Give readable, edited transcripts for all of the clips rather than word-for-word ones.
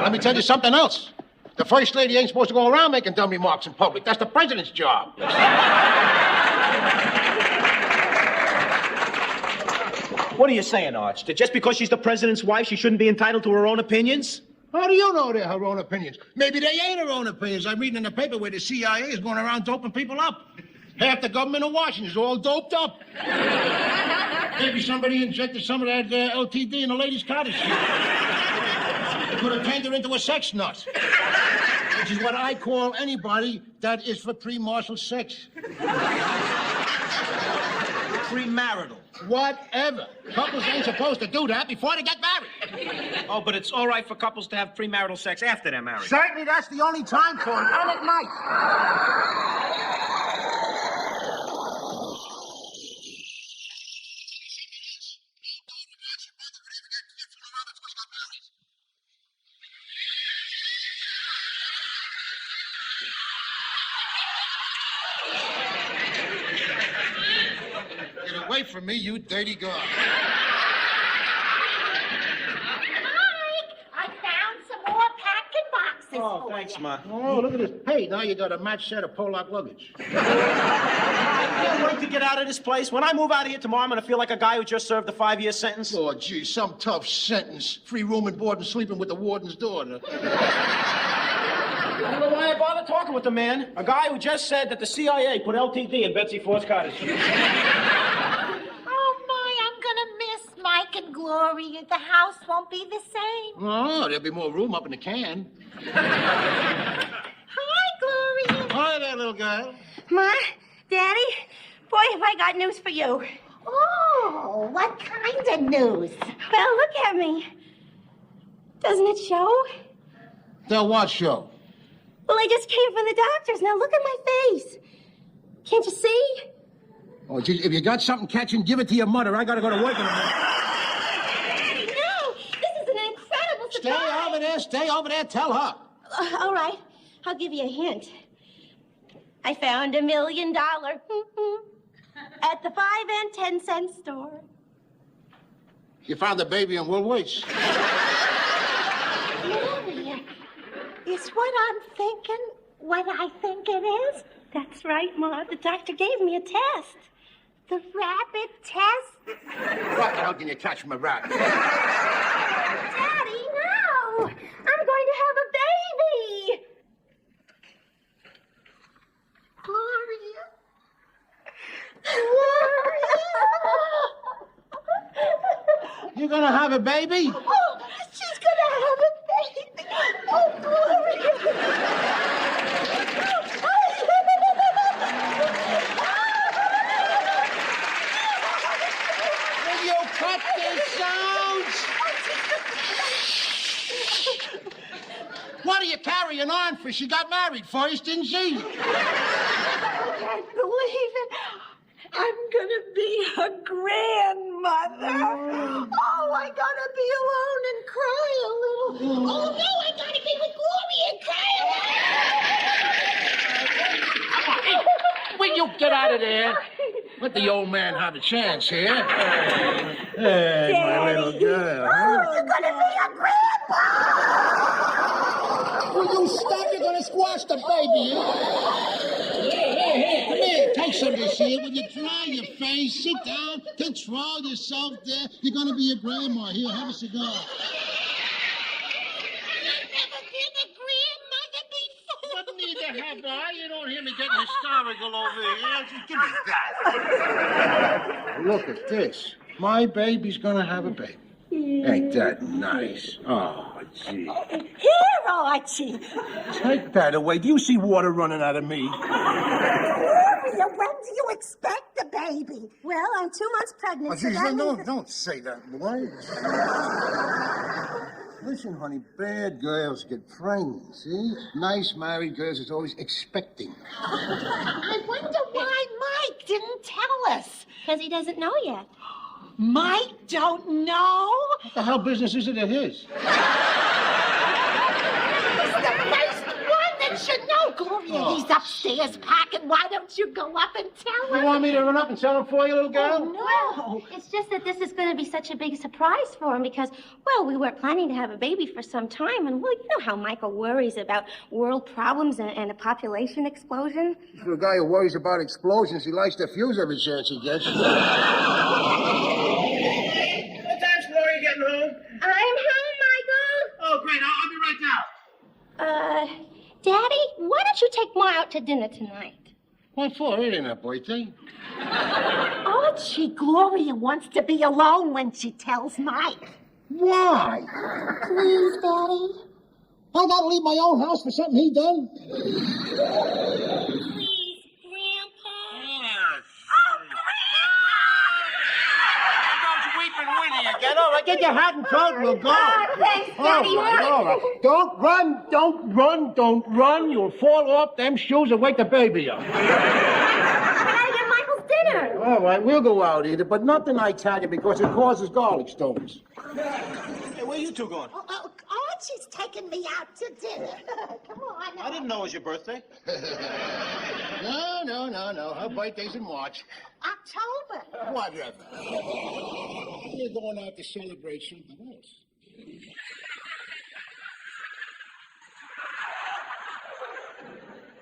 Let me tell you something else. The First Lady ain't supposed to go around making dumb remarks in public. That's the President's job. What are you saying, Arch? That just because she's the President's wife, she shouldn't be entitled to her own opinions? How do you know they're her own opinions? Maybe they ain't her own opinions. I'm reading in the paper where the CIA is going around doping people up. Half the government of Washington is all doped up. Maybe somebody injected some of that LTD in a lady's cottage. Could have turned her into a sex nut. Which is what I call anybody that is for pre-martial sex. Premarital. Whatever. Couples ain't supposed to do that before they get married. Oh, but it's all right for couples to have premarital sex after they're married. Certainly that's the only time for it, and at night. Get away from me, you dirty girl. Mike, I found some more packing boxes Oh, for thanks, you. Ma. Oh, look at this. Hey, now you got a match set of Polak luggage. I can't wait to get out of this place. When I move out of here tomorrow, I'm going to feel like a guy who just served a 5-year sentence. Oh, gee, some tough sentence. Free room and board and sleeping with the warden's daughter. I don't know why I bother talking with the man. A guy who just said that the CIA put LTD in Betsy Ford's cottage. Oh, my, I'm going to miss Mike and Gloria. The house won't be the same. Oh, there'll be more room up in the can. Hi, Gloria. Hi there, little girl. Ma, Daddy, boy, have I got news for you. Oh, what kind of news? Well, look at me. Doesn't it show? The what show? Well, I just came from the doctor's. Now look at my face. Can't you see? Oh, gee, if you got something catching, give it to your mother. I gotta go to work in a minute. No, this is an incredible surprise. Stay over there, tell her. All right, I'll give you a hint. I found $1 million at the 5 and 10 cent store. You found the baby in Woolworths. Gloria, is what I'm thinking what I think it is? That's right, Ma. The doctor gave me a test. The rabbit test? What the hell can you catch from a rat? Daddy, no! I'm going to have a baby! Gloria? You're gonna have a baby? Oh, she's gonna have a baby. Oh, Gloria. Will you cut these sounds? What are you carrying on for? She got married first, didn't she? I can't believe it. I'm gonna be a grandmother. Oh, I gotta be alone and cry a little. Oh, no, I gotta be with Gloria and cry. Will you get out of there? Let the old man have a chance here. Hey, my little girl. Oh, you're gonna be a grandpa. Will you stop? You're gonna squash the baby. Here, come here. Take some of this here. Will you dry your face? Sit down. Control yourself there. You're gonna be a grandma. Here, have a cigar. I've never been a grandmother before. But neither have I. You don't hear me getting hysterical over here. Just give me that. Look at this. My baby's gonna have a baby. Ain't that nice? Oh, gee. Here, Archie. Take that away. Do you see water running out of me? Gloria, when do you expect the baby? Well, I'm 2 months pregnant. Oh, so geez, that no, means- don't say that, boy. Listen, honey, bad girls get pregnant, see? Nice married girls is always expecting. I wonder why Mike didn't tell us. Because he doesn't know yet. Mike don't know? What the hell business is it of his? He's the first one that should know, Gloria, he's upstairs packing. Why don't you go up and tell him? You want me to run up and tell him for you, little girl? No. It's just that this is going to be such a big surprise for him because, well, we weren't planning to have a baby for some time. And, well, you know how Michael worries about world problems and a population explosion. For a guy who worries about explosions, he likes to fuse every chance he gets. What time's Gloria getting home? I'm home, Michael. Oh, great. I'll be right down. Daddy, why don't you take Ma out to dinner tonight? What for? It ain't her birthday. Archie, Gloria wants to be alone when she tells Mike. Why? Please, Daddy. I gotta leave my own house for something he done? Please, Grandpa. Get over, get your hat and coat and we'll go. Thanks, Daddy. All right. Don't run. You'll fall off them shoes and wake the baby up. I gotta get Michael's dinner. All right, we'll go out, Edith, but not tonight, Tanya, because it causes garlic stones. Hey, where you two going? Oh, Archie's taking me out to dinner. Come on. I didn't know it was your birthday. No. Her birthday's in March. October. Whatever. We're going out to celebrate something else.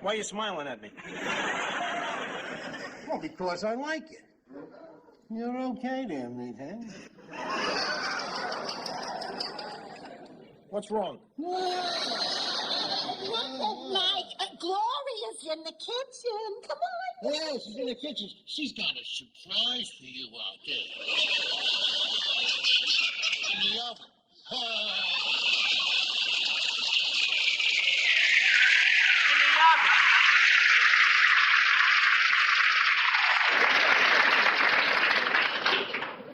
Why are you smiling at me? Well, because I like it. You're okay there, Meathead. What's wrong? Mike, Gloria's in the kitchen. Come on. Yeah, she's in the kitchen. She's got a surprise for you out there. In the oven.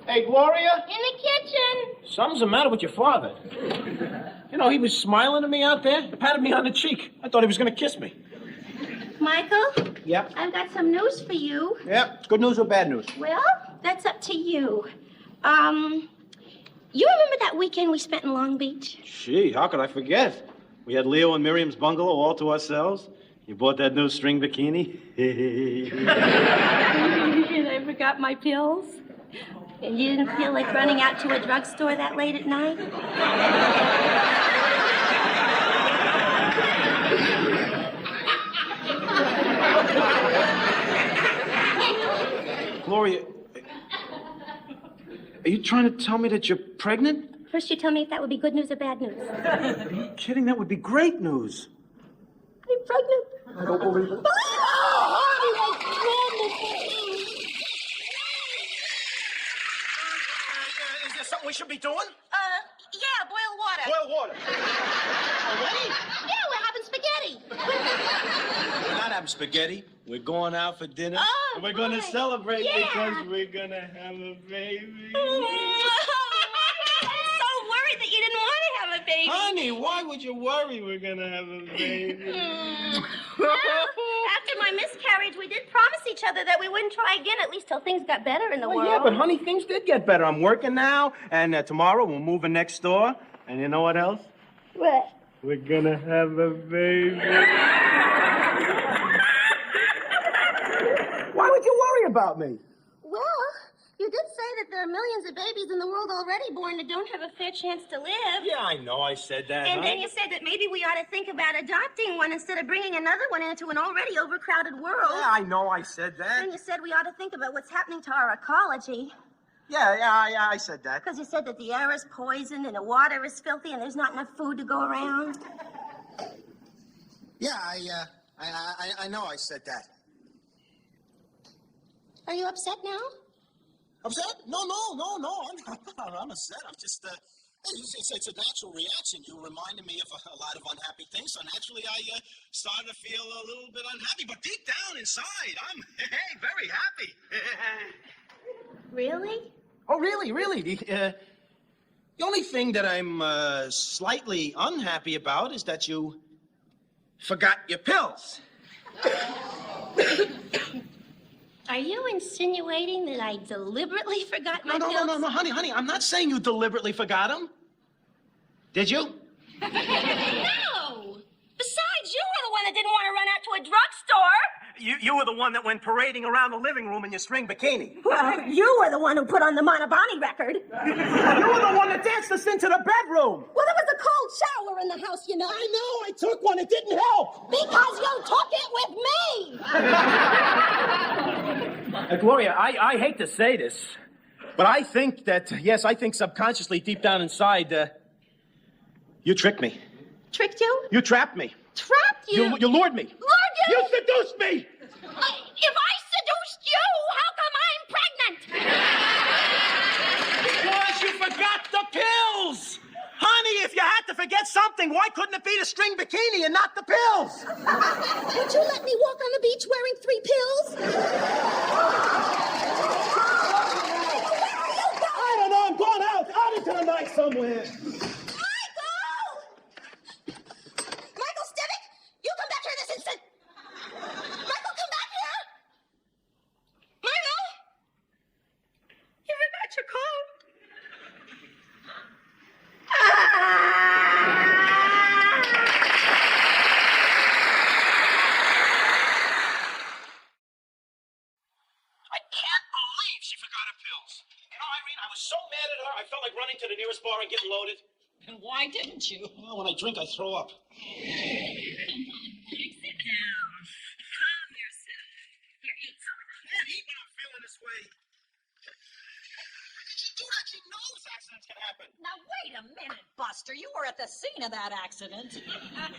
Hey, Gloria? In the kitchen. Something's the matter with your father. You know, he was smiling at me out there, patted me on the cheek. I thought he was going to kiss me. Michael? Yep. I've got some news for you. Yep. Good news or bad news? Well, that's up to you. You remember that weekend we spent in Long Beach? Gee, how could I forget? We had Leo and Miriam's bungalow all to ourselves. You bought that new string bikini? And I forgot my pills. And you didn't feel like running out to a drugstore that late at night? Gloria, are you trying to tell me that you're pregnant? First you tell me if that would be good news or bad news. Are you kidding? That would be great news. I'm pregnant. I don't believe it. Is there something we should be doing? Yeah, boil water. Boil water. Already? Yeah, we're having spaghetti. We're not having spaghetti. We're going out for dinner. Oh, and we're going to boy. celebrate Yeah. because we're going to have a baby. I'm so worried that you didn't want to have a baby. Honey, why would you worry we're going to have a baby? After my miscarriage, we did promise each other that we wouldn't try again, at least till things got better in the world. Yeah, but honey, things did get better. I'm working now, and tomorrow we're moving next door. And you know what else? What? We're gonna have a baby. Why would you worry about me? Well, you did say that there are millions of babies in the world already born that don't have a fair chance to live. Yeah, I know I said that, And honey. then you said that maybe we ought to think about adopting one instead of bringing another one into an already overcrowded world. Yeah, I know I said that. And you said we ought to think about what's happening to our ecology. Yeah, I said that. Because you said that the air is poisoned and the water is filthy and there's not enough food to go around. Yeah, I know I said that. Are you upset now? Upset? No. I'm upset. I'm just, it's a natural reaction. You reminded me of a lot of unhappy things, so naturally I started to feel a little bit unhappy. But deep down inside, I'm, very happy. Really? Oh, really? The only thing that I'm slightly unhappy about is that you forgot your pills. Are you insinuating that I deliberately forgot my pills? No, honey. I'm not saying you deliberately forgot them. Did you? No! Besides, you were the one that didn't want to run out to a drugstore. You were the one that went parading around the living room in your string bikini. Well, you were the one who put on the Montabani record. You were the one that danced us into the bedroom. Well, there was a cold shower in the house, you know. I know, I took one. It didn't help. Because you took it with me. Gloria, I hate to say this, but I think that, yes, I think subconsciously, deep down inside, you tricked me. Tricked you? You trapped me. Trapped you? You lured me. Lured you? You seduced me. If I seduced you, how come I'm pregnant? Because you forgot the pills. Honey, if you had to forget something, why couldn't it be the string bikini and not the pills? Would you let me walk on the beach wearing 3 pills? I don't know. I'm going out into the night somewhere. Michael Stivic, you come back here this instant. Michael, come back here. Michael? You forgot your coat. I can't believe she forgot her pills. You know, Irene, I was so mad at her, I felt like running to the nearest bar and getting loaded. And why didn't you? Well, when I drink, I throw up. Sit down. Calm yourself. Here, eat something. I can't eat when I'm feeling this way. She knows accidents can happen. Now, wait a minute, Buster. You were at the scene of that accident.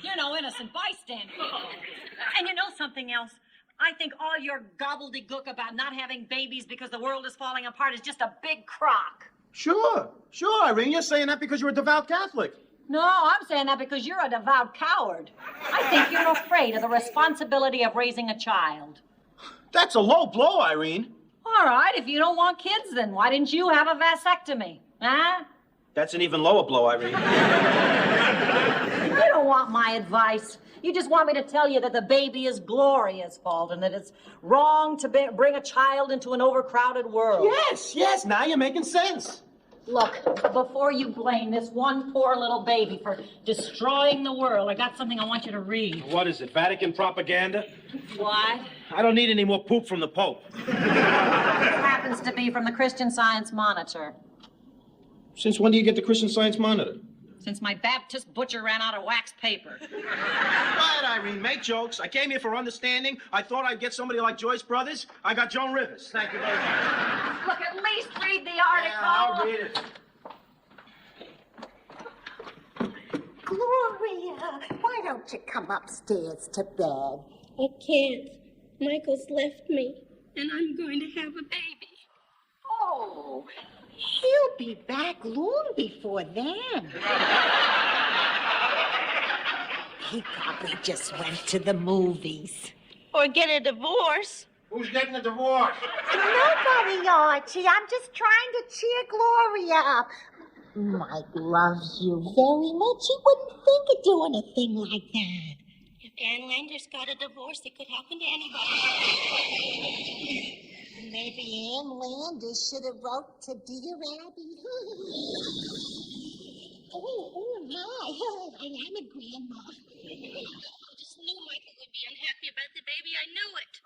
You're no innocent bystander. And you know something else? I think all your gobbledygook about not having babies because the world is falling apart is just a big crock. Sure, Irene. You're saying that because you're a devout Catholic. No, I'm saying that because you're a devout coward. I think you're afraid of the responsibility of raising a child. That's a low blow, Irene. All right, if you don't want kids, then why didn't you have a vasectomy? Huh? That's an even lower blow, Irene. You don't want my advice. You just want me to tell you that the baby is Gloria's fault and that it's wrong to bring a child into an overcrowded world. Yes, now you're making sense. Look, before you blame this one poor little baby for destroying the world, I got something I want you to read. What is it, Vatican propaganda? What? I don't need any more poop from the Pope. It happens to be from the Christian Science Monitor. Since when do you get the Christian Science Monitor? Since my Baptist butcher ran out of wax paper. Quiet, Irene. Make jokes. I came here for understanding. I thought I'd get somebody like Joyce Brothers. I got Joan Rivers. Thank you very much. Look, at least read the article. Yeah, I'll read it. Gloria, why don't you come upstairs to bed? I can't. Michael's left me, and I'm going to have a baby. Oh, he'll be back long before then. He probably just went to the movies. Or get a divorce. Who's getting a divorce? Nobody, Archie. I'm just trying to cheer Gloria up. Mike loves you very much. He wouldn't think of doing a thing like that. If Ann Landers got a divorce, it could happen to anybody. Maybe Ann Landers should have wrote to Dear Abby. Oh, my. I'm a grandma. I just knew Michael would be unhappy about the baby. I knew it.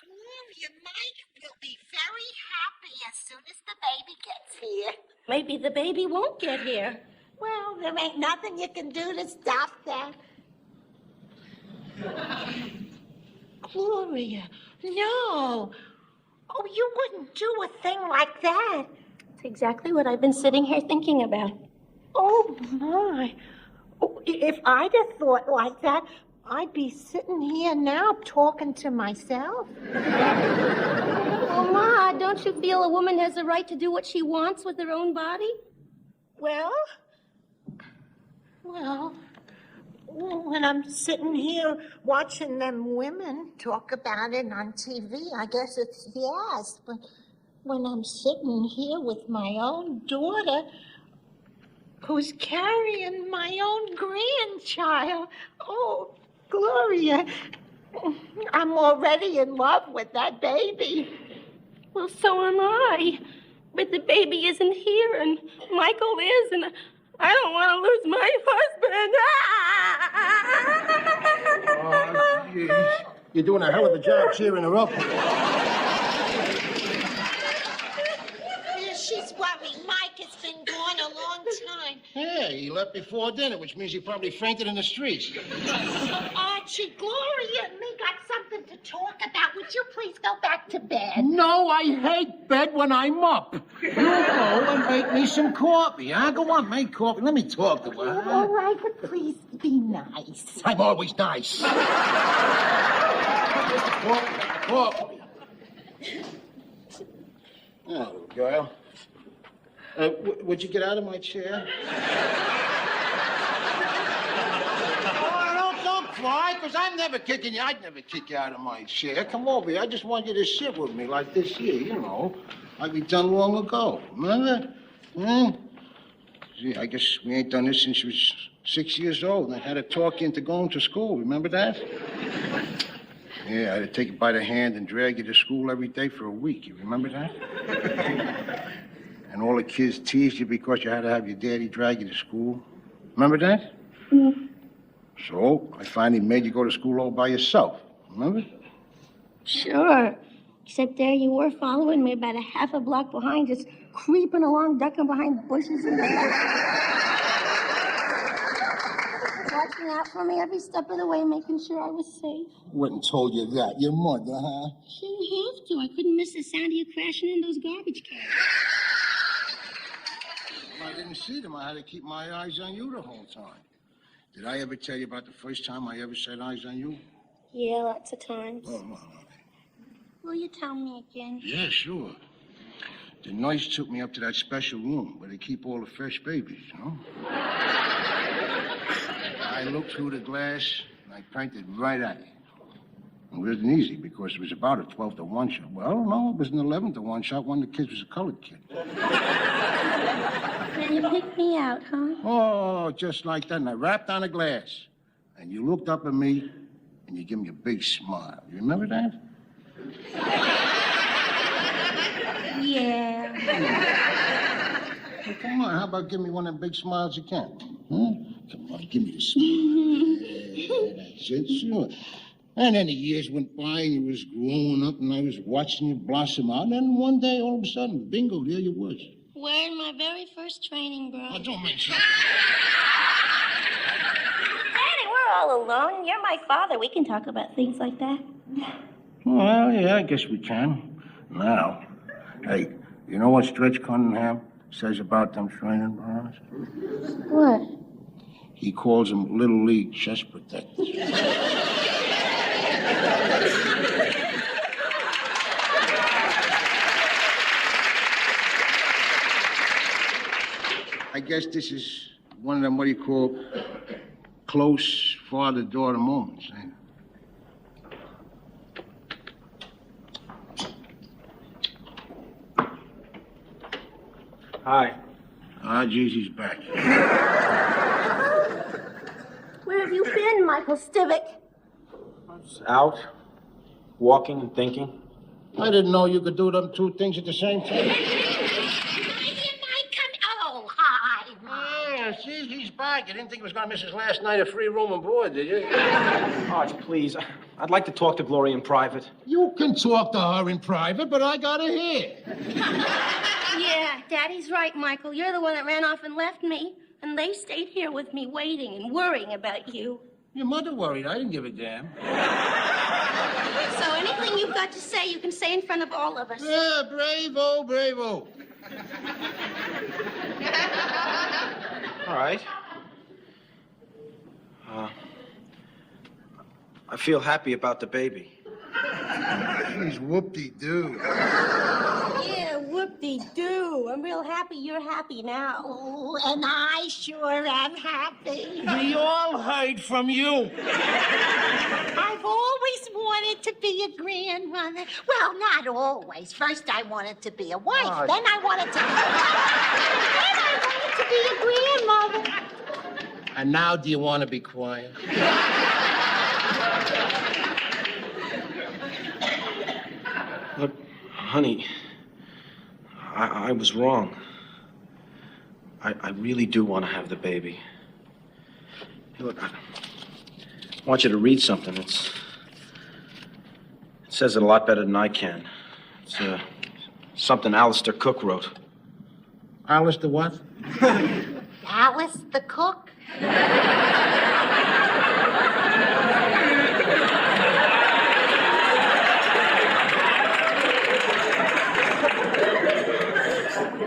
Gloria, Mike will be very happy as soon as the baby gets here. Maybe the baby won't get here. Well, there ain't nothing you can do to stop that. Gloria, no. Oh, you wouldn't do a thing like that. It's exactly what I've been sitting here thinking about. Oh, my. Oh, if I'd have thought like that, I'd be sitting here now talking to myself. Oh, Ma, don't you feel a woman has the right to do what she wants with her own body? Well, when I'm sitting here watching them women talk about it on TV, I guess it's yes. But when I'm sitting here with my own daughter, who's carrying my own grandchild, oh, Gloria, I'm already in love with that baby. Well, so am I. But the baby isn't here, and Michael is, and I don't want to lose my husband. You're doing a hell of a job cheering her up. She's worried. Mike has been gone a long time. Yeah, he left before dinner, which means he probably fainted in the streets. Archie, Gloria and me got something to talk about. Would you please go back to bed? No, I hate bed when I'm up. You go and make me some coffee, huh? Go on, make coffee. Let me talk to her. Huh? All right, but please be nice. I'm always nice. Coffee. Oh, girl. Would you get out of my chair? Oh, don't cry, because I'm never kicking you. I'd never kick you out of my chair. Come over here. I just want you to sit with me like this here, you know, like we done long ago. Remember? Gee, I guess we ain't done this since she was 6 years old, and I had to talk you into going to school. Remember that? Yeah, I had to take you by the hand and drag you to school every day for a week. You remember that? And all the kids teased you because you had to have your daddy drag you to school. Remember that? Mm. So I finally made you go to school all by yourself. Remember? Sure. Except there you were following me about a half a block behind, just creeping along, ducking behind bushes and watching out for me every step of the way, making sure I was safe. Went and told you that. Your mother, huh? She didn't have to. I couldn't miss the sound of you crashing in those garbage cans. Well, I didn't see them. I had to keep my eyes on you the whole time. Did I ever tell you about the first time I ever set eyes on you? Yeah, lots of times. Oh, no. Will you tell me again? Yeah, sure. The nurse took me up to that special room where they keep all the fresh babies, you know? I looked through the glass, and I pointed right at it. It wasn't easy because it was about a 12-to-1 shot. Well, no, it was an 11-to-1 shot. One of the kids was a colored kid. And you picked me out, huh? Oh, just like that. And I rapped on the glass. And you looked up at me, and you gave me a big smile. You remember that? Yeah. Well, come on, how about give me one of them big smiles again? Huh? Come on, give me the smile. Yeah, that's it, sure. And then the years went by, and you was growing up, and I was watching you blossom out. And then one day, all of a sudden, bingo, there you was. Wearing my very first training bra. Oh, don't mention Daddy, we're all alone. You're my father. We can talk about things like that. Well, yeah, I guess we can. Now, hey, you know what Stretch Cunningham says about them training bras? What? He calls them Little League chest protectors. I guess this is one of them, what do you call, close father-daughter moments, ain't it? Hi. Jeezy's back. Where have you been, Michael Stivic? I was out, walking and thinking. I didn't know you could do them two things at the same time. Oh, hi, Mike. Yeah, see, he's back. You didn't think he was going to miss his last night of free room and board, did you? Arch, please. I'd like to talk to Gloria in private. You can talk to her in private, but I got her here. Yeah, Daddy's right, Michael. You're the one that ran off and left me. And they stayed here with me, waiting and worrying about you. Your mother worried. I didn't give a damn. So anything you've got to say, you can say in front of all of us. Yeah, bravo, bravo. All right. I feel happy about the baby. He's whoop-de-doo. Yeah, whoop-de-doo. I'm real happy you're happy now. Oh, and I sure am happy. We all heard from you. I've always wanted to be a grandmother. Well, not always. First, I wanted to be a wife. Oh. Then I wanted to be a grandmother. And now do you want to be quiet? Look, honey, I was wrong. I really do want to have the baby. Look, I want you to read something. It says it a lot better than I can. It's something Alistair Cook wrote. Alice the what? Alice the cook?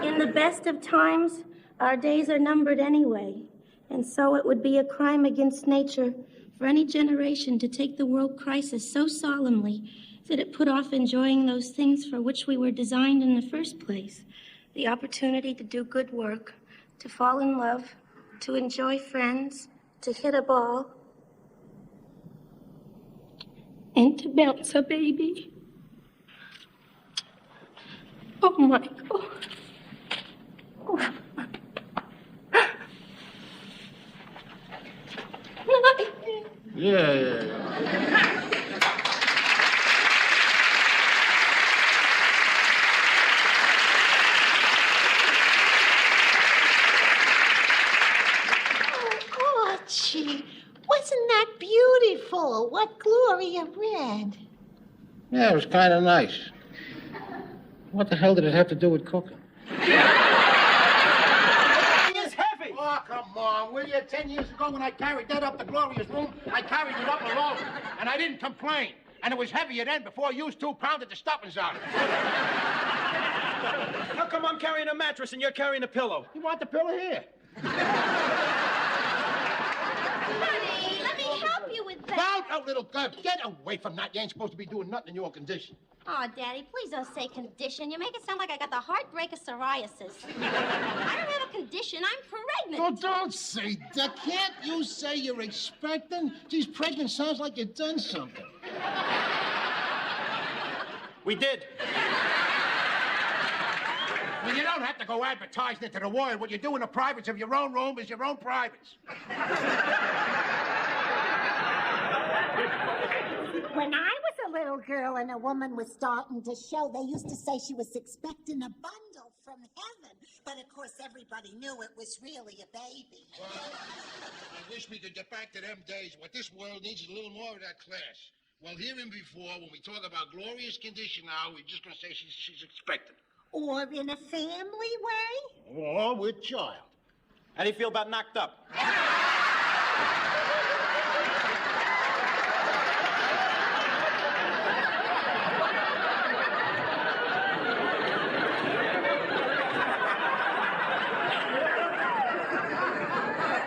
In the best of times, our days are numbered anyway. And so it would be a crime against nature for any generation to take the world crisis so solemnly that it put off enjoying those things for which we were designed in the first place. The opportunity to do good work, to fall in love, to enjoy friends, to hit a ball, and to bounce a baby. Oh, Michael. Oh. Yeah. Oh, Archie, wasn't that beautiful? What Gloria read. Yeah, it was kind of nice. What the hell did it have to do with cooking? It's heavy! Oh, come on, will you? 10 years ago when I carried that up to Gloria's room, I carried it up alone. And I didn't complain. And it was heavier then before you two pounded the stuffings out of it. How come I'm carrying a mattress and you're carrying a pillow? You want the pillow here? Honey, let me help you with that. Now, little girl, get away from that. You ain't supposed to be doing nothing in your condition. Oh, Daddy, please don't say condition. You make it sound like I got the heartbreak of psoriasis. I don't have a condition. I'm pregnant. Oh, don't say that. Can't you say you're expecting? Geez, pregnant sounds like you've done something. We did. Well, you don't have to go advertising it to the world. What you do in the privates of your own room is your own privates. When I was a little girl and a woman was starting to show, they used to say she was expecting a bundle from heaven. But of course, everybody knew it was really a baby. Well, I wish we could get back to them days. What this world needs is a little more of that class. Well, herein before, when we talk about Gloria's condition now, we're just going to say she's expecting. Or in a family way? Or with child. How do you feel about knocked up?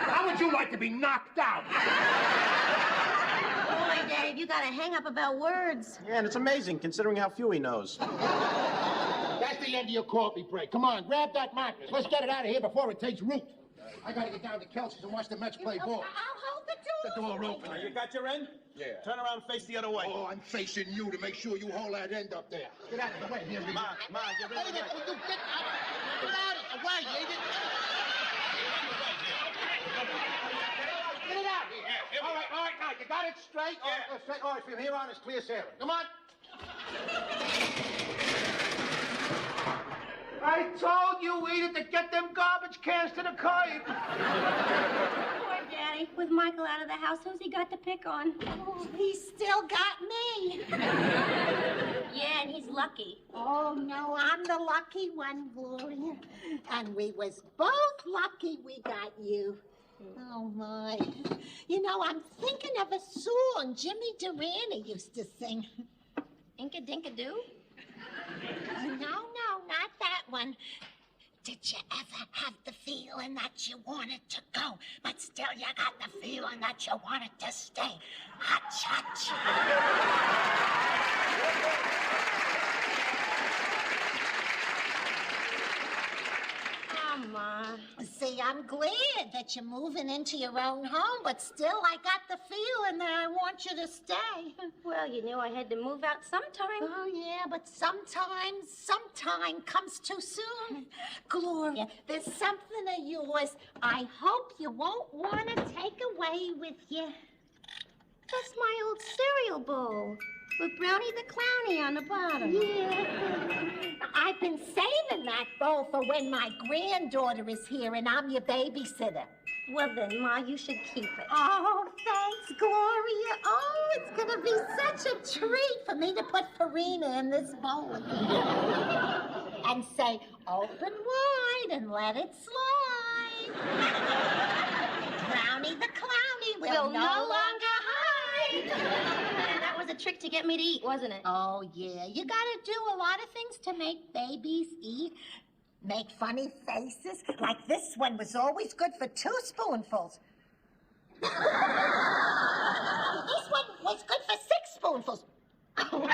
How would you like to be knocked out? Boy, Dave, you got a hang-up about words. Yeah, and it's amazing considering how few he knows. That's the end of your coffee break. Come on, grab that mattress. Let's get it out of here before it takes root. I gotta get down to Kelsey's and watch the Mets play ball. I'll hold the door. The door open. You got your end? Yeah. Turn around and face the other way. Oh, I'm facing you to make sure you hold that end up there. Get out of the way. Here, Ma, get rid of Edith, will you get out of the way, Edith? Get it out. All right, now, you got it straight? Yeah. Straight. All right, from here on, it's clear sailing. Come on. I told you, Edith, to get them garbage cans to the curb. Poor Daddy. With Michael out of the house, who's he got to pick on? Oh, he's still got me. Yeah, and he's lucky. Oh, no, I'm the lucky one, Gloria. And we was both lucky we got you. Oh, my. You know, I'm thinking of a song Jimmy Durante used to sing. Inka-dinka-doo? No, not that one. Did you ever have the feeling that you wanted to go, but still you got the feeling that you wanted to stay? Ha-cha-cha. Come on. See, I'm glad that you're moving into your own home, but still I got the feeling that I want you to stay. Well, you knew I had to move out sometime. Oh, yeah, but sometime comes too soon. Gloria, there's something of yours I hope you won't want to take away with you. That's my old cereal bowl with Brownie the Clowny on the bottom. Yeah. I've been saving that bowl for when my granddaughter is here and I'm your babysitter. Well then, Ma, you should keep it. Oh, thanks, Gloria. Oh, it's gonna be such a treat for me to put Farina in this bowl and say, open wide and let it slide. Brownie the Clowny will no longer hide. That was a trick to get me to eat, wasn't it? Oh, yeah. You gotta do a lot of things to make babies eat. Make funny faces, like this one was always good for 2 spoonfuls. This one was good for 6 spoonfuls. Oh, look,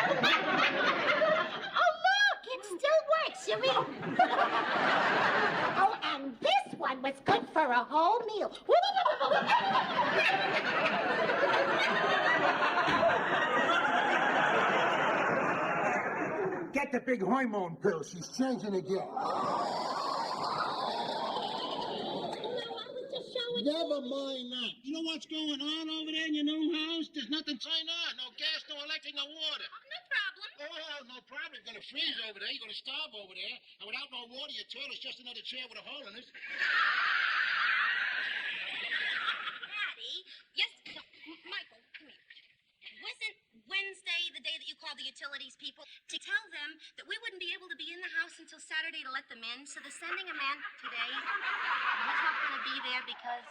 it still works, you mean? Oh, and this one was good for a whole meal. Get the big hormone pill. She's changing again. Never mind that. You know what's going on over there in your new house? There's nothing turned on. No gas, no electric, no water. No problem. Oh, no problem. You're going to freeze over there. You're going to starve over there. And without no water, your toilet's just another chair with a hole in it. Daddy, yes, no, Michael, come here. Wasn't Wednesday the day that you called the utilities people to tell them that we wouldn't be able to be in the house until Saturday to let them in? So they're sending a man today. He's not going to be there because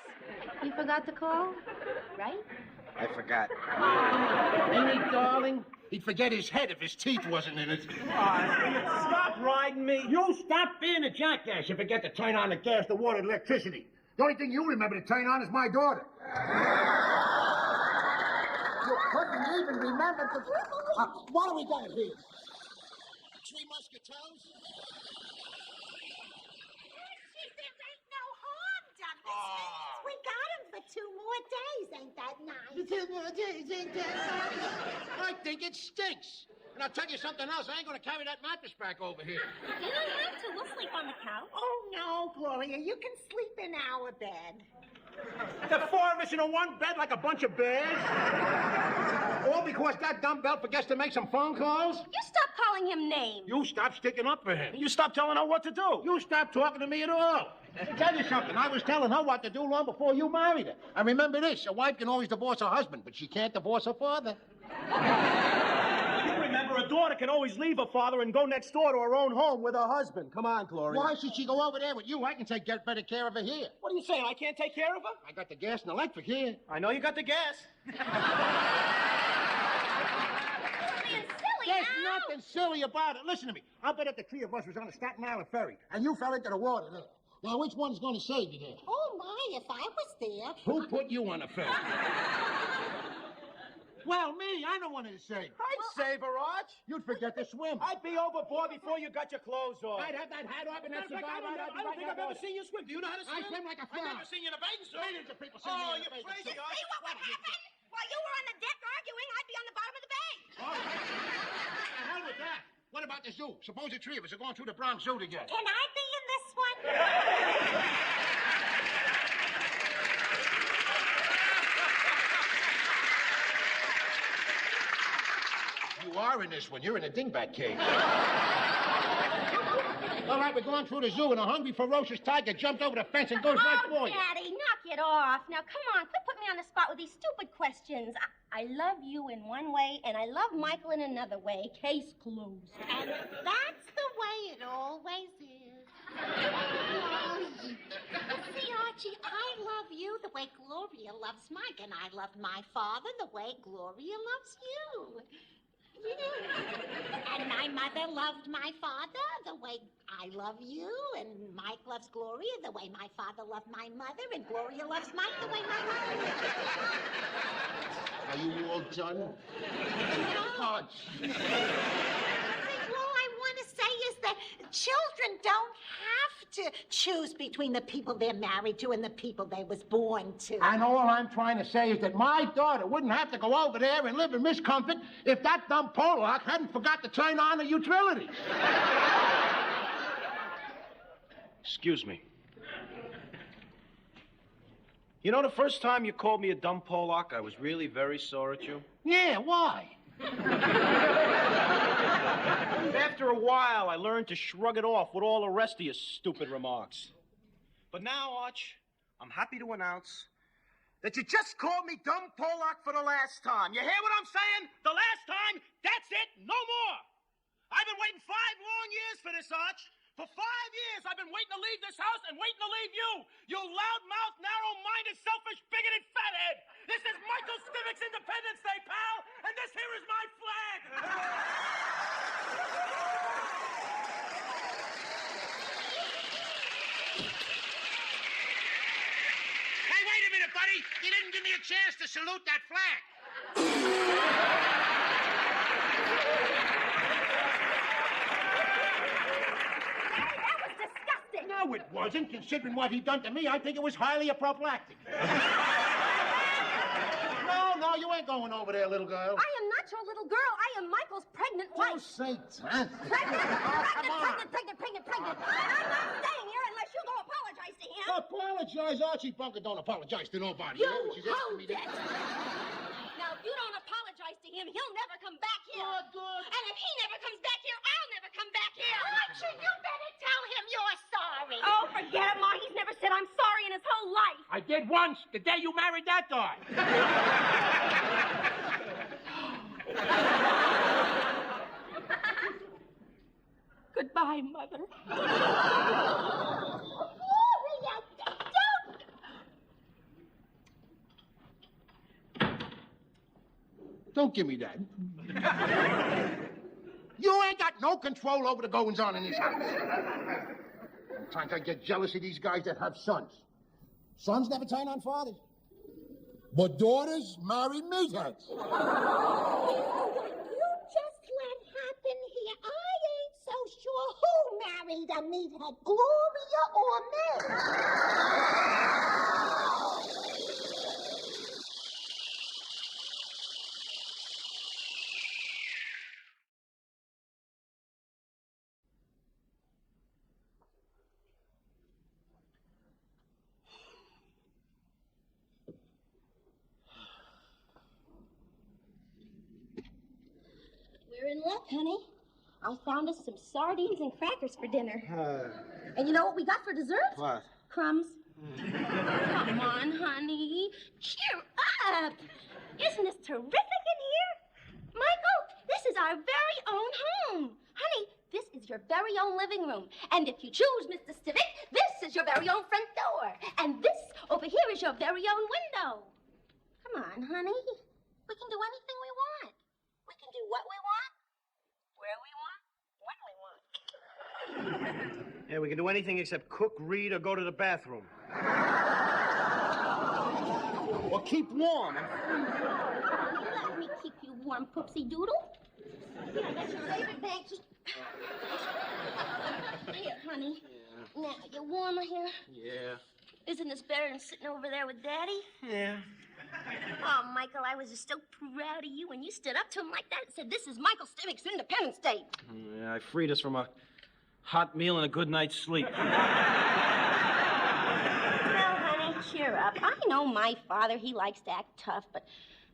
you forgot to call, right? I forgot. Any darling? He'd forget his head if his teeth wasn't in it. Stop riding me. You stop being a jackass. You forget to turn on the gas, the water, the electricity. The only thing you remember to turn on is my daughter. You couldn't even remember to... what do we got here? 3 Muscatels? There ain't no harm done. This means we got him for 2 more days. Ain't that nice? 2 more days, ain't that nice? I think it stinks. And I'll tell you something else. I ain't going to carry that mattress back over here. You don't have to. We'll sleep on the couch. Oh, no, Gloria. You can sleep in our bed. The 4 of us in a one bed like a bunch of bears? All because that dumbbell forgets to make some phone calls? You stop calling him names. You stop sticking up for him. You stop telling her what to do. You stop talking to me at all. Tell you something. I was telling her what to do long before you married her. And remember this, a wife can always divorce her husband, but she can't divorce her father. Remember, a daughter can always leave her father and go next door to her own home with her husband. Come on, Gloria. Why should she go over there with you? I can get better care of her here. What are you saying? I can't take care of her? I got the gas and electric here. I know you got the gas. There's nothing silly about it. Listen to me. I'll bet if the 3 of us was on a Staten Island ferry and you fell into the water there. Now, which one's going to save you there? Oh, my, if I was there. Who put you on a ferry? Well, me. I don't want to save. I'd save her, Arch. You'd forget to swim. I'd be overboard before you got your clothes on. I'd have that hat up and that cigar. I don't think I've ever seen you swim. Do you know how to swim? I swim like a frog. I've never seen you in a bathing suit. Millions of people see me Oh, in a you're bathing crazy, suit. Arch. See what would happen? While you were on the deck arguing, I'd be on the bottom of the bay. Oh, the hell with that. What about the zoo? Suppose the 3 of us are going through the Bronx Zoo together. Can I be in this one? You are in this one. You're in a dingbat cage. All right, we're going through the zoo, and a hungry, ferocious tiger jumped over the fence and goes right for you. Daddy, knock it off. Now, come on, quit putting me on the spot with these stupid questions. I love you in one way, and I love Michael in another way. Case closed. And that's the way it always is. See, Archie, I love you the way Gloria loves Mike, and I love my father the way Gloria loves you. And my mother loved my father the way I love you, and Mike loves Gloria the way my father loved my mother, and Gloria loves Mike the way my mother loves him. Are you all done? No. The thing all I want to say is that children don't have to choose between the people they're married to and the people they was born to. And all I'm trying to say is that my daughter wouldn't have to go over there and live in miscomfort if that dumb Pollock hadn't forgot to turn on the utilities. Excuse me. You know, the first time you called me a dumb Pollock, I was really very sore at you. Yeah, why? After a while, I learned to shrug it off with all the rest of your stupid remarks. But now, Arch, I'm happy to announce that you just called me dumb Pollock for the last time. You hear what I'm saying? The last time, that's it, no more. I've been waiting 5 long years for this, Arch. For 5 years, I've been waiting to leave this house and waiting to leave you. You loudmouth, narrow-minded, selfish, bigoted fathead. This is Michael Stivick's Independence Day, pal, and this here is my flag. Hey, wait a minute, buddy. You didn't give me a chance to salute that flag. No, it wasn't. Considering what he done to me, I think it was highly apoplectic. No, you ain't going over there, little girl. I am not your little girl. I am Michael's pregnant wife. Don't say that. Pregnant. I'm not staying here unless you go apologize to him. Apologize? Archie Bunker don't apologize to nobody. You She's asking me hold it. Now, if you don't apologize to him, he'll never come back here. Good. And if he never comes back here, I'll never come back here. Archie, you better tell him you're sorry. Oh, forget it, Ma. He's never said I'm sorry in his whole life. I did once, the day you married that guy. Goodbye, Mother. Don't give me that. You ain't got no control over the goings-on in this house. Sometimes I get jealous of these guys that have sons. Sons never turn on fathers. But daughters marry meatheads. You just let happen here. I ain't so sure who married a meathead, Gloria or me. We're in luck, honey. I found us some sardines and crackers for dinner. And you know what we got for dessert? What? Crumbs. Come on, honey. Cheer up. Isn't this terrific in here? Michael, this is our very own home. Honey, this is your very own living room. And if you choose, Mr. Stivick, this is your very own front door. And this over here is your very own window. Come on, honey. We can do anything we want. We can do what we want, where we want, when we want. Yeah, we can do anything except cook, read, or go to the bathroom. Or keep warm. Let me keep you warm, Poopsie Doodle. Here, that's your favorite bag. Here, honey. Yeah. Now, you warmer here? Yeah. Isn't this better than sitting over there with Daddy? Yeah. Oh, Michael, I was just so proud of you when you stood up to him like that and said, this is Michael Stivick's Independence Day. Yeah, I freed us from a hot meal and a good night's sleep. Well, honey, cheer up. I know my father, he likes to act tough, but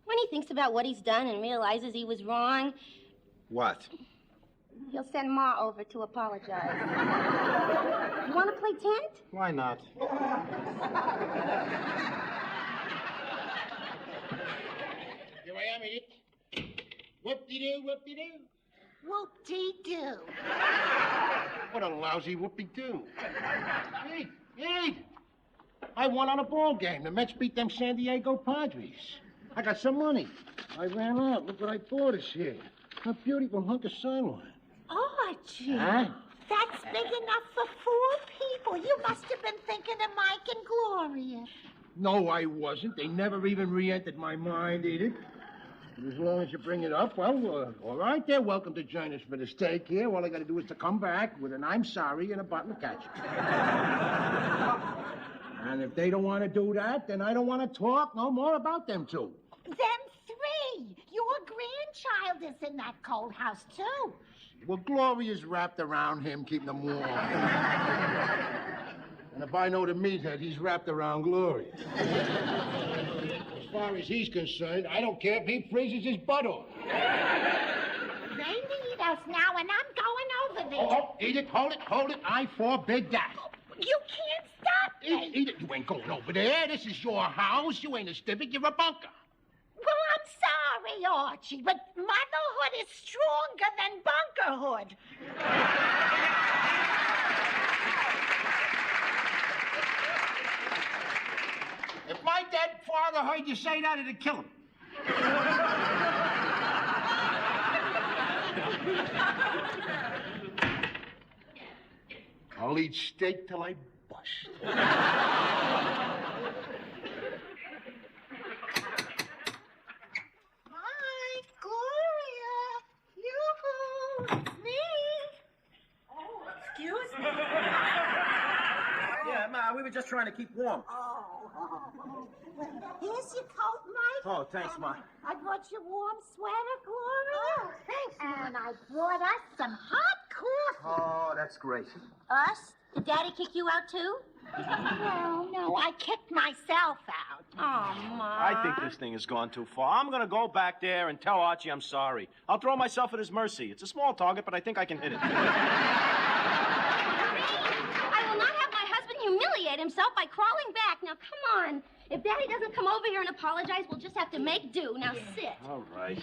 when he thinks about what he's done and realizes he was wrong, What? he'll send Ma over to apologize. You want to play tent? Why not? Here I am, Edith. Whoop-de-doo, whoop-de-doo. Whoop-dee-doo. What a lousy whoopie-doo. Hey, I won on a ball game. The Mets beat them San Diego Padres. I got some money. I ran out. Look what I bought us here. A beautiful hunk of sideline. Archie. Huh? That's big enough for 4 people. You must have been thinking of Mike and Gloria. No, I wasn't. They never even re-entered my mind, Edith. As long as you bring it up, well, all right, they're welcome to join us for the steak here. All I got to do is to come back with an I'm sorry and a bottle of ketchup. And if they don't want to do that, then I don't want to talk no more about them two. Them 3. Your grandchild is in that cold house, too. Well, Gloria's wrapped around him, keeping him warm. And if I know the meathead, he's wrapped around Gloria. As far as he's concerned, I don't care if he freezes his butt off. They need us now, and I'm going over there. Oh, Edith, hold it. I forbid that. You can't stop Edith, you ain't going over there. This is your house. You ain't a stivic. You're a bunker. Well, I'm sorry, Archie, but motherhood is stronger than bunkerhood. If my dead father heard you say that, it'd kill him. I'll eat steak till I bust. Hi, Gloria. Yoo-hoo, it's me. Oh, excuse me. Yeah, Ma, we were just trying to keep warm. Here's your coat, Mike. Oh, thanks, Ma. I brought you warm sweater, Gloria. Oh, thanks. And I brought us some hot coffee. Oh, that's great. Us? Did Daddy kick you out too? No, I kicked myself out. Oh, Ma. I think this thing has gone too far. I'm gonna go back there and tell Archie I'm sorry. I'll throw myself at his mercy. It's a small target, but I think I can hit it. I will not have my husband humiliate himself by crawling back. Now, come on. If Daddy doesn't come over here and apologize, we'll just have to make do. Now, sit. All right.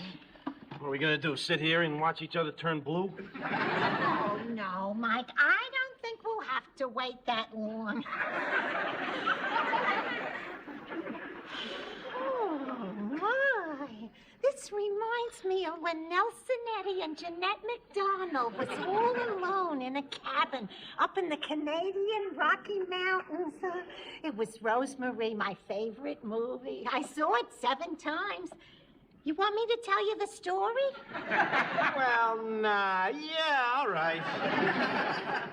What are we gonna do? Sit here and watch each other turn blue? Oh, no, Mike. I don't think we'll have to wait that long. Oh, my. This reminds me of when Nelson Eddy and Jeanette MacDonald was all alone in a cabin up in the Canadian Rocky Mountains. It was Rosemary, my favorite movie. I saw it 7 times. You want me to tell you the story? Well, nah. Yeah, all right.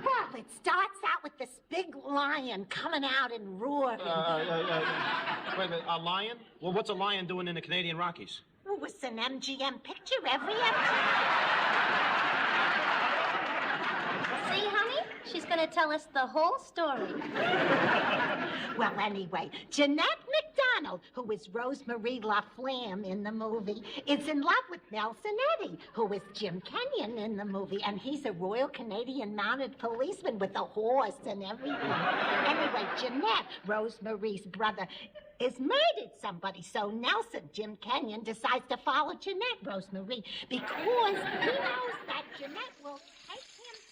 Well, it starts out with this big lion coming out and roaring. Wait a minute, a lion? Well, what's a lion doing in the Canadian Rockies? It was an MGM picture every MGM. See, honey? She's going to tell us the whole story. Well, anyway, Jeanette MacDonald, who is Rosemary LaFlamme in the movie, is in love with Nelson Eddy, who is Jim Kenyon in the movie, and he's a Royal Canadian Mounted Policeman with a horse and everything. Anyway, Jeanette, Rosemary's brother, is murdered somebody, so Nelson, Jim Kenyon, decides to follow Jeanette, Rosemary, because he knows that Jeanette will take him to...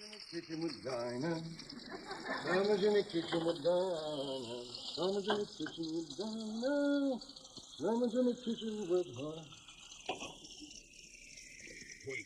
In the kitchen with Dinah. Mama's in the kitchen with Dinah. Mama's in the kitchen with Dinah. Mama's in the kitchen with her. Wait.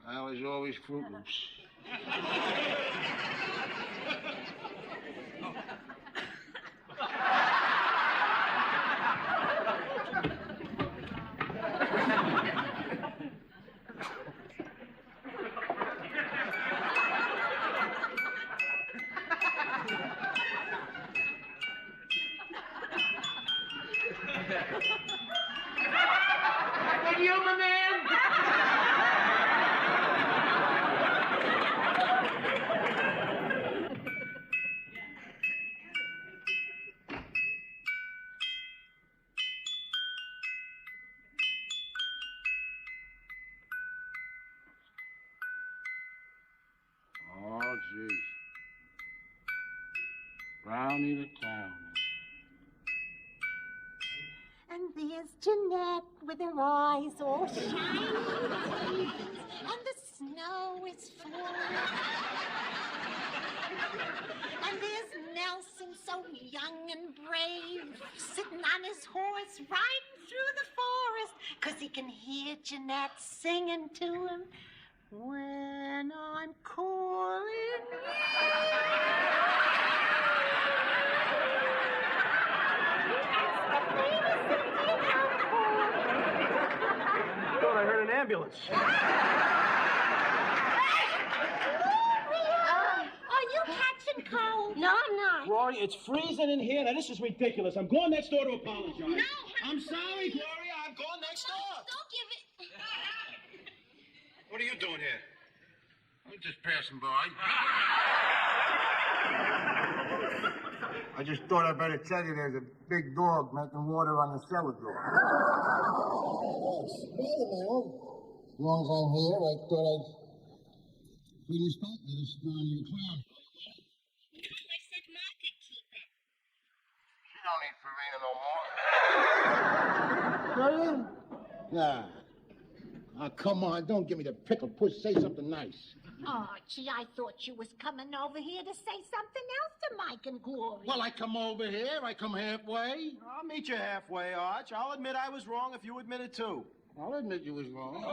I was always Fruit Loops. Hey, human man! Oh, jeez. Brownie the town. And there's Jeanette with her eyes all shiny, and the snow is falling. And there's Nelson, so young and brave, sitting on his horse, riding through the forest, 'cause he can hear Jeanette singing to him. When I'm calling. I thought I heard an ambulance. Are you catching cold? No, I'm not. Gloria, it's freezing in here. Now, this is ridiculous. I'm going next door to apologize. No, I'm sorry, Gloria. I'm going next door. don't give it. What are you doing here? I'm just passing by. I just thought I'd better tell you there's a big dog making water on the cellar door. As long as I'm here, I thought I'd be respected as not in the clown. I said Ma could keep it. You don't need Farina no more. Nah. Oh, come on, don't give me the pickle puss. Say something nice. Archie, I thought you was coming over here to say something else to Mike and Gloria. Well, I come over here. I come halfway. I'll meet you halfway, Arch. I'll admit I was wrong if you admit it, too. I'll admit you was wrong. Daddy,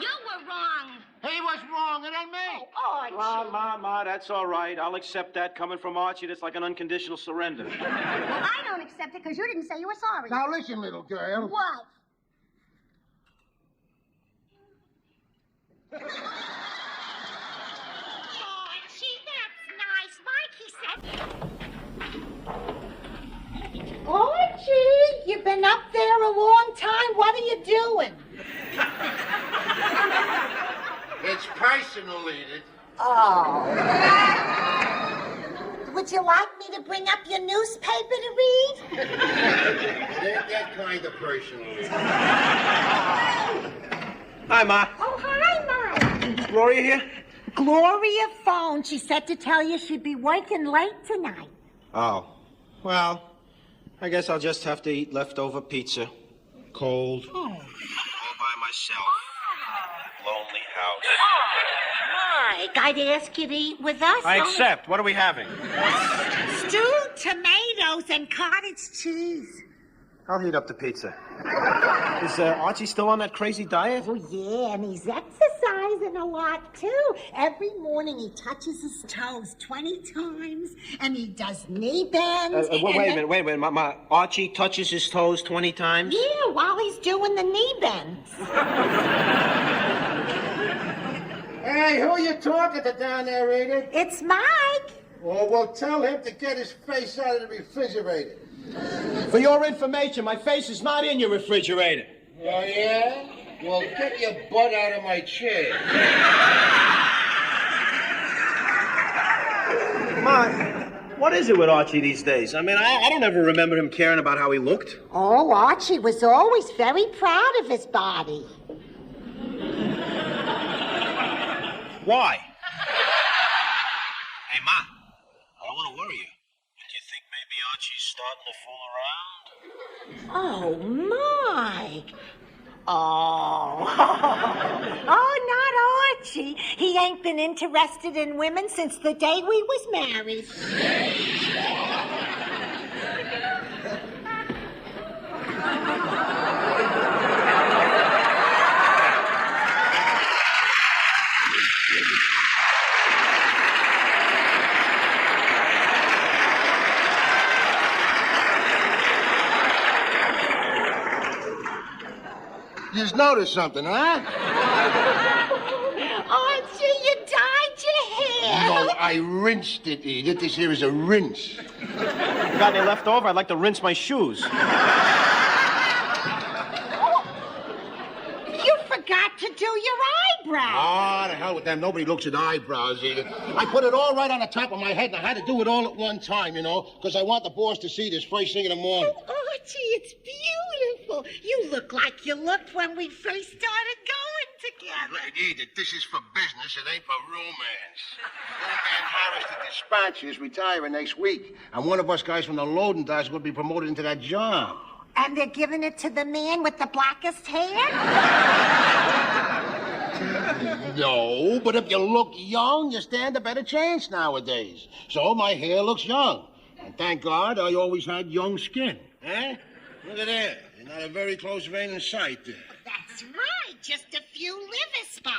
you were wrong. He was wrong, and then me. Archie. Ma, that's all right. I'll accept that. Coming from Archie, that's like an unconditional surrender. Well, I don't accept it because you didn't say you were sorry. Now listen, little girl. What? Archie, that's nice. Mikey said. Archie, you've been up there a long time. What are you doing? It's personal, Edith. Oh. Would you like me to bring up your newspaper to read? It ain't that kind of personal. Hi, Ma. Oh, hi, Mike. Gloria here? Gloria phoned. She said to tell you she'd be working late tonight. Oh. Well, I guess I'll just have to eat leftover pizza. Cold. Oh. All by myself. Lonely house. Mike, I'd ask you to eat with us. I accept. What are we having? Stewed tomatoes and cottage cheese. I'll heat up the pizza. Is Archie still on that crazy diet? Oh, yeah, and he's exercising a lot, too. Every morning he touches his toes 20 times, and he does knee bends. Wait a minute. Ma, Archie touches his toes 20 times? Yeah, while he's doing the knee bends. Hey, who you talking to down there, Edith? It's Mike. Well, tell him to get his face out of the refrigerator. For your information, my face is not in your refrigerator. Oh, yeah? Well, get your butt out of my chair. Ma, what is it with Archie these days? I mean, I don't ever remember him caring about how he looked. Oh, Archie was always very proud of his body. Why? Hey, Ma, I don't want to worry you. Do you think maybe Archie's starting to fool around? Oh, Mike. Oh. Oh, not Archie. He ain't been interested in women since the day we was married. You just noticed something, huh? Archie, you dyed your hair. No, I rinsed it, Edith. This here is a rinse. You got any left over? I'd like to rinse my shoes. You forgot to do your eyebrows. Ah, the hell with them. Nobody looks at eyebrows, Edith. I put it all right on the top of my head, and I had to do it all at one time, you know, because I want the boss to see this first thing in the morning. Oh, Archie, it's beautiful. You look like you looked when we first started going together. Edith, this is for business. It ain't for romance. Old man Harris, the dispatcher, is retiring next week, and one of us guys from the loading dock is going to be promoted into that job. And they're giving it to the man with the blackest hair? No, but if you look young, you stand a better chance nowadays. So my hair looks young. And thank God I always had young skin. Eh? Look at there. You're not a very close vein in sight there. That's right. Just a few liver spots.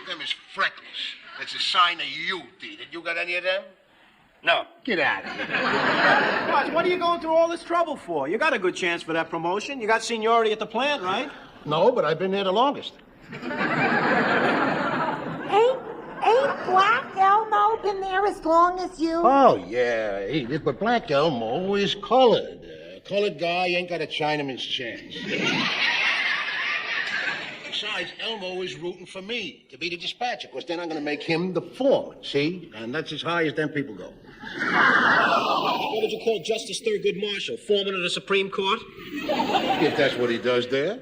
Them is freckles. It's a sign of youth, Edith. You got any of them? No. Get out of here. Watch, what are you going through all this trouble for? You got a good chance for that promotion. You got seniority at the plant, right? No, but I've been there the longest. Ain't Black Elmo been there as long as you? Oh, yeah, Edith, but Black Elmo is colored. Colored guy ain't got a Chinaman's chance. Besides, Elmo is rooting for me to be the dispatcher, because then I'm going to make him the foreman, see? And that's as high as them people go. What would you call Justice Thurgood Marshall, foreman of the Supreme Court? If that's what he does there.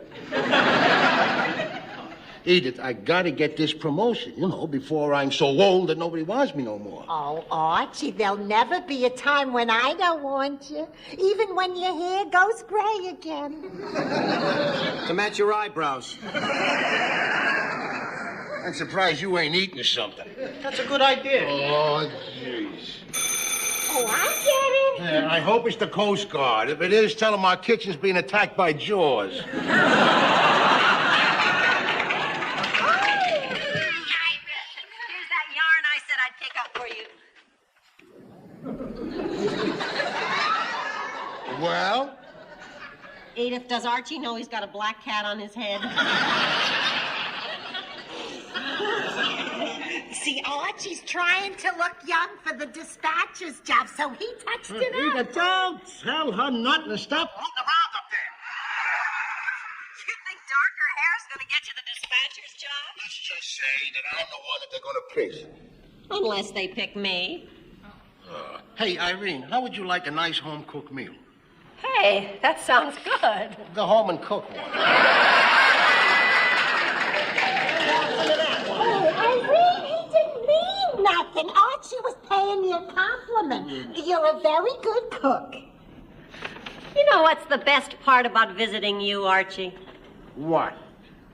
Edith, I got to get this promotion, you know, before I'm so old that nobody wants me no more. Oh, Archie, there'll never be a time when I don't want you, even when your hair goes gray again. To match your eyebrows. I'm surprised you ain't eating something. That's a good idea. Oh, jeez. Oh, I get it. Yeah, I hope it's the Coast Guard. If it is, tell them our kitchen's being attacked by Jaws. Here's that yarn I said I'd pick up for you. Well? Edith, does Archie know he's got a black cat on his head? See, Archie's trying to look young for the dispatcher's job, so he touched it up. Edith, don't tell her nothing and stop rooting around up there. You think darker hair's gonna get you the dispatcher's job? Let's just say that I'm the one that they're going to pick. Unless they pick me. Hey, Irene, how would you like a nice home-cooked meal? Hey, that sounds good. Go home and cook one. Oh, Irene, he didn't mean nothing. Archie was paying you a compliment. You're a very good cook. You know what's the best part about visiting you, Archie? What?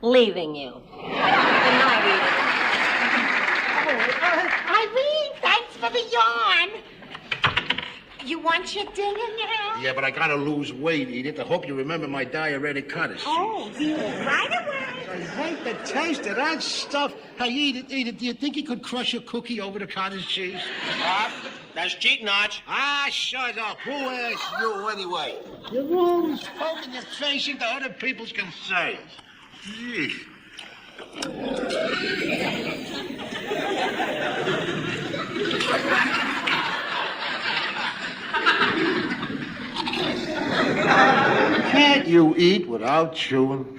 Leaving you. Good night, Edith. Irene, thanks for the yarn. You want your dinner now? Yeah, but I gotta lose weight, Edith. I hope you remember my diuretic cottage cheese. Oh, yeah, right away. I hate the taste of that stuff. Hey, Edith, do you think you could crush a cookie over the cottage cheese? That's cheating, Arch. Ah, shut up. Who asked you anyway? You're always poking your face into other people's concerns. Gee. Can't you eat without chewing?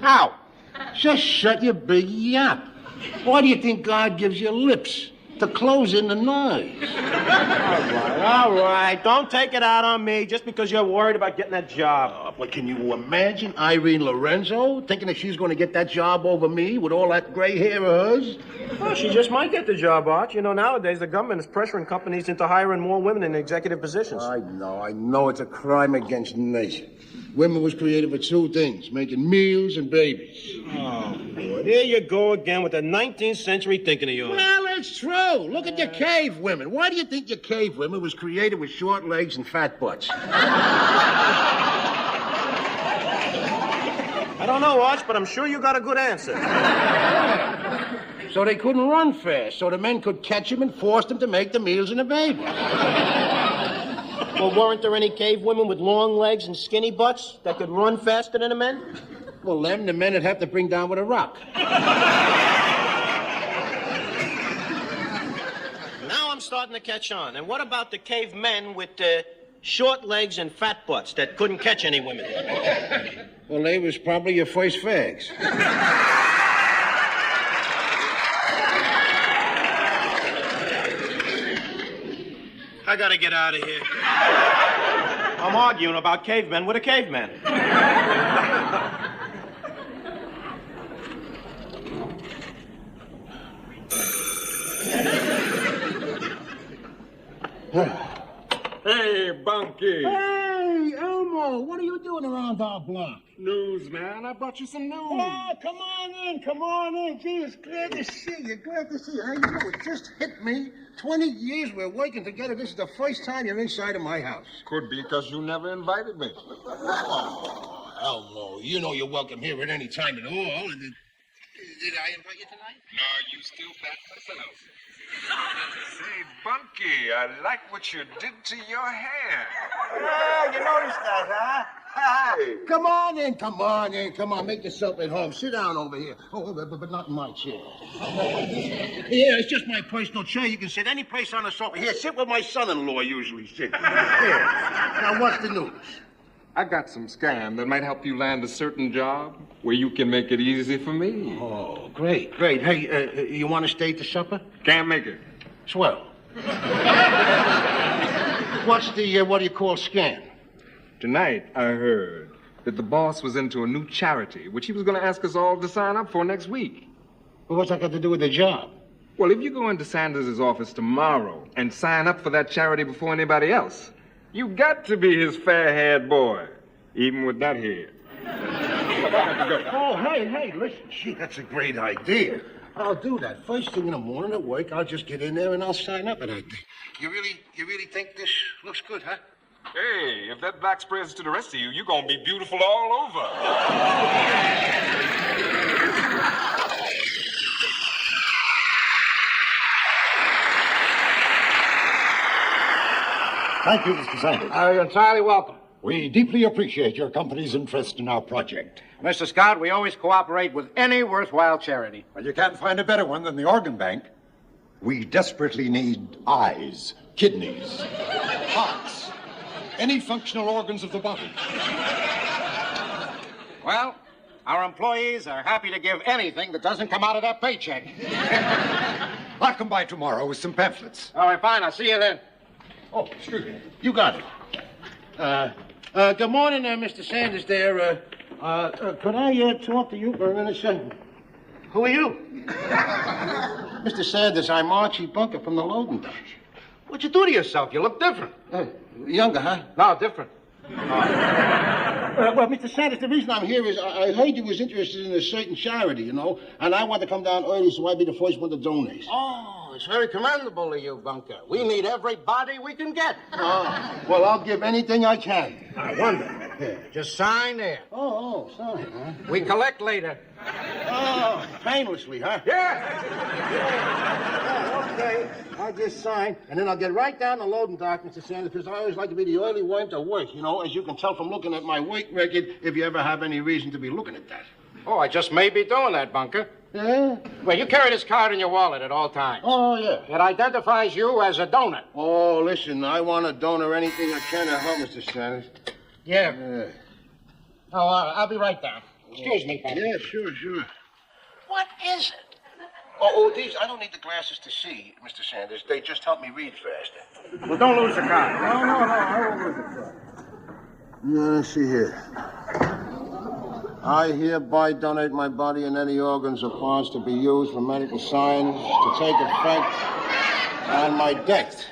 How? Just shut your big yap. Why do you think God gives you lips? To close in the noise. All right. Don't take it out on me just because you're worried about getting that job. But can you imagine Irene Lorenzo thinking that she's going to get that job over me with all that gray hair of hers? Well, she just might get the job, Arch. You know, nowadays the government is pressuring companies into hiring more women in executive positions. I know it's a crime against nature. Women was created for two things, making meals and babies. Oh, boy. There you go again with the 19th century thinking of yours. Well, it's true. Look at your cave women. Why do you think your cave women was created with short legs and fat butts? I don't know, Arch, but I'm sure you got a good answer. So they couldn't run fast, so the men could catch them and force them to make the meals and the babies. Well, weren't there any cave women with long legs and skinny butts that could run faster than the men? Well, them the men would have to bring down with a rock. starting to catch on. And what about the cavemen with short legs and fat butts that couldn't catch any women? Well, they was probably your first fags. I gotta get out of here. I'm arguing about cavemen with a caveman. Hey, Bunky. Hey, Elmo, what are you doing around our block? News, man. I brought you some news. Oh, come on in. Gee, it's glad to see you. Hey, you know, it just hit me. 20 years we're working together. This is the first time you're inside of my house. Could be because you never invited me. Oh, Elmo, you know you're welcome here at any time at all. Did I invite you tonight? No, you still back myself. Say, Bunky, I like what you did to your hair. Yeah, you noticed that, huh? Hey. Come on in. Make yourself at home. Sit down over here. Oh, but not in my chair. Yeah, it's just my personal chair. You can sit any place on the sofa. Here, sit where my son-in-law usually sits. Here. Now, what's the news? I got some scam that might help you land a certain job where you can make it easy for me. Oh, great. Hey, you want to stay to supper? Can't make it. Swell. What's the, what do you call scam? Tonight, I heard that the boss was into a new charity, which he was going to ask us all to sign up for next week. Well, what's that got to do with the job? Well, if you go into Sanders' office tomorrow and sign up for that charity before anybody else, you got to be his fair-haired boy, even with that hair. Oh, hey, listen. Gee, that's a great idea. I'll do that. First thing in the morning at work, I'll just get in there and I'll sign up. And you really think this looks good, huh? Hey, if that black spreads to the rest of you, you're going to be beautiful all over. Thank you, Mr. Sanders. You're entirely welcome. We deeply appreciate your company's interest in our project. Mr. Scott, we always cooperate with any worthwhile charity. Well, you can't find a better one than the organ bank. We desperately need eyes, kidneys, hearts, any functional organs of the body. Well, our employees are happy to give anything that doesn't come out of their paycheck. I'll come by tomorrow with some pamphlets. All right, fine. I'll see you then. Oh, excuse me. You got it. Good morning, Mr. Sanders there. Could I talk to you for a minute, sir? Who are you? Mr. Sanders, I'm Archie Bunker from the loading dock. What'd you do to yourself? You look different. Younger, huh? No, different. Well, Mr. Sanders, the reason I'm here is I heard you was interested in a certain charity, you know, and I want to come down early so I'd be the first one to donate. Oh, it's very commendable of you, Bunker. We need everybody we can get. Oh, well, I'll give anything I can. I wonder. Here, just sign there. Oh, sign, huh? We collect later. Oh, painlessly, huh? Yeah. Okay, I'll just sign, and then I'll get right down the loading dock, Mr. Sanders, because I always like to be the early one to work, you know, as you can tell from looking at my work record, if you ever have any reason to be looking at that. Oh, I just may be doing that, Bunker. Yeah? Well, you carry this card in your wallet at all times. Oh, yeah. It identifies you as a donor. Oh, listen, I want to donor anything I can to help, Mr. Sanders. Yeah. Oh, I'll be right down. Excuse me, Bunker. Yeah, sure. What is it? Oh, these, I don't need the glasses to see, Mr. Sanders. They just help me read faster. Well, don't lose the card. No, I won't lose the card. Let's see here. I hereby donate my body and any organs or parts to be used for medical science to take effect on my death.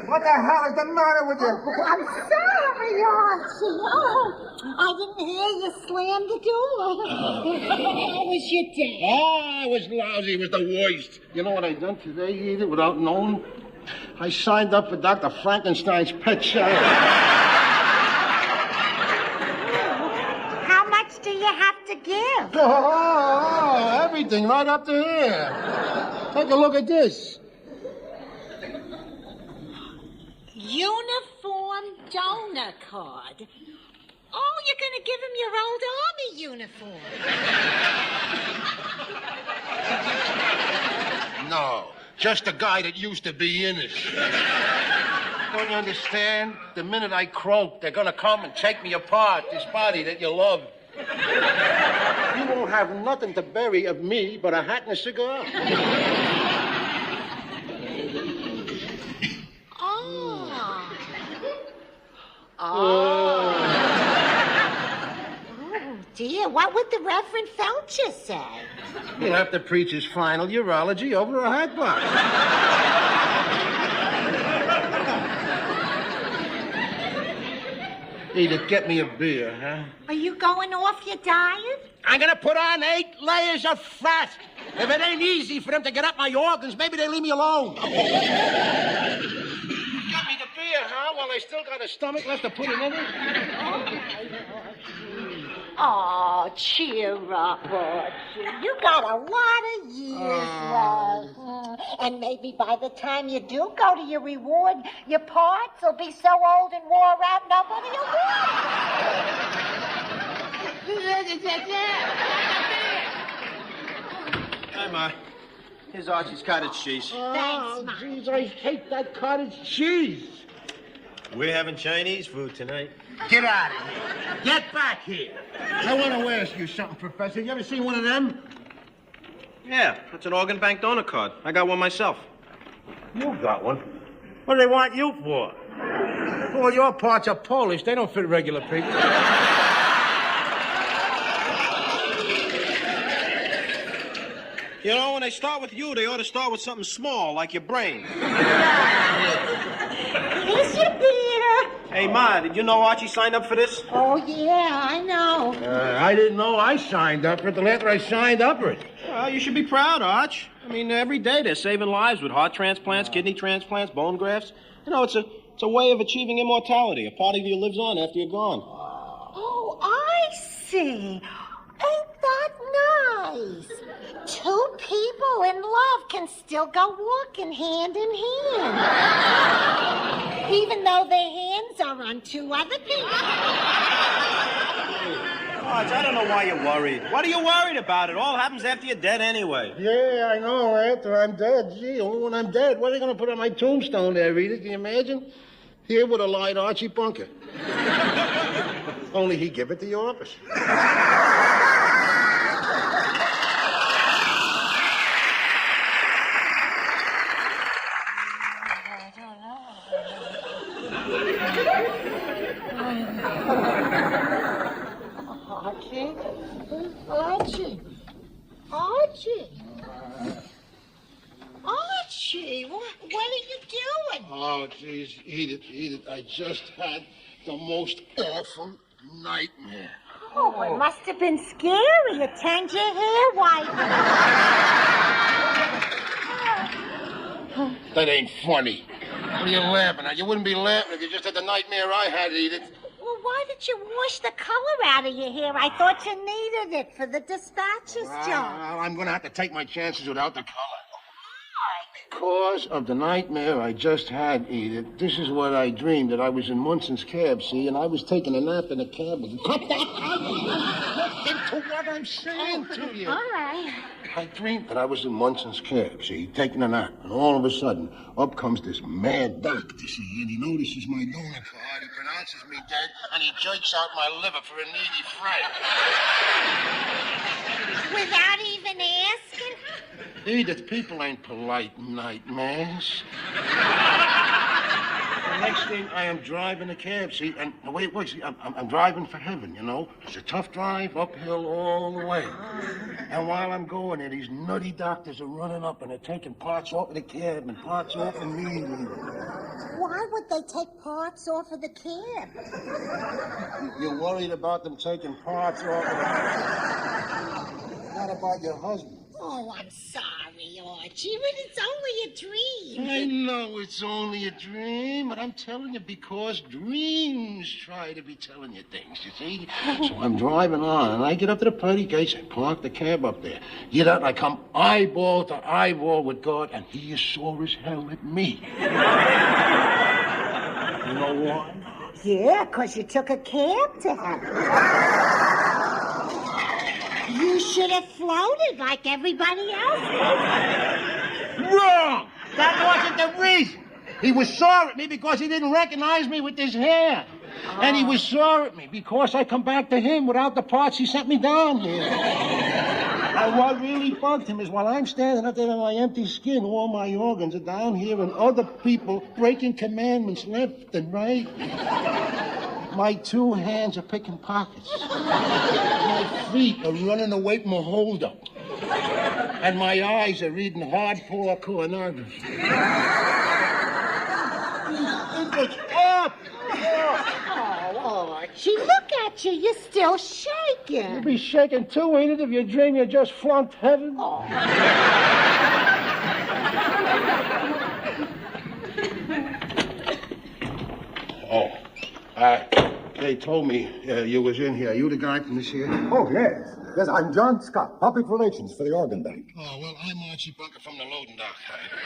What the hell is the matter with you? I'm sorry, Archie. Oh, I didn't hear you slam the door. How was your day? Oh, it was lousy. It was the worst. You know what I done today, Edith, without knowing? I signed up for Dr. Frankenstein's pet child. How much do you have to give? Oh, everything right up to here. Take a look at this. Uniform donor card. Oh, you're going to give him your old army uniform. No, just the guy that used to be in it. Don't you understand? The minute I croak, they're gonna come and take me apart, this body that you love. You won't have nothing to bury of me but a hat and a cigar. Oh, dear. What would the Reverend Felcher say? He'll have to preach his final urology over a hat box. Edith, get me a beer, huh? Are you going off your diet? I'm gonna put on 8 layers of fat. If it ain't easy for them to get up my organs, maybe they leave me alone. Get me the beer, huh? While I still got a stomach left to put it in it? Oh, cheer up, Archie. You got a lot of years left. And maybe by the time you do go to your reward, your parts will be so old and wore out, nobody will Hi, Ma. Here's Archie's cottage cheese. Oh, jeez, I hate that cottage cheese. We're having Chinese food tonight. Get out of here. Get back here. I want to ask you something, Professor. You ever seen one of them? Yeah, that's an organ bank donor card. I got one myself. You got one. What do they want you for? Well, your parts are Polish. They don't fit regular people. You know, when they start with you, they ought to start with something small, like your brain. Here's your beer. Hey, Ma, did you know Archie signed up for this? Oh, yeah, I know. I didn't know I signed up for it till after I signed up for it. Well, you should be proud, Arch. I mean, every day they're saving lives with heart transplants, kidney transplants, bone grafts. You know, it's a way of achieving immortality. A part of you lives on after you're gone. Oh, I see. Ain't that nice? 2 people in love can still go walking hand in hand. Even though their hands are on 2 other people. Arch, I don't know why you're worried. What are you worried about? It all happens after you're dead anyway. Yeah, I know. After I'm dead. Gee, only when I'm dead. What are they going to put on my tombstone there, Rita? Can you imagine? Here would have lied Archie Bunker. Only he give it to your office. Archie? Archie? Archie? Archie, what are you doing? Oh, jeez, Edith, I just had the most awful nightmare. Oh, it must have been scary. It turned your hair white. That ain't funny. What are you laughing at? You wouldn't be laughing if you just had the nightmare I had, Edith. Well, why did you wash the color out of your hair? I thought you needed it for the dispatcher's job. Well, I'm going to have to take my chances without the color. Because of the nightmare I just had, Edith, this is what I dreamed, that I was in Munson's cab, see, and I was taking a nap in the cab. Cut that out! Listen to what I'm saying to you. All right. I dreamed that I was in Munson's cab, see, taking a nap, and all of a sudden, up comes this mad doctor, see, and he notices my donor card, he pronounces me dead, and he jerks out my liver for a needy friend. Without even asking? Edith, people ain't polite in nightmares. The next thing, I am driving a cab, see, and the way it works, see, I'm driving for heaven, you know. It's a tough drive, uphill all the way. And while I'm going there, these nutty doctors are running up and they're taking parts off of the cab and parts off of me. Why would they take parts off of the cab? You're worried about them taking parts off of the cab. What about your husband? Oh, I'm sorry, Archie, but it's only a dream. I know it's only a dream, but I'm telling you because dreams try to be telling you things, you see? So I'm driving on, and I get up to the pearly gates and park the cab up there. Get out, and I come eyeball to eyeball with God, and he is sore as hell at me. You know why? Yeah, 'cause you took a cab to her. You should have floated like everybody else. Wrong! That wasn't the reason. He was sore at me because he didn't recognize me with his hair. And he was sore at me because I come back to him without the parts he sent me down here. And what really bugged him is while I'm standing up there in my empty skin, all my organs are down here and other people breaking commandments left and right. My two hands are picking pockets. My feet are running away from a holdup. And my eyes are reading hardcore pornography. It was up! Oh, Archie, look at you. You're still shaking. You'll be shaking too, ain't it, if you dream you just flunked heaven? Oh. They told me you was in here. Are you the guy from this here? Oh, yes. Yes, I'm John Scott, Public Relations for the Organ Bank. Oh, well, I'm Archie Bunker from the loading dock.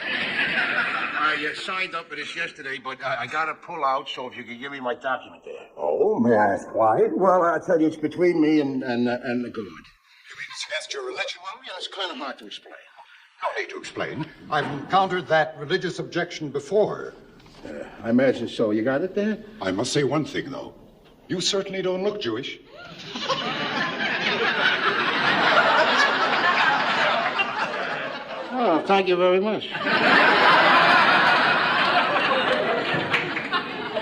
I signed up for this yesterday, but I got to pull out, so if you could give me my document there. Oh, may I ask why? Well, I tell you, it's between me and the God. You mean it's against your religion? Well, yeah, it's kind of hard to explain. No need to explain. I've encountered that religious objection before. I imagine so. You got it there? I must say one thing, though. You certainly don't look Jewish. Oh, thank you very much.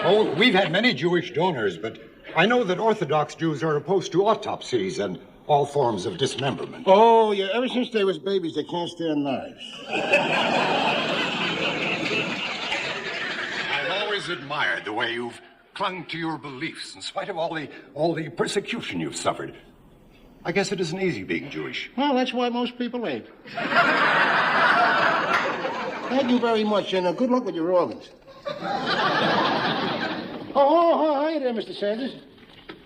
Oh, we've had many Jewish donors, but I know that Orthodox Jews are opposed to autopsies and all forms of dismemberment. Oh, yeah, ever since they was babies, they can't stand knives. I've always admired the way you've clung to your beliefs in spite of all the persecution you've suffered. I guess it isn't easy being Jewish. Well, that's why most people ain't. Thank you very much, and good luck with your organs. Hi there, Mr. Sanders.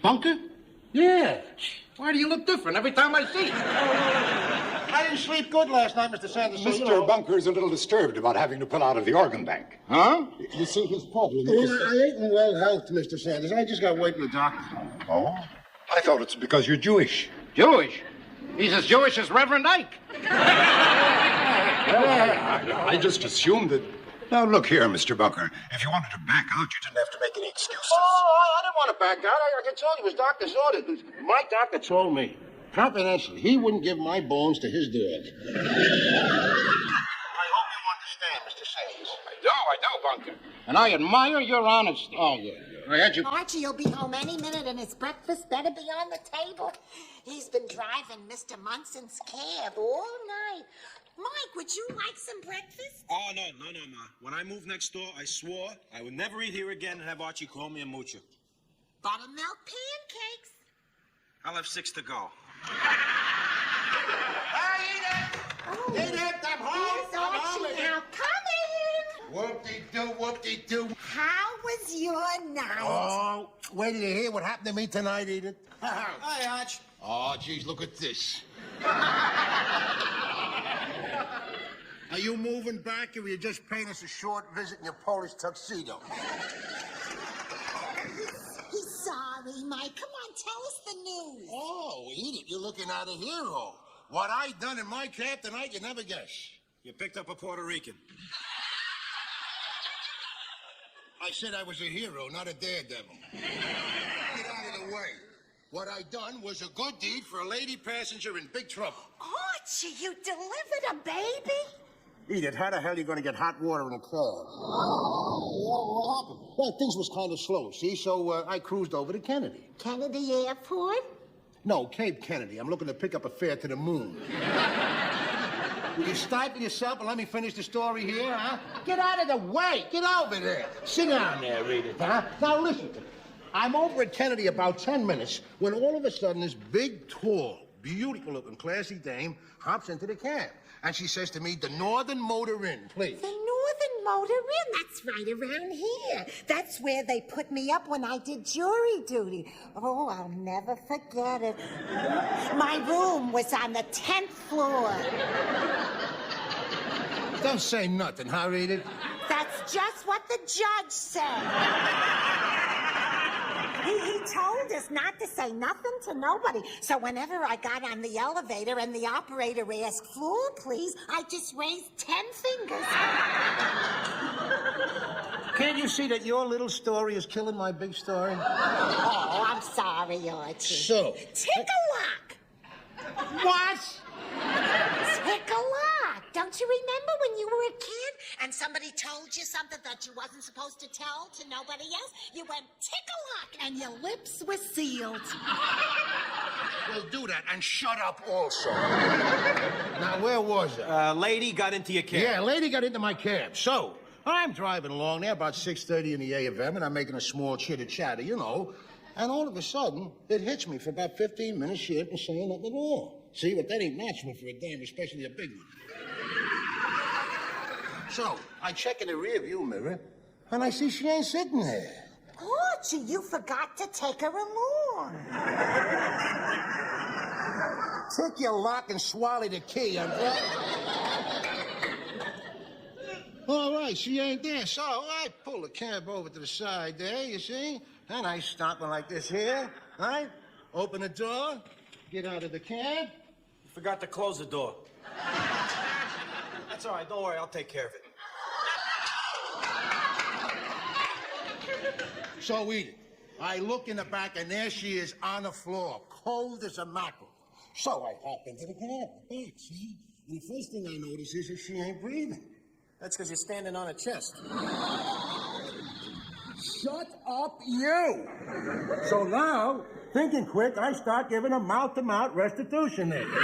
Bunker? Yeah. Why do you look different every time I see you? I didn't sleep good last night, Mr. Sanders. So, Mr. Bunker's a little disturbed about having to pull out of the organ bank. Huh? You see, his problem Well, is... I ain't in well health, Mr. Sanders. I just got waiting the doctor. Oh? I thought it's because you're Jewish. Jewish? He's as Jewish as Reverend Ike. I just assumed that... Now, look here, Mr. Bunker. If you wanted to back out, you didn't have to make any excuses. Oh, I didn't want to back out. I can tell you, it was doctor's orders. My doctor told me, confidentially, he wouldn't give my bones to his dog. I hope you understand, Mr. Sanders. I know, Bunker. And I admire your honesty. Oh, yeah. I had you... Archie will be home any minute, and his breakfast better be on the table. He's been driving Mr. Munson's cab all night. Mike, would you like some breakfast? Oh, no, Ma. When I moved next door, I swore I would never eat here again and have Archie call me a moocher. Buttermilk pancakes. I'll have 6 to go. Hi, Edith! Oh, Edith, I'm home! here's Archie now. Come in. Whoop-de-doo, whoop-de-doo. How was your night? Oh, wait till you hear what happened to me tonight, Edith. Hi, Arch. Oh, geez, look at this. Are you moving back, or are you just paying us a short visit in your Polish tuxedo? He's sorry, Mike. Come on, tell us the news. Oh, Edith, you're looking at a hero. What I done in my cab tonight, you never guess. You picked up a Puerto Rican. I said I was a hero, not a daredevil. Get out of the way. What I done was a good deed for a lady passenger in big trouble. Archie, you delivered a baby? Edith, how the hell are you going to get hot water in a car? What happened? Well, things was kind of slow, see? So I cruised over to Kennedy. Kennedy Airport? No, Cape Kennedy. I'm looking to pick up a fare to the moon. Will you stifle yourself and let me finish the story here, huh? Get out of the way. Get over there. Sit down there, Edith, huh? Now, listen to me. I'm over at Kennedy about 10 minutes when all of a sudden this big, tall, beautiful-looking, classy dame hops into the cab. And she says to me, the Northern Motor Inn, please. The Northern Motor Inn, that's right around here. That's where they put me up when I did jury duty. Oh, I'll never forget it. My room was on the 10th floor. Don't say nothing, huh, Edith? That's just what the judge said. He told us not to say nothing to nobody. So whenever I got on the elevator and the operator asked, floor, please, I just raised 10 fingers. Can't you see that your little story is killing my big story? Oh, I'm sorry, Archie. So? Tick-a-lock. What? Tick-a-lock. Don't you remember when you were a kid and somebody told you something that you wasn't supposed to tell to nobody else? You went tick-a-lock and your lips were sealed. Well, do that and shut up also. Now, where was I? Lady got into your cab. Yeah, a lady got into my cab. So, I'm driving along there about 6:30 in the AM, and I'm making a small chitter-chatter, you know. And all of a sudden, it hits me for about 15 minutes. She ain't saying nothing at all. See, but that ain't natural for a dame, especially a big one. So, I check in the rearview mirror, and I see she ain't sitting there. Archie, you forgot to take her along. Took your lock and swallowed the key, All right, she ain't there. So I pull the cab over to the side there, you see? And I stop her like this here, right? Open the door, get out of the cab. You forgot to close the door. That's all right. Don't worry. I'll take care of it. So, Edith, I look in the back, and there she is on the floor, cold as a mackerel. So I hop into the cab, back, see? And the first thing I notice is that she ain't breathing. That's because you're standing on her chest. Shut up, you! So now, thinking quick, I start giving her mouth-to-mouth restitution there. And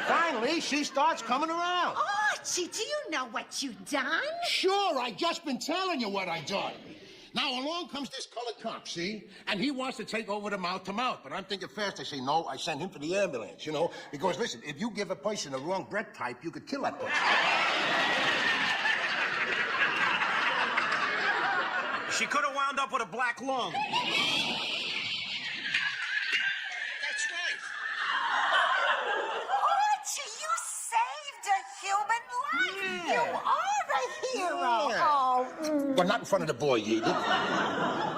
finally, she starts coming around. Archie, do you know what you've done? Sure, I just been telling you what I done. Now, along comes this colored cop, see? And he wants to take over the mouth-to-mouth. But I'm thinking fast. I say, no, I send him for the ambulance, you know? Because, listen, if you give a person the wrong breath type, you could kill that person. She could have wound up with a black lung. That's right. Archie, you saved a human life. Yeah. You are a hero. Yeah. Oh. Well, not in front of the boy, Edith.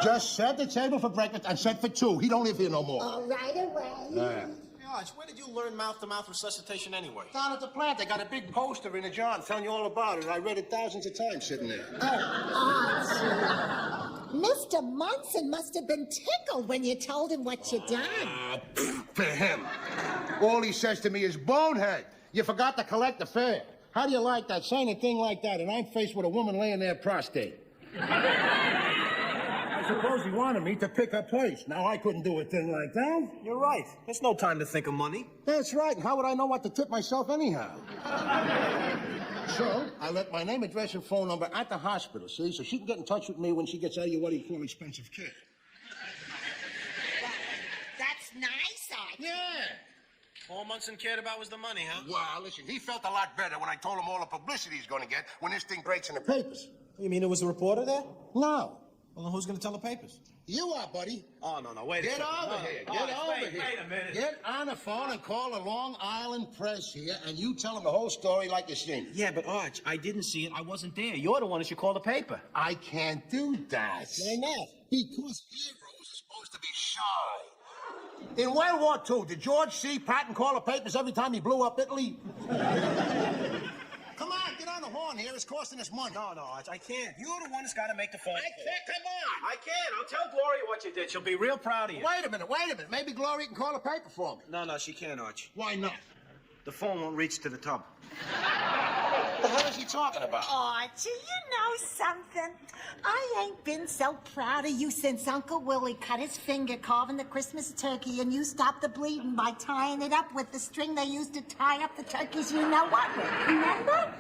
Just set the table for breakfast and set for two. He don't live here no more. All right away. Yeah. Gosh, where did you learn mouth-to-mouth resuscitation anyway? Down at the plant, they got a big poster in the jar telling you all about it. I read it thousands of times sitting there. Archie. Mr. Munson must have been tickled when you told him what you done. For him. All he says to me is, bonehead, you forgot to collect the fare. How do you like that? Saying a thing like that, and I'm faced with a woman laying there prostate. I suppose he wanted me to pick her place. Now, I couldn't do a thing like that. You're right. There's no time to think of money. That's right. And how would I know what to tip myself anyhow? So, I left my name, address, and phone number at the hospital, see? So she can get in touch with me when she gets out of your what do you call expensive care. That's nice, Archie. Yeah. All Munson cared about was the money, huh? Well, listen, he felt a lot better when I told him all the publicity he's going to get when this thing breaks in the papers. You mean there was a reporter there? No. Well, then who's going to tell the papers? You are, buddy. Oh, no, wait a Get second. over here. Oh, Get over here. Wait a minute. Get on the phone and call the Long Island Press here, and you tell them the whole story like you seen it. Yeah, but Arch, I didn't see it. I wasn't there. You're the one that should call the paper. I can't do that. Why not? Because heroes are supposed to be shy. In World War II, did George C. Patton call the papers every time he blew up Italy? Come on, get on the horn here. It's costing us money. No, Arch, I can't. You're the one that's got to make the phone call. I can't. Come on. I can't. I'll tell Gloria what you did. She'll be real proud of you. Wait a minute. Maybe Gloria can call the paper for me. No, she can't, Arch. Why not? The phone won't reach to the tub. What the hell is he talking about? Archie, you know something? I ain't been so proud of you since Uncle Willie cut his finger carving the Christmas turkey and you stopped the bleeding by tying it up with the string they used to tie up the turkeys you know what with. Remember?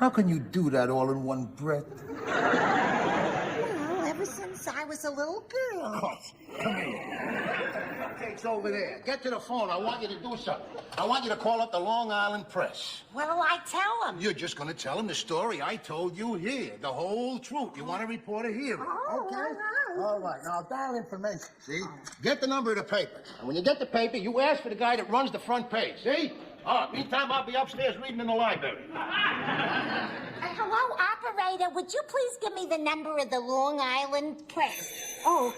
How can you do that all in one breath? Well, ever since I was a little girl. Oh, come here. takes over there. Get to the phone. I want you to do something. I want you to call up the Long Island Press. What'll I tell him? You're just going to tell him the story I told you here, the whole truth. You want to report a hearing, okay? All right, now dial information, see? Get the number of the paper. And when you get the paper, you ask for the guy that runs the front page, see? All right, meantime, I'll be upstairs reading in the library. Hello, operator. Would you please give me the number of the Long Island Press? Oh,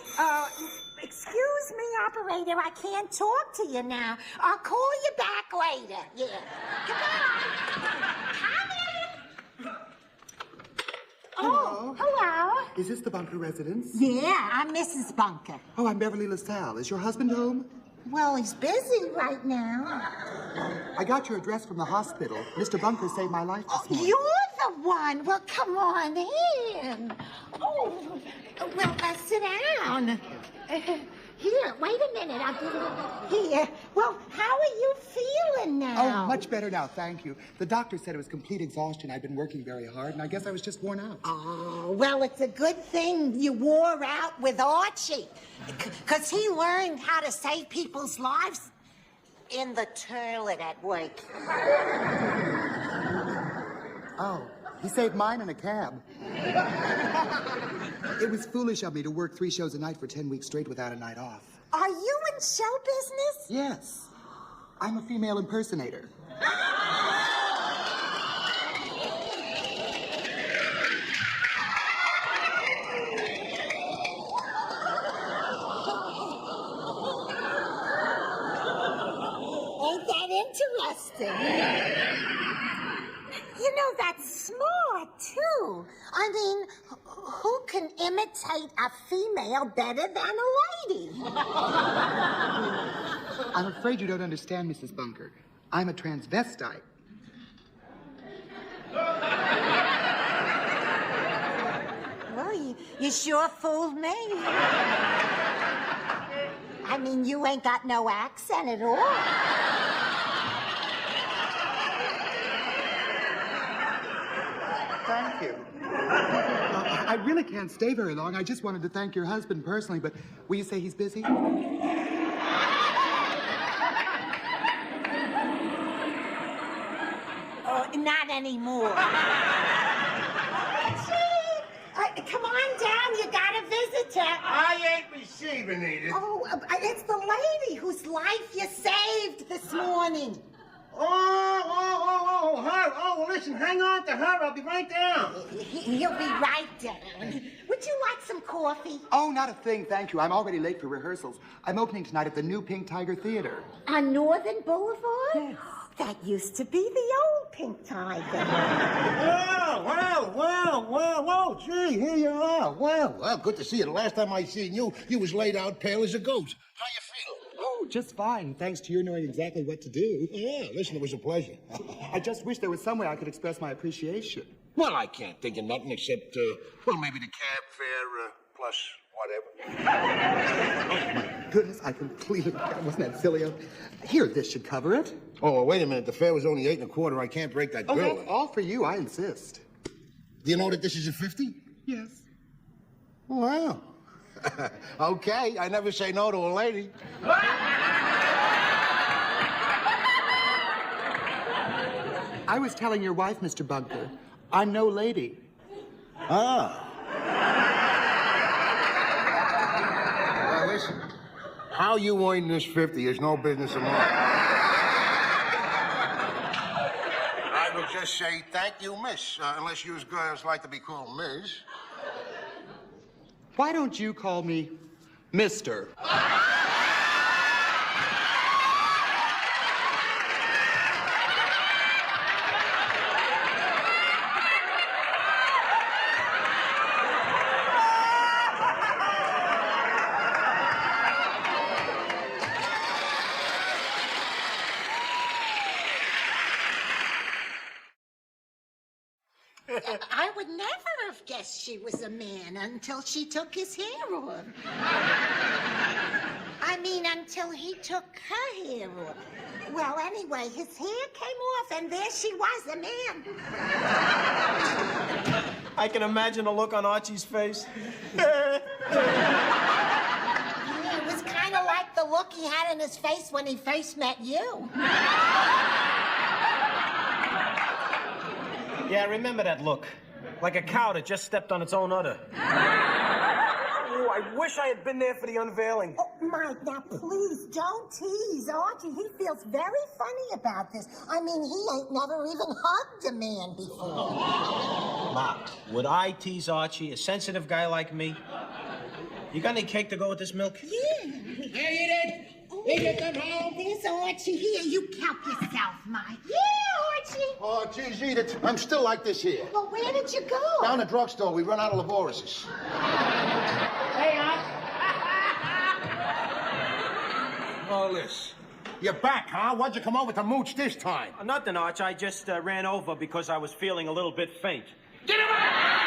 excuse me, operator. I can't talk to you now. I'll call you back later. Yeah. Goodbye. Oh, hello. Is this the Bunker residence? Yeah, I'm Mrs. Bunker. Oh, I'm Beverly LaSalle. Is your husband home? Well, he's busy right now. I got your address from the hospital. Mr. Bunker saved my life this morning. You're the one. Well, come on in. Oh, well, sit down. Here, wait a minute. I'll give you... Here. Well, how are you feeling now? Oh, much better now, thank you. The doctor said it was complete exhaustion. I'd been working very hard, and I guess I was just worn out. Oh, well, it's a good thing you wore out with Archie. Because he learned how to save people's lives in the toilet at work. Oh, he saved mine in a cab. It was foolish of me to work 3 shows a night for 10 weeks straight without a night off. Are you in show business? Yes. I'm a female impersonator. Ain't that interesting? You know, that's smart, too. I mean, who can imitate a female better than a lady? I'm afraid you don't understand, Mrs. Bunker. I'm a transvestite. Well, you sure fooled me. I mean, you ain't got no accent at all. Thank you. I really can't stay very long. I just wanted to thank your husband personally, but will you say he's busy? Oh, not anymore. Come on down. You got a visitor. I ain't receiving, Edith. Oh, it's the lady whose life you saved this morning. Her. Oh, listen, hang on to her. I'll be right down. You'll be right down. Would you like some coffee? Oh, not a thing, thank you. I'm already late for rehearsals. I'm opening tonight at the new Pink Tiger Theater. On Northern Boulevard? Yes. That used to be the old Pink Tiger. Well, gee, here you are. Well, good to see you. The last time I seen you, you was laid out pale as a ghost. How you feel? Oh, just fine, thanks to your knowing exactly what to do. Yeah, listen, it was a pleasure. I just wish there was some way I could express my appreciation. Well, I can't think of nothing except, maybe the cab fare, plus whatever. Oh, my goodness, I completely wasn't that silly. Here, this should cover it. Oh, wait a minute. The fare was only 8 1/4. I can't break that bill. Oh, that's all for you. I insist. Do you know that this is a 50? Yes. Well, okay. I never say no to a lady. I was telling your wife, Mr. Bunker, I'm no lady. Ah. Now, listen. How you earn this 50 is no business of mine. I will just say thank you, miss, unless you girls like to be called Ms. Why don't you call me Mr.? I would never have guessed she was a man until she took his hair off. I mean, until he took her hair off. Well, anyway, his hair came off, and there she was, a man. I can imagine the look on Archie's face. It was kind of like the look he had in his face when he first met you. Yeah, I remember that look. Like a cow that just stepped on its own udder. Oh, I wish I had been there for the unveiling. Oh, Mike, now please don't tease Archie. He feels very funny about this. I mean, he ain't never even hugged a man before. Ma, would I tease Archie, a sensitive guy like me? You got any cake to go with this milk? Yeah. Hey, Edith! Edith, come home! There's Archie here. You help yourself, Mike. Yeah, Archie. Oh, geez, Edith, I'm still like this here. Well, where did you go? Down the drugstore. We run out of Laboruses. Hey, all this. You're back, huh? Why'd you come over to mooch this time? Nothing, Arch. I just ran over because I was feeling a little bit faint. Get him out!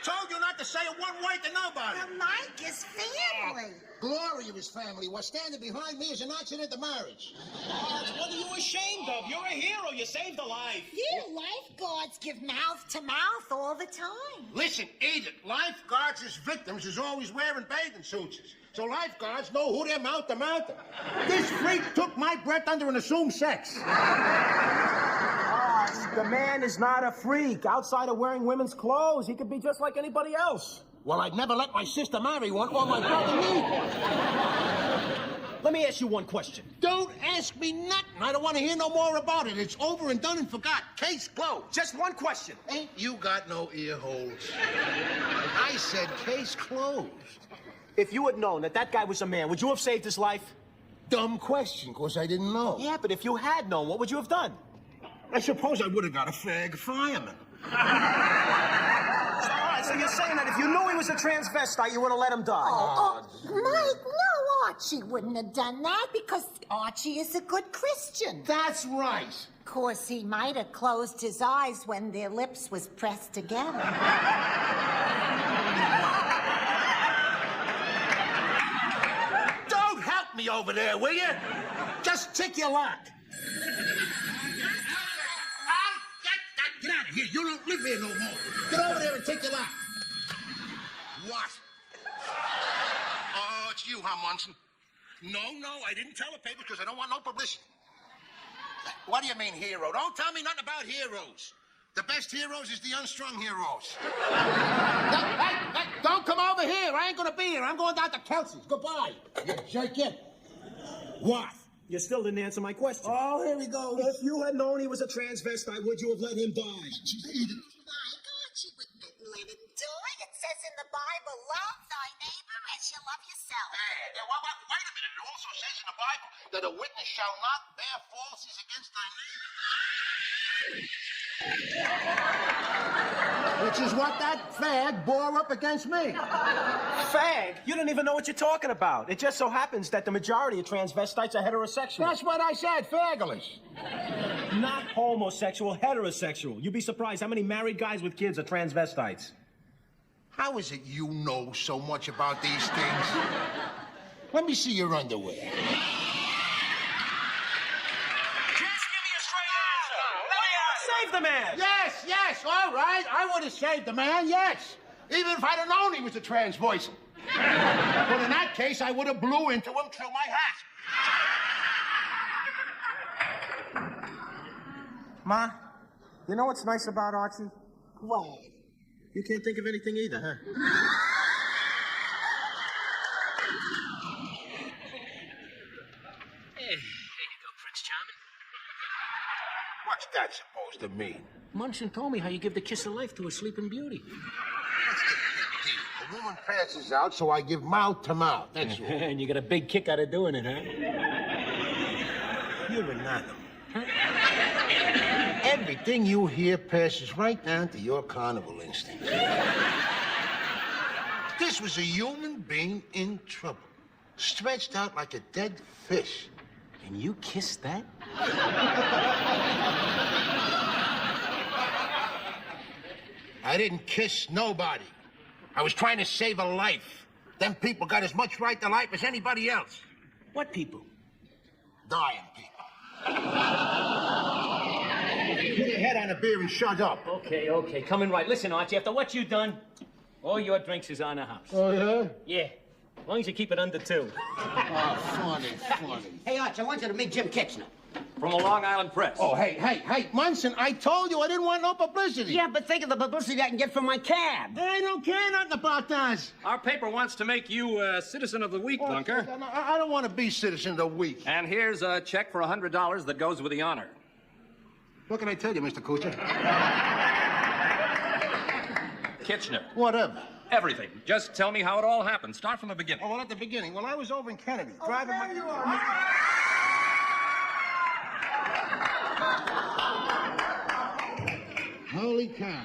Told you not to say a one word to nobody. Well, Mike is family. Glory of his family was standing behind me as an accident of marriage. What are you ashamed of? You're a hero. You saved a life. Yeah, lifeguards give mouth to mouth all the time. Listen, Edith, lifeguards as victims is always wearing bathing suits. So lifeguards know who they're mouth to mouth. This freak took my breath under an assumed sex. The man is not a freak. Outside of wearing women's clothes, he could be just like anybody else. Well, I'd never let my sister marry one or my brother neither. Let me ask you one question. Don't ask me nothing. I don't want to hear no more about it. It's over and done and forgot. Case closed. Just one question. Ain't you got no ear holes? I said case closed. If you had known that that guy was a man, would you have saved his life? Dumb question, because I didn't know. Yeah, but if you had known, what would you have done? I suppose I would have got a fag fireman. All right, so you're saying that if you knew he was a transvestite, you would have let him die? Oh, Mike, no, Archie wouldn't have done that because Archie is a good Christian. That's right. Of course, he might have closed his eyes when their lips was pressed together. Don't help me over there, will you? Just tick your lock. Get out of here. You don't live here no more. Get over there and take your lock. What? Oh, it's you, huh, Munson? No, I didn't tell the paper because I don't want no publicity. What do you mean, hero? Don't tell me nothing about heroes. The best heroes is the unstrung heroes. Hey, don't come over here. I ain't gonna be here. I'm going down to Kelsey's. Goodbye. You jerk in. What? You still didn't answer my question. Oh, here we go. If you had known he was a transvestite, would you have let him die? Mike, Archie wouldn't let him do it. It says in the Bible, love thy neighbor as you love yourself. Hey, wait a minute. It also says in the Bible that a witness shall not bear falses against thy neighbor. Which is what that fag bore up against me. Fag? You don't even know what you're talking about. It just so happens that the majority of transvestites are heterosexual. That's what I said, fagglish. Not homosexual, heterosexual. You'd be surprised how many married guys with kids are transvestites. How is it you know so much about these things? Let me see your underwear. Save the man! Yes, all right. I would have saved the man, yes. Even if I'd have known he was a trans voice. But in that case, I would have blew into him through my hat. Ma, you know what's nice about Archie? What? You can't think of anything either, huh? Here you go, Prince Charming. What's that supposed to mean? Munson told me how you give the kiss of life to a sleeping beauty. What's the big deal? A woman passes out, so I give mouth to mouth. That's all. And you get a big kick out of doing it, huh? You're an animal. Everything you hear passes right down to your carnival instinct. This was a human being in trouble, stretched out like a dead fish. And you kissed that? I didn't kiss nobody. I was trying to save a life. Them people got as much right to life as anybody else. What people? Dying people. Put your head on a beer and shut up. Okay, coming right. Listen, Archie, after what you've done, all your drinks is on the house. Oh, yeah? Yeah, as long as you keep it under 2. Oh, funny. Hey, Archie, I want you to meet Jim Kitchener. From a Long Island Press. Oh, hey, Munson, I told you I didn't want no publicity. Yeah, but think of the publicity I can get from my cab. I don't care nothing about that. Our paper wants to make you Citizen of the Week, Bunker. I don't want to be Citizen of the Week. And here's a check for $100 that goes with the honor. What can I tell you, Mr. Kuchar? Kitchener. Whatever. Everything. Just tell me how it all happened. Start from the beginning. Oh, well, at the beginning, when I was over in Kennedy, driving my... You are. Holy cow.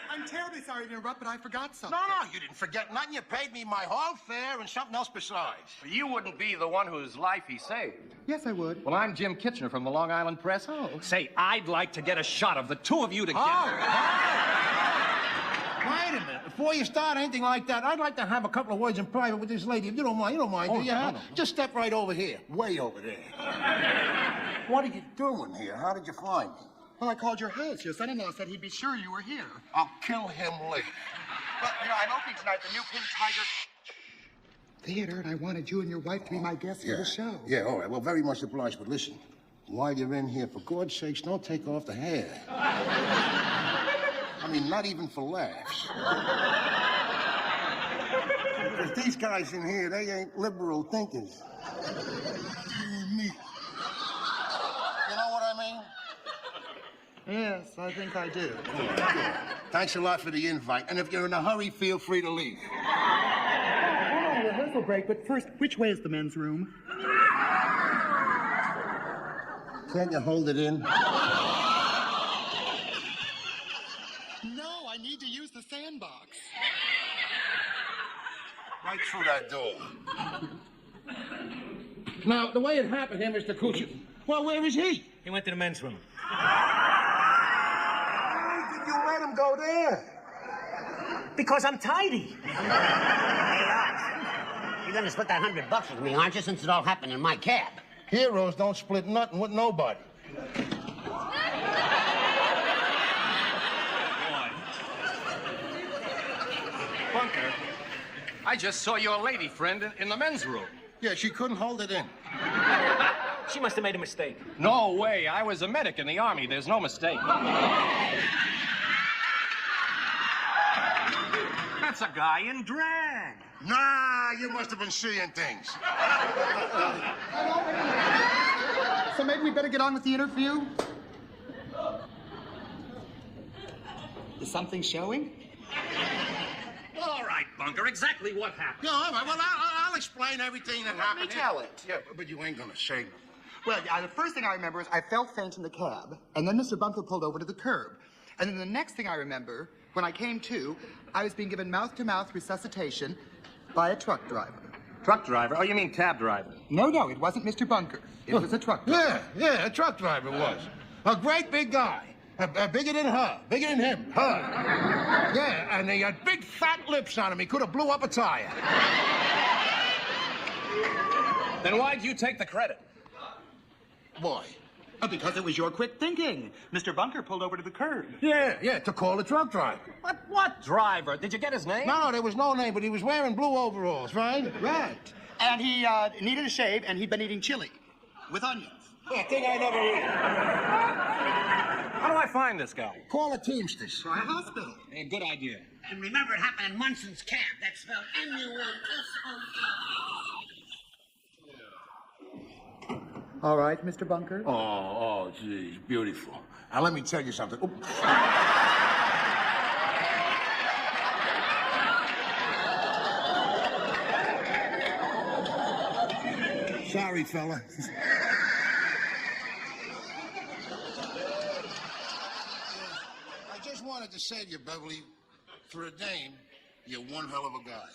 I'm terribly sorry to interrupt, but I forgot something. No, you didn't forget nothing. You paid me my whole fare and something else besides. You wouldn't be the one whose life he saved. Yes, I would. Well, I'm Jim Kitchener from the Long Island Press. Oh. Say, I'd like to get a shot of the two of you together. Wait a minute. Before you start anything like that, I'd like to have a couple of words in private with this lady. If you don't mind, do you? No. Just step right over here. Way over there. What are you doing here? How did you find me? Well, I called your house. Your son-in-law said he'd be sure you were here. I'll kill him later. Well, I'm opening tonight the new Pink Tiger Theater, and I wanted you and your wife to be my guests for the show. Yeah, all right. Well, very much obliged. But listen, while you're in here, for God's sakes, don't take off the hair. I mean, not even for laughs. Because these guys in here, they ain't liberal thinkers. Me. You know what I mean? Yes, I think I do. Thanks a lot for the invite. And if you're in a hurry, feel free to leave. Oh, rehearsal break, but first, which way is the men's room? Can't you hold it in? No, I need to use the sandbox. Right through that door. Now, the way it happened here, Mr. Kuchar. Well, where is he? He went to the men's room. Why did you let him go there? Because I'm tidy. Hey, Archie, you're gonna split that $100 with me, aren't you, since it all happened in my cab? Heroes don't split nothing with nobody. Bunker, I just saw your lady friend in the men's room. Yeah, she couldn't hold it in. She must have made a mistake. No way. I was a medic in the Army. There's no mistake. That's a guy in drag. Nah, you must have been seeing things. So maybe we better get on with the interview? Is something showing? All right, Bunker, exactly what happened? Yeah, all right. Well, I'll explain everything that happened. Let me tell it. Yeah, but you ain't gonna say nothing. Well, the first thing I remember is I felt faint in the cab, and then Mr. Bunker pulled over to the curb. And then the next thing I remember, when I came to, I was being given mouth-to-mouth resuscitation by a truck driver. Truck driver? Oh, you mean cab driver? No, it wasn't Mr. Bunker. It was a truck driver. Yeah, a truck driver was. A great big guy. Bigger than her. Bigger than him. Her. Yeah, and he had big fat lips on him. He could have blew up a tire. Then why'd you take the credit? Boy. Because it was your quick thinking. Mr. Bunker pulled over to the curb. Yeah, to call the truck driver. What driver? Did you get his name? No, there was no name, but he was wearing blue overalls, right? Right. And he needed a shave, and he'd been eating chili with onions. I think I never read. How do I find this guy? Call a Teamsters. Try a hospital. Hey, good idea. And remember, it happened in Munson's cab. That's spelled M-U-N-S-O-N. All right, Mr. Bunker. Oh, geez, beautiful. Now, let me tell you something. Oops. Sorry, fella. I just wanted to say to you, Beverly, for a dame, you're one hell of a guy.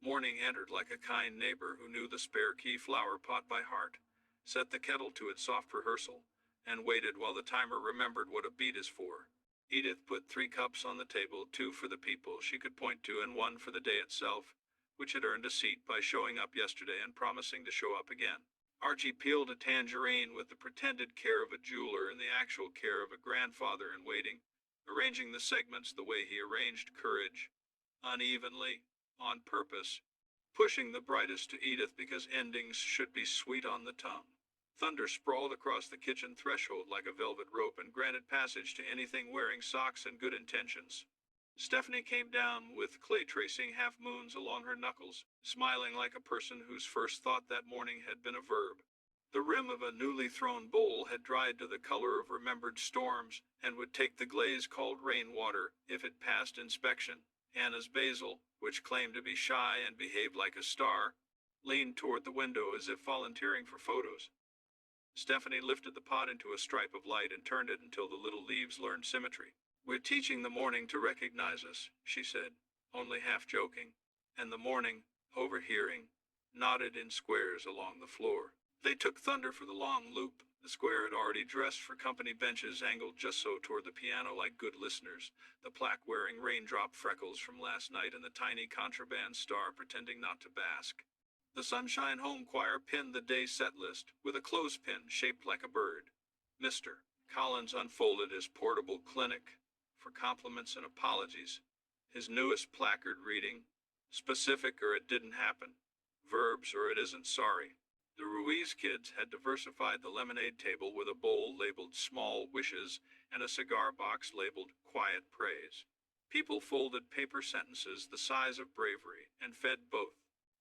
Morning entered like a kind neighbor who knew the spare key flower pot by heart, set the kettle to its soft rehearsal, and waited while the timer remembered what a beat is for. Edith put 3 cups on the table, 2 for the people she could point to and 1 for the day itself, which had earned a seat by showing up yesterday and promising to show up again. Archie peeled a tangerine with the pretended care of a jeweler and the actual care of a grandfather in waiting, arranging the segments the way he arranged courage, unevenly, on purpose, pushing the brightest to Edith because endings should be sweet on the tongue. Thunder sprawled across the kitchen threshold like a velvet rope and granted passage to anything wearing socks and good intentions. Stephanie came down with clay tracing half-moons along her knuckles, smiling like a person whose first thought that morning had been a verb. The rim of a newly thrown bowl had dried to the color of remembered storms and would take the glaze called rainwater if it passed inspection. Anna's basil, which claimed to be shy and behaved like a star, leaned toward the window as if volunteering for photos. Stephanie lifted the pot into a stripe of light and turned it until the little leaves learned symmetry. "We're teaching the morning to recognize us," she said, only half joking, and the morning, overhearing, nodded in squares along the floor. They took Thunder for the long loop. The square had already dressed for company benches angled just so toward the piano like good listeners, the plaque-wearing raindrop freckles from last night and the tiny contraband star pretending not to bask. The Sunshine Home Choir pinned the day set list with a clothespin shaped like a bird. Mr. Collins unfolded his portable clinic for compliments and apologies, his newest placard reading, "Specific or it didn't happen, verbs or it isn't sorry." The Ruiz kids had diversified the lemonade table with a bowl labeled Small Wishes and a cigar box labeled Quiet Praise. People folded paper sentences the size of bravery and fed both.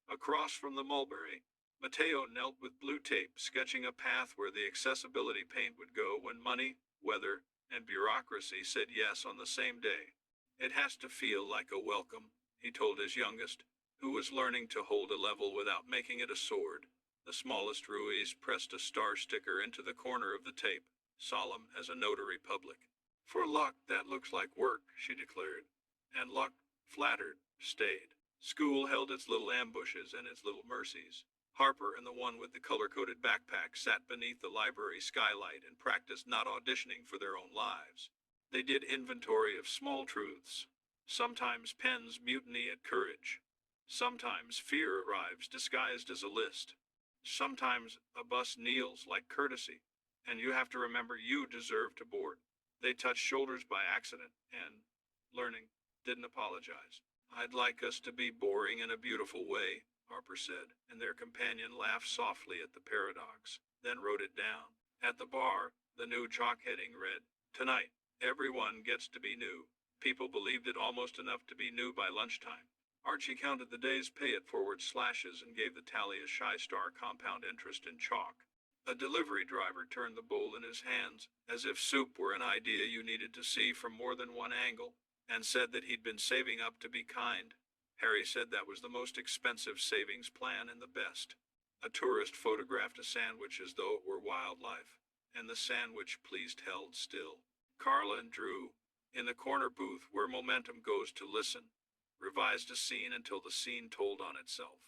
Across from the mulberry, Mateo knelt with blue tape, sketching a path where the accessibility paint would go when money, weather, and bureaucracy said yes on the same day. "It has to feel like a welcome," he told his youngest, who was learning to hold a level without making it a sword. The smallest Ruiz pressed a star sticker into the corner of the tape, solemn as a notary public. "For luck, that looks like work," she declared. And luck, flattered, stayed. School held its little ambushes and its little mercies. Harper and the one with the color-coded backpack sat beneath the library skylight and practiced not auditioning for their own lives. They did inventory of small truths. Sometimes pens mutiny at courage. Sometimes fear arrives disguised as a list. Sometimes a bus kneels like courtesy, and you have to remember you deserve to board. They touched shoulders by accident and, learning, didn't apologize. "I'd like us to be boring in a beautiful way," Harper said, and their companion laughed softly at the paradox, then wrote it down. At the bar, the new chalk heading read, "Tonight, everyone gets to be new." People believed it almost enough to be new by lunchtime. Archie counted the day's pay at forward slashes and gave the tally a shy star compound interest in chalk. A delivery driver turned the bowl in his hands, as if soup were an idea you needed to see from more than one angle, and said that he'd been saving up to be kind. Harry said that was the most expensive savings plan and the best. A tourist photographed a sandwich as though it were wildlife, and the sandwich pleased held still. Carla and Drew, in the corner booth where momentum goes to listen, revised a scene until the scene told on itself.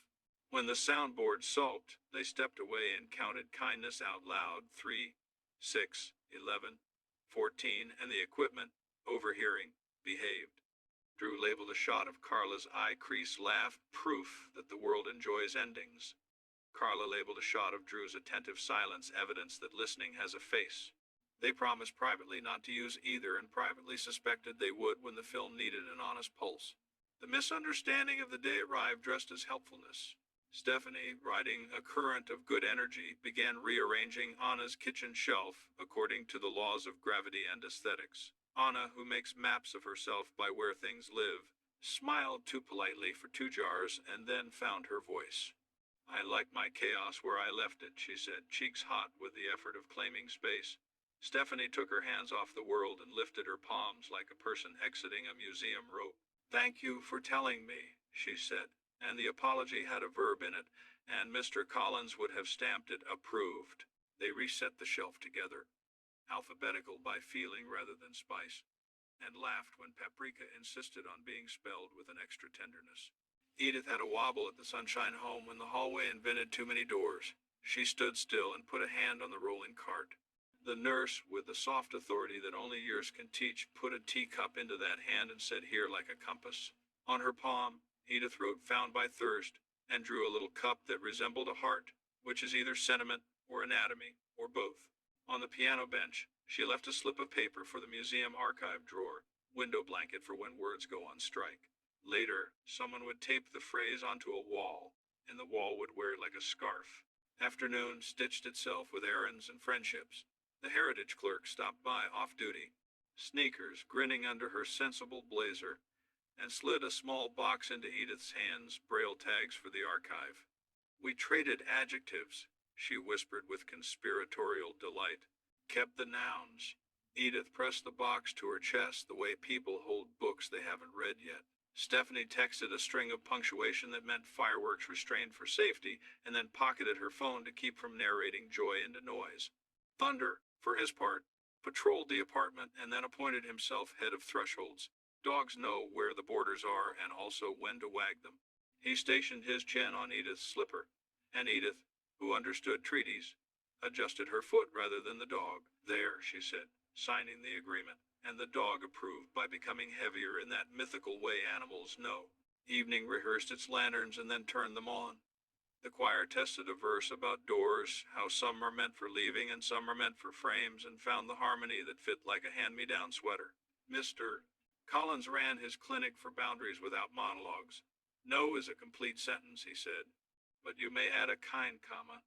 When the soundboard sulked, they stepped away and counted kindness out loud, 3, 6, 11, 14, and the equipment, overhearing, behaved. Drew labeled a shot of Carla's eye crease laugh, proof that the world enjoys endings. Carla labeled a shot of Drew's attentive silence, evidence that listening has a face. They promised privately not to use either and privately suspected they would when the film needed an honest pulse. The misunderstanding of the day arrived dressed as helpfulness. Stephanie, riding a current of good energy, began rearranging Anna's kitchen shelf according to the laws of gravity and aesthetics. Anna, who makes maps of herself by where things live, smiled too politely for 2 jars and then found her voice. "I like my chaos where I left it," she said, cheeks hot with the effort of claiming space. Stephanie took her hands off the world and lifted her palms like a person exiting a museum rope. "Thank you for telling me," she said, and the apology had a verb in it, and Mr. Collins would have stamped it approved. They reset the shelf together, alphabetical by feeling rather than spice, and laughed when paprika insisted on being spelled with an extra tenderness. Edith had a wobble at the Sunshine Home when the hallway invented too many doors. She stood still and put a hand on the rolling cart. The nurse, with the soft authority that only years can teach, put a teacup into that hand and said, "Here," like a compass. On her palm, Edith wrote "Found by Thirst," and drew a little cup that resembled a heart, which is either sentiment or anatomy, or both. On the piano bench, she left a slip of paper for the museum archive drawer, window blanket for when words go on strike. Later, someone would tape the phrase onto a wall, and the wall would wear it like a scarf. Afternoon stitched itself with errands and friendships. The heritage clerk stopped by off-duty, sneakers grinning under her sensible blazer, and slid a small box into Edith's hands, braille tags for the archive. We traded adjectives, she whispered with conspiratorial delight. Kept the nouns. Edith pressed the box to her chest the way people hold books they haven't read yet. Stephanie texted a string of punctuation that meant fireworks restrained for safety, and then pocketed her phone to keep from narrating joy into noise. Thunder, for his part, patrolled the apartment and then appointed himself head of thresholds. Dogs know where the borders are and also when to wag them. He stationed his chin on Edith's slipper, and Edith, who understood treaties, adjusted her foot rather than the dog. "There," she said, signing the agreement, and the dog approved by becoming heavier in that mythical way animals know. Evening rehearsed its lanterns and then turned them on. The choir tested a verse about doors, how some are meant for leaving and some are meant for frames, and found the harmony that fit like a hand-me-down sweater. Mr. Collins ran his clinic for boundaries without monologues. "No is a complete sentence," he said, "but you may add a kind comma."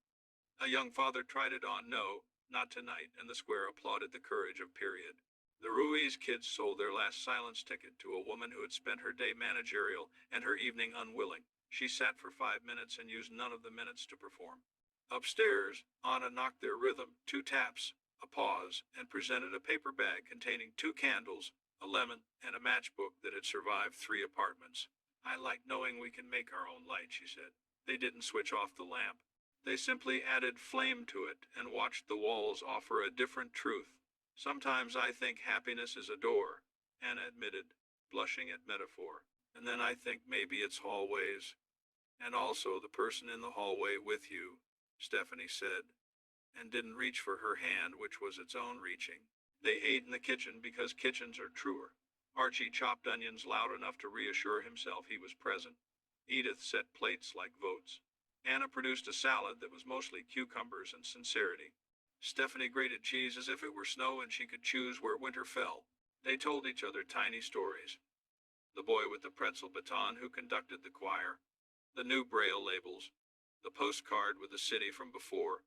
A young father tried it on "no, not tonight," and the square applauded the courage of period. The Ruiz kids sold their last silence ticket to a woman who had spent her day managerial and her evening unwilling. She sat for 5 minutes and used none of the minutes to perform. Upstairs, Anna knocked their rhythm, 2 taps, a pause, and presented a paper bag containing 2 candles, a lemon, and a matchbook that had survived 3 apartments. "I like knowing we can make our own light," she said. They didn't switch off the lamp. They simply added flame to it and watched the walls offer a different truth. "Sometimes I think happiness is a door," Anna admitted, blushing at metaphor. "And then I think maybe it's hallways. And also the person in the hallway with you," Stephanie said, and didn't reach for her hand, which was its own reaching. They ate in the kitchen because kitchens are truer. Archie chopped onions loud enough to reassure himself he was present. Edith set plates like votes. Anna produced a salad that was mostly cucumbers and sincerity. Stephanie grated cheese as if it were snow and she could choose where winter fell. They told each other tiny stories. The boy with the pretzel baton who conducted the choir, the new braille labels, the postcard with the city from before,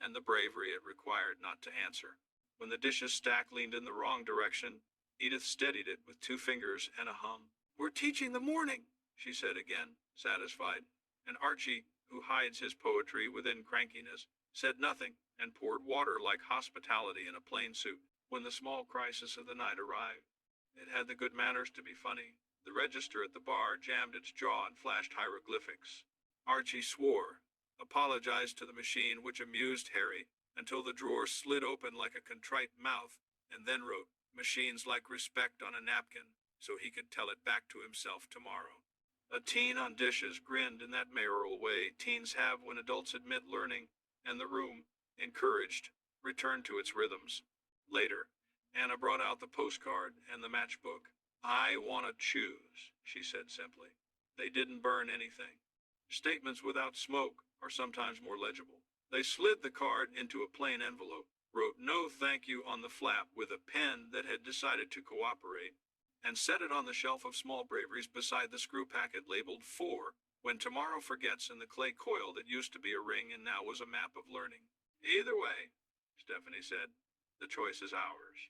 and the bravery it required not to answer. When the dishes stack leaned in the wrong direction, Edith steadied it with 2 fingers and a hum. "We're teaching the morning," she said again, satisfied. And Archie, who hides his poetry within crankiness, said nothing and poured water like hospitality in a plain suit. When the small crisis of the night arrived, it had the good manners to be funny. The register at the bar jammed its jaw and flashed hieroglyphics. Archie swore, apologized to the machine, which amused Harry, until the drawer slid open like a contrite mouth, and then wrote, "Machines like respect" on a napkin, so he could tell it back to himself tomorrow. A teen on dishes grinned in that mayoral way teens have when adults admit learning, and the room, encouraged, returned to its rhythms. Later, Anna brought out the postcard and the matchbook. "I want to choose," she said simply. They didn't burn anything. Statements without smoke are sometimes more legible. They slid the card into a plain envelope, wrote "No thank you" on the flap with a pen that had decided to cooperate, and set it on the shelf of small braveries beside the screw packet labeled "For When Tomorrow Forgets" in the clay coil that used to be a ring and now was a map of learning. "Either way," Stephanie said, "the choice is ours."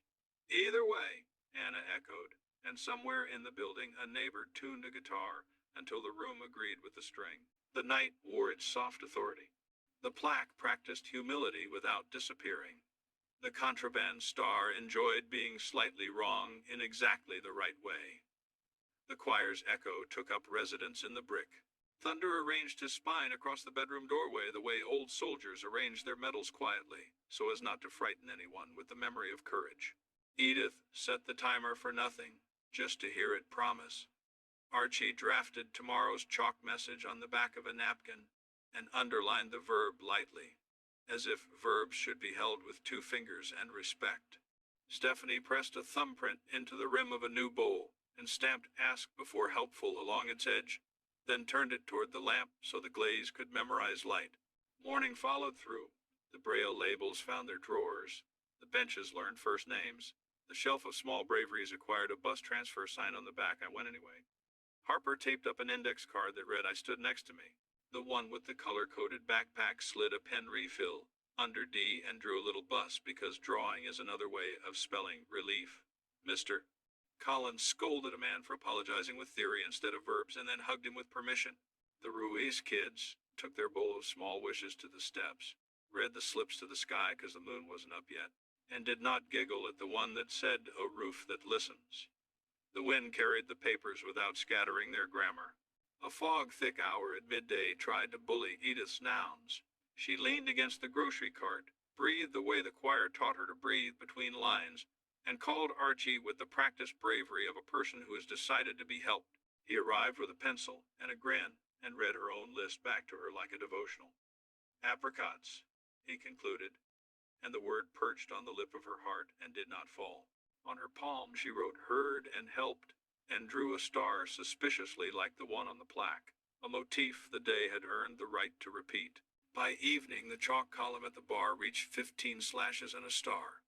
"Either way," Anna echoed, and somewhere in the building a neighbor tuned a guitar until the room agreed with the string. The night wore its soft authority. The plaque practiced humility without disappearing. The contraband star enjoyed being slightly wrong in exactly the right way. The choir's echo took up residence in the brick. Thunder arranged his spine across the bedroom doorway the way old soldiers arrange their medals quietly, so as not to frighten anyone with the memory of courage. Edith set the timer for nothing, just to hear it promise. Archie drafted tomorrow's chalk message on the back of a napkin and underlined the verb lightly. as if verbs should be held with 2 fingers and respect. Stephanie pressed a thumbprint into the rim of a new bowl and stamped ask before helpful along its edge, then turned it toward the lamp so the glaze could memorize light. Morning followed through. The Braille labels found their drawers. The benches learned first names. The shelf of small braveries acquired a bus transfer sign on the back. I went anyway. Harper taped up an index card that read, "I stood next to me." The one with the color-coded backpack slid a pen refill under D and drew a little bus because drawing is another way of spelling relief. Mr. Collins scolded a man for apologizing with theory instead of verbs and then hugged him with permission. The Ruiz kids took their bowl of small wishes to the steps, read the slips to the sky because the moon wasn't up yet, and did not giggle at the one that said, "A roof that listens." The wind carried the papers without scattering their grammar. A fog-thick hour at midday tried to bully Edith's nouns. She leaned against the grocery cart, breathed the way the choir taught her to breathe between lines, and called Archie with the practiced bravery of a person who has decided to be helped. He arrived with a pencil and a grin and read her own list back to her like a devotional. "Apricots," he concluded, and the word perched on the lip of her heart and did not fall. On her palm she wrote "heard" and "helped," and drew a star suspiciously like the one on the plaque, a motif the day had earned the right to repeat. By evening, the chalk column at the bar reached 15 slashes and a star.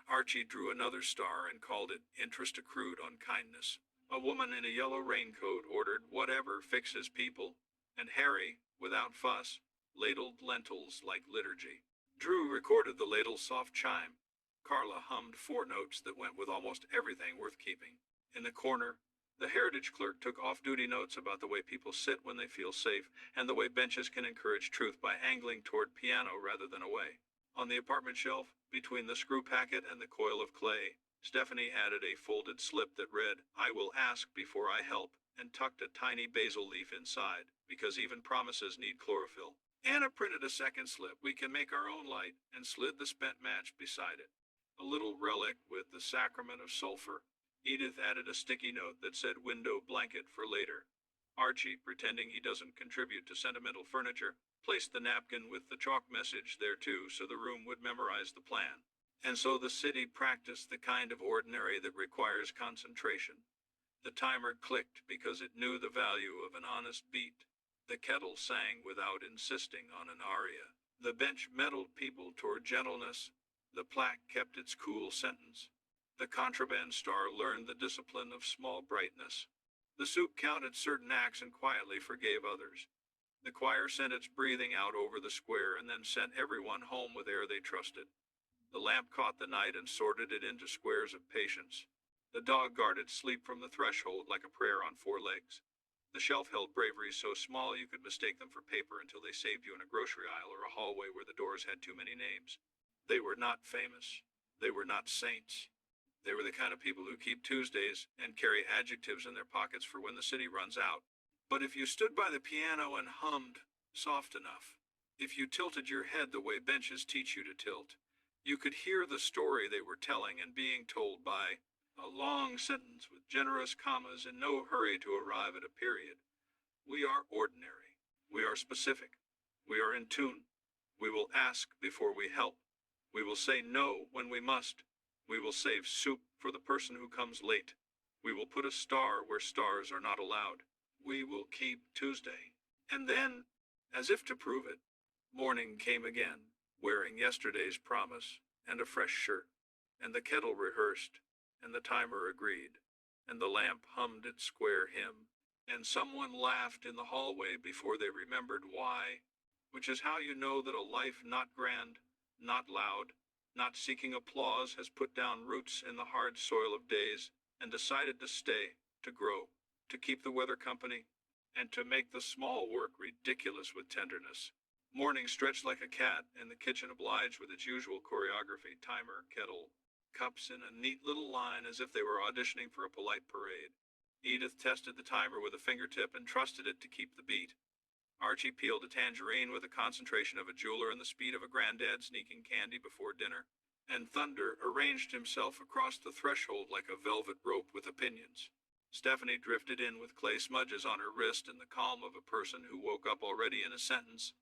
Archie drew another star and called it "interest accrued on kindness." A woman in a yellow raincoat ordered "whatever fixes people," and Harry, without fuss, ladled lentils like liturgy. Drew recorded the ladle's soft chime. Carla hummed 4 notes that went with almost everything worth keeping. In the corner, the heritage clerk took off-duty notes about the way people sit when they feel safe and the way benches can encourage truth by angling toward piano rather than away. On the apartment shelf, between the screw packet and the coil of clay, Stephanie added a folded slip that read, "I will ask before I help," and tucked a tiny basil leaf inside, because even promises need chlorophyll. Anna printed a second slip, "We can make our own light," and slid the spent match beside it. A little relic with the sacrament of sulfur. Edith added a sticky note that said "window blanket" for later. Archie, pretending he doesn't contribute to sentimental furniture, placed the napkin with the chalk message there too so the room would memorize the plan. And so the city practiced the kind of ordinary that requires concentration. The timer clicked because it knew the value of an honest beat. The kettle sang without insisting on an aria. The bench meddled people toward gentleness. The plaque kept its cool sentence. The contraband star learned the discipline of small brightness. The soup counted certain acts and quietly forgave others. The choir sent its breathing out over the square and then sent everyone home with air they trusted. The lamp caught the night and sorted it into squares of patience. The dog guarded sleep from the threshold like a prayer on 4 legs. The shelf held braveries so small you could mistake them for paper until they saved you in a grocery aisle or a hallway where the doors had too many names. They were not famous. They were not saints. They were the kind of people who keep Tuesdays and carry adjectives in their pockets for when the city runs out. But if you stood by the piano and hummed soft enough, if you tilted your head the way benches teach you to tilt, you could hear the story they were telling and being told by a long sentence with generous commas in no hurry to arrive at a period. We are ordinary. We are specific. We are in tune. We will ask before we help. We will say no when we must. We will save soup for the person who comes late. We will put a star where stars are not allowed. We will keep Tuesday. And then, as if to prove it, morning came again, wearing yesterday's promise and a fresh shirt. And the kettle rehearsed, and the timer agreed, and the lamp hummed its square hymn, and someone laughed in the hallway before they remembered why, which is how you know that a life not grand, not loud, not seeking applause has put down roots in the hard soil of days and decided to stay, to grow, to keep the weather company, and to make the small work ridiculous with tenderness. Morning stretched like a cat, and the kitchen obliged with its usual choreography, timer, kettle, cups in a neat little line as if they were auditioning for a polite parade. Edith tested the timer with a fingertip and trusted it to keep the beat. Archie peeled a tangerine with the concentration of a jeweler and the speed of a granddad sneaking candy before dinner, and Thunder arranged himself across the threshold like a velvet rope with opinions. Stephanie drifted in with clay smudges on her wrist in the calm of a person who woke up already in a sentence,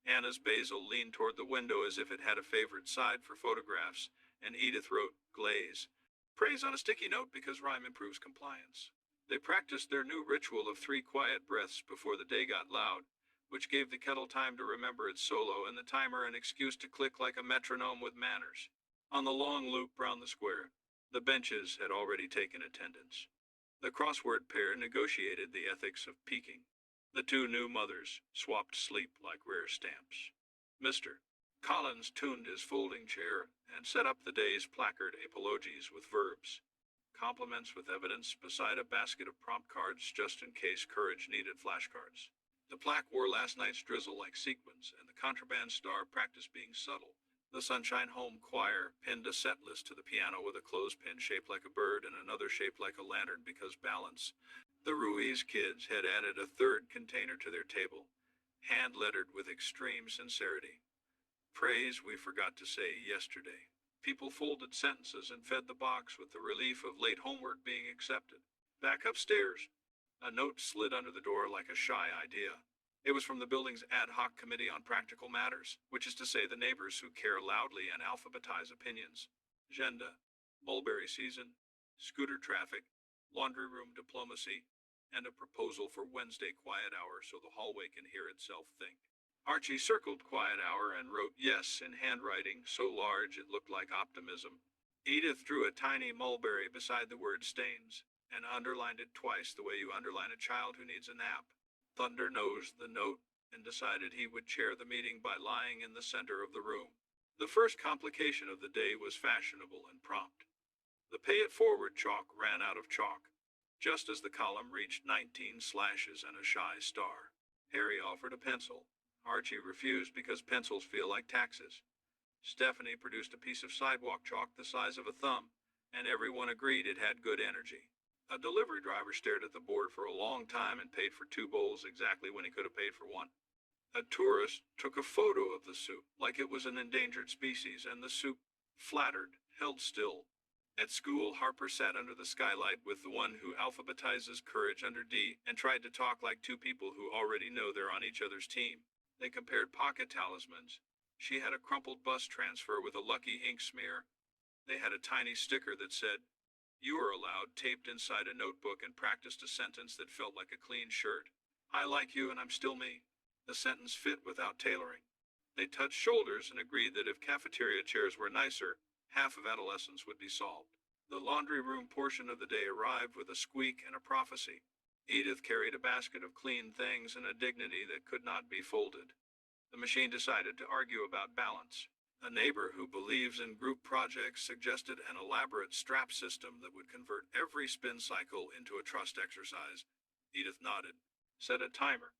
Anna's Basil leaned toward the window as if it had a favorite side for photographs, and Edith wrote, glaze. Praise on a sticky note because rhyme improves compliance. They practiced their new ritual of 3 quiet breaths before the day got loud, which gave the kettle time to remember its solo and the timer an excuse to click like a metronome with manners. On the long loop round the square, the benches had already taken attendance. The crossword pair negotiated the ethics of peeking. The 2 new mothers swapped sleep like rare stamps. Mr. Collins tuned his folding chair and set up the day's placard apologies with verbs. Compliments with evidence beside a basket of prompt cards just in case courage needed flashcards. The plaque wore last night's drizzle like sequins, and the contraband star practiced being subtle. The Sunshine Home Choir pinned a set list to the piano with a clothespin shaped like a bird and another shaped like a lantern because balance. The Ruiz kids had added a 3rd container to their table, hand-lettered with extreme sincerity. Praise we forgot to say yesterday. People folded sentences and fed the box with the relief of late homework being accepted. Back upstairs, a note slid under the door like a shy idea. It was from the building's ad hoc committee on practical matters, which is to say the neighbors who care loudly and alphabetize opinions. Agenda, mulberry season, scooter traffic, laundry room diplomacy, and a proposal for Wednesday quiet hour so the hallway can hear itself think. Archie circled quiet hour and wrote yes in handwriting so large it looked like optimism. Edith drew a tiny mulberry beside the word stains and underlined it twice the way you underline a child who needs a nap. Thunder nosed the note and decided he would chair the meeting by lying in the center of the room. The first complication of the day was fashionable and prompt. The pay it forward chalk ran out of chalk, just as the column reached 19 slashes and a shy star. Harry offered a pencil. Archie refused because pencils feel like taxes. Stephanie produced a piece of sidewalk chalk the size of a thumb, and everyone agreed it had good energy. A delivery driver stared at the board for a long time and paid for 2 bowls exactly when he could have paid for 1. A tourist took a photo of the soup like it was an endangered species, and the soup, flattered, held still. At school, Harper sat under the skylight with the one who alphabetizes courage under D and tried to talk like 2 people who already know they're on each other's team. They compared pocket talismans. She had a crumpled bus transfer with a lucky ink smear. They had a tiny sticker that said, "You are allowed," taped inside a notebook, and practiced a sentence that felt like a clean shirt. "I like you and I'm still me." The sentence fit without tailoring. They touched shoulders and agreed that if cafeteria chairs were nicer, half of adolescence would be solved. The laundry room portion of the day arrived with a squeak and a prophecy. Edith carried a basket of clean things and a dignity that could not be folded. The machine decided to argue about balance. A neighbor who believes in group projects suggested an elaborate strap system that would convert every spin cycle into a trust exercise. Edith nodded, set a timer,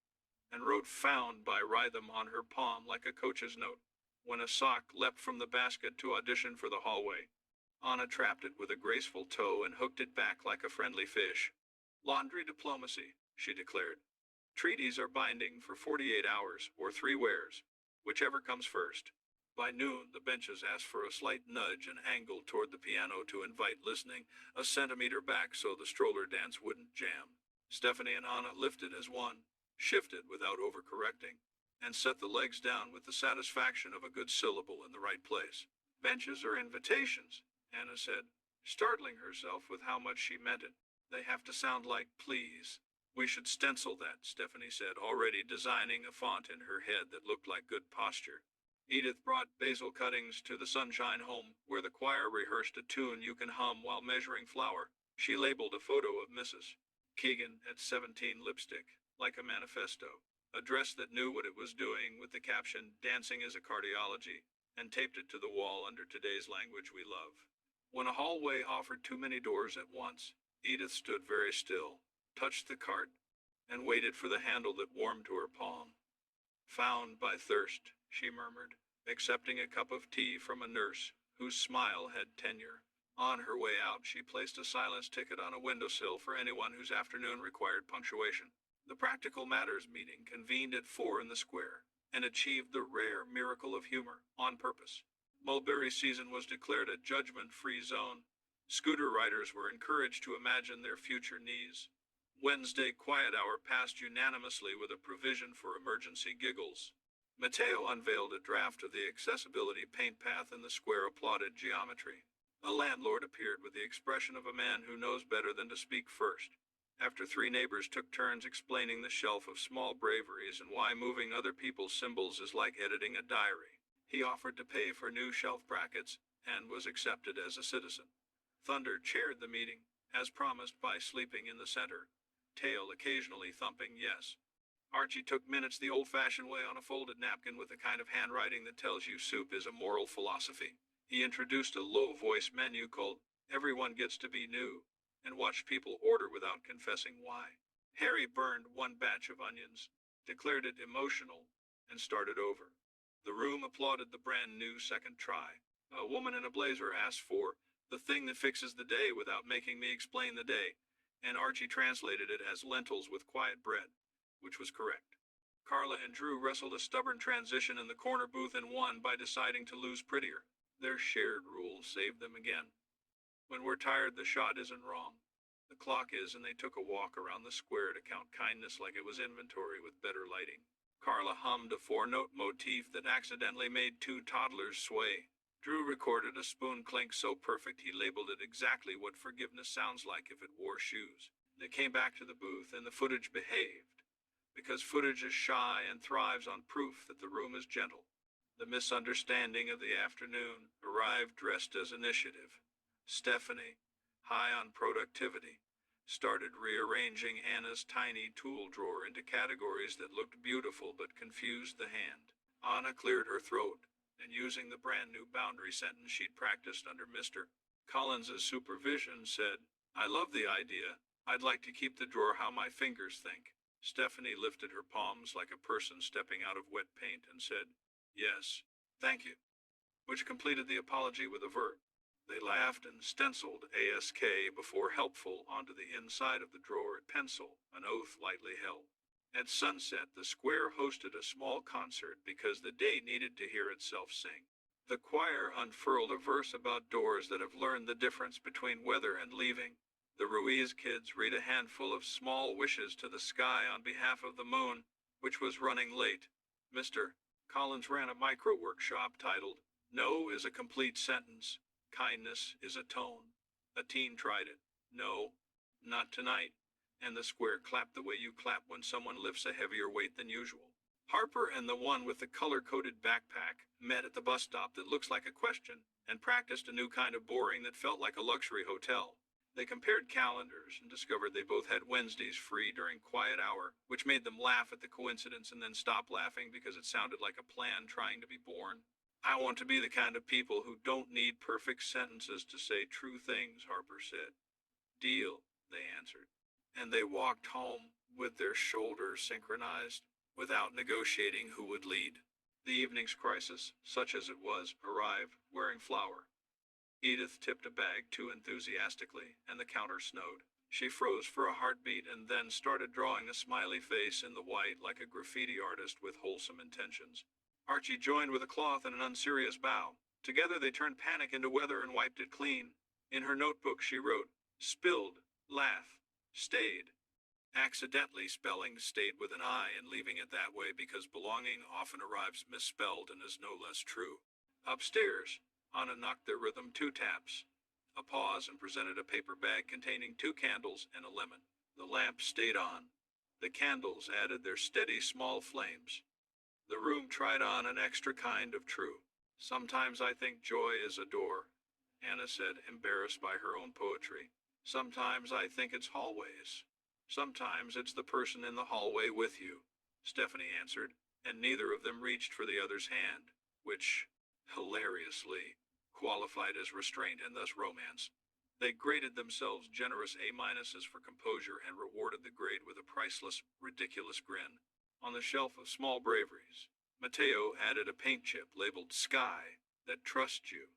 and wrote "found" by Rhythm on her palm like a coach's note. When a sock leapt from the basket to audition for the hallway, Anna trapped it with a graceful toe and hooked it back like a friendly fish. "Laundry diplomacy," she declared. "Treaties are binding for 48 hours or 3 wears, whichever comes first." By noon, the benches asked for a slight nudge and angled toward the piano to invite listening, a centimeter back so the stroller dance wouldn't jam. Stephanie and Anna lifted as one, shifted without overcorrecting, and set the legs down with the satisfaction of a good syllable in the right place. "Benches are invitations," Anna said, startling herself with how much she meant it. "They have to sound like please." "We should stencil that," Stephanie said, already designing a font in her head that looked like good posture. Edith brought basil cuttings to the Sunshine Home, where the choir rehearsed a tune you can hum while measuring flour. She labeled a photo of Mrs. Keegan at 17 lipstick, like a manifesto, a dress that knew what it was doing with the caption, "Dancing is a cardiology," and taped it to the wall under today's language we love. When a hallway offered too many doors at once, Edith stood very still, touched the cart, and waited for the handle that warmed to her palm. "Found by thirst," she murmured, accepting a cup of tea from a nurse whose smile had tenure. On her way out, she placed a silence ticket on a windowsill for anyone whose afternoon required punctuation. The Practical Matters meeting convened at 4 in the square and achieved the rare miracle of humor on purpose. Mulberry season was declared a judgment-free zone. Scooter riders were encouraged to imagine their future needs. Wednesday quiet hour passed unanimously with a provision for emergency giggles. Matteo unveiled a draft of the accessibility paint path and the square applauded geometry. A landlord appeared with the expression of a man who knows better than to speak first. After 3 neighbors took turns explaining the shelf of small braveries and why moving other people's symbols is like editing a diary, he offered to pay for new shelf brackets and was accepted as a citizen. Thunder chaired the meeting, as promised by sleeping in the center, tail occasionally thumping yes. Archie took minutes the old-fashioned way on a folded napkin with the kind of handwriting that tells you soup is a moral philosophy. He introduced a low-voice menu called Everyone Gets to Be New, and watched people order without confessing why. Harry burned 1 batch of onions, declared it emotional, and started over. The room applauded the brand new second try. A woman in a blazer asked for the thing that fixes the day without making me explain the day, and Archie translated it as lentils with quiet bread, which was correct. Carla and Drew wrestled a stubborn transition in the corner booth and won by deciding to lose prettier. Their shared rules saved them again. When we're tired, the shot isn't wrong. The clock is, and they took a walk around the square to count kindness like it was inventory with better lighting. Carla hummed a 4-note motif that accidentally made 2 toddlers sway. Drew recorded a spoon clink so perfect he labeled it exactly what forgiveness sounds like if it wore shoes. They came back to the booth, and the footage behaved, because footage is shy and thrives on proof that the room is gentle. The misunderstanding of the afternoon arrived dressed as initiative. Stephanie, high on productivity, started rearranging Anna's tiny tool drawer into categories that looked beautiful but confused the hand. Anna cleared her throat, and using the brand new boundary sentence she'd practiced under Mr. Collins's supervision, said, "I love the idea. I'd like to keep the drawer how my fingers think." Stephanie lifted her palms like a person stepping out of wet paint and said, "Yes, thank you," which completed the apology with a verb. They laughed and stenciled ASK before helpful onto the inside of the drawer at pencil, an oath lightly held. At sunset, the square hosted a small concert because the day needed to hear itself sing. The choir unfurled a verse about doors that have learned the difference between weather and leaving. The Ruiz kids read a handful of small wishes to the sky on behalf of the moon, which was running late. Mr. Collins ran a micro workshop titled, "No is a complete sentence. Kindness is a tone." A teen tried it. "No, not tonight." And the square clapped the way you clap when someone lifts a heavier weight than usual. Harper and the one with the color-coded backpack met at the bus stop that looks like a question and practiced a new kind of boring that felt like a luxury hotel. They compared calendars and discovered they both had Wednesdays free during quiet hour, which made them laugh at the coincidence and then stop laughing because it sounded like a plan trying to be born. "I want to be the kind of people who don't need perfect sentences to say true things," Harper said. "Deal," they answered. And they walked home with their shoulders synchronized, without negotiating who would lead. The evening's crisis, such as it was, arrived, wearing flour. Edith tipped a bag too enthusiastically, and the counter snowed. She froze for a heartbeat and then started drawing a smiley face in the white like a graffiti artist with wholesome intentions. Archie joined with a cloth and an unserious bow. Together they turned panic into weather and wiped it clean. In her notebook she wrote, "Spilled, laugh, stayed." Accidentally spelling stayed with an I and leaving it that way because belonging often arrives misspelled and is no less true. Upstairs, Anna knocked their rhythm 2 taps. A pause and presented a paper bag containing 2 candles and a lemon. The lamp stayed on. The candles added their steady small flames. The room tried on an extra kind of true. "Sometimes I think joy is a door," Anna said, embarrassed by her own poetry. "Sometimes I think it's hallways. Sometimes it's the person in the hallway with you," Stephanie answered, and neither of them reached for the other's hand, which, hilariously, qualified as restraint and thus romance. They graded themselves generous A- for composure and rewarded the grade with a priceless, ridiculous grin. On the shelf of small braveries, Matteo added a paint chip labeled Sky that trusts you.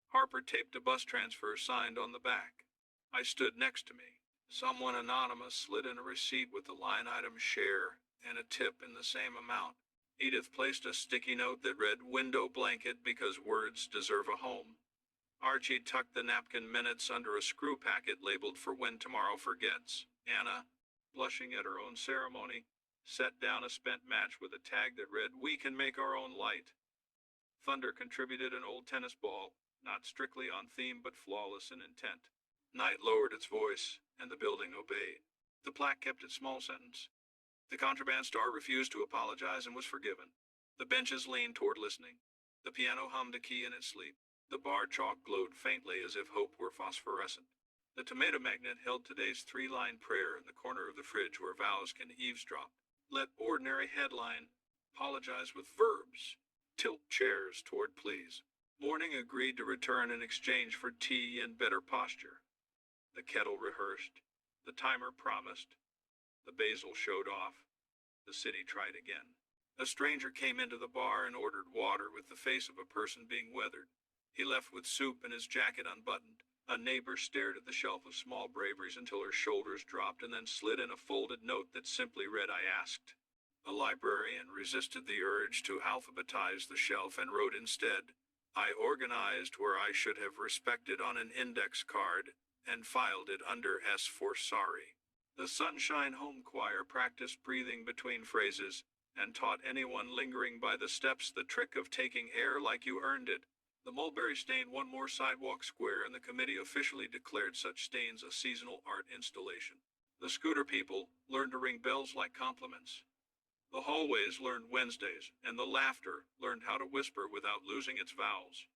Harper taped a bus transfer signed on the back. I stood next to me. Someone anonymous slid in a receipt with the line item share and a tip in the same amount. Edith placed a sticky note that read window blanket because words deserve a home. Archie tucked the napkin minutes under a screw packet labeled for when tomorrow forgets. Anna, blushing at her own ceremony, set down a spent match with a tag that read, "We can make our own light." Thunder contributed an old tennis ball, not strictly on theme but flawless in intent. Night lowered its voice, and the building obeyed. The plaque kept its small sentence. The contraband star refused to apologize and was forgiven. The benches leaned toward listening. The piano hummed a key in its sleep. The bar chalk glowed faintly as if hope were phosphorescent. The tomato magnet held today's three-line prayer in the corner of the fridge where vows can eavesdrop. Let ordinary headline apologize with verbs. Tilt chairs toward please. Morning agreed to return in exchange for tea and better posture. The kettle rehearsed. The timer promised. The basil showed off. The city tried again. A stranger came into the bar and ordered water with the face of a person being weathered. He left with soup and his jacket unbuttoned. A neighbor stared at the shelf of small braveries until her shoulders dropped and then slid in a folded note that simply read, "I asked." A librarian resisted the urge to alphabetize the shelf and wrote instead, "I organized where I should have respected on an index card and filed it under S for sorry." The Sunshine Home Choir practiced breathing between phrases and taught anyone lingering by the steps the trick of taking air like you earned it. The mulberry stain one more sidewalk square, and the committee officially declared such stains a seasonal art installation. The scooter people learned to ring bells like compliments. The hallways learned Wednesdays, and the laughter learned how to whisper without losing its vowels.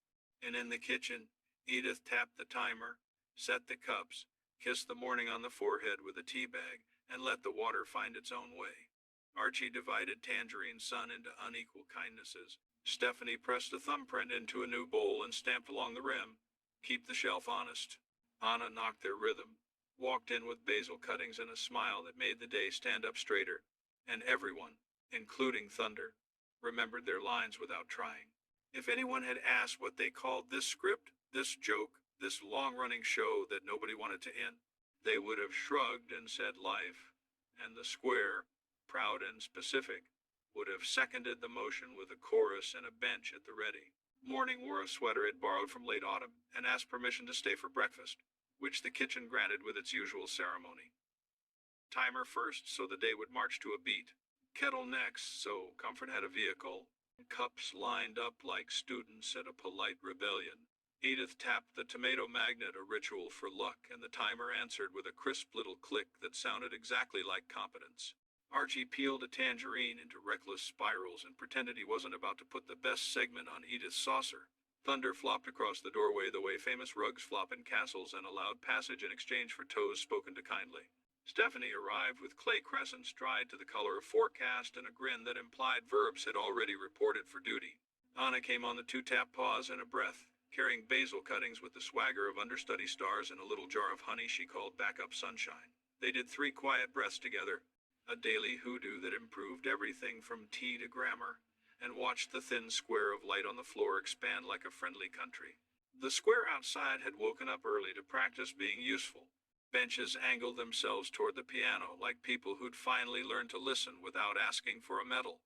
And in the kitchen, Edith tapped the timer, set the cups, kissed the morning on the forehead with a tea bag, and let the water find its own way. Archie divided Tangerine Sun into unequal kindnesses. Stephanie pressed a thumbprint into a new bowl and stamped along the rim. Keep the shelf honest. Anna knocked their rhythm, walked in with basil cuttings and a smile that made the day stand up straighter. And everyone, including Thunder, remembered their lines without trying. If anyone had asked what they called this script, this joke, this long-running show that nobody wanted to end, they would have shrugged and said life, and the square, proud and specific, would have seconded the motion with a chorus and a bench at the ready. Morning wore a sweater it borrowed from late autumn and asked permission to stay for breakfast, which the kitchen granted with its usual ceremony. Timer first, so the day would march to a beat. Kettle next, so Comfort had a vehicle. Cups lined up like students at a polite rebellion. Edith tapped the tomato magnet, a ritual for luck, and the timer answered with a crisp little click that sounded exactly like competence. Archie peeled a tangerine into reckless spirals and pretended he wasn't about to put the best segment on Edith's saucer. Thunder flopped across the doorway the way famous rugs flop in castles and allowed passage in exchange for toes spoken to kindly. Stephanie arrived with clay crescents dried to the color of forecast and a grin that implied verbs had already reported for duty. Anna came on the two-tap pause in a breath, carrying basil cuttings with the swagger of understudy stars and a little jar of honey she called backup sunshine. They did 3 quiet breaths together, a daily hoodoo that improved everything from tea to grammar, and watched the thin square of light on the floor expand like a friendly country. The square outside had woken up early to practice being useful. Benches angled themselves toward the piano like people who'd finally learned to listen without asking for a medal.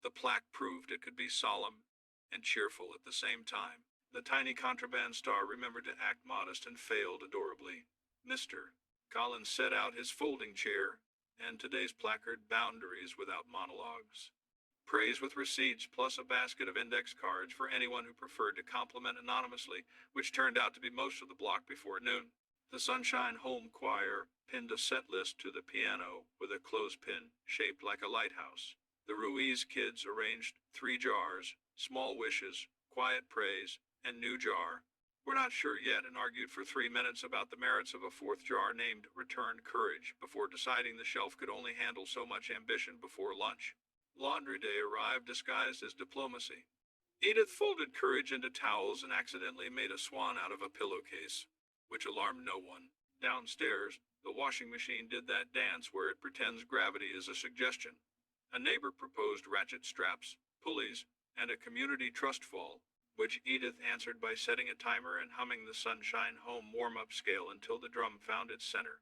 The plaque proved it could be solemn and cheerful at the same time. The tiny contraband star remembered to act modest and failed adorably. Mr. Collins set out his folding chair, and today's placard, boundaries without monologues. Praise with receipts plus a basket of index cards for anyone who preferred to compliment anonymously, which turned out to be most of the block before noon. The Sunshine Home Choir pinned a set list to the piano with a clothespin shaped like a lighthouse. The Ruiz kids arranged 3 jars, small wishes, quiet praise, and new jar. We're not sure yet and argued for 3 minutes about the merits of a 4th jar named Returned Courage before deciding the shelf could only handle so much ambition before lunch. Laundry day arrived disguised as diplomacy. Edith folded courage into towels and accidentally made a swan out of a pillowcase, which alarmed no one. Downstairs, the washing machine did that dance where it pretends gravity is a suggestion. A neighbor proposed ratchet straps, pulleys, and a community trust fall, which Edith answered by setting a timer and humming the Sunshine Home warm-up scale until the drum found its center.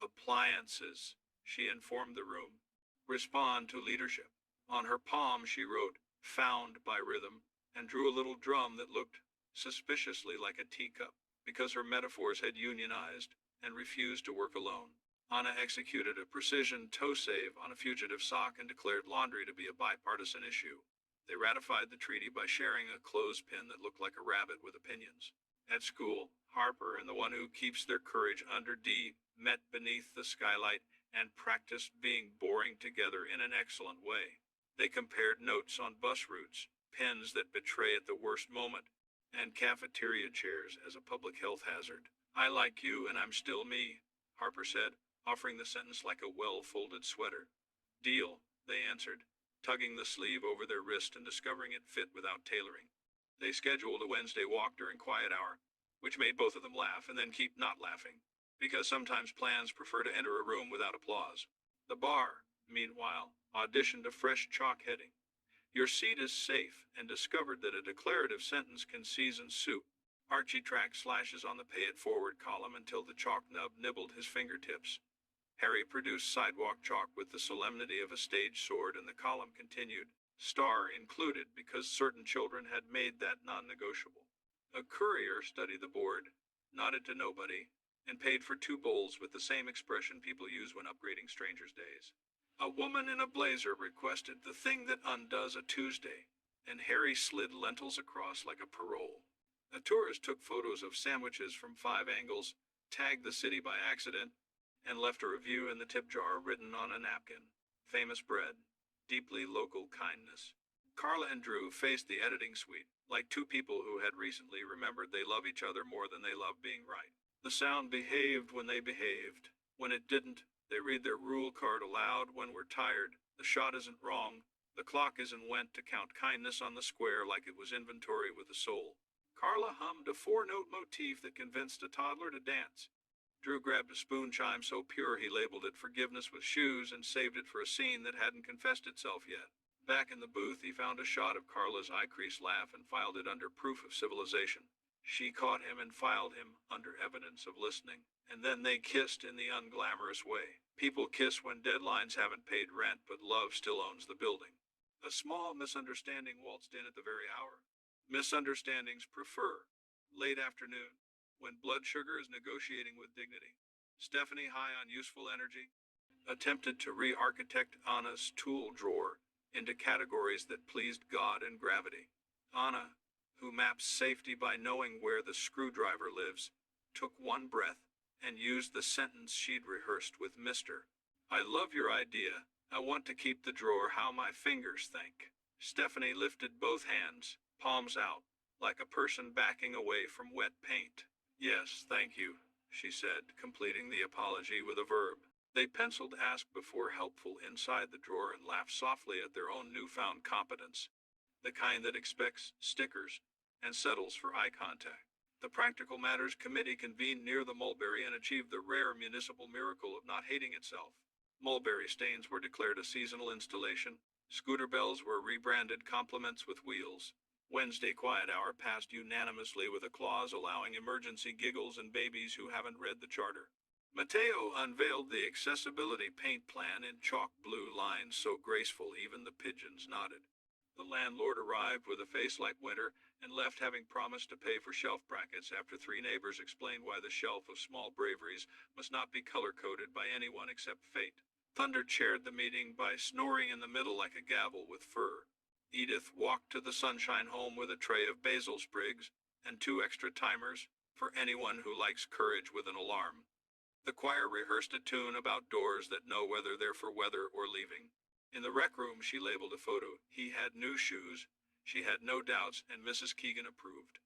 Appliances, she informed the room. Respond to leadership. On her palm she wrote, found by rhythm, and drew a little drum that looked suspiciously like a teacup, because her metaphors had unionized and refused to work alone. Anna executed a precision toe save on a fugitive sock and declared laundry to be a bipartisan issue. They ratified the treaty by sharing a clothespin that looked like a rabbit with opinions. At school, Harper and the one who keeps their courage under D met beneath the skylight and practiced being boring together in an excellent way. They compared notes on bus routes, pens that betray at the worst moment, and cafeteria chairs as a public health hazard. I like you and I'm still me, Harper said, offering the sentence like a well-folded sweater. Deal, they answered, tugging the sleeve over their wrist and discovering it fit without tailoring. They scheduled a Wednesday walk during quiet hour, which made both of them laugh and then keep not laughing, because sometimes plans prefer to enter a room without applause. The bar, meanwhile, auditioned a fresh chalk heading. Your seat is safe, and discovered that a declarative sentence can season soup. Archie tracked slashes on the pay it forward column until the chalk nub nibbled his fingertips. Harry produced sidewalk chalk with the solemnity of a stage sword, and the column continued, star included, because certain children had made that non-negotiable. A courier studied the board, nodded to nobody, and paid for 2 bowls with the same expression people use when upgrading strangers' days. A woman in a blazer requested the thing that undoes a Tuesday, and Harry slid lentils across like a parole. A tourist took photos of sandwiches from 5 angles, tagged the city by accident, and left a review in the tip jar written on a napkin. Famous bread. Deeply local kindness. Carla and Drew faced the editing suite, like 2 people who had recently remembered they love each other more than they love being right. The sound behaved when they behaved. When it didn't, they read their rule card aloud. When we're tired, the shot isn't wrong. The clock isn't went to count kindness on the square like it was inventory with a soul. Carla hummed a 4-note motif that convinced a toddler to dance. Drew grabbed a spoon chime so pure he labeled it Forgiveness with Shoes and saved it for a scene that hadn't confessed itself yet. Back in the booth, he found a shot of Carla's eye crease laugh and filed it under proof of civilization. She caught him and filed him under evidence of listening. And then they kissed in the unglamorous way. People kiss when deadlines haven't paid rent, but love still owns the building. A small misunderstanding waltzed in at the very hour. Misunderstandings prefer late afternoon, when blood sugar is negotiating with dignity. Stephanie, high on useful energy, attempted to re-architect Anna's tool drawer into categories that pleased God and gravity. Anna, who maps safety by knowing where the screwdriver lives, took one breath and used the sentence she'd rehearsed with Mr. I love your idea. I want to keep the drawer how my fingers think. Stephanie lifted both hands, palms out, like a person backing away from wet paint. Yes, thank you, she said, completing the apology with a verb. They penciled ask before helpful inside the drawer and laughed softly at their own newfound competence, the kind that expects stickers and settles for eye contact. The Practical Matters Committee convened near the Mulberry and achieved the rare municipal miracle of not hating itself. Mulberry stains were declared a seasonal installation. Scooter bells were rebranded compliments with wheels. Wednesday quiet hour passed unanimously with a clause allowing emergency giggles and babies who haven't read the charter. Mateo unveiled the accessibility paint plan in chalk blue lines so graceful even the pigeons nodded. The landlord arrived with a face like winter and left having promised to pay for shelf brackets after 3 neighbors explained why the shelf of small braveries must not be color-coded by anyone except fate. Thunder chaired the meeting by snoring in the middle like a gavel with fur. Edith walked to the Sunshine home with a tray of basil sprigs and 2 extra timers for anyone who likes courage with an alarm. The choir rehearsed a tune about doors that know whether they're for weather or leaving. In the rec room, she labeled a photo. He had new shoes. She had no doubts, and Mrs. Keegan approved.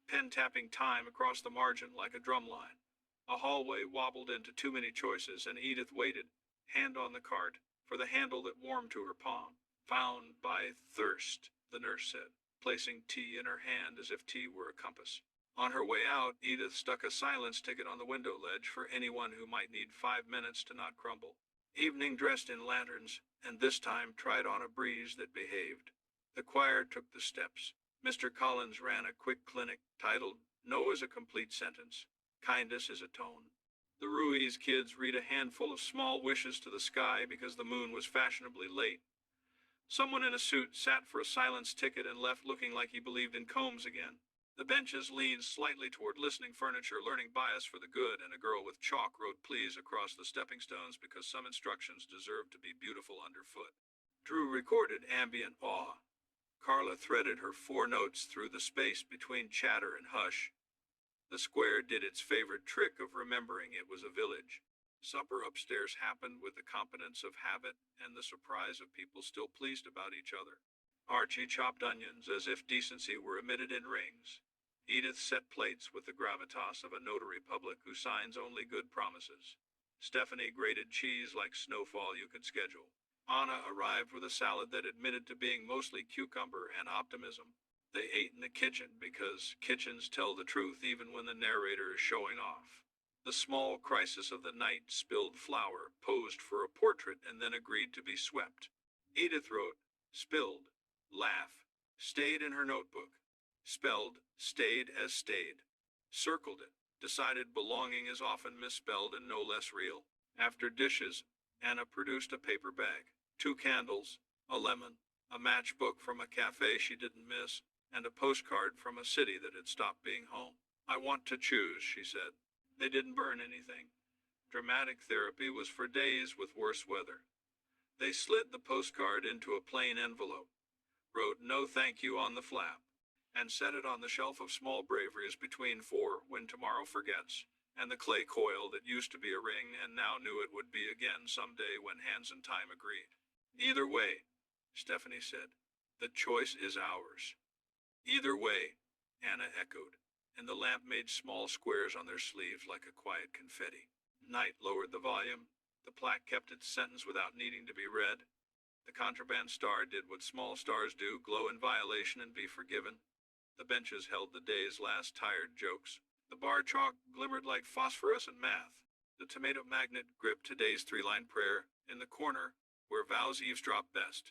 Pen tapping time across the margin like a drum line. A hallway wobbled into too many choices, and Edith waited, hand on the cart, for the handle that warmed to her palm. Found by thirst, the nurse said, placing tea in her hand as if tea were a compass. On her way out, Edith stuck a silence ticket on the window ledge for anyone who might need 5 minutes to not crumble. Evening dressed in lanterns, and this time tried on a breeze that behaved. The choir took the steps. Mr. Collins ran a quick clinic titled, No is a Complete Sentence. Kindness is a Tone. The Ruiz kids read a handful of small wishes to the sky because the moon was fashionably late. Someone in a suit sat for a silence ticket and left looking like he believed in combs again. The benches leaned slightly toward listening furniture, learning bias for the good, and a girl with chalk wrote please across the stepping stones because some instructions deserved to be beautiful underfoot. Drew recorded ambient awe. Carla threaded her 4 notes through the space between chatter and hush. The square did its favorite trick of remembering it was a village. Supper upstairs happened with the competence of habit and the surprise of people still pleased about each other. Archie chopped onions as if decency were emitted in rings. Edith set plates with the gravitas of a notary public who signs only good promises. Stephanie grated cheese like snowfall you could schedule. Anna arrived with a salad that admitted to being mostly cucumber and optimism. They ate in the kitchen because kitchens tell the truth even when the narrator is showing off. The small crisis of the night spilled flour, posed for a portrait, and then agreed to be swept. Edith wrote, spilled, laugh, stayed in her notebook. Spelled, stayed as stayed. Circled it, decided belonging is often misspelled and no less real. After dishes, Anna produced a paper bag, 2 candles, a lemon, a matchbook from a cafe she didn't miss, and a postcard from a city that had stopped being home. I want to choose, she said. They didn't burn anything. Dramatic therapy was for days with worse weather. They slid the postcard into a plain envelope, wrote no thank you on the flap, and set it on the shelf of small braveries between 4 when tomorrow forgets, and the clay coil that used to be a ring and now knew it would be again someday when hands and time agreed. Either way, Stephanie said, the choice is ours. Either way, Anna echoed, and the lamp made small squares on their sleeves like a quiet confetti. Night lowered the volume. The plaque kept its sentence without needing to be read. The contraband star did what small stars do, glow in violation and be forgiven. The benches held the day's last tired jokes. The bar chalk glimmered like phosphorescent math. The tomato magnet gripped today's 3-line prayer. In the corner, where vows eavesdrop best,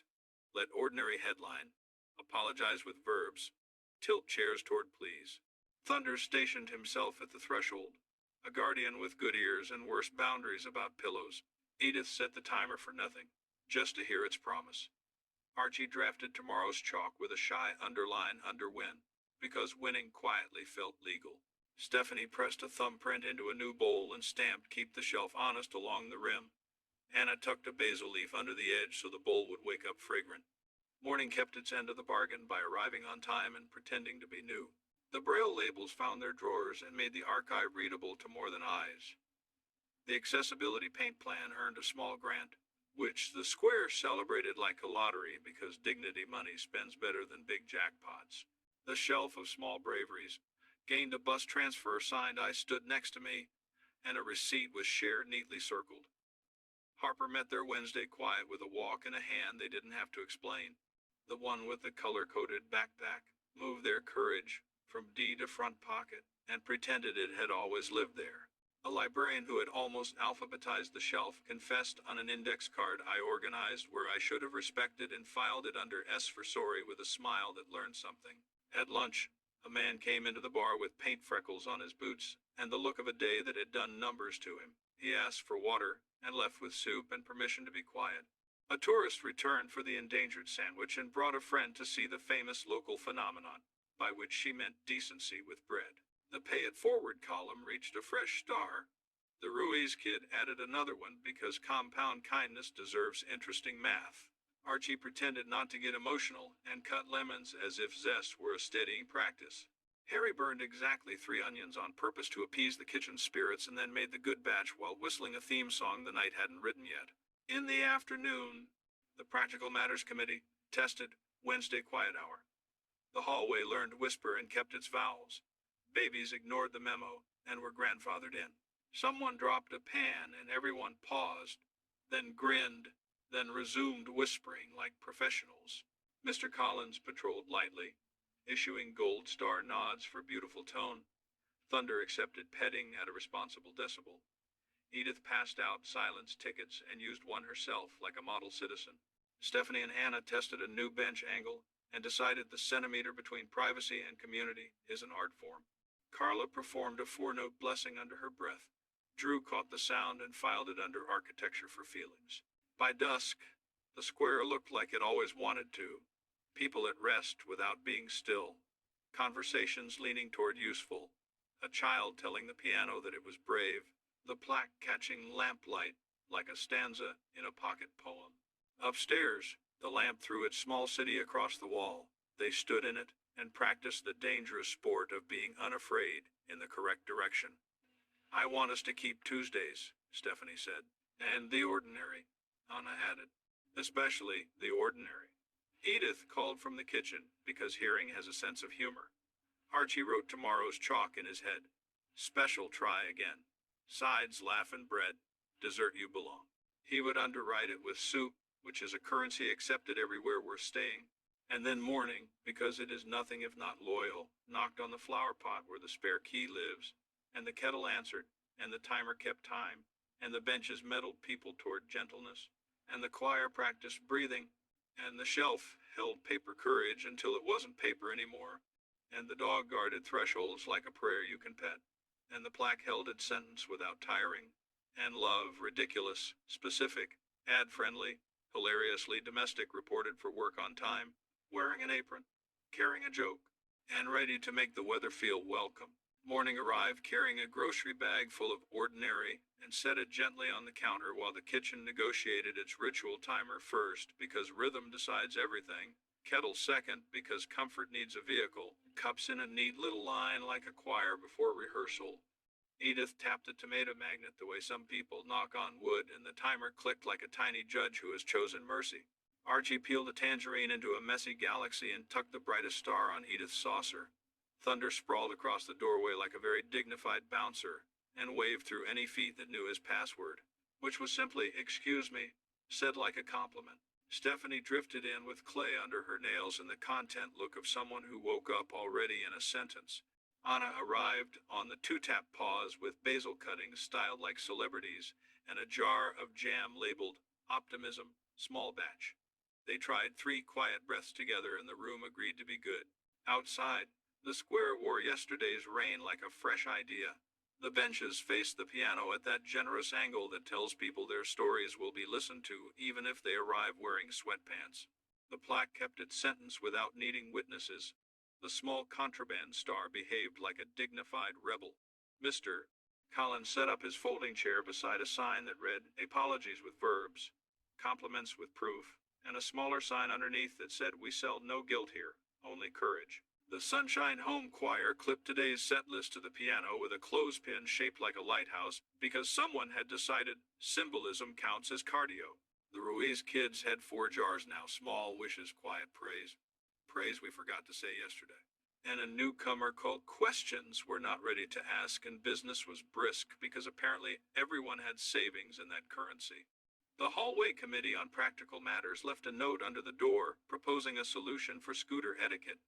let ordinary headline, apologize with verbs, tilt chairs toward please. Thunder stationed himself at the threshold, a guardian with good ears and worse boundaries about pillows. Edith set the timer for nothing, just to hear its promise. Archie drafted tomorrow's chalk with a shy underline under win, because winning quietly felt legal. Stephanie pressed a thumbprint into a new bowl and stamped keep the shelf honest along the rim. Anna tucked a basil leaf under the edge so the bowl would wake up fragrant. Morning kept its end of the bargain by arriving on time and pretending to be new. The Braille labels found their drawers and made the archive readable to more than eyes. The accessibility paint plan earned a small grant, which the square celebrated like a lottery because dignity money spends better than big jackpots. The shelf of small braveries gained a bus transfer signed I stood next to me, and a receipt was shared neatly circled. Harper met their Wednesday quiet with a walk and a hand they didn't have to explain. The one with the color-coded backpack moved their courage from D to front pocket and pretended it had always lived there. A librarian who had almost alphabetized the shelf confessed on an index card I organized where I should have respected and filed it under S for sorry with a smile that learned something. At lunch, a man came into the bar with paint freckles on his boots and the look of a day that had done numbers to him. He asked for water and left with soup and permission to be quiet. A tourist returned for the endangered sandwich and brought a friend to see the famous local phenomenon, by which she meant decency with bread. The pay it forward column reached a fresh star. The Ruiz kid added another one because compound kindness deserves interesting math. Archie pretended not to get emotional and cut lemons as if zest were a steadying practice. Harry burned exactly 3 onions on purpose to appease the kitchen spirits and then made the good batch while whistling a theme song the night hadn't written yet. In the afternoon, the Practical Matters Committee tested Wednesday quiet hour. The hallway learned whisper and kept its vowels. Babies ignored the memo and were grandfathered in. Someone dropped a pan and everyone paused, then grinned, then resumed whispering like professionals. Mr. Collins patrolled lightly, issuing gold star nods for beautiful tone. Thunder accepted petting at a responsible decibel. Edith passed out silence tickets and used one herself like a model citizen. Stephanie and Anna tested a new bench angle and decided the centimeter between privacy and community is an art form. Carla performed a 4-note blessing under her breath. Drew caught the sound and filed it under architecture for feelings. By dusk, the square looked like it always wanted to. People at rest without being still. conversations leaning toward useful, a child telling the piano that it was brave, the plaque catching lamplight like a stanza in a pocket poem. Upstairs, the lamp threw its small city across the wall. They stood in it and practiced the dangerous sport of being unafraid in the correct direction. I want us to keep Tuesdays, Stephanie said, and the ordinary, Anna added, especially the ordinary. Edith called from the kitchen because hearing has a sense of humor. Archie wrote tomorrow's chalk in his head. Special try again. Sides laugh and bread. Dessert you belong. He would underwrite it with soup, which is a currency accepted everywhere we're staying. And then morning, because it is nothing if not loyal, knocked on the flower pot where the spare key lives, and the kettle answered, and the timer kept time, and the benches meddled people toward gentleness, and the choir practiced breathing, and the shelf held paper courage until it wasn't paper anymore, and the dog guarded thresholds like a prayer you can pet, and the plaque held its sentence without tiring, and love, ridiculous, specific, ad-friendly, hilariously domestic, reported for work on time, wearing an apron, carrying a joke, and ready to make the weather feel welcome. Morning arrived carrying a grocery bag full of ordinary and set it gently on the counter while the kitchen negotiated its ritual timer first because rhythm decides everything, kettle second because comfort needs a vehicle, cups in a neat little line like a choir before rehearsal. Edith tapped a tomato magnet the way some people knock on wood, and the timer clicked like a tiny judge who has chosen mercy. Archie peeled a tangerine into a messy galaxy and tucked the brightest star on Edith's saucer. Thunder sprawled across the doorway like a very dignified bouncer and waved through any feet that knew his password, which was simply, "Excuse me," said like a compliment. Stephanie drifted in with clay under her nails and the content look of someone who woke up already in a sentence. Anna arrived on the two-tap pause with basil cuttings styled like celebrities and a jar of jam labeled Optimism, small batch. They tried 3 quiet breaths together and the room agreed to be good. Outside, the square wore yesterday's rain like a fresh idea. The benches faced the piano at that generous angle that tells people their stories will be listened to even if they arrive wearing sweatpants. The plaque kept its sentence without needing witnesses. The small contraband star behaved like a dignified rebel. Mr. Collins set up his folding chair beside a sign that read, "Apologies with verbs, compliments with proof," and a smaller sign underneath that said, "We sell no guilt here, only courage." The Sunshine Home Choir clipped today's set list to the piano with a clothespin shaped like a lighthouse because someone had decided symbolism counts as cardio. The Ruiz kids had 4 jars now, small wishes, quiet praise. Praise we forgot to say yesterday. And a newcomer called Questions were not ready to ask, and business was brisk because apparently everyone had savings in that currency. The hallway committee on practical matters left a note under the door proposing a solution for scooter etiquette.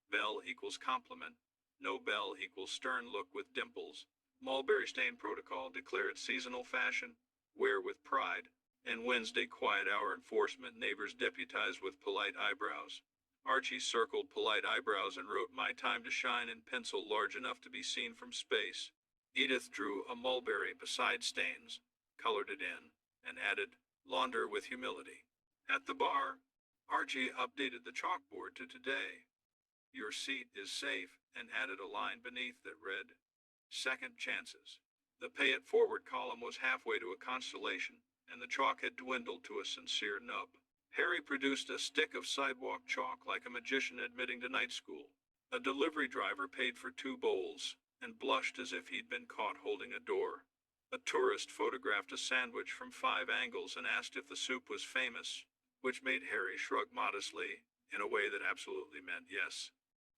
Bell equals compliment. No bell equals stern look with dimples. Mulberry stain protocol declared seasonal fashion. Wear with pride. And Wednesday quiet hour enforcement, neighbors deputized with polite eyebrows. Archie circled polite eyebrows and wrote "My time to shine" in pencil large enough to be seen from space. Edith drew a mulberry beside stains, colored it in, and added "Launder with humility." At the bar, Archie updated the chalkboard to today. "Your seat is safe," and added a line beneath that read, "Second chances." The pay it forward column was halfway to a constellation, and the chalk had dwindled to a sincere nub. Harry produced a stick of sidewalk chalk like a magician admitting to night school. A delivery driver paid for 2 bowls and blushed as if he'd been caught holding a door. A tourist photographed a sandwich from 5 angles and asked if the soup was famous, which made Harry shrug modestly in a way that absolutely meant yes.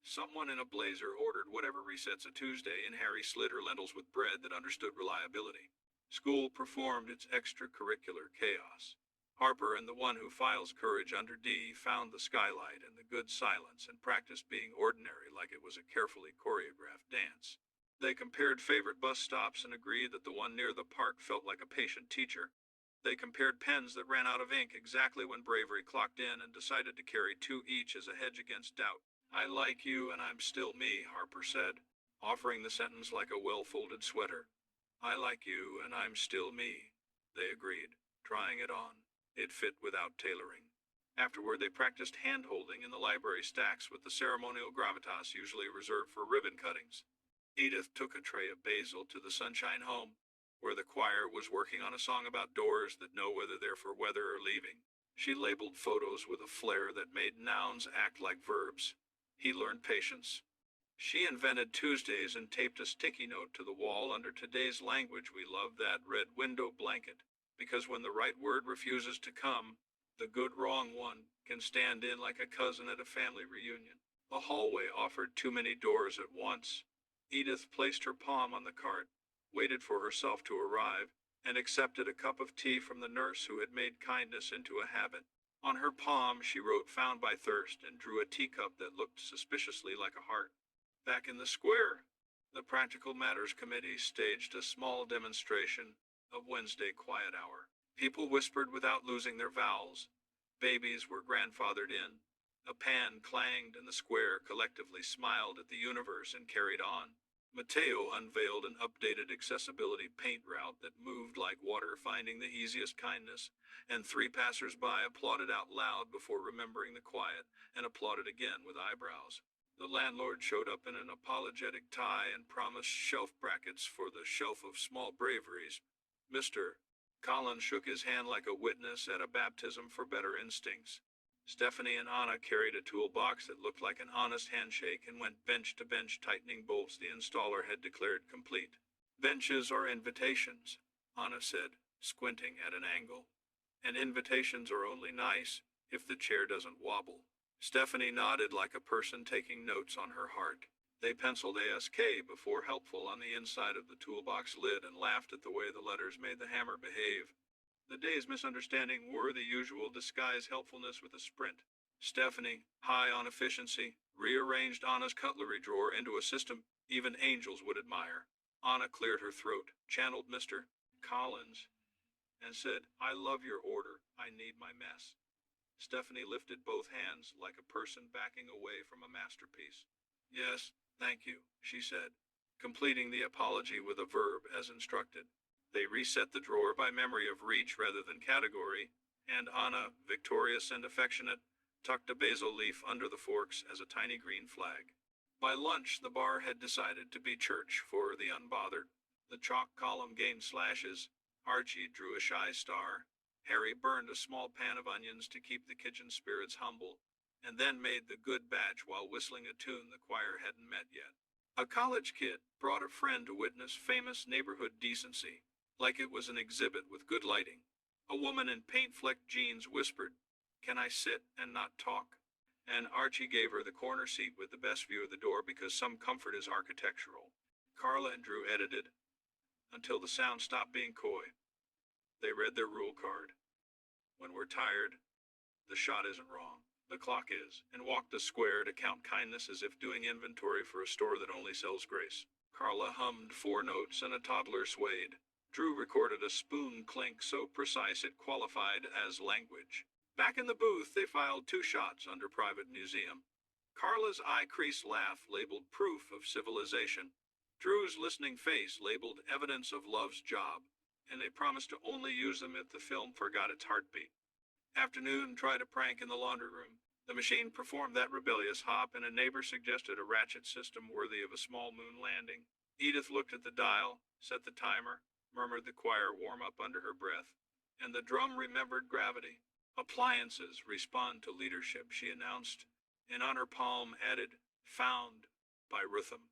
Someone in a blazer ordered whatever resets a Tuesday, and Harry slid her lentils with bread that understood reliability. School performed its extracurricular chaos. Harper and the one who files courage under D found the skylight and the good silence and practiced being ordinary like it was a carefully choreographed dance. They compared favorite bus stops and agreed that the one near the park felt like a patient teacher. They compared pens that ran out of ink exactly when bravery clocked in and decided to carry 2 each as a hedge against doubt. "I like you and I'm still me," Harper said, offering the sentence like a well-folded sweater. "I like you and I'm still me," they agreed, trying it on. It fit without tailoring. Afterward, they practiced hand-holding in the library stacks with the ceremonial gravitas usually reserved for ribbon cuttings. Edith took a tray of basil to the Sunshine home, where the choir was working on a song about doors that know whether they're for weather or leaving. She labeled photos with a flair that made nouns act like verbs. He learned patience. She invented Tuesdays and taped a sticky note to the wall under today's language. We love that red window blanket, because when the right word refuses to come, the good wrong one can stand in like a cousin at a family reunion. The hallway offered too many doors at once. Edith placed her palm on the cart, waited for herself to arrive, and accepted a cup of tea from the nurse who had made kindness into a habit. On her palm, she wrote "Found by Thirst" and drew a teacup that looked suspiciously like a heart. Back in the square, the Practical Matters Committee staged a small demonstration of Wednesday quiet hour. People whispered without losing their vowels. Babies were grandfathered in. A pan clanged, and the square collectively smiled at the universe and carried on. Mateo unveiled an updated accessibility paint route that moved like water, finding the easiest kindness, and 3 passers-by applauded out loud before remembering the quiet, and applauded again with eyebrows. The landlord showed up in an apologetic tie and promised shelf brackets for the shelf of small braveries. Mr. Collins shook his hand like a witness at a baptism for better instincts. Stephanie and Anna carried a toolbox that looked like an honest handshake and went bench to bench tightening bolts the installer had declared complete. "Benches are invitations," Anna said, squinting at an angle. "And invitations are only nice if the chair doesn't wobble." Stephanie nodded like a person taking notes on her heart. They penciled ASK before helpful on the inside of the toolbox lid and laughed at the way the letters made the hammer behave. The day's misunderstanding wore the usual disguise helpfulness with a sprint. Stephanie, high on efficiency, rearranged Anna's cutlery drawer into a system even angels would admire. Anna cleared her throat, channeled Mr. Collins, and said, "I love your order. I need my mess." Stephanie lifted both hands like a person backing away from a masterpiece. "Yes, thank you," she said, completing the apology with a verb as instructed. They reset the drawer by memory of reach rather than category, and Anna, victorious and affectionate, tucked a basil leaf under the forks as a tiny green flag. By lunch, the bar had decided to be church for the unbothered. The chalk column gained slashes. Archie drew a shy star. Harry burned a small pan of onions to keep the kitchen spirits humble, and then made the good batch while whistling a tune the choir hadn't met yet. A college kid brought a friend to witness famous neighborhood decency, like it was an exhibit with good lighting. A woman in paint-flecked jeans whispered, "Can I sit and not talk?" And Archie gave her the corner seat with the best view of the door because some comfort is architectural. Carla and Drew edited until the sound stopped being coy. They read their rule card. When we're tired, the shot isn't wrong. The clock is, and walked the square to count kindness as if doing inventory for a store that only sells grace. Carla hummed 4 notes and a toddler swayed. Drew recorded a spoon clink so precise it qualified as language. Back in the booth, they filed 2 shots under private museum. Carla's eye-creased laugh labeled proof of civilization. Drew's listening face labeled evidence of love's job, and they promised to only use them if the film forgot its heartbeat. Afternoon tried a prank in the laundry room. The machine performed that rebellious hop, and a neighbor suggested a ratchet system worthy of a small moon landing. Edith looked at the dial, set the timer, murmured the choir warm-up under her breath, and the drum remembered gravity. "Appliances respond to leadership," she announced, and on her palm added, "Found by Rutham."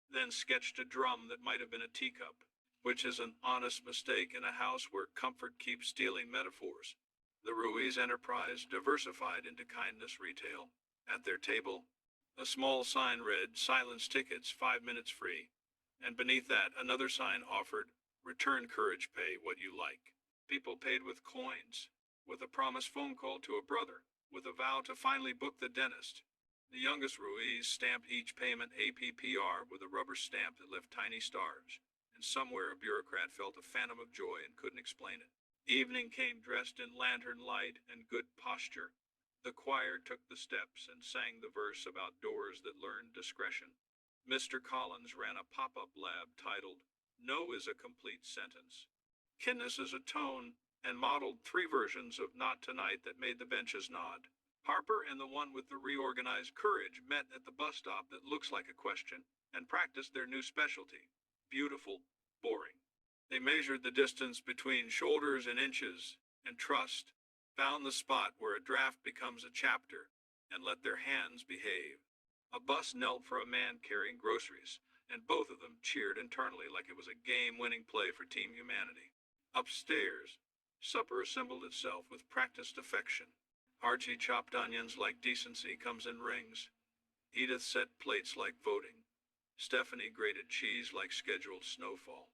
Then sketched a drum that might have been a teacup, which is an honest mistake in a house where comfort keeps stealing metaphors. The Ruiz enterprise diversified into kindness retail. At their table, a small sign read, "Silence tickets, 5 minutes free," and beneath that, another sign offered, "Return courage pay what you like." People paid with coins, with a promised phone call to a brother, with a vow to finally book the dentist. The youngest Ruiz stamped each payment APPR with a rubber stamp that left tiny stars, and somewhere a bureaucrat felt a phantom of joy and couldn't explain it. Evening came dressed in lantern light and good posture. The choir took the steps and sang the verse about doors that learned discretion. Mr. Collins ran a pop-up lab titled, "No is a complete sentence. Kindness is a tone and modeled 3 versions of Not Tonight that made the benches nod. Harper and the one with the reorganized courage met at the bus stop that looks like a question and practiced their new specialty. Beautiful, boring. They measured the distance between shoulders and inches, and trust, found the spot where a draft becomes a chapter, and let their hands behave. A bus knelt for a man carrying groceries, and both of them cheered internally like it was a game-winning play for Team Humanity. Upstairs, supper assembled itself with practiced affection. Archie chopped onions like decency comes in rings. Edith set plates like voting. Stephanie grated cheese like scheduled snowfall.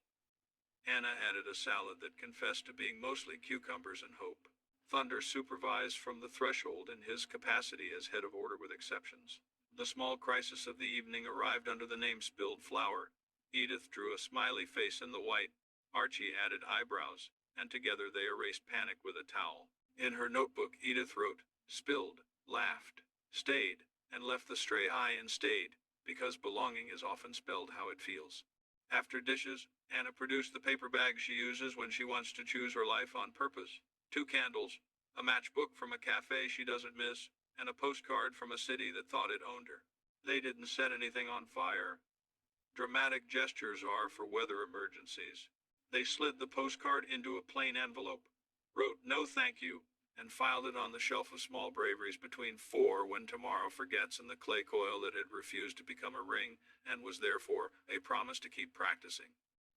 Anna added a salad that confessed to being mostly cucumbers and hope. Thunder supervised from the threshold in his capacity as head of order with exceptions. The small crisis of the evening arrived under the name-spilled flour. Edith drew a smiley face in the white. Archie added eyebrows, and together they erased panic with a towel. In her notebook, Edith wrote, spilled, laughed, stayed, and left the stray I in stayed, because belonging is often spelled how it feels. After dishes, Anna produced the paper bag she uses when she wants to choose her life on purpose. 2 candles, a matchbook from a cafe she doesn't miss, and a postcard from a city that thought it owned her. They didn't set anything on fire. Dramatic gestures are for weather emergencies. They slid the postcard into a plain envelope, wrote no thank you, and filed it on the shelf of small braveries between 4 when tomorrow forgets and the clay coil that had refused to become a ring and was therefore a promise to keep practicing.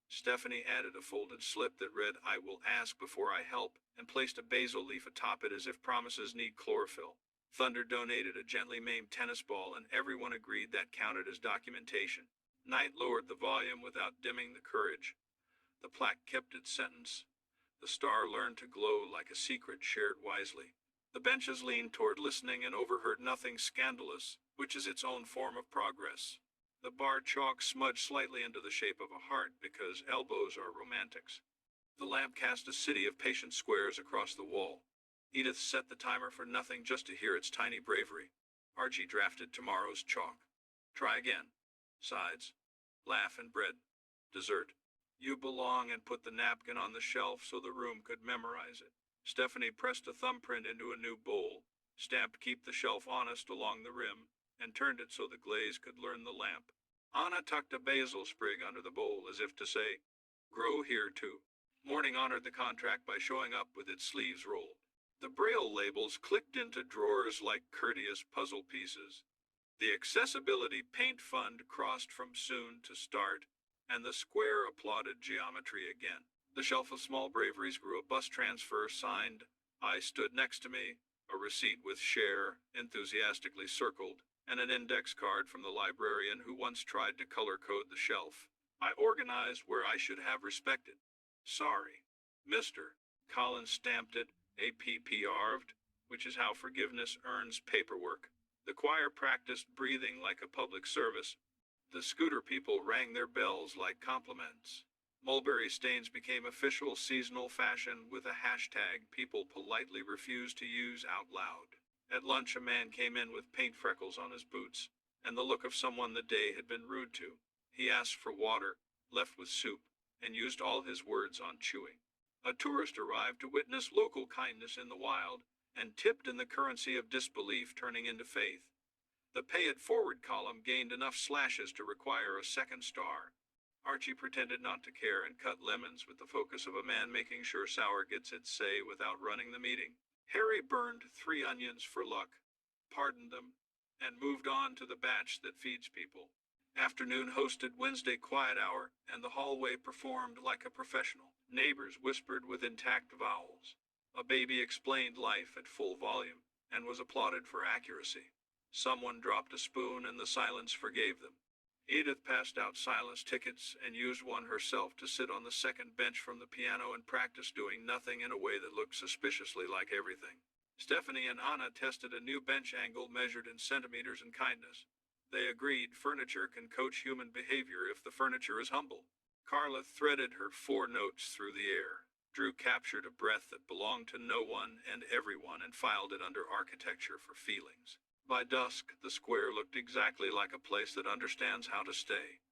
Stephanie added a folded slip that read, I will ask before I help, and placed a basil leaf atop it as if promises need chlorophyll. Thunder donated a gently maimed tennis ball, and everyone agreed that counted as documentation. Night lowered the volume without dimming the courage. The plaque kept its sentence. The star learned to glow like a secret shared wisely. The benches leaned toward listening and overheard nothing scandalous, which is its own form of progress. The bar chalk smudged slightly into the shape of a heart because elbows are romantics. The lamp cast a city of patient squares across the wall. Edith set the timer for nothing just to hear its tiny bravery. Archie drafted tomorrow's chalk. Try again. Sides. Laugh and bread. Dessert. You belong, and put the napkin on the shelf so the room could memorize it. Stephanie pressed a thumbprint into a new bowl, stamped keep the shelf honest along the rim, and turned it so the glaze could learn the lamp. Anna tucked a basil sprig under the bowl as if to say, grow here too. Morning honored the contract by showing up with its sleeves rolled. The Braille labels clicked into drawers like courteous puzzle pieces. The Accessibility Paint Fund crossed from soon to start, and the square applauded geometry again. The shelf of small braveries grew a bus transfer signed, I stood next to me, a receipt with share enthusiastically circled, and an index card from the librarian who once tried to color code the shelf. I organized where I should have respected. Sorry. Mr. Collins stamped it, APPR'd, which is how forgiveness earns paperwork. The choir practiced breathing like a public service. The scooter people rang their bells like compliments. Mulberry stains became official seasonal fashion with a hashtag people politely refused to use out loud. At lunch, a man came in with paint freckles on his boots, and the look of someone the day had been rude to. He asked for water, left with soup, and used all his words on chewing. A tourist arrived to witness local kindness in the wild, and tipped in the currency of disbelief turning into faith. The pay it forward column gained enough slashes to require a second star. Archie pretended not to care and cut lemons with the focus of a man making sure sour gets its say without running the meeting. Harry burned 3 onions for luck, pardoned them, and moved on to the batch that feeds people. Afternoon hosted Wednesday quiet hour, and the hallway performed like a professional. Neighbors whispered with intact vowels. A baby explained life at full volume, and was applauded for accuracy. Someone dropped a spoon and the silence forgave them. Edith passed out silence tickets and used one herself to sit on the second bench from the piano and practice doing nothing in a way that looked suspiciously like everything. Stephanie and Anna tested a new bench angle measured in centimeters and kindness. They agreed furniture can coach human behavior if the furniture is humble. Carla threaded her 4 notes through the air. Drew captured a breath that belonged to no one and everyone and filed it under architecture for feelings. By dusk, the square looked exactly like a place that understands how to stay.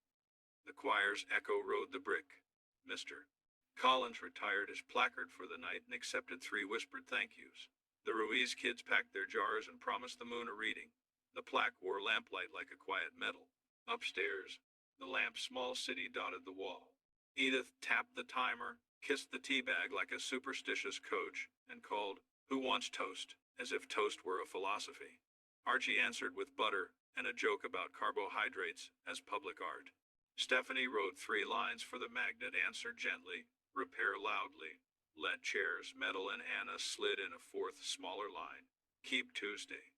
The choir's echo rode the brick. Mr. Collins retired his placard for the night and accepted 3 whispered thank yous. The Ruiz kids packed their jars and promised the moon a reading. The plaque wore lamplight like a quiet medal. Upstairs, the lamp's small city dotted the wall. Edith tapped the timer, kissed the tea bag like a superstitious coach, and called, "Who wants toast?" as if toast were a philosophy. Archie answered with butter and a joke about carbohydrates as public art. Stephanie wrote 3 lines for the magnet, answered gently, repair loudly, let chairs meddle, and Anna slid in a 4th, smaller line, keep Tuesday,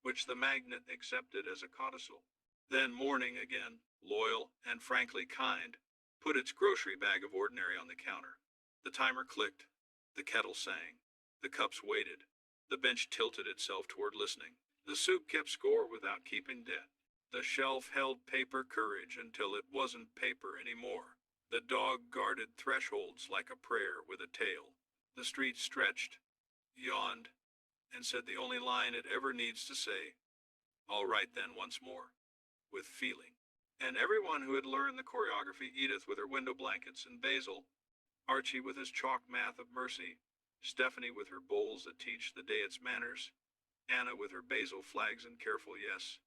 which the magnet accepted as a codicil. Then morning again, loyal and frankly kind, put its grocery bag of ordinary on the counter. The timer clicked, the kettle sang, the cups waited, the bench tilted itself toward listening. The soup kept score without keeping debt. The shelf held paper courage until it wasn't paper anymore. The dog guarded thresholds like a prayer with a tail. The street stretched, yawned, and said the only line it ever needs to say, "All right then," once more, with feeling. And everyone who had learned the choreography, Edith with her window blankets and Basil, Archie with his chalk math of mercy, Stephanie with her bowls that teach the day its manners, Anna with her Basil flags and careful yes,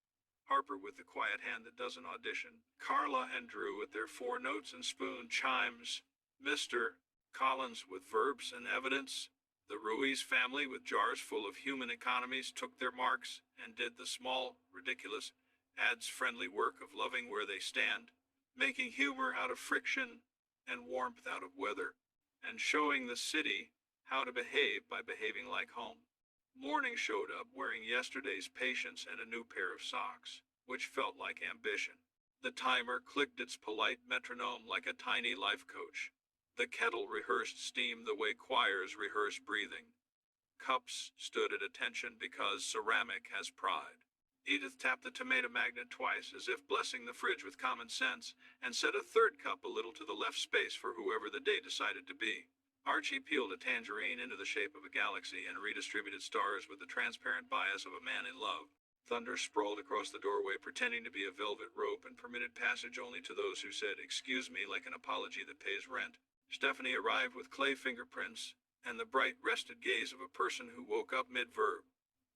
Harper with the quiet hand that doesn't audition, Carla and Drew with their 4 notes and spoon chimes, Mr. Collins with verbs and evidence, the Ruiz family with jars full of human economies took their marks and did the small, ridiculous, ads-friendly work of loving where they stand, making humor out of friction and warmth out of weather, and showing the city how to behave by behaving like home. Morning showed up wearing yesterday's patience and a new pair of socks, which felt like ambition. The timer clicked its polite metronome like a tiny life coach. The kettle rehearsed steam the way choirs rehearse breathing. Cups stood at attention because ceramic has pride. Edith tapped the tomato magnet twice as if blessing the fridge with common sense, and set a 3rd cup a little to the left space for whoever the day decided to be. Archie peeled a tangerine into the shape of a galaxy and redistributed stars with the transparent bias of a man in love. Thunder sprawled across the doorway, pretending to be a velvet rope, and permitted passage only to those who said, "Excuse me," like an apology that pays rent. Stephanie arrived with clay fingerprints and the bright, rested gaze of a person who woke up mid-verb.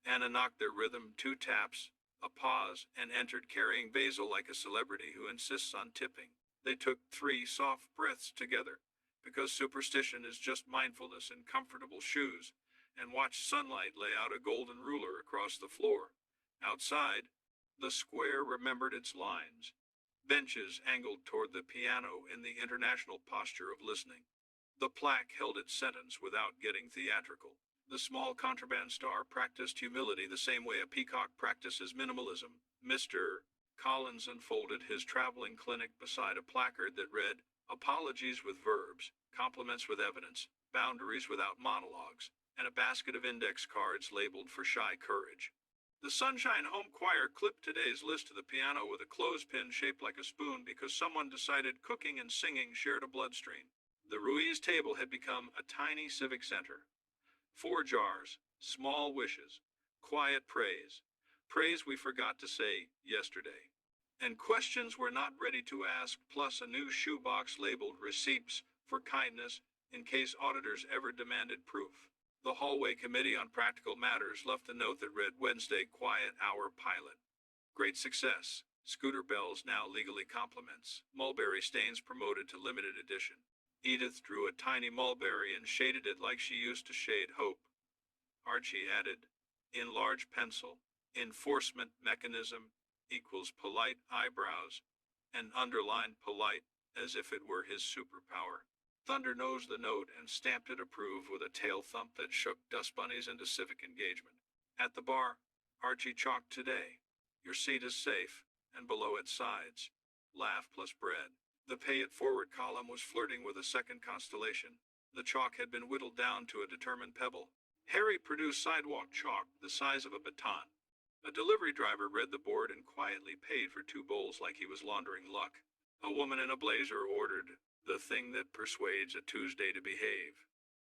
Anna knocked their rhythm 2 taps, a pause, and entered carrying Basil like a celebrity who insists on tipping. They took 3 soft breaths together, because superstition is just mindfulness in comfortable shoes, and watched sunlight lay out a golden ruler across the floor. Outside, the square remembered its lines. Benches angled toward the piano in the international posture of listening. The plaque held its sentence without getting theatrical. The small contraband star practiced humility the same way a peacock practices minimalism. Mr. Collins unfolded his traveling clinic beside a placard that read, "Apologies with verbs, compliments with evidence, boundaries without monologues," and a basket of index cards labeled for shy courage. The Sunshine Home Choir clipped today's list to the piano with a clothespin shaped like a spoon because someone decided cooking and singing shared a bloodstream. The Ruiz table had become a tiny civic center. 4 jars, small wishes, quiet praise, praise we forgot to say yesterday, and questions we're not ready to ask, plus a new shoebox labeled receipts for kindness in case auditors ever demanded proof. The hallway committee on practical matters left a note that read, "Wednesday quiet hour pilot. Great success. Scooter bells now legally compliments. Mulberry stains promoted to limited edition." Edith drew a tiny mulberry and shaded it like she used to shade hope. Archie added, in large pencil, "Enforcement mechanism equals polite eyebrows," and underlined polite as if it were his superpower. Thunder nosed the note and stamped it approved with a tail thump that shook dust bunnies into civic engagement. At the bar, Archie chalked today, "Your seat is safe," and below its sides, "Laugh plus bread." The pay it forward column was flirting with a second constellation. The chalk had been whittled down to a determined pebble. Harry produced sidewalk chalk the size of a baton. A delivery driver read the board and quietly paid for 2 bowls like he was laundering luck. A woman in a blazer ordered the thing that persuades a Tuesday to behave,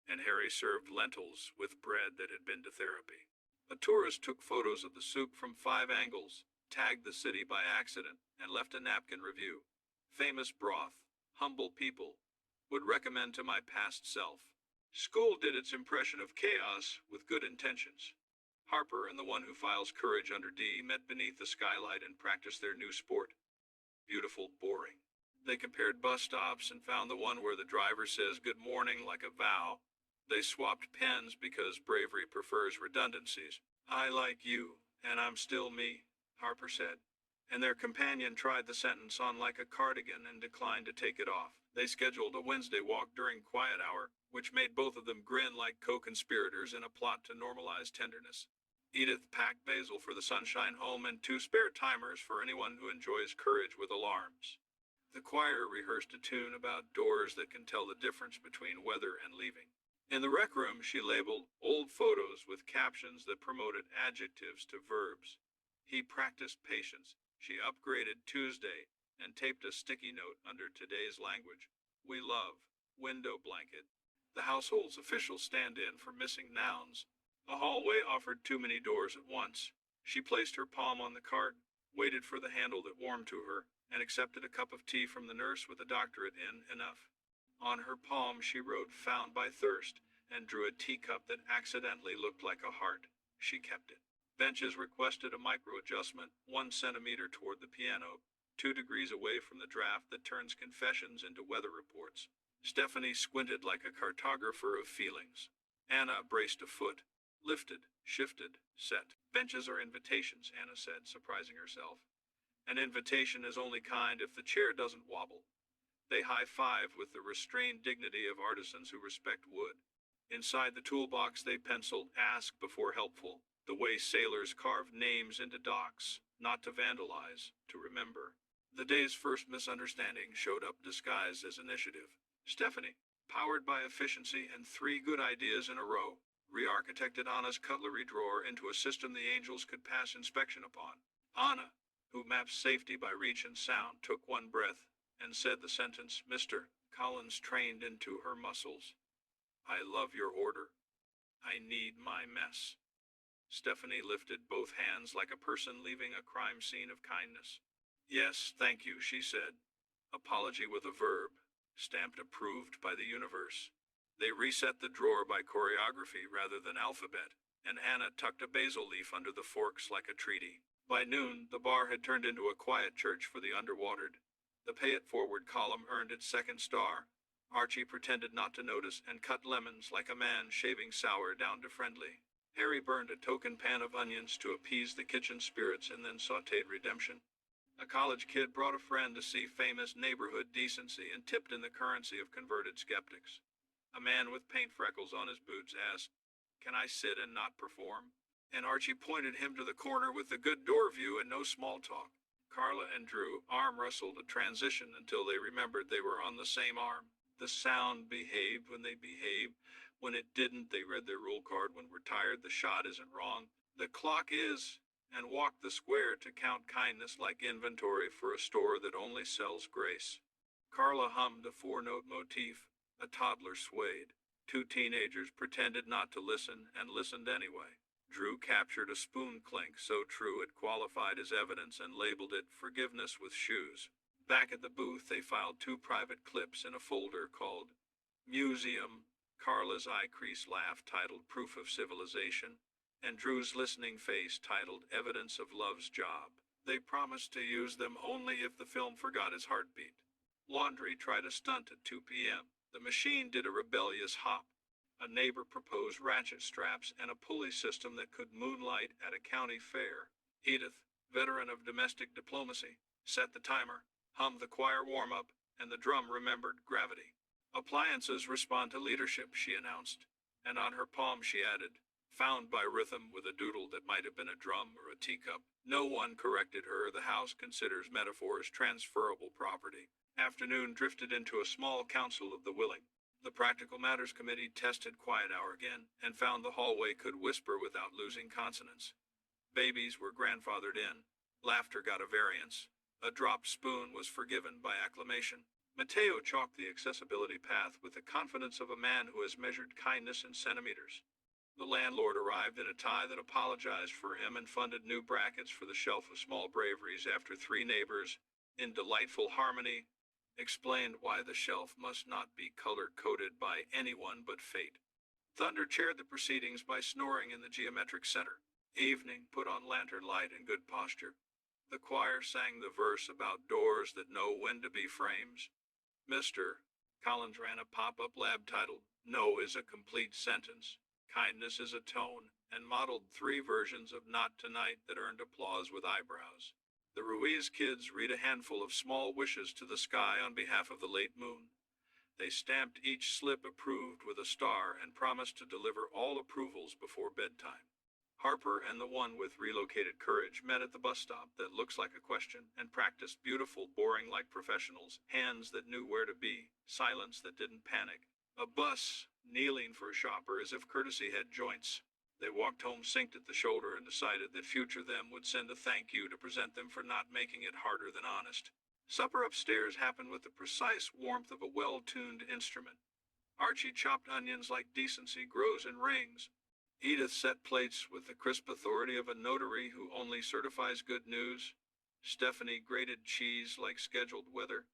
and Harry served lentils with bread that had been to therapy. A tourist took photos of the soup from 5 angles, tagged the city by accident, and left a napkin review. Famous broth, humble people, would recommend to my past self. School did its impression of chaos with good intentions. Harper and the one who files courage under D met beneath the skylight and practiced their new sport. Beautiful, boring. They compared bus stops and found the one where the driver says good morning like a vow. They swapped pens because bravery prefers redundancies. I like you, and I'm still me, Harper said. And their companion tried the sentence on like a cardigan and declined to take it off. They scheduled a Wednesday walk during quiet hour, which made both of them grin like co-conspirators in a plot to normalize tenderness. Edith packed Basil for the Sunshine Home and 2 spare timers for anyone who enjoys courage with alarms. The choir rehearsed a tune about doors that can tell the difference between weather and leaving. In the rec room, she labeled old photos with captions that promoted adjectives to verbs. He practiced patience. She upgraded Tuesday and taped a sticky note under today's language. We love. Window blanket. The household's official stand-in for missing nouns. The hallway offered too many doors at once. She placed her palm on the cart, waited for the handle that warmed to her, and accepted a cup of tea from the nurse with a doctorate in enough. On her palm she wrote found by thirst and drew a teacup that accidentally looked like a heart. She kept it. Benches requested a micro-adjustment 1 centimeter toward the piano, 2 degrees away from the draft that turns confessions into weather reports. Stephanie squinted like a cartographer of feelings. Anna braced a foot, lifted, shifted, set. Benches are invitations, Anna said, surprising herself. An invitation is only kind if the chair doesn't wobble. They high-five with the restrained dignity of artisans who respect wood. Inside the toolbox they penciled ask before helpful, the way sailors carve names into docks, not to vandalize, to remember. The day's first misunderstanding showed up disguised as initiative. Stephanie, powered by efficiency and 3 good ideas in a row, re-architected Anna's cutlery drawer into a system the angels could pass inspection upon. Anna, who maps safety by reach and sound, took 1 breath and said the sentence Mr. Collins trained into her muscles. I love your order. I need my mess. Stephanie lifted both hands like a person leaving a crime scene of kindness. Yes, thank you, she said. Apology with a verb, stamped approved by the universe. They reset the drawer by choreography rather than alphabet, and Anna tucked a basil leaf under the forks like a treaty. By noon, the bar had turned into a quiet church for the underwatered. The pay it forward column earned its 2nd star. Archie pretended not to notice and cut lemons like a man shaving sour down to friendly. Harry burned a token pan of onions to appease the kitchen spirits and then sautéed redemption. A college kid brought a friend to see famous neighborhood decency and tipped in the currency of converted skeptics. A man with paint freckles on his boots asked, "Can I sit and not perform?" And Archie pointed him to the corner with the good door view and no small talk. Carla and Drew arm wrestled a transition until they remembered they were on the same arm. The sound behaved when they behaved. When it didn't, they read their rule card. When we're tired, the shot isn't wrong. The clock is, and walked the square to count kindness like inventory for a store that only sells grace. Carla hummed a 4-note motif. A toddler swayed. 2 teenagers pretended not to listen and listened anyway. Drew captured a spoon clink so true it qualified as evidence and labeled it Forgiveness with Shoes. Back at the booth, they filed 2 private clips in a folder called Museum. Carla's eye-crease laugh titled Proof of Civilization, and Drew's listening face titled Evidence of Love's Job. They promised to use them only if the film forgot his heartbeat. Laundry tried a stunt at 2 p.m. The machine did a rebellious hop. A neighbor proposed ratchet straps and a pulley system that could moonlight at a county fair. Edith, veteran of domestic diplomacy, set the timer, hummed the choir warm-up, and the drum remembered gravity. Appliances respond to leadership, she announced, and on her palm she added, found by rhythm with a doodle that might have been a drum or a teacup. No one corrected her. The house considers metaphors transferable property. Afternoon drifted into a small council of the willing. The Practical Matters Committee tested quiet hour again and found the hallway could whisper without losing consonants. Babies were grandfathered in. Laughter got a variance. A dropped spoon was forgiven by acclamation. Mateo chalked the accessibility path with the confidence of a man who has measured kindness in centimeters. The landlord arrived in a tie that apologized for him and funded new brackets for the shelf of small braveries after 3 neighbors, in delightful harmony, explained why the shelf must not be color-coded by anyone but fate. Thunder chaired the proceedings by snoring in the geometric center. Evening put on lantern light and good posture. The choir sang the verse about doors that know when to be frames. Mr. Collins ran a pop-up lab titled, "No is a complete sentence. Kindness is a tone," and modeled 3 versions of Not Tonight that earned applause with eyebrows. The Ruiz kids read a handful of small wishes to the sky on behalf of the late moon. They stamped each slip approved with a star and promised to deliver all approvals before bedtime. Harper and the one with relocated courage met at the bus stop that looks like a question and practiced beautiful, boring like professionals, hands that knew where to be, silence that didn't panic. A bus, kneeling for a shopper as if courtesy had joints. They walked home synced at the shoulder and decided that future them would send a thank you to present them for not making it harder than honest. Supper upstairs happened with the precise warmth of a well-tuned instrument. Archie chopped onions like decency grows in rings. Edith set plates with the crisp authority of a notary who only certifies good news. Stephanie grated cheese like scheduled weather.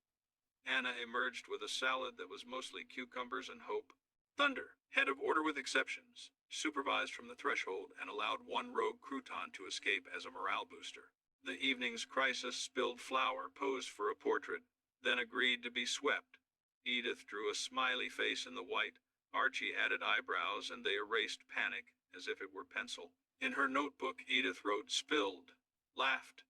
Anna emerged with a salad that was mostly cucumbers and hope. Thunder, head of order with exceptions, supervised from the threshold and allowed one rogue crouton to escape as a morale booster. The evening's crisis spilled flour posed for a portrait, then agreed to be swept. Edith drew a smiley face in the white. Archie added eyebrows, and they erased panic as if it were pencil. In her notebook, Edith wrote spilled, laughed,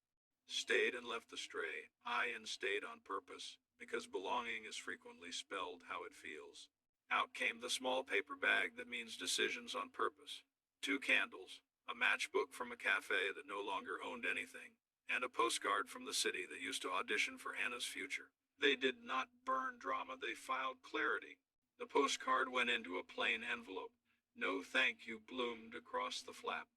stayed and left the stray, and stayed on purpose, because belonging is frequently spelled how it feels. Out came the small paper bag that means decisions on purpose. 2 candles, a matchbook from a cafe that no longer owned anything, and a postcard from the city that used to audition for Anna's future. They did not burn drama, they filed clarity. The postcard went into a plain envelope. No thank you bloomed across the flap.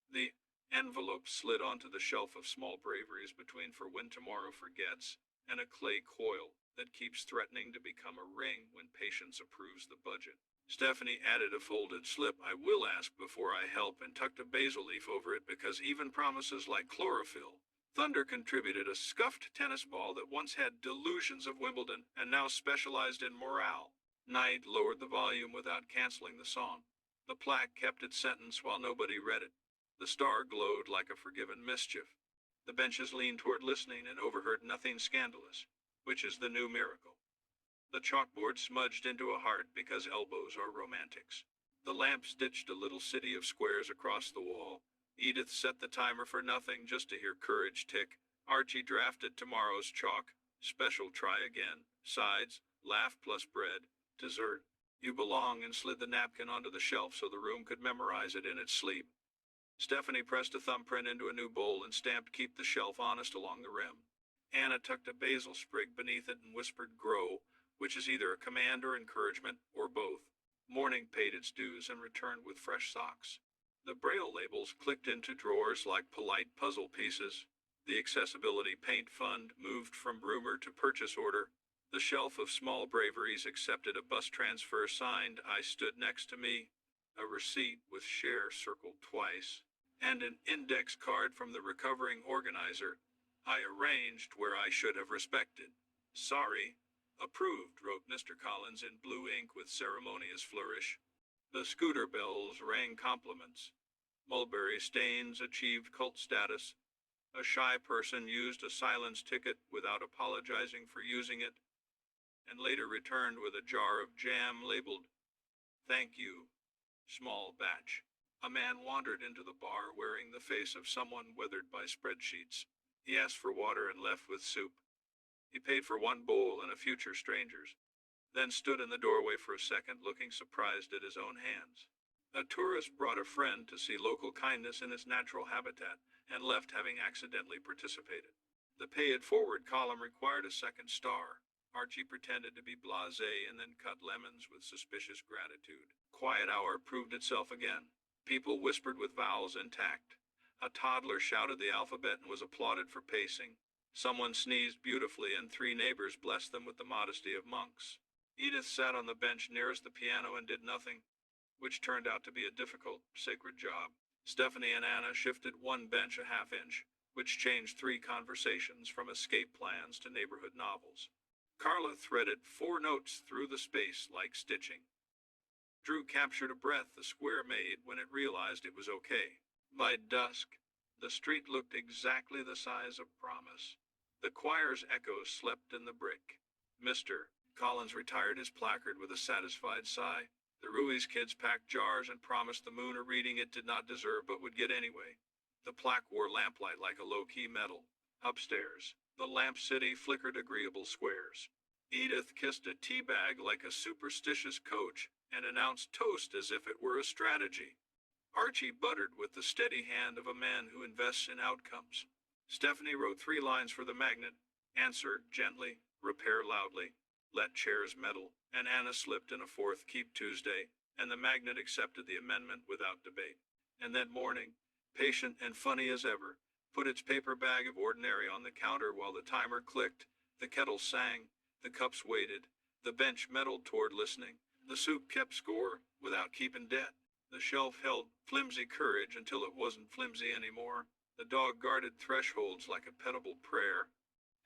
The envelope slid onto the shelf of small braveries between For When Tomorrow Forgets and a clay coil that keeps threatening to become a ring when patience approves the budget. Stephanie added a folded slip, "I will ask before I help," and tucked a basil leaf over it because even promises like chlorophyll. Thunder contributed a scuffed tennis ball that once had delusions of Wimbledon and now specialized in morale. Night lowered the volume without canceling the song. The plaque kept its sentence while nobody read it. The star glowed like a forgiven mischief. The benches leaned toward listening and overheard nothing scandalous, which is the new miracle. The chalkboard smudged into a heart because elbows are romantics. The lamp stitched a little city of squares across the wall. Edith set the timer for nothing just to hear courage tick. Archie drafted tomorrow's chalk. Special try again. Sides, laugh plus bread. Dessert. You belong, and slid the napkin onto the shelf so the room could memorize it in its sleep. Stephanie pressed a thumbprint into a new bowl and stamped "Keep the Shelf Honest" along the rim. Anna tucked a basil sprig beneath it and whispered "Grow," which is either a command or encouragement, or both. Morning paid its dues and returned with fresh socks. The Braille labels clicked into drawers like polite puzzle pieces. The Accessibility Paint Fund moved from rumor to purchase order. The shelf of small braveries accepted a bus transfer signed "I stood next to me," a receipt with "share" circled twice, and an index card from the recovering organizer. "I arranged where I should have respected. Sorry." "Approved," wrote Mr. Collins in blue ink with ceremonious flourish. The scooter bells rang compliments. Mulberry Stains achieved cult status. A shy person used a silence ticket without apologizing for using it, and later returned with a jar of jam labeled "Thank you, small batch." A man wandered into the bar wearing the face of someone weathered by spreadsheets. He asked for water and left with soup. He paid for 1 bowl and a future stranger's, then stood in the doorway for a second looking surprised at his own hands. A tourist brought a friend to see local kindness in its natural habitat and left having accidentally participated. The "Pay It Forward" column required a 2nd star. Archie pretended to be blasé and then cut lemons with suspicious gratitude. Quiet hour proved itself again. People whispered with vowels intact. A toddler shouted the alphabet and was applauded for pacing. Someone sneezed beautifully and 3 neighbors blessed them with the modesty of monks. Edith sat on the bench nearest the piano and did nothing, which turned out to be a difficult, sacred job. Stephanie and Anna shifted 1 bench a half inch, which changed 3 conversations from escape plans to neighborhood novels. Carla threaded 4 notes through the space like stitching. Drew captured a breath the square made when it realized it was okay. By dusk, the street looked exactly the size of promise. The choir's echoes slept in the brick. Mr. Collins retired his placard with a satisfied sigh. The Ruiz kids packed jars and promised the moon a reading it did not deserve but would get anyway. The plaque wore lamplight like a low-key medal. Upstairs, the lamp city flickered agreeable squares. Edith kissed a tea bag like a superstitious coach and announced toast as if it were a strategy. Archie buttered with the steady hand of a man who invests in outcomes. Stephanie wrote 3 lines for the magnet: answer gently, repair loudly, let chairs meddle, and Anna slipped in a 4th keep Tuesday, and the magnet accepted the amendment without debate. And that morning, patient and funny as ever, put its paper bag of ordinary on the counter while the timer clicked, the kettle sang, the cups waited, the bench meddled toward listening, the soup kept score without keeping debt, the shelf held flimsy courage until it wasn't flimsy anymore, the dog guarded thresholds like a petable prayer,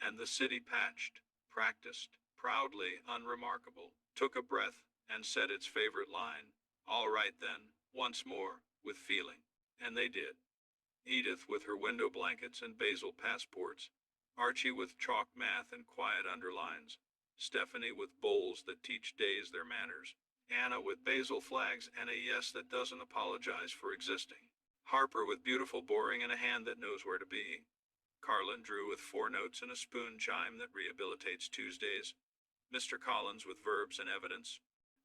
and the city patched, practiced, proudly unremarkable, took a breath, and said its favorite line, all right then, once more, with feeling. And they did. Edith with her window blankets and basil passports, Archie with chalk math and quiet underlines, Stephanie with bowls that teach days their manners, Anna with basil flags and a yes that doesn't apologize for existing, Harper with beautiful boring and a hand that knows where to be, Carlin Drew with 4 notes and a spoon chime that rehabilitates Tuesdays, Mr. Collins with verbs and evidence,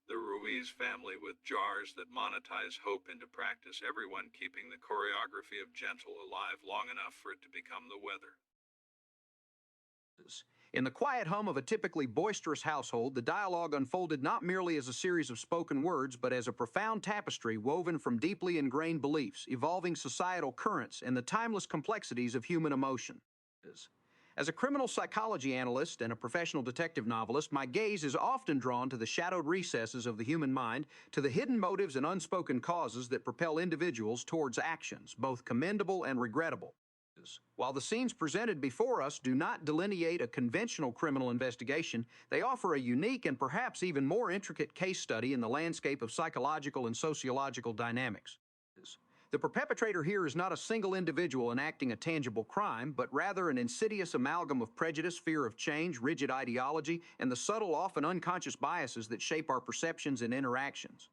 the Ruiz family with jars that monetize hope into practice, everyone keeping the choreography of gentle alive long enough for it to become the weather. In the quiet hum of a typically boisterous household, the dialogue unfolded not merely as a series of spoken words, but as a profound tapestry woven from deeply ingrained beliefs, evolving societal currents, and the timeless complexities of human emotion. As a criminal psychology analyst and a professional detective novelist, my gaze is often drawn to the shadowed recesses of the human mind, to the hidden motives and unspoken causes that propel individuals towards actions, both commendable and regrettable. While the scenes presented before us do not delineate a conventional criminal investigation, they offer a unique and perhaps even more intricate case study in the landscape of psychological and sociological dynamics. The perpetrator here is not a single individual enacting a tangible crime, but rather an insidious amalgam of prejudice, fear of change, rigid ideology, and the subtle, often unconscious biases that shape our perceptions and interactions.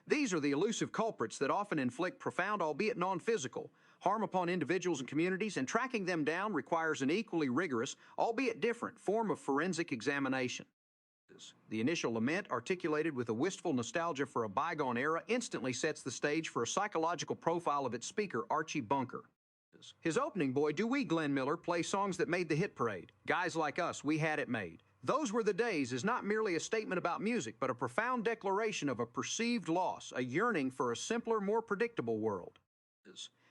These are the elusive culprits that often inflict profound, albeit non-physical, harm upon individuals and communities, and tracking them down requires an equally rigorous, albeit different, form of forensic examination. The initial lament, articulated with a wistful nostalgia for a bygone era, instantly sets the stage for a psychological profile of its speaker, Archie Bunker. His opening, Boy Do We, Glenn Miller, play songs that made the hit parade. Guys Like Us, We Had It Made. Those Were the Days is not merely a statement about music, but a profound declaration of a perceived loss, a yearning for a simpler, more predictable world.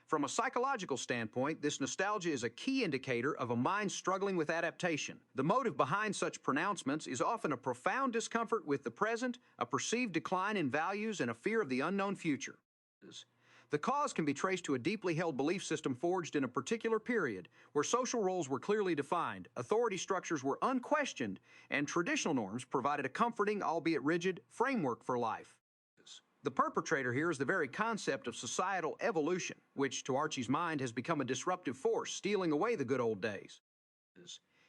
From a psychological standpoint, this nostalgia is a key indicator of a mind struggling with adaptation. The motive behind such pronouncements is often a profound discomfort with the present, a perceived decline in values, and a fear of the unknown future. The cause can be traced to a deeply held belief system forged in a particular period, where social roles were clearly defined, authority structures were unquestioned, and traditional norms provided a comforting, albeit rigid, framework for life. The perpetrator here is the very concept of societal evolution, which, to Archie's mind, has become a disruptive force, stealing away the good old days.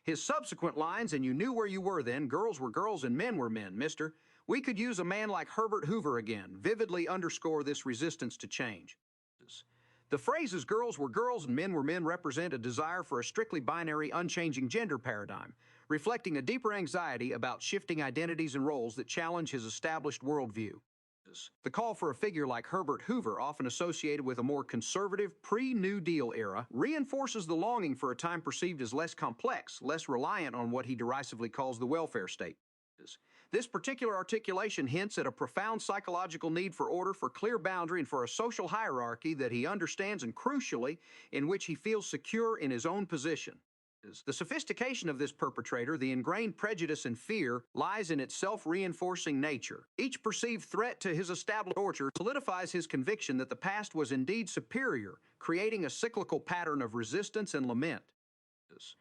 His subsequent lines, and you knew where you were then, girls were girls and men were men, mister. We could use a man like Herbert Hoover again, vividly underscore this resistance to change. The phrases girls were girls and men were men represent a desire for a strictly binary, unchanging gender paradigm, reflecting a deeper anxiety about shifting identities and roles that challenge his established worldview. The call for a figure like Herbert Hoover, often associated with a more conservative, pre-New Deal era, reinforces the longing for a time perceived as less complex, less reliant on what he derisively calls the welfare state. This particular articulation hints at a profound psychological need for order, for clear boundary, and for a social hierarchy that he understands and, crucially, in which he feels secure in his own position. The sophistication of this perpetrator, the ingrained prejudice and fear, lies in its self-reinforcing nature. Each perceived threat to his established torture solidifies his conviction that the past was indeed superior, creating a cyclical pattern of resistance and lament.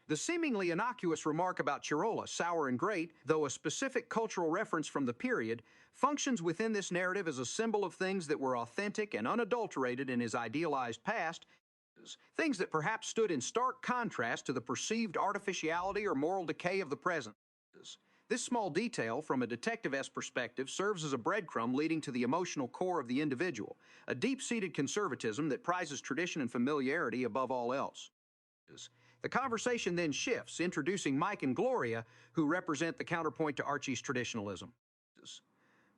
The seemingly innocuous remark about Chirola, sour and great, though a specific cultural reference from the period, functions within this narrative as a symbol of things that were authentic and unadulterated in his idealized past, things that perhaps stood in stark contrast to the perceived artificiality or moral decay of the present. This small detail, from a detective-esque perspective, serves as a breadcrumb leading to the emotional core of the individual, a deep-seated conservatism that prizes tradition and familiarity above all else. The conversation then shifts, introducing Mike and Gloria, who represent the counterpoint to Archie's traditionalism.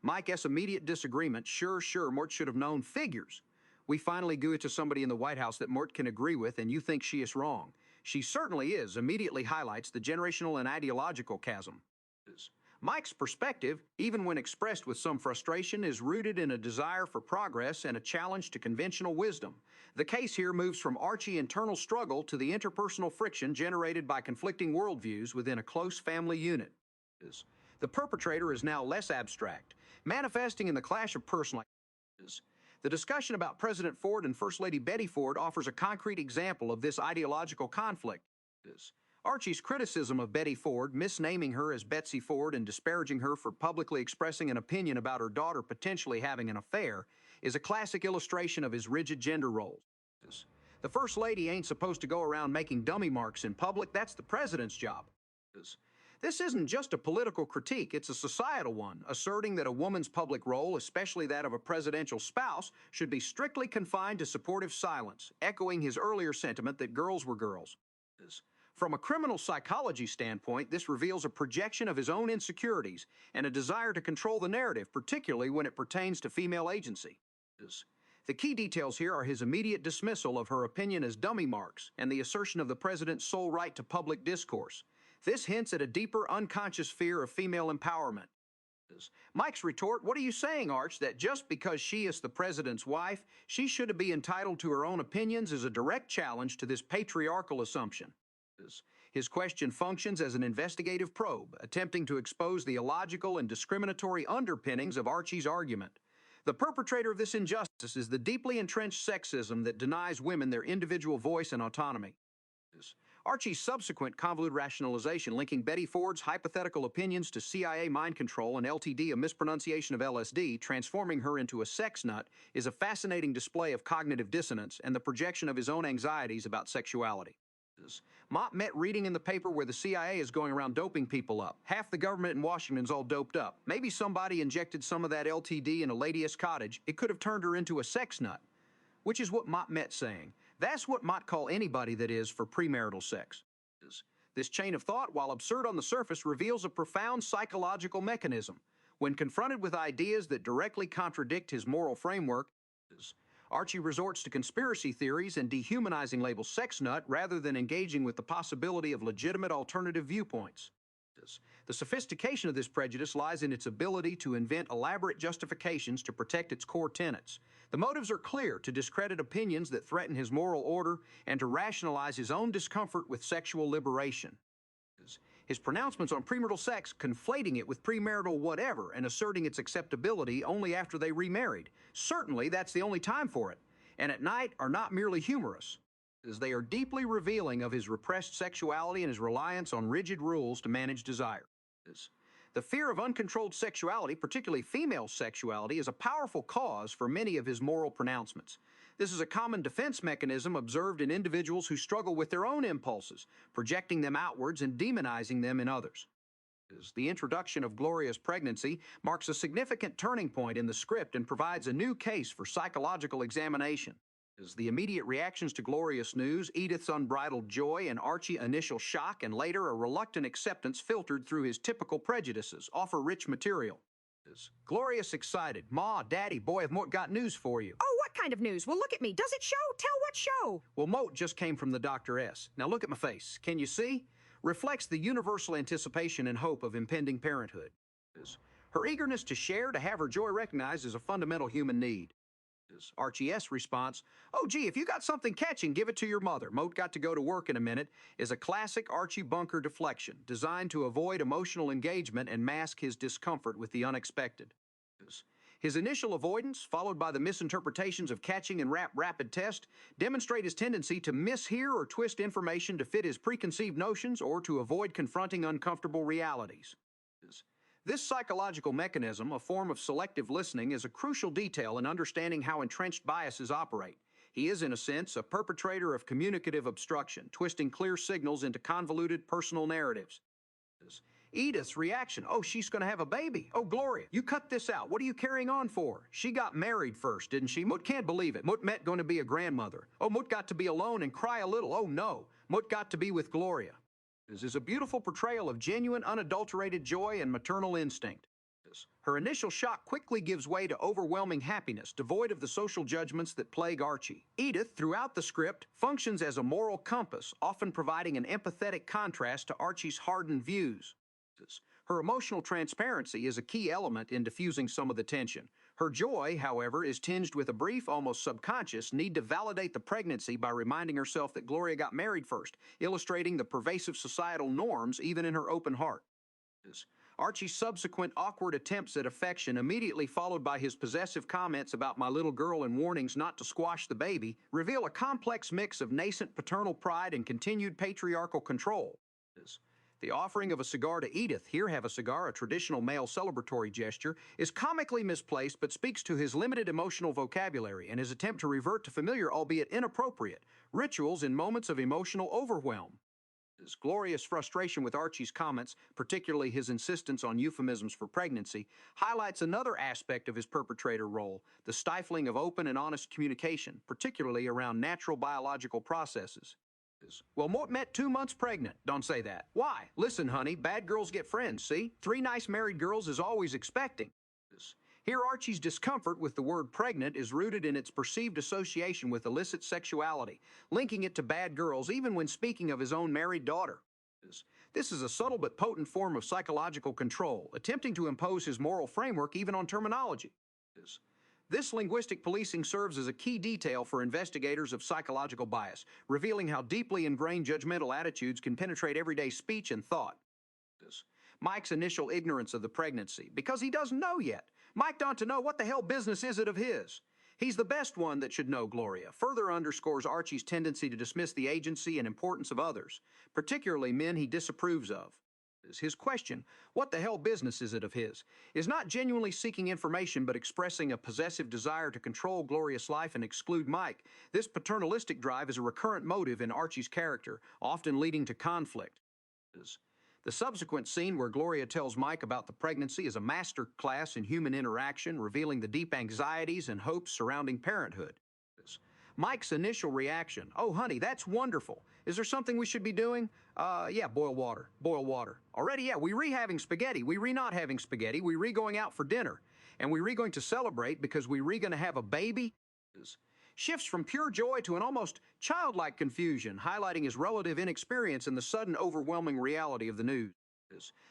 Mike S. immediate disagreement, sure, Mort should have known, figures. We finally go to somebody in the White House that Mort can agree with, and you think she is wrong. She certainly is, immediately highlights the generational and ideological chasm. Mike's perspective, even when expressed with some frustration, is rooted in a desire for progress and a challenge to conventional wisdom. The case here moves from Archie's internal struggle to the interpersonal friction generated by conflicting worldviews within a close family unit. The perpetrator is now less abstract, manifesting in the clash of personal ideas. The discussion about President Ford and First Lady Betty Ford offers a concrete example of this ideological conflict. Archie's criticism of Betty Ford, misnaming her as Betsy Ford and disparaging her for publicly expressing an opinion about her daughter potentially having an affair, is a classic illustration of his rigid gender roles. The First Lady ain't supposed to go around making dummy marks in public. That's the president's job. This isn't just a political critique, it's a societal one, asserting that a woman's public role, especially that of a presidential spouse, should be strictly confined to supportive silence, echoing his earlier sentiment that girls were girls. From a criminal psychology standpoint, this reveals a projection of his own insecurities and a desire to control the narrative, particularly when it pertains to female agency. The key details here are his immediate dismissal of her opinion as dummy marks and the assertion of the president's sole right to public discourse. This hints at a deeper, unconscious fear of female empowerment. Mike's retort, "What are you saying, Arch, that just because she is the president's wife, she should be entitled to her own opinions?" is a direct challenge to this patriarchal assumption. His question functions as an investigative probe, attempting to expose the illogical and discriminatory underpinnings of Archie's argument. The perpetrator of this injustice is the deeply entrenched sexism that denies women their individual voice and autonomy. Archie's subsequent convoluted rationalization linking Betty Ford's hypothetical opinions to CIA mind control and LTD, a mispronunciation of LSD, transforming her into a sex nut, is a fascinating display of cognitive dissonance and the projection of his own anxieties about sexuality. Mott met reading in the paper where the CIA is going around doping people up. Half the government in Washington's all doped up. Maybe somebody injected some of that LTD in a lady's cottage. It could have turned her into a sex nut, which is what Mott met saying. That's what Mott call anybody that is for premarital sex. This chain of thought, while absurd on the surface, reveals a profound psychological mechanism. When confronted with ideas that directly contradict his moral framework, Archie resorts to conspiracy theories and dehumanizing labels sex nut rather than engaging with the possibility of legitimate alternative viewpoints. The sophistication of this prejudice lies in its ability to invent elaborate justifications to protect its core tenets. The motives are clear: to discredit opinions that threaten his moral order and to rationalize his own discomfort with sexual liberation. His pronouncements on premarital sex, conflating it with premarital whatever and asserting its acceptability only after they remarried. Certainly, that's the only time for it. And at night are not merely humorous, as they are deeply revealing of his repressed sexuality and his reliance on rigid rules to manage desire. The fear of uncontrolled sexuality, particularly female sexuality, is a powerful cause for many of his moral pronouncements. This is a common defense mechanism observed in individuals who struggle with their own impulses, projecting them outwards and demonizing them in others. The introduction of Gloria's pregnancy marks a significant turning point in the script and provides a new case for psychological examination. As the immediate reactions to Gloria's news, Edith's unbridled joy, and Archie's initial shock and later a reluctant acceptance filtered through his typical prejudices, offer rich material. Gloria's excited. "Ma, Daddy, boy, have Mort got news for you." "Oh, what kind of news? Well, look at me. Does it show? Tell what show." "Well, Mort just came from the Dr. S. Now look at my face. Can you see? Reflects the universal anticipation and hope of impending parenthood. Her eagerness to share, to have her joy recognized, is a fundamental human need." Archie's response, "Oh, gee, if you got something catching, give it to your mother. Moat got to go to work in a minute," is a classic Archie bunker deflection, designed to avoid emotional engagement and mask his discomfort with the unexpected. His initial avoidance, followed by the misinterpretations of catching and rapid test, demonstrate his tendency to mishear or twist information to fit his preconceived notions or to avoid confronting uncomfortable realities. This psychological mechanism, a form of selective listening, is a crucial detail in understanding how entrenched biases operate. He is, in a sense, a perpetrator of communicative obstruction, twisting clear signals into convoluted personal narratives. Edith's reaction, oh, she's going to have a baby. Oh, Gloria, you cut this out. What are you carrying on for? She got married first, didn't she? Mut can't believe it. Mut met going to be a grandmother. Oh, Mut got to be alone and cry a little. Oh, no. Mut got to be with Gloria. This is a beautiful portrayal of genuine, unadulterated joy and maternal instinct. Her initial shock quickly gives way to overwhelming happiness, devoid of the social judgments that plague Archie. Edith, throughout the script, functions as a moral compass, often providing an empathetic contrast to Archie's hardened views. Her emotional transparency is a key element in diffusing some of the tension. Her joy, however, is tinged with a brief, almost subconscious, need to validate the pregnancy by reminding herself that Gloria got married first, illustrating the pervasive societal norms even in her open heart. Archie's subsequent awkward attempts at affection, immediately followed by his possessive comments about my little girl and warnings not to squash the baby, reveal a complex mix of nascent paternal pride and continued patriarchal control. The offering of a cigar to Edith, here have a cigar, a traditional male celebratory gesture, is comically misplaced but speaks to his limited emotional vocabulary and his attempt to revert to familiar, albeit inappropriate, rituals in moments of emotional overwhelm. His glorious frustration with Archie's comments, particularly his insistence on euphemisms for pregnancy, highlights another aspect of his perpetrator role, the stifling of open and honest communication, particularly around natural biological processes. Well, Mort met 2 months pregnant. Don't say that. Why? Listen, honey, bad girls get friends, see? 3 nice married girls is always expecting. Here, Archie's discomfort with the word pregnant is rooted in its perceived association with illicit sexuality, linking it to bad girls even when speaking of his own married daughter. This is a subtle but potent form of psychological control, attempting to impose his moral framework even on terminology. This linguistic policing serves as a key detail for investigators of psychological bias, revealing how deeply ingrained judgmental attitudes can penetrate everyday speech and thought. Mike's initial ignorance of the pregnancy, because he doesn't know yet. Mike ought to know what the hell business is it of his. He's the best one that should know Gloria, further underscores Archie's tendency to dismiss the agency and importance of others, particularly men he disapproves of. His question, what the hell business is it of his, is not genuinely seeking information but expressing a possessive desire to control Gloria's life and exclude Mike. This paternalistic drive is a recurrent motive in Archie's character, often leading to conflict. The subsequent scene where Gloria tells Mike about the pregnancy is a master class in human interaction, revealing the deep anxieties and hopes surrounding parenthood. Mike's initial reaction, oh, honey, that's wonderful. Is there something we should be doing? Yeah, boil water. Boil water. Already, yeah, we re-having spaghetti. We re-not having spaghetti. We re-going out for dinner. And we re-going to celebrate because we re-going to have a baby? Shifts from pure joy to an almost childlike confusion, highlighting his relative inexperience in the sudden overwhelming reality of the news.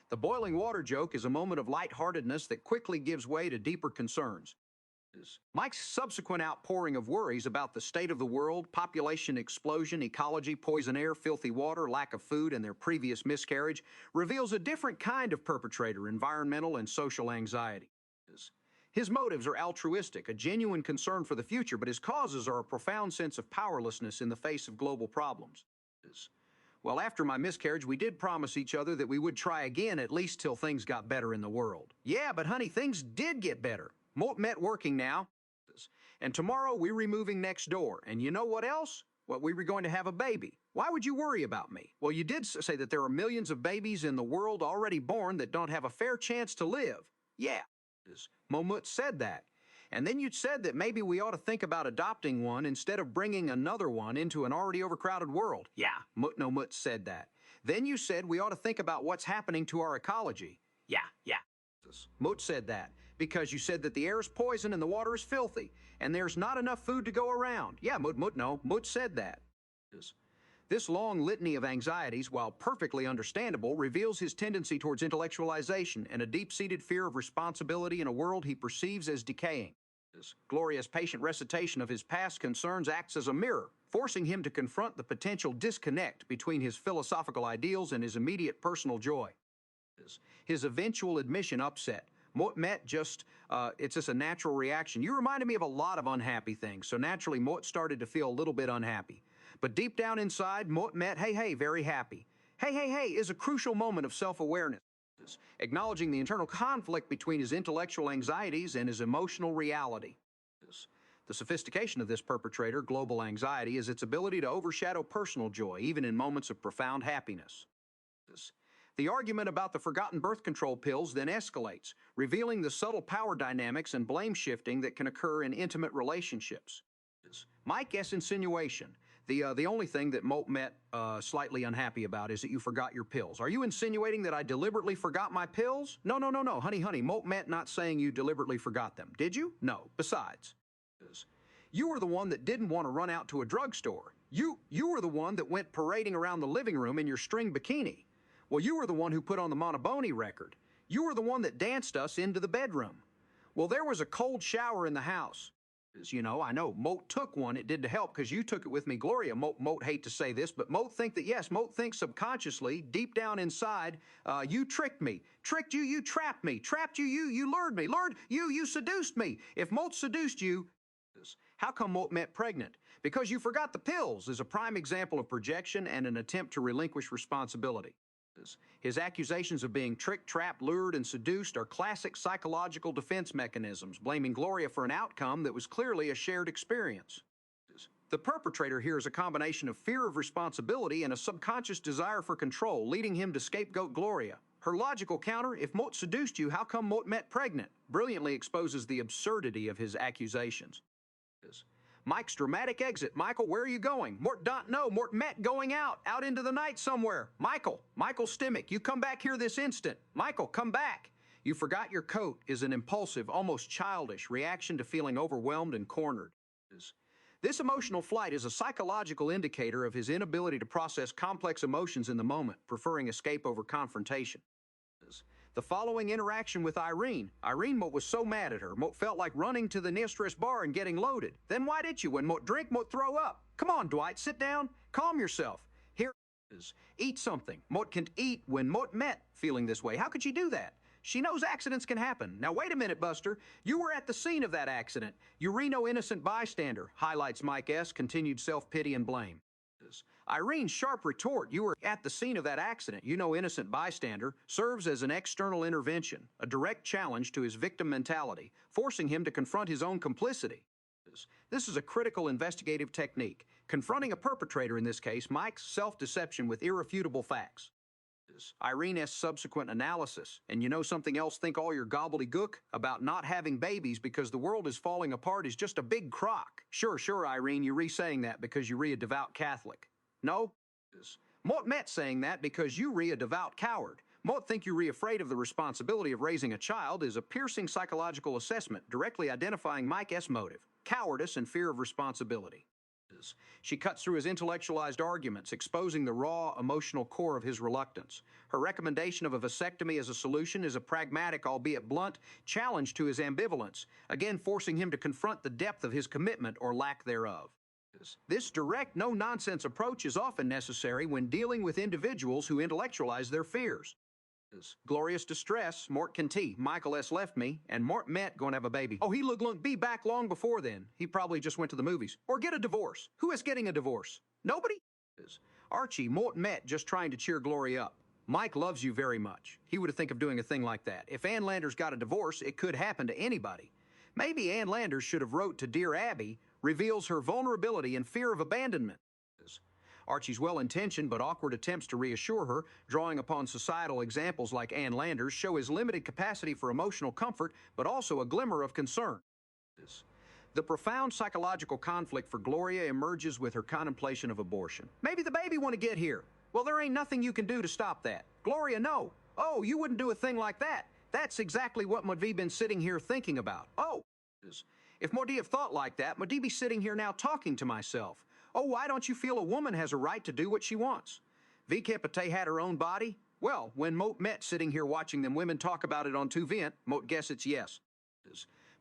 The boiling water joke is a moment of lightheartedness that quickly gives way to deeper concerns. Mike's subsequent outpouring of worries about the state of the world, population explosion, ecology, poison air, filthy water, lack of food, and their previous miscarriage reveals a different kind of perpetrator, environmental and social anxiety. His motives are altruistic, a genuine concern for the future, but his causes are a profound sense of powerlessness in the face of global problems. Well, after my miscarriage, we did promise each other that we would try again at least till things got better in the world. Yeah, but honey, things did get better. Mort met working now. And tomorrow we're moving next door. And you know what else? Well, we were going to have a baby. Why would you worry about me? Well, you did say that there are millions of babies in the world already born that don't have a fair chance to live. Yeah, Momut said that. And then you said that maybe we ought to think about adopting one instead of bringing another one into an already overcrowded world. Yeah, Mut said that. Then you said we ought to think about what's happening to our ecology. Yeah. Mut said that. Because you said that the air is poison and the water is filthy, and there's not enough food to go around. Yeah, Mut said that. This long litany of anxieties, while perfectly understandable, reveals his tendency towards intellectualization and a deep-seated fear of responsibility in a world he perceives as decaying. Gloria's patient recitation of his past concerns acts as a mirror, forcing him to confront the potential disconnect between his philosophical ideals and his immediate personal joy. His eventual admission upset. Mort met just, it's just a natural reaction. You reminded me of a lot of unhappy things, so naturally Mort started to feel a little bit unhappy. But deep down inside, Mort met, hey, very happy. Hey is a crucial moment of self-awareness, acknowledging the internal conflict between his intellectual anxieties and his emotional reality. The sophistication of this perpetrator, global anxiety, is its ability to overshadow personal joy, even in moments of profound happiness. The argument about the forgotten birth control pills then escalates, revealing the subtle power dynamics and blame shifting that can occur in intimate relationships. Mike S. insinuation. The only thing that Mort met slightly unhappy about is that you forgot your pills. Are you insinuating that I deliberately forgot my pills? No, honey. Mort met not saying you deliberately forgot them. Did you? No. Besides, you were the one that didn't want to run out to a drugstore. You were the one that went parading around the living room in your string bikini. Well, you were the one who put on the Montaboni record. You were the one that danced us into the bedroom. Well, there was a cold shower in the house. You know, I know, Mort took one. It did to help because you took it with me, Gloria. Mort hate to say this, but Mort think that, yes, Mort thinks subconsciously, deep down inside, you tricked me. Tricked you, you trapped me. Trapped you, you lured me. Lured you seduced me. If Mort seduced you, how come Mort met pregnant? Because you forgot the pills is a prime example of projection and an attempt to relinquish responsibility. His accusations of being tricked, trapped, lured, and seduced are classic psychological defense mechanisms, blaming Gloria for an outcome that was clearly a shared experience. The perpetrator here is a combination of fear of responsibility and a subconscious desire for control, leading him to scapegoat Gloria. Her logical counter, if Mort seduced you, how come Mort met pregnant? Brilliantly exposes the absurdity of his accusations. Mike's dramatic exit. Michael, where are you going? Mort don't know. Mort met going out into the night somewhere. Michael Stimmick, you come back here this instant. Michael, come back. You forgot your coat is an impulsive, almost childish reaction to feeling overwhelmed and cornered. This emotional flight is a psychological indicator of his inability to process complex emotions in the moment, preferring escape over confrontation. The following interaction with Irene. Mort was so mad at her. Mort felt like running to the nearest bar and getting loaded. Then why did you? When Mort drink, Mort throw up. Come on, Dwight, sit down. Calm yourself. Here is. Eat something. Mort can't eat when Mort met feeling this way. How could she do that? She knows accidents can happen. Now, wait a minute, Buster. You were at the scene of that accident. You re no innocent bystander, highlights Mike S., continued self-pity and blame. Irene's sharp retort, you were at the scene of that accident, you know innocent bystander, serves as an external intervention, a direct challenge to his victim mentality, forcing him to confront his own complicity. This is a critical investigative technique, confronting a perpetrator, in this case, Mike's self-deception with irrefutable facts. Irene's subsequent analysis, and you know something else, think all your gobbledygook about not having babies because the world is falling apart is just a big crock. Sure, Irene, you're re-saying that because you re a devout Catholic. No? Mort met saying that because you re a devout coward. Mort think you re afraid of the responsibility of raising a child is a piercing psychological assessment directly identifying Mike S. motive, cowardice and fear of responsibility. She cuts through his intellectualized arguments, exposing the raw, emotional core of his reluctance. Her recommendation of a vasectomy as a solution is a pragmatic, albeit blunt, challenge to his ambivalence, again forcing him to confront the depth of his commitment or lack thereof. This direct, no-nonsense approach is often necessary when dealing with individuals who intellectualize their fears. Glorious distress, Mort can tea. Michael S. left me, and Mort met going to have a baby. Oh, he be back long before then. He probably just went to the movies. Or get a divorce. Who is getting a divorce? Nobody? Archie, Mort met just trying to cheer Gloria up. Mike loves you very much. He would think of doing a thing like that. If Ann Landers got a divorce, it could happen to anybody. Maybe Ann Landers should have wrote to Dear Abby, reveals her vulnerability and fear of abandonment. Archie's well-intentioned but awkward attempts to reassure her, drawing upon societal examples like Ann Landers, show his limited capacity for emotional comfort, but also a glimmer of concern. The profound psychological conflict for Gloria emerges with her contemplation of abortion. Maybe the baby want to get here. Well, there ain't nothing you can do to stop that. Gloria, no. Oh, you wouldn't do a thing like that. That's exactly what Mudvi been sitting here thinking about. Oh, if Modi have thought like that, Modi be sitting here now talking to myself. Oh, why don't you feel a woman has a right to do what she wants? V. Kepate had her own body? Well, when Mot met sitting here watching them women talk about it on 2 Vent, Mot guess it's yes.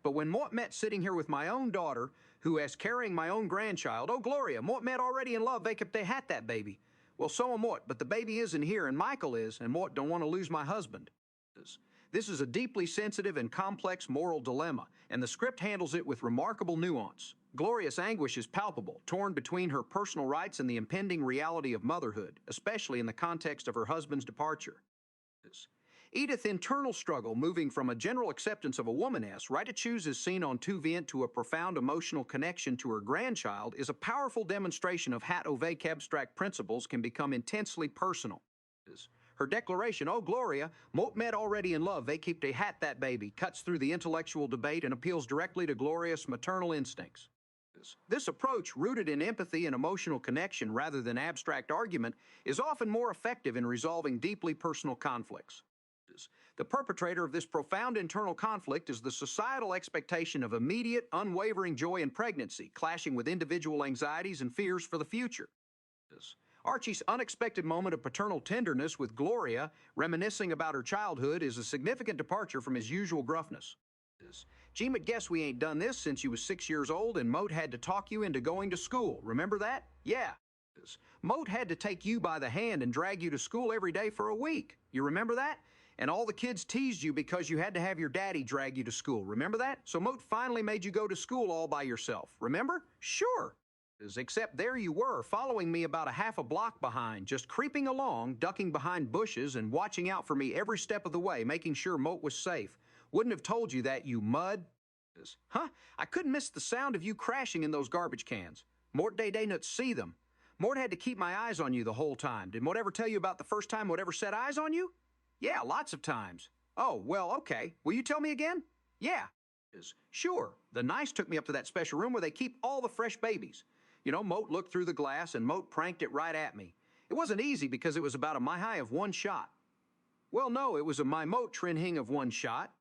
But when Mot met sitting here with my own daughter, who is carrying my own grandchild, oh, Gloria, Mot met already in love, V. Kepate had that baby. Well, so am Mot, but the baby isn't here, and Michael is, and Mot don't want to lose my husband. This is a deeply sensitive and complex moral dilemma, and the script handles it with remarkable nuance. Gloria's anguish is palpable, torn between her personal rights and the impending reality of motherhood, especially in the context of her husband's departure. Edith's internal struggle, moving from a general acceptance of a womaness, right to choose is seen on Two Vient to a profound emotional connection to her grandchild, is a powerful demonstration of how ovake abstract principles can become intensely personal. Her declaration, "Oh, Gloria, mot met already in love, they keep they hat that baby," cuts through the intellectual debate and appeals directly to Gloria's maternal instincts. This approach, rooted in empathy and emotional connection rather than abstract argument, is often more effective in resolving deeply personal conflicts. The perpetrator of this profound internal conflict is the societal expectation of immediate, unwavering joy in pregnancy, clashing with individual anxieties and fears for the future. Archie's unexpected moment of paternal tenderness with Gloria, reminiscing about her childhood, is a significant departure from his usual gruffness. "Gee, but guess we ain't done this since you was 6 years old and Moat had to talk you into going to school. Remember that? Yeah. Moat had to take you by the hand and drag you to school every day for a week. You remember that? And all the kids teased you because you had to have your daddy drag you to school. Remember that? So Moat finally made you go to school all by yourself. Remember? Sure. Except there you were, following me about a half a block behind, just creeping along, ducking behind bushes and watching out for me every step of the way, making sure Moat was safe. Wouldn't have told you that, you mud." "Huh? I couldn't miss the sound of you crashing in those garbage cans. Mort day not see them. Mort had to keep my eyes on you the whole time. Did Mort ever tell you about the first time Mort ever set eyes on you?" "Yeah, lots of times." "Oh, well, okay. Will you tell me again?" "Yeah." "Sure. The Nice took me up to that special room where they keep all the fresh babies. You know, Moat looked through the glass and Moat pranked it right at me. It wasn't easy because it was about a my high of one shot." "Well, no, it was a my Moat trinhing of one shot.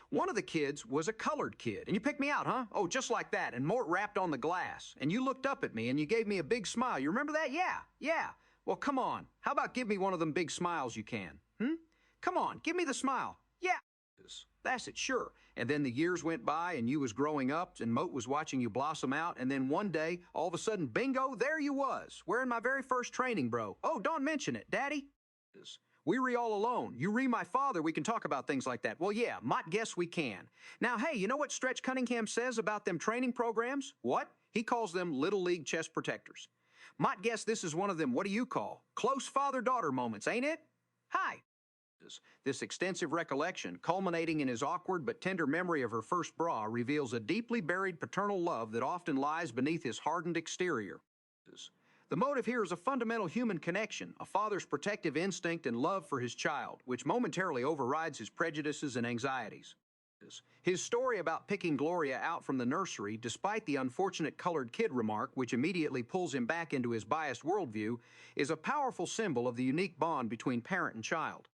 One of the kids was a colored kid, and you picked me out, huh? Oh, just like that, and Mort rapped on the glass, and you looked up at me, and you gave me a big smile. You remember that? Yeah. Well, come on. How about give me one of them big smiles you can? Come on, give me the smile. Yeah. That's it, sure. And then the years went by, and you was growing up, and Moat was watching you blossom out, and then one day, all of a sudden, bingo, there you was, wearing my very first training bro. Oh, don't mention it, Daddy. We re all alone. You re my father, we can talk about things like that. Well, yeah, might guess we can. Now, hey, you know what Stretch Cunningham says about them training programs? What? He calls them Little League chest protectors. Might guess this is one of them, what do you call? Close father-daughter moments, ain't it? Hi. This extensive recollection, culminating in his awkward but tender memory of her first bra, reveals a deeply buried paternal love that often lies beneath his hardened exterior. The motive here is a fundamental human connection, a father's protective instinct and love for his child, which momentarily overrides his prejudices and anxieties. His story about picking Gloria out from the nursery, despite the unfortunate colored kid remark, which immediately pulls him back into his biased worldview, is a powerful symbol of the unique bond between parent and child.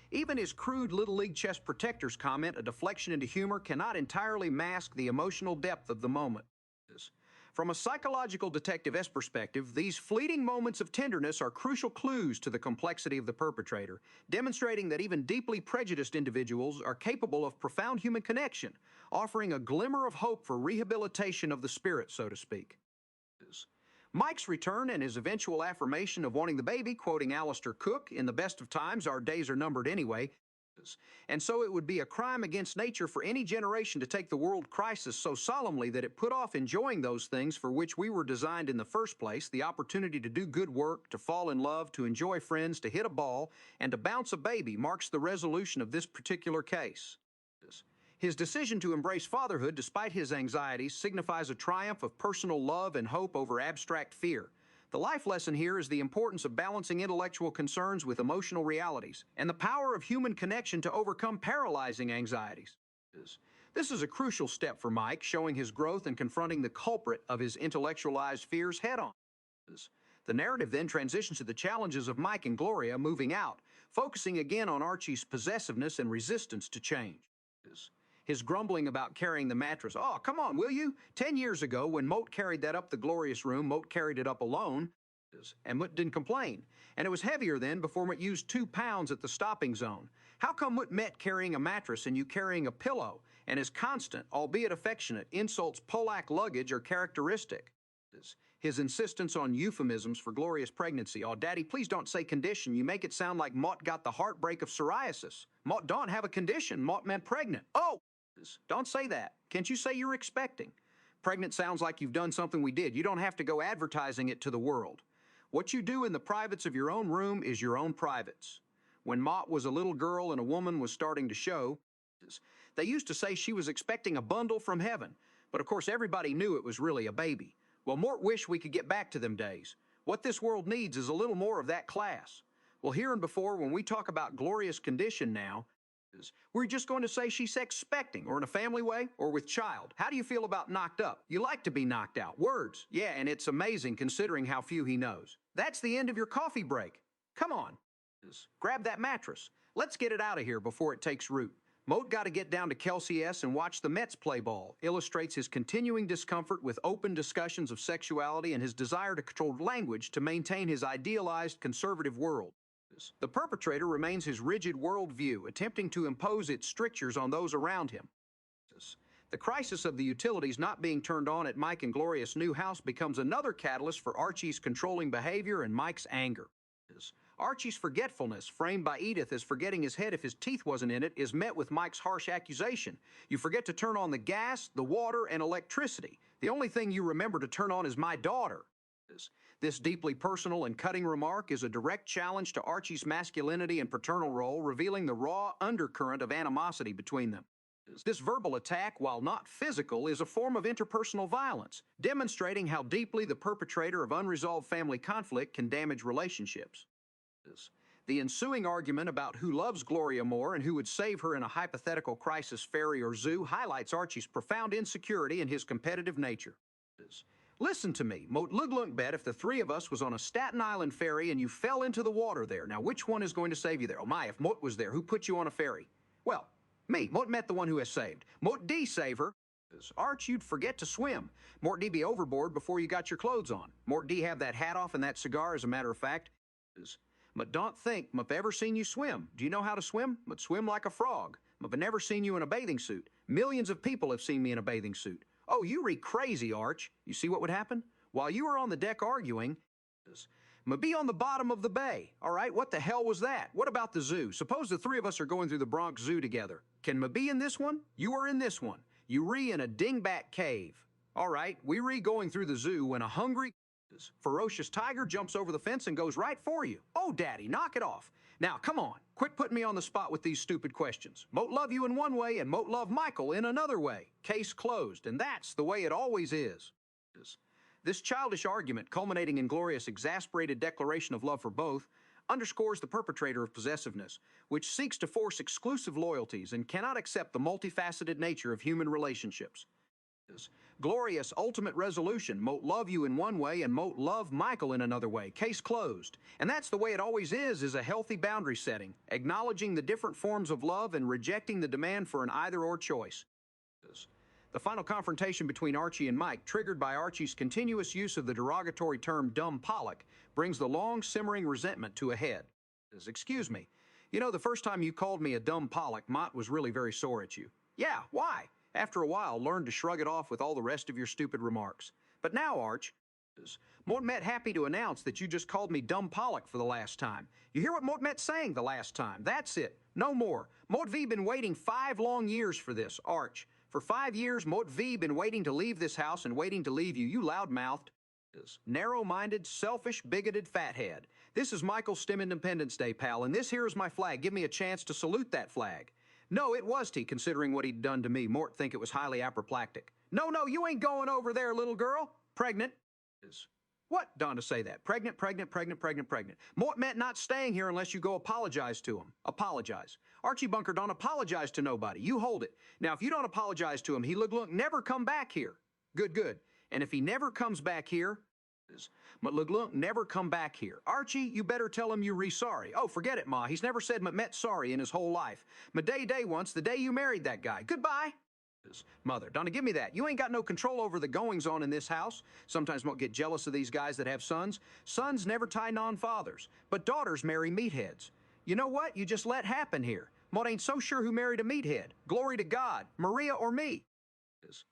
Even his crude Little League chest protectors comment, a deflection into humor, cannot entirely mask the emotional depth of the moment. From a psychological detective-esque perspective, these fleeting moments of tenderness are crucial clues to the complexity of the perpetrator, demonstrating that even deeply prejudiced individuals are capable of profound human connection, offering a glimmer of hope for rehabilitation of the spirit, so to speak. Mike's return and his eventual affirmation of wanting the baby, quoting Alistair Cook, "In the best of times, our days are numbered anyway," and so it would be a crime against nature for any generation to take the world crisis so solemnly that it put off enjoying those things for which we were designed in the first place, the opportunity to do good work, to fall in love, to enjoy friends, to hit a ball, and to bounce a baby marks the resolution of this particular case. His decision to embrace fatherhood despite his anxieties signifies a triumph of personal love and hope over abstract fear. The life lesson here is the importance of balancing intellectual concerns with emotional realities, and the power of human connection to overcome paralyzing anxieties. This is a crucial step for Mike, showing his growth and confronting the culprit of his intellectualized fears head-on. The narrative then transitions to the challenges of Mike and Gloria moving out, focusing again on Archie's possessiveness and resistance to change. His grumbling about carrying the mattress. "Oh, come on, will you? 10 years ago, when Moat carried that up the glorious room, Moat carried it up alone, and Moat didn't complain. And it was heavier then before Moat used 2 pounds at the stopping zone. How come Moat met carrying a mattress and you carrying a pillow, and his constant, albeit affectionate, insults Polack luggage are characteristic? His insistence on euphemisms for glorious pregnancy. Oh, Daddy, please don't say condition. You make it sound like Mott got the heartbreak of psoriasis. Mott don't have a condition. Mott meant pregnant. Oh, don't say that. Can't you say you're expecting? Pregnant sounds like you've done something we did. You don't have to go advertising it to the world. What you do in the privates of your own room is your own privates. When Mott was a little girl and a woman was starting to show, they used to say she was expecting a bundle from heaven. But of course, everybody knew it was really a baby. Well, Mort wished we could get back to them days. What this world needs is a little more of that class. Well, here and before, when we talk about glorious condition now, we're just going to say she's expecting, or in a family way, or with child. How do you feel about knocked up? You like to be knocked out. Words. Yeah, and it's amazing considering how few he knows. That's the end of your coffee break. Come on. Grab that mattress. Let's get it out of here before it takes root. Moat got to get down to Kelsey S. and watch the Mets play ball. Illustrates his continuing discomfort with open discussions of sexuality and his desire to control language to maintain his idealized conservative world. The perpetrator remains his rigid worldview, attempting to impose its strictures on those around him. The crisis of the utilities not being turned on at Mike and Gloria's new house becomes another catalyst for Archie's controlling behavior and Mike's anger. Archie's forgetfulness, framed by Edith as forgetting his head if his teeth wasn't in it, is met with Mike's harsh accusation. You forget to turn on the gas, the water, and electricity. The only thing you remember to turn on is my daughter. This deeply personal and cutting remark is a direct challenge to Archie's masculinity and paternal role, revealing the raw undercurrent of animosity between them. This verbal attack, while not physical, is a form of interpersonal violence, demonstrating how deeply the perpetrator of unresolved family conflict can damage relationships. The ensuing argument about who loves Gloria more and who would save her in a hypothetical crisis ferry or zoo highlights Archie's profound insecurity and his competitive nature. Listen to me. Mot Luglunk bet if the three of us was on a Staten Island ferry and you fell into the water there. Now, which one is going to save you there? Oh, my, if Mot was there, who put you on a ferry? Well, me. Mot met the one who has saved. Mot D save her. Arch, you'd forget to swim. Mort D be overboard before you got your clothes on. Mort D have that hat off and that cigar, as a matter of fact. But don't think I've ever seen you swim. Do you know how to swim? But swim like a frog. I've never seen you in a bathing suit. Millions of people have seen me in a bathing suit. Oh, you re crazy, Arch. You see what would happen? While you were on the deck arguing, be on the bottom of the bay. All right, what the hell was that? What about the zoo? Suppose the three of us are going through the Bronx Zoo together. Can be in this one? You are in this one. You re in a dingbat cave. All right, we re going through the zoo when a hungry, ferocious tiger jumps over the fence and goes right for you. Oh, Daddy, knock it off. Now, come on. Quit putting me on the spot with these stupid questions. Moat love you in one way and Moat love Michael in another way. Case closed, and that's the way it always is. This childish argument, culminating in Gloria's exasperated declaration of love for both, underscores the perpetrator of possessiveness, which seeks to force exclusive loyalties and cannot accept the multifaceted nature of human relationships. Glorious ultimate resolution, Moat love you in one way and Moat love Michael in another way. Case closed. And that's the way it always is a healthy boundary setting, acknowledging the different forms of love and rejecting the demand for an either-or choice. The final confrontation between Archie and Mike, triggered by Archie's continuous use of the derogatory term dumb Pollock, brings the long simmering resentment to a head. Excuse me, you know, the first time you called me a dumb Pollock, Mott was really very sore at you. Yeah, why? After a while, learn to shrug it off with all the rest of your stupid remarks. But now, Arch, Mortmet happy to announce that you just called me dumb Pollock for the last time. You hear what Mortmet's saying the last time. That's it. No more. Mort V been waiting 5 long years for this, Arch. For 5 years, Mort V been waiting to leave this house and waiting to leave you, you loud-mouthed, narrow-minded, selfish, bigoted fathead. This is Michael's STEM Independence Day, pal, and this here is my flag. Give me a chance to salute that flag. No, it was he, considering what he'd done to me. Mort think it was highly apoplectic. No, you ain't going over there, little girl. Pregnant. What? Don to say that. Pregnant. Mort meant not staying here unless you go apologize to him. Apologize. Archie Bunker don't apologize to nobody. You hold it. Now, if you don't apologize to him, he look, never come back here. Good. And if he never comes back here, look, never come back here. Archie, you better tell him you re-sorry. Oh, forget it, Ma. He's never said met sorry in his whole life. Ma day once, the day you married that guy. Goodbye. Mother, Donna, give me that. You ain't got no control over the goings-on in this house. Sometimes won't get jealous of these guys that have sons. Sons never tie non-fathers, but daughters marry meatheads. You know what? You just let happen here. Mott ain't so sure who married a meathead. Glory to God, Maria or me.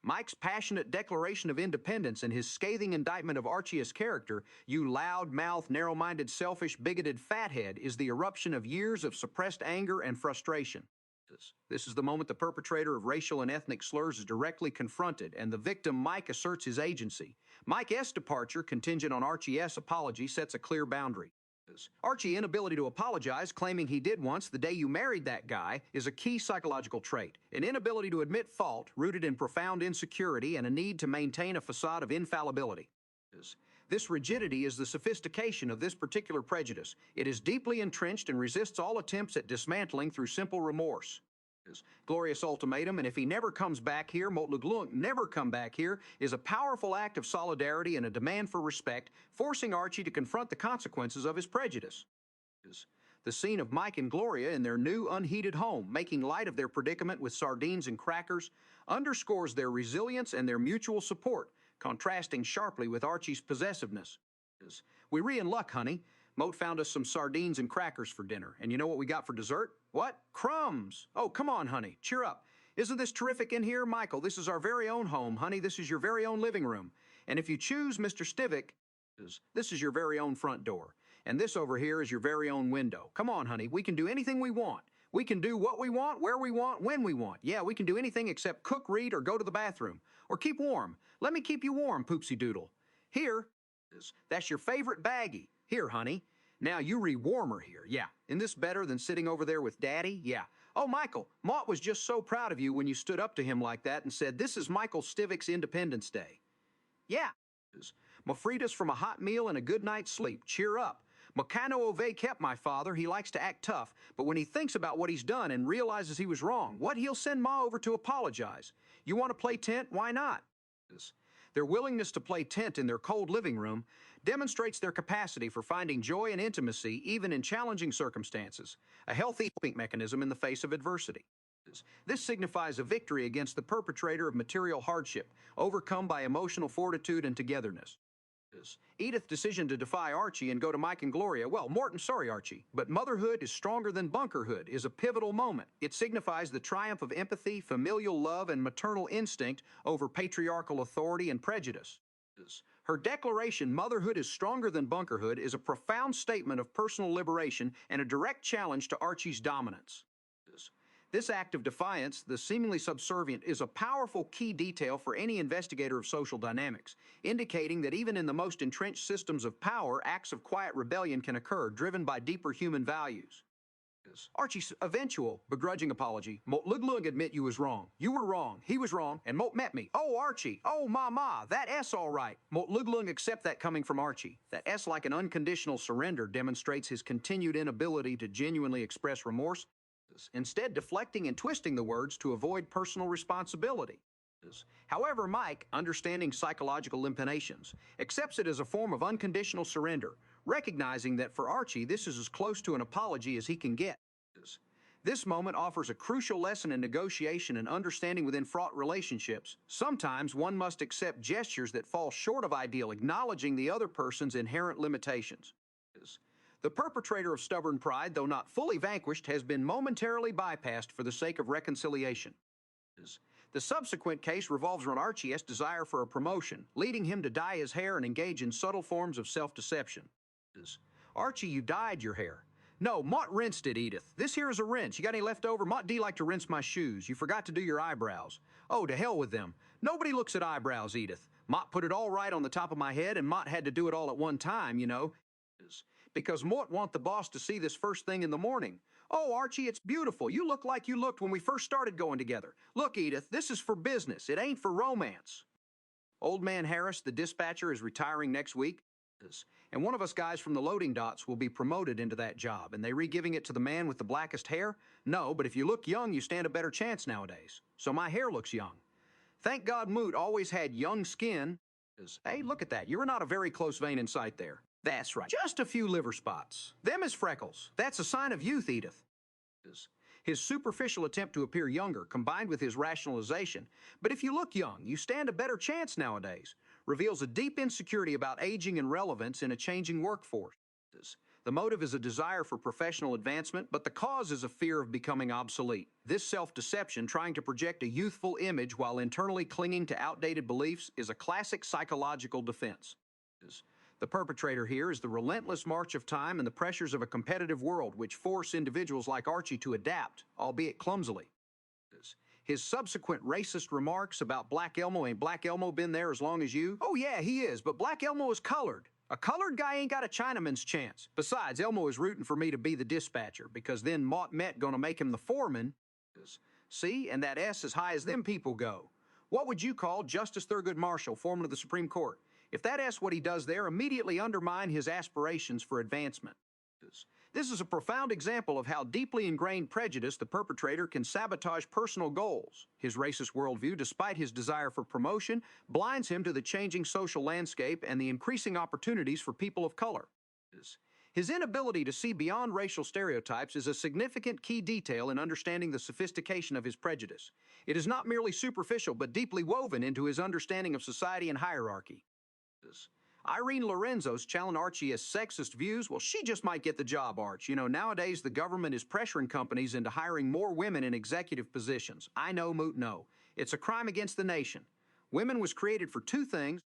Mike's passionate declaration of independence and his scathing indictment of Archie as character, "You loud-mouthed, narrow-minded, selfish, bigoted fathead," is the eruption of years of suppressed anger and frustration. This is the moment the perpetrator of racial and ethnic slurs is directly confronted, and the victim, Mike, asserts his agency. Mike S.'s departure, contingent on Archie S.'s apology, sets a clear boundary. Archie's inability to apologize, claiming he did once the day you married that guy, is a key psychological trait. An inability to admit fault, rooted in profound insecurity and a need to maintain a facade of infallibility. This rigidity is the sophistication of this particular prejudice. It is deeply entrenched and resists all attempts at dismantling through simple remorse. Glorious ultimatum, and if he never comes back here, Mot Luglung never come back here, is a powerful act of solidarity and a demand for respect, forcing Archie to confront the consequences of his prejudice. The scene of Mike and Gloria in their new unheated home, making light of their predicament with sardines and crackers, underscores their resilience and their mutual support, contrasting sharply with Archie's possessiveness. "We re in luck, honey. Moat found us some sardines and crackers for dinner, and you know what we got for dessert? What? Crumbs! Oh, come on, honey, cheer up. Isn't this terrific in here? Michael, this is our very own home, honey. This is your very own living room. And if you choose Mr. Stivic, this is your very own front door. And this over here is your very own window. Come on, honey, we can do anything we want. We can do what we want, where we want, when we want. Yeah, we can do anything except cook, read, or go to the bathroom. Or keep warm. Let me keep you warm, Poopsie Doodle. Here, that's your favorite baggie. Here, honey. Now, you re-warm her here. Yeah. Isn't this better than sitting over there with Daddy? Yeah. Oh, Michael, Mott was just so proud of you when you stood up to him like that and said, "This is Michael Stivic's Independence Day." Yeah. "Ma freed us from a hot meal and a good night's sleep. Cheer up. Makano Ove kept my father. He likes to act tough, but when he thinks about what he's done and realizes he was wrong, what, he'll send Ma over to apologize. You want to play tent? Why not?" Their willingness to play tent in their cold living room demonstrates their capacity for finding joy and intimacy even in challenging circumstances, a healthy coping mechanism in the face of adversity. This signifies a victory against the perpetrator of material hardship, overcome by emotional fortitude and togetherness. Edith's decision to defy Archie and go to Mike and Gloria, well, Morton, sorry, Archie, but motherhood is stronger than bunkerhood, is a pivotal moment. It signifies the triumph of empathy, familial love, and maternal instinct over patriarchal authority and prejudice. Her declaration, "Motherhood is stronger than bunkerhood," is a profound statement of personal liberation and a direct challenge to Archie's dominance. This act of defiance, the seemingly subservient, is a powerful key detail for any investigator of social dynamics, indicating that even in the most entrenched systems of power, acts of quiet rebellion can occur, driven by deeper human values. Archie's eventual, begrudging apology, "Mot Luglung admit you was wrong. You were wrong. He was wrong. And Mot met me. Oh, Archie. Oh, Ma. That S all right." Mot Luglung accept that coming from Archie. That S, like an unconditional surrender, demonstrates his continued inability to genuinely express remorse, instead deflecting and twisting the words to avoid personal responsibility. However, Mike, understanding psychological impinations, accepts it as a form of unconditional surrender, recognizing that for Archie, this is as close to an apology as he can get. This moment offers a crucial lesson in negotiation and understanding within fraught relationships. Sometimes one must accept gestures that fall short of ideal, acknowledging the other person's inherent limitations. The perpetrator of stubborn pride, though not fully vanquished, has been momentarily bypassed for the sake of reconciliation. The subsequent case revolves around Archie's desire for a promotion, leading him to dye his hair and engage in subtle forms of self-deception. "Archie, you dyed your hair." "No, Mott rinsed it, Edith. This here is a rinse. You got any left over? Mott D like to rinse my shoes. You forgot to do your eyebrows." "Oh, to hell with them. Nobody looks at eyebrows, Edith. Mott put it all right on the top of my head, and Mott had to do it all at one time, you know. Because Mort want the boss to see this first thing in the morning. Oh, Archie, it's beautiful. You look like you looked when we first started going together. Look, Edith, this is for business. It ain't for romance." Old man Harris, the dispatcher, is retiring next week, and one of us guys from the loading dots will be promoted into that job. And they re-giving it to the man with the blackest hair? No, but if you look young, you stand a better chance nowadays. So my hair looks young. Thank God Moot always had young skin. Hey, look at that. You're not a very close vein in sight there. That's right. Just a few liver spots. Them is freckles. That's a sign of youth, Edith. His superficial attempt to appear younger, combined with his rationalization, "But if you look young, you stand a better chance nowadays," reveals a deep insecurity about aging and relevance in a changing workforce. The motive is a desire for professional advancement, but the cause is a fear of becoming obsolete. This self-deception, trying to project a youthful image while internally clinging to outdated beliefs, is a classic psychological defense. The perpetrator here is the relentless march of time and the pressures of a competitive world which force individuals like Archie to adapt, albeit clumsily. His subsequent racist remarks about Black Elmo, ain't Black Elmo been there as long as you? Oh yeah, he is, but Black Elmo is colored. A colored guy ain't got a Chinaman's chance. Besides, Elmo is rooting for me to be the dispatcher, because then Mott Met gonna make him the foreman. See, and that S as high as them people go. What would you call Justice Thurgood Marshall, foreman of the Supreme Court? If that S what he does there, immediately undermine his aspirations for advancement. This is a profound example of how deeply ingrained prejudice the perpetrator can sabotage personal goals. His racist worldview, despite his desire for promotion, blinds him to the changing social landscape and the increasing opportunities for people of color. His inability to see beyond racial stereotypes is a significant key detail in understanding the sophistication of his prejudice. It is not merely superficial, but deeply woven into his understanding of society and hierarchy. Irene Lorenzo's challenge Archie as sexist views, well, she just might get the job, Arch. You know, nowadays the government is pressuring companies into hiring more women in executive positions. I know, moot no. It's a crime against the nation. Women was created for two things,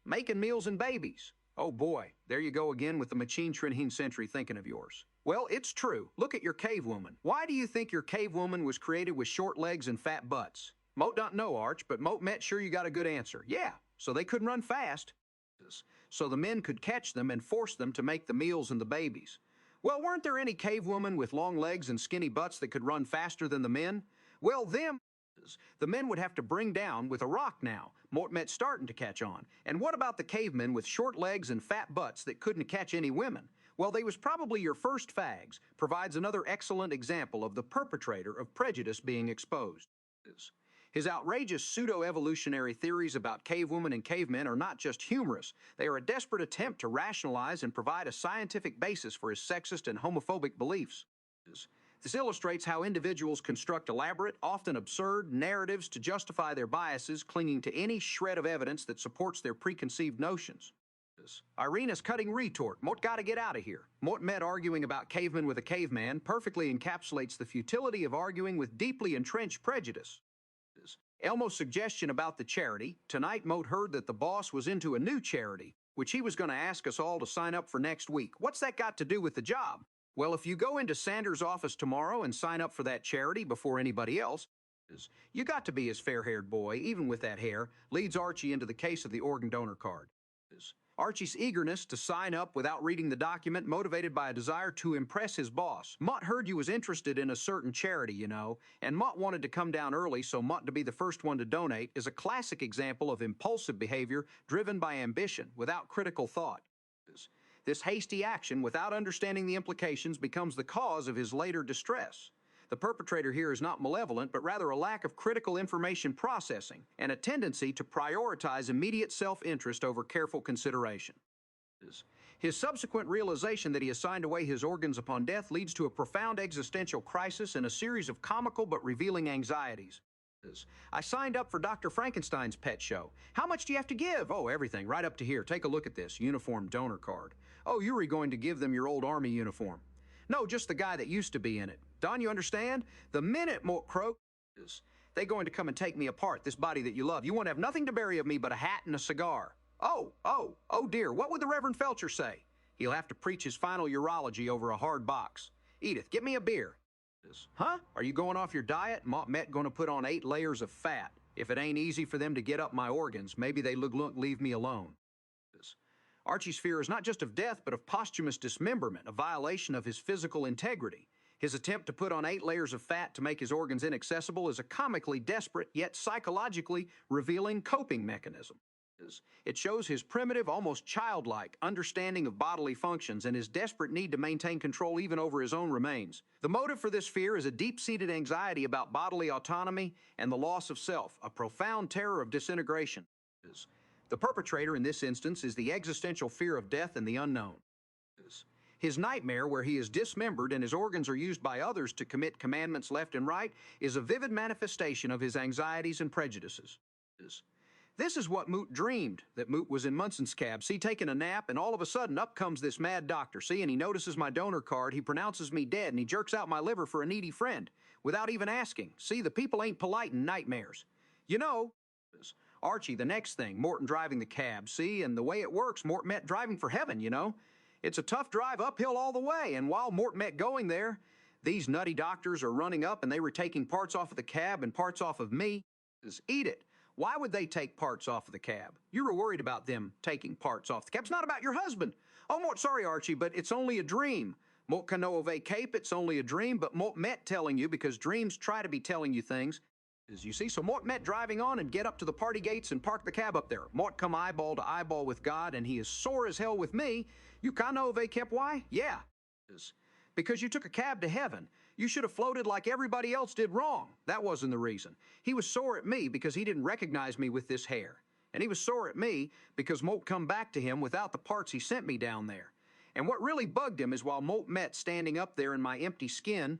making meals and babies. Oh boy, there you go again with the machine trinine century thinking of yours. Well, it's true. Look at your cave woman. Why do you think your cave woman was created with short legs and fat butts? Moat don't know, Arch, but Moat met sure you got a good answer. Yeah, so they couldn't run fast. So the men could catch them and force them to make the meals and the babies. Well, weren't there any cave women with long legs and skinny butts that could run faster than the men? Well, the men would have to bring down with a rock now. Mortmet's starting to catch on. And what about the cavemen with short legs and fat butts that couldn't catch any women? Well, they was probably your first fags. Provides another excellent example of the perpetrator of prejudice being exposed. His outrageous pseudo-evolutionary theories about cavewomen and cavemen are not just humorous. They are a desperate attempt to rationalize and provide a scientific basis for his sexist and homophobic beliefs. This illustrates how individuals construct elaborate, often absurd, narratives to justify their biases, clinging to any shred of evidence that supports their preconceived notions. Irene is cutting retort. Mort gotta get out of here. Mort met arguing about cavemen with a caveman perfectly encapsulates the futility of arguing with deeply entrenched prejudice. Elmo's suggestion about the charity, tonight Moat heard that the boss was into a new charity, which he was going to ask us all to sign up for next week. What's that got to do with the job? Well, if you go into Sanders' office tomorrow and sign up for that charity before anybody else, you got to be his fair-haired boy, even with that hair, leads Archie into the case of the organ donor card. Archie's eagerness to sign up without reading the document, motivated by a desire to impress his boss. Mott heard you was interested in a certain charity, you know, and Mott wanted to come down early so Mott to be the first one to donate is a classic example of impulsive behavior driven by ambition without critical thought. This hasty action, without understanding the implications, becomes the cause of his later distress. The perpetrator here is not malevolent, but rather a lack of critical information processing and a tendency to prioritize immediate self-interest over careful consideration. His subsequent realization that he has signed away his organs upon death leads to a profound existential crisis and a series of comical but revealing anxieties. I signed up for Dr. Frankenstein's pet show. How much do you have to give? Oh, everything, right up to here. Take a look at this uniform donor card. Oh, you're going to give them your old army uniform. No, just the guy that used to be in it. Don, you understand? The minute Mort croaks, they going to come and take me apart, this body that you love. You won't have nothing to bury of me but a hat and a cigar. Oh dear, what would the Reverend Felcher say? He'll have to preach his final urology over a hard box. Edith, get me a beer. Huh? Are you going off your diet? Mott Met going to put on 8 layers of fat. If it ain't easy for them to get up my organs, maybe they leave me alone. Archie's fear is not just of death, but of posthumous dismemberment, a violation of his physical integrity. His attempt to put on 8 layers of fat to make his organs inaccessible is a comically desperate, yet psychologically revealing coping mechanism. It shows his primitive, almost childlike understanding of bodily functions and his desperate need to maintain control even over his own remains. The motive for this fear is a deep-seated anxiety about bodily autonomy and the loss of self, a profound terror of disintegration. The perpetrator in this instance is the existential fear of death and the unknown. His nightmare, where he is dismembered and his organs are used by others to commit commandments left and right, is a vivid manifestation of his anxieties and prejudices. This is what Moot dreamed, that Moot was in Munson's cab, see, taking a nap, and all of a sudden up comes this mad doctor, see, and he notices my donor card, he pronounces me dead, and he jerks out my liver for a needy friend, without even asking. See, the people ain't polite in nightmares. You know, Archie, the next thing, Morton driving the cab, see, and the way it works, Mort met driving for heaven, you know. It's a tough drive uphill all the way, and while Mort met going there, these nutty doctors are running up, and they were taking parts off of the cab and parts off of me. Eat it. Why would they take parts off of the cab? You were worried about them taking parts off the cab. It's not about your husband. Oh, Mort, sorry, Archie, but it's only a dream. Mort canoe cape, it's only a dream, but Mort met telling you, because dreams try to be telling you things, as you see. So Mort met driving on and get up to the party gates and park the cab up there. Mort come eyeball to eyeball with God, and he is sore as hell with me. You canoe kept why? Yeah. Because you took a cab to heaven. You should have floated like everybody else did wrong. That wasn't the reason. He was sore at me because he didn't recognize me with this hair. And he was sore at me because Molt come back to him without the parts he sent me down there. And what really bugged him is while Molt met standing up there in my empty skin,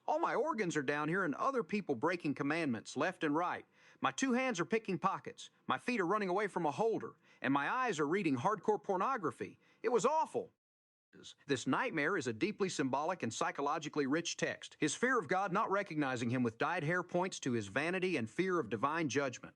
all my organs are down here and other people breaking commandments left and right. My two hands are picking pockets. My feet are running away from a holder. And my eyes are reading hardcore pornography. It was awful. This nightmare is a deeply symbolic and psychologically rich text. His fear of God not recognizing him with dyed hair points to his vanity and fear of divine judgment.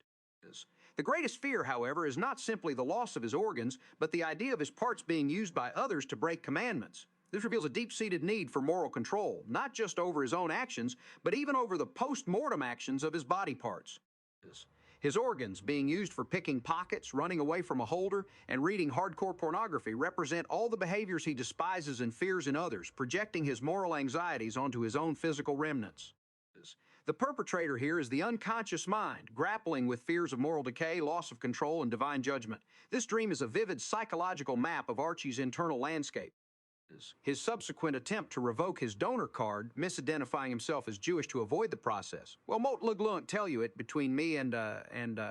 The greatest fear, however, is not simply the loss of his organs, but the idea of his parts being used by others to break commandments. This reveals a deep-seated need for moral control, not just over his own actions, but even over the post-mortem actions of his body parts. His organs, being used for picking pockets, running away from a holder, and reading hardcore pornography, represent all the behaviors he despises and fears in others, projecting his moral anxieties onto his own physical remnants. The perpetrator here is the unconscious mind, grappling with fears of moral decay, loss of control, and divine judgment. This dream is a vivid psychological map of Archie's internal landscape. His subsequent attempt to revoke his donor card, misidentifying himself as Jewish to avoid the process. Well, Mot Luglunk tell you it between me and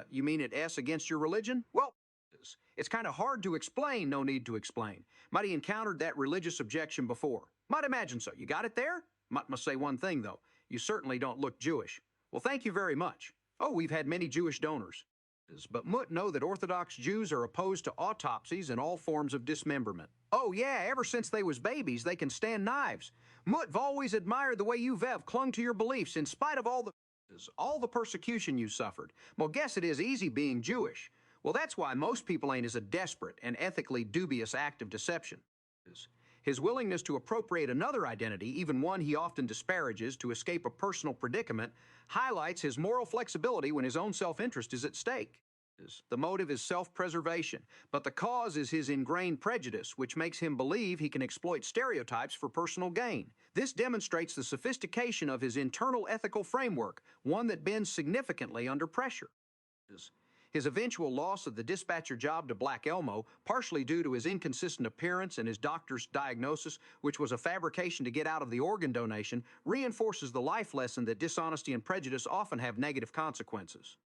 you mean it S against your religion? Well, it's kind of hard to explain, no need to explain. Might he encountered that religious objection before? Might imagine so. You got it there? Must say one thing, though. You certainly don't look Jewish. Well, thank you very much. Oh, we've had many Jewish donors. But Mut know that Orthodox Jews are opposed to autopsies and all forms of dismemberment. Oh, yeah, ever since they was babies, they can stand knives. Mut've always admired the way you Vev clung to your beliefs in spite of all the persecution you suffered. Well, guess it is easy being Jewish. Well, that's why most people ain't as a desperate and ethically dubious act of deception. His willingness to appropriate another identity, even one he often disparages, to escape a personal predicament, highlights his moral flexibility when his own self-interest is at stake. The motive is self-preservation, but the cause is his ingrained prejudice, which makes him believe he can exploit stereotypes for personal gain. This demonstrates the sophistication of his internal ethical framework, one that bends significantly under pressure. His eventual loss of the dispatcher job to Black Elmo, partially due to his inconsistent appearance and his doctor's diagnosis, which was a fabrication to get out of the organ donation, reinforces the life lesson that dishonesty and prejudice often have negative consequences.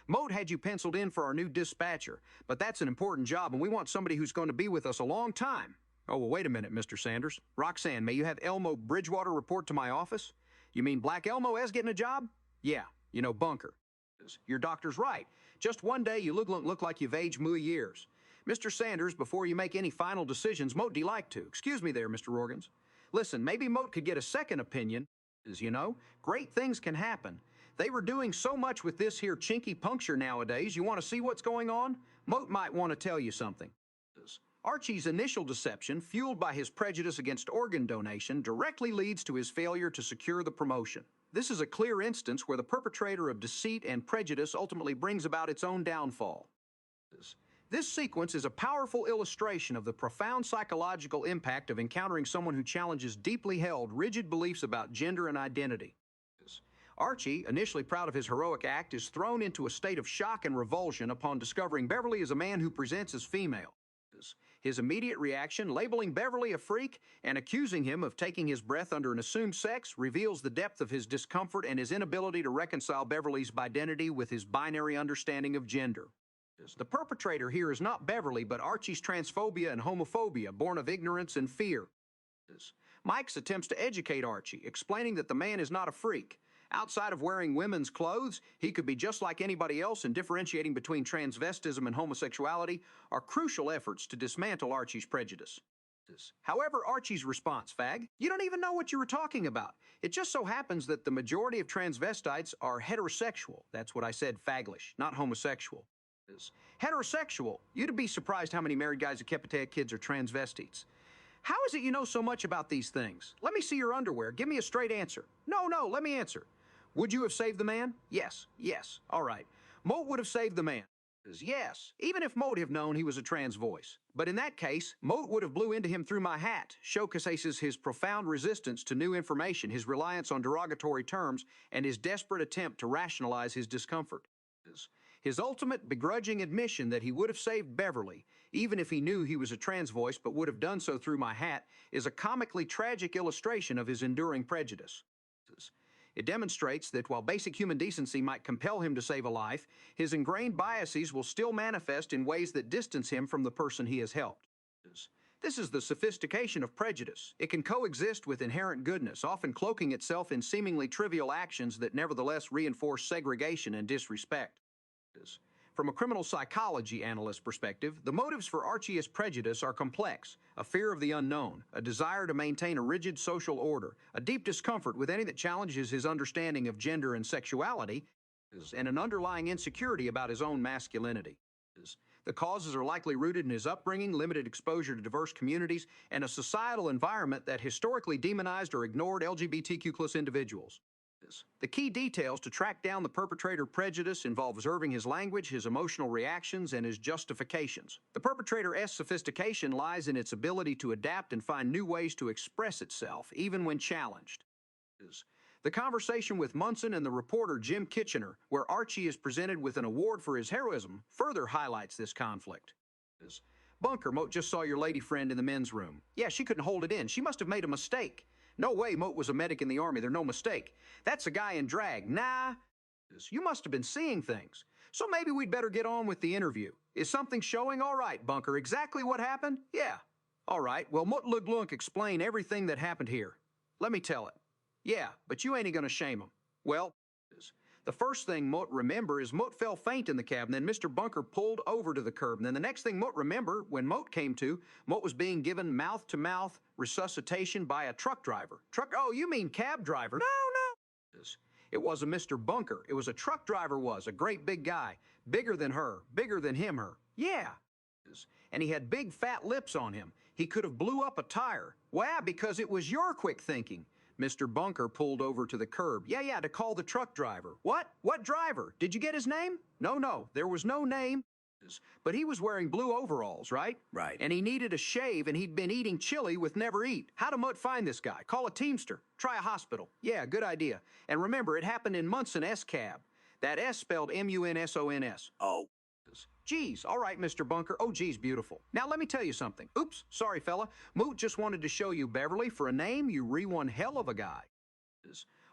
Moat had you penciled in for our new dispatcher, but that's an important job, and we want somebody who's going to be with us a long time. Oh, well, wait a minute, Mr. Sanders. Roxanne, may you have Elmo Bridgewater report to my office? You mean Black Elmo is getting a job? Yeah, you know, Bunker. Your doctor's right. Just one day you look like you've aged muy years. Mr. Sanders, before you make any final decisions, Moat, do you like to? Excuse me there, Mr. Organs. Listen, maybe Moat could get a second opinion. As you know, great things can happen. They were doing so much with this here chinky puncture nowadays. You want to see what's going on? Moat might want to tell you something. Archie's initial deception, fueled by his prejudice against organ donation, directly leads to his failure to secure the promotion. This is a clear instance where the perpetrator of deceit and prejudice ultimately brings about its own downfall. This sequence is a powerful illustration of the profound psychological impact of encountering someone who challenges deeply held, rigid beliefs about gender and identity. Archie, initially proud of his heroic act, is thrown into a state of shock and revulsion upon discovering Beverly is a man who presents as female. His immediate reaction, labeling Beverly a freak and accusing him of taking his breath under an assumed sex, reveals the depth of his discomfort and his inability to reconcile Beverly's identity with his binary understanding of gender. The perpetrator here is not Beverly, but Archie's transphobia and homophobia, born of ignorance and fear. Mike's attempts to educate Archie, explaining that the man is not a freak. Outside of wearing women's clothes, he could be just like anybody else, and differentiating between transvestism and homosexuality are crucial efforts to dismantle Archie's prejudice. However, Archie's response, fag, you don't even know what you were talking about. It just so happens that the majority of transvestites are heterosexual. That's what I said, faglish, not homosexual. Heterosexual, you'd be surprised how many married guys who kept kids are transvestites. How is it you know so much about these things? Let me see your underwear. Give me a straight answer. No, let me answer. Would you have saved the man? Yes. All right. Moat would have saved the man. Yes, even if Moat have known he was a trans voice. But in that case, Moat would have blew into him through my hat, showcases his profound resistance to new information, his reliance on derogatory terms, and his desperate attempt to rationalize his discomfort. His ultimate begrudging admission that he would have saved Beverly, even if he knew he was a trans voice but would have done so through my hat, is a comically tragic illustration of his enduring prejudice. It demonstrates that while basic human decency might compel him to save a life, his ingrained biases will still manifest in ways that distance him from the person he has helped. This is the sophistication of prejudice. It can coexist with inherent goodness, often cloaking itself in seemingly trivial actions that nevertheless reinforce segregation and disrespect. From a criminal psychology analyst's perspective, the motives for Archie's prejudice are complex: a fear of the unknown, a desire to maintain a rigid social order, a deep discomfort with any that challenges his understanding of gender and sexuality, and an underlying insecurity about his own masculinity. The causes are likely rooted in his upbringing, limited exposure to diverse communities, and a societal environment that historically demonized or ignored LGBTQ+ individuals. The key details to track down the perpetrator prejudice involve observing his language, his emotional reactions, and his justifications. The perpetrator's sophistication lies in its ability to adapt and find new ways to express itself, even when challenged. The conversation with Munson and the reporter Jim Kitchener, where Archie is presented with an award for his heroism, further highlights this conflict. Bunker, Moat just saw your lady friend in the men's room. Yeah, she couldn't hold it in. She must have made a mistake. No way Moat was a medic in the Army. There's no mistake. That's a guy in drag. Nah. You must have been seeing things. So maybe we'd better get on with the interview. Is something showing? All right, Bunker. Exactly what happened? Yeah. All right. Well, Moat Luglunk explain everything that happened here. Let me tell it. Yeah, but you ain't gonna shame him. Well, the first thing Moat remember is Moat fell faint in the cab, and then Mr. Bunker pulled over to the curb. And then the next thing Moat remember, when Moat came to, Moat was being given mouth-to-mouth resuscitation by a truck driver. Oh, you mean cab driver? No. It was a Mr. Bunker. It was a truck driver a great big guy. Bigger than her. Bigger than him, her. Yeah. And he had big fat lips on him. He could have blew up a tire. Well, because it was your quick thinking. Mr. Bunker pulled over to the curb. Yeah, to call the truck driver. What? What driver? Did you get his name? No, there was no name. But he was wearing blue overalls, right? Right. And he needed a shave, and he'd been eating chili with Never Eat. How did Mutt find this guy? Call a Teamster. Try a hospital. Yeah, good idea. And remember, it happened in Munson S cab. That S spelled M-U-N-S-O-N-S. Oh. Geez, all right, Mr. Bunker. Oh, geez, beautiful. Now, let me tell you something. Oops, sorry, fella. Moot just wanted to show you Beverly. For a name, you re one hell of a guy.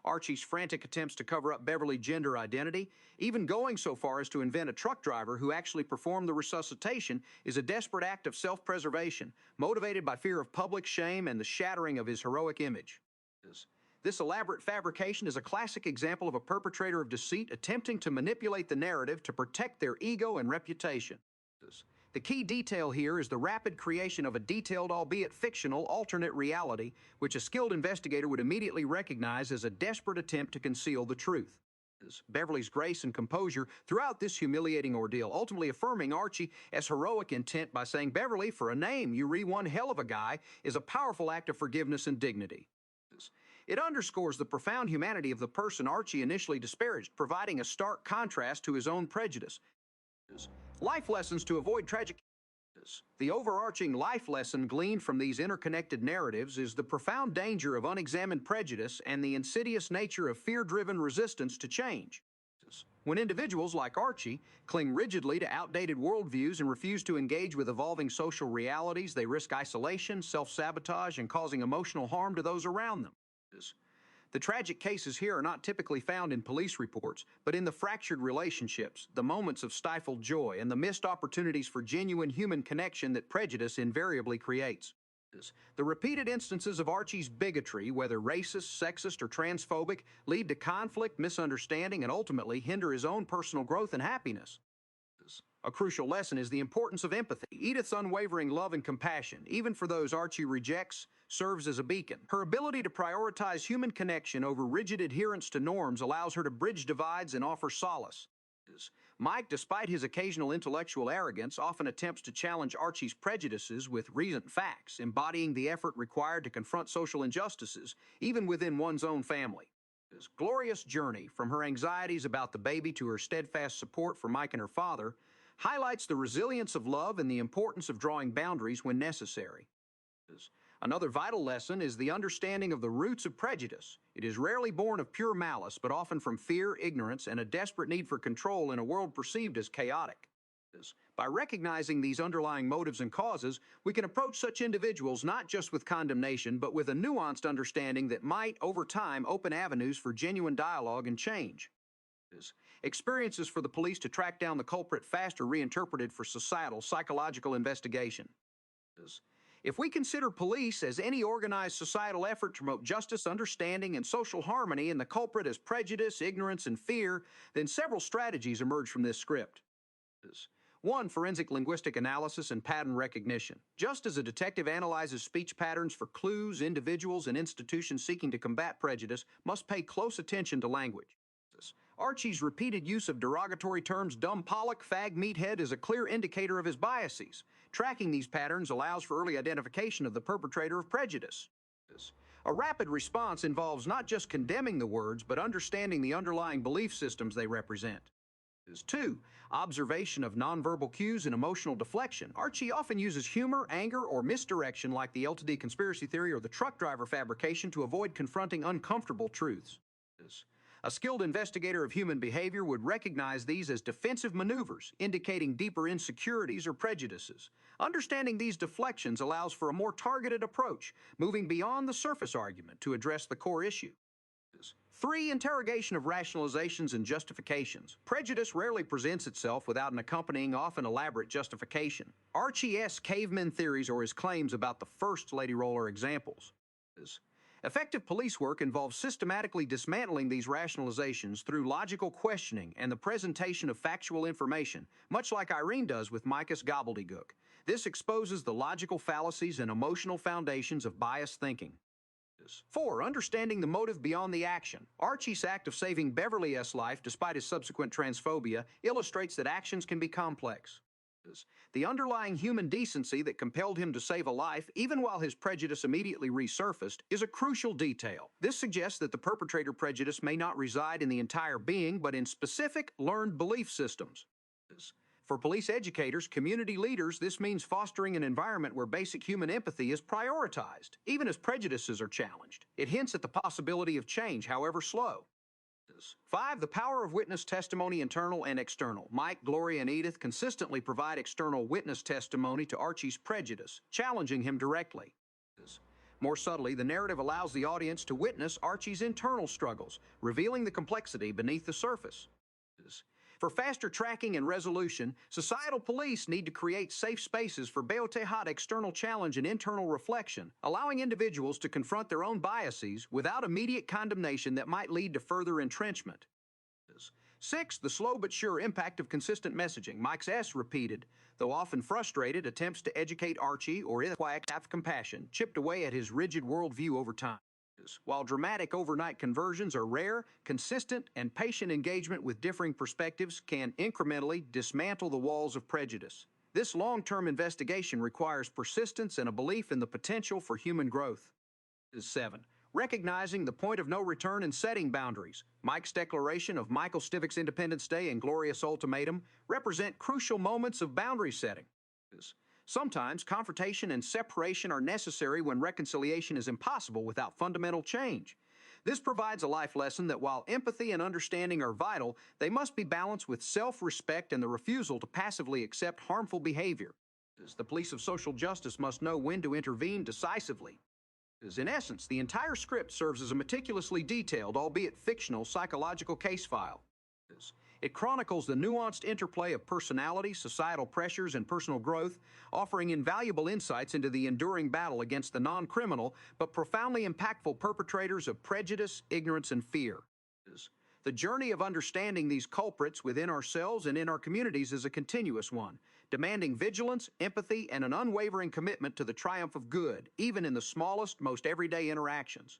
Archie's frantic attempts to cover up Beverly's gender identity, even going so far as to invent a truck driver who actually performed the resuscitation, is a desperate act of self-preservation, motivated by fear of public shame and the shattering of his heroic image. This elaborate fabrication is a classic example of a perpetrator of deceit attempting to manipulate the narrative to protect their ego and reputation. The key detail here is the rapid creation of a detailed, albeit fictional, alternate reality, which a skilled investigator would immediately recognize as a desperate attempt to conceal the truth. Beverly's grace and composure throughout this humiliating ordeal, ultimately affirming Archie as heroic intent by saying, Beverly, for a name, you re one hell of a guy, is a powerful act of forgiveness and dignity. It underscores the profound humanity of the person Archie initially disparaged, providing a stark contrast to his own prejudice. Life lessons to avoid tragic. The overarching life lesson gleaned from these interconnected narratives is the profound danger of unexamined prejudice and the insidious nature of fear-driven resistance to change. When individuals like Archie cling rigidly to outdated worldviews and refuse to engage with evolving social realities, they risk isolation, self-sabotage, and causing emotional harm to those around them. The tragic cases here are not typically found in police reports, but in the fractured relationships, the moments of stifled joy, and the missed opportunities for genuine human connection that prejudice invariably creates. The repeated instances of Archie's bigotry, whether racist, sexist, or transphobic, lead to conflict, misunderstanding, and ultimately hinder his own personal growth and happiness. A crucial lesson is the importance of empathy. Edith's unwavering love and compassion, even for those Archie rejects, serves as a beacon. Her ability to prioritize human connection over rigid adherence to norms allows her to bridge divides and offer solace. Mike, despite his occasional intellectual arrogance, often attempts to challenge Archie's prejudices with recent facts, embodying the effort required to confront social injustices, even within one's own family. His glorious journey from her anxieties about the baby to her steadfast support for Mike and her father highlights the resilience of love and the importance of drawing boundaries when necessary. Another vital lesson is the understanding of the roots of prejudice. It is rarely born of pure malice, but often from fear, ignorance, and a desperate need for control in a world perceived as chaotic. By recognizing these underlying motives and causes, we can approach such individuals not just with condemnation, but with a nuanced understanding that might, over time, open avenues for genuine dialogue and change. Experiences for the police to track down the culprit fast are reinterpreted for societal, psychological investigation. If we consider police as any organized societal effort to promote justice, understanding, and social harmony, and the culprit as prejudice, ignorance, and fear, then several strategies emerge from this script. 1. Forensic linguistic analysis and pattern recognition. Just as a detective analyzes speech patterns for clues, individuals and institutions seeking to combat prejudice must pay close attention to language. Archie's repeated use of derogatory terms dumb Pollock, fag, meathead is a clear indicator of his biases. Tracking these patterns allows for early identification of the perpetrator of prejudice. A rapid response involves not just condemning the words, but understanding the underlying belief systems they represent. 2. Observation of nonverbal cues and emotional deflection. Archie often uses humor, anger, or misdirection like the L-to-D conspiracy theory or the truck driver fabrication to avoid confronting uncomfortable truths. A skilled investigator of human behavior would recognize these as defensive maneuvers, indicating deeper insecurities or prejudices. Understanding these deflections allows for a more targeted approach, moving beyond the surface argument to address the core issue. 3. Interrogation of rationalizations and justifications. Prejudice rarely presents itself without an accompanying, often elaborate justification. Archie-esque caveman theories or his claims about the first Lady Roll are examples. Effective police work involves systematically dismantling these rationalizations through logical questioning and the presentation of factual information, much like Irene does with Micah's gobbledygook. This exposes the logical fallacies and emotional foundations of biased thinking. 4. Understanding the motive beyond the action. Archie's act of saving Beverly S. life, despite his subsequent transphobia, illustrates that actions can be complex. The underlying human decency that compelled him to save a life, even while his prejudice immediately resurfaced, is a crucial detail. This suggests that the perpetrator prejudice may not reside in the entire being, but in specific, learned belief systems. For police educators, community leaders, this means fostering an environment where basic human empathy is prioritized, even as prejudices are challenged. It hints at the possibility of change, however slow. 5. The power of witness testimony, internal and external. Mike, Gloria, and Edith consistently provide external witness testimony to Archie's prejudice, challenging him directly. More subtly, the narrative allows the audience to witness Archie's internal struggles, revealing the complexity beneath the surface. For faster tracking and resolution, societal police need to create safe spaces for Beotehad external challenge and internal reflection, allowing individuals to confront their own biases without immediate condemnation that might lead to further entrenchment. 6. The slow but sure impact of consistent messaging. Mike's S. repeated, though often frustrated, attempts to educate Archie or have compassion, chipped away at his rigid worldview over time. While dramatic overnight conversions are rare, consistent and patient engagement with differing perspectives can incrementally dismantle the walls of prejudice. This long-term investigation requires persistence and a belief in the potential for human growth. 7. Recognizing the point of no return and setting boundaries. Mike's declaration of Michael Stivick's Independence Day and Glorious Ultimatum represent crucial moments of boundary setting. Sometimes confrontation and separation are necessary when reconciliation is impossible without fundamental change. This provides a life lesson that while empathy and understanding are vital, they must be balanced with self-respect and the refusal to passively accept harmful behavior. The police of social justice must know when to intervene decisively. In essence, the entire script serves as a meticulously detailed, albeit fictional, psychological case file. It chronicles the nuanced interplay of personality, societal pressures, and personal growth, offering invaluable insights into the enduring battle against the non-criminal but profoundly impactful perpetrators of prejudice, ignorance, and fear. The journey of understanding these culprits within ourselves and in our communities is a continuous one, demanding vigilance, empathy, and an unwavering commitment to the triumph of good, even in the smallest, most everyday interactions.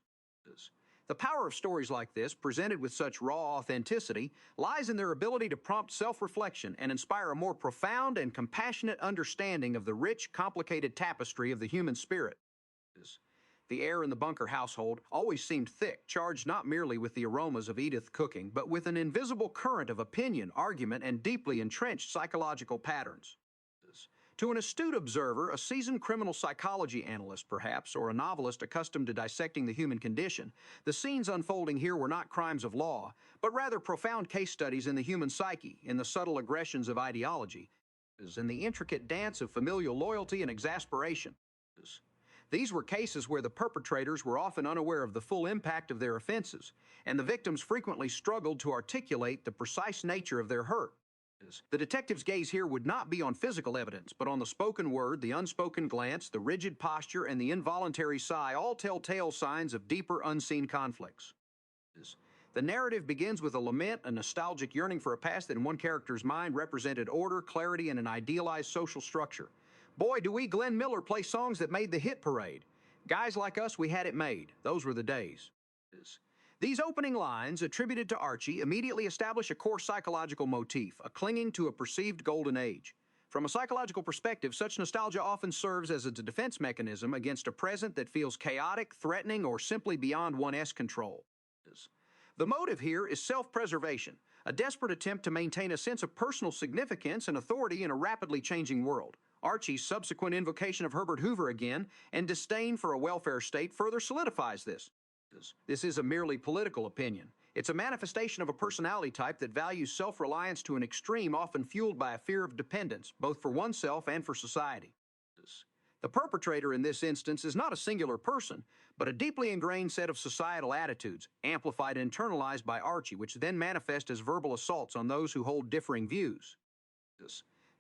The power of stories like this, presented with such raw authenticity, lies in their ability to prompt self-reflection and inspire a more profound and compassionate understanding of the rich, complicated tapestry of the human spirit. The air in the Bunker household always seemed thick, charged not merely with the aromas of Edith cooking, but with an invisible current of opinion, argument, and deeply entrenched psychological patterns. To an astute observer, a seasoned criminal psychology analyst perhaps, or a novelist accustomed to dissecting the human condition, the scenes unfolding here were not crimes of law, but rather profound case studies in the human psyche, in the subtle aggressions of ideology, in the intricate dance of familial loyalty and exasperation. These were cases where the perpetrators were often unaware of the full impact of their offenses, and the victims frequently struggled to articulate the precise nature of their hurt. The detective's gaze here would not be on physical evidence, but on the spoken word, the unspoken glance, the rigid posture, and the involuntary sigh, all telltale signs of deeper unseen conflicts. The narrative begins with a lament, a nostalgic yearning for a past that in one character's mind represented order, clarity, and an idealized social structure. Boy, do we Glenn Miller play songs that made the hit parade. Guys like us, we had it made. Those were the days. These opening lines, attributed to Archie, immediately establish a core psychological motif, a clinging to a perceived golden age. From a psychological perspective, such nostalgia often serves as a defense mechanism against a present that feels chaotic, threatening, or simply beyond one's control. The motive here is self-preservation, a desperate attempt to maintain a sense of personal significance and authority in a rapidly changing world. Archie's subsequent invocation of Herbert Hoover again, and disdain for a welfare state further solidifies this. This is a merely political opinion. It's a manifestation of a personality type that values self-reliance to an extreme, often fueled by a fear of dependence, both for oneself and for society. The perpetrator in this instance is not a singular person, but a deeply ingrained set of societal attitudes, amplified and internalized by Archie, which then manifest as verbal assaults on those who hold differing views.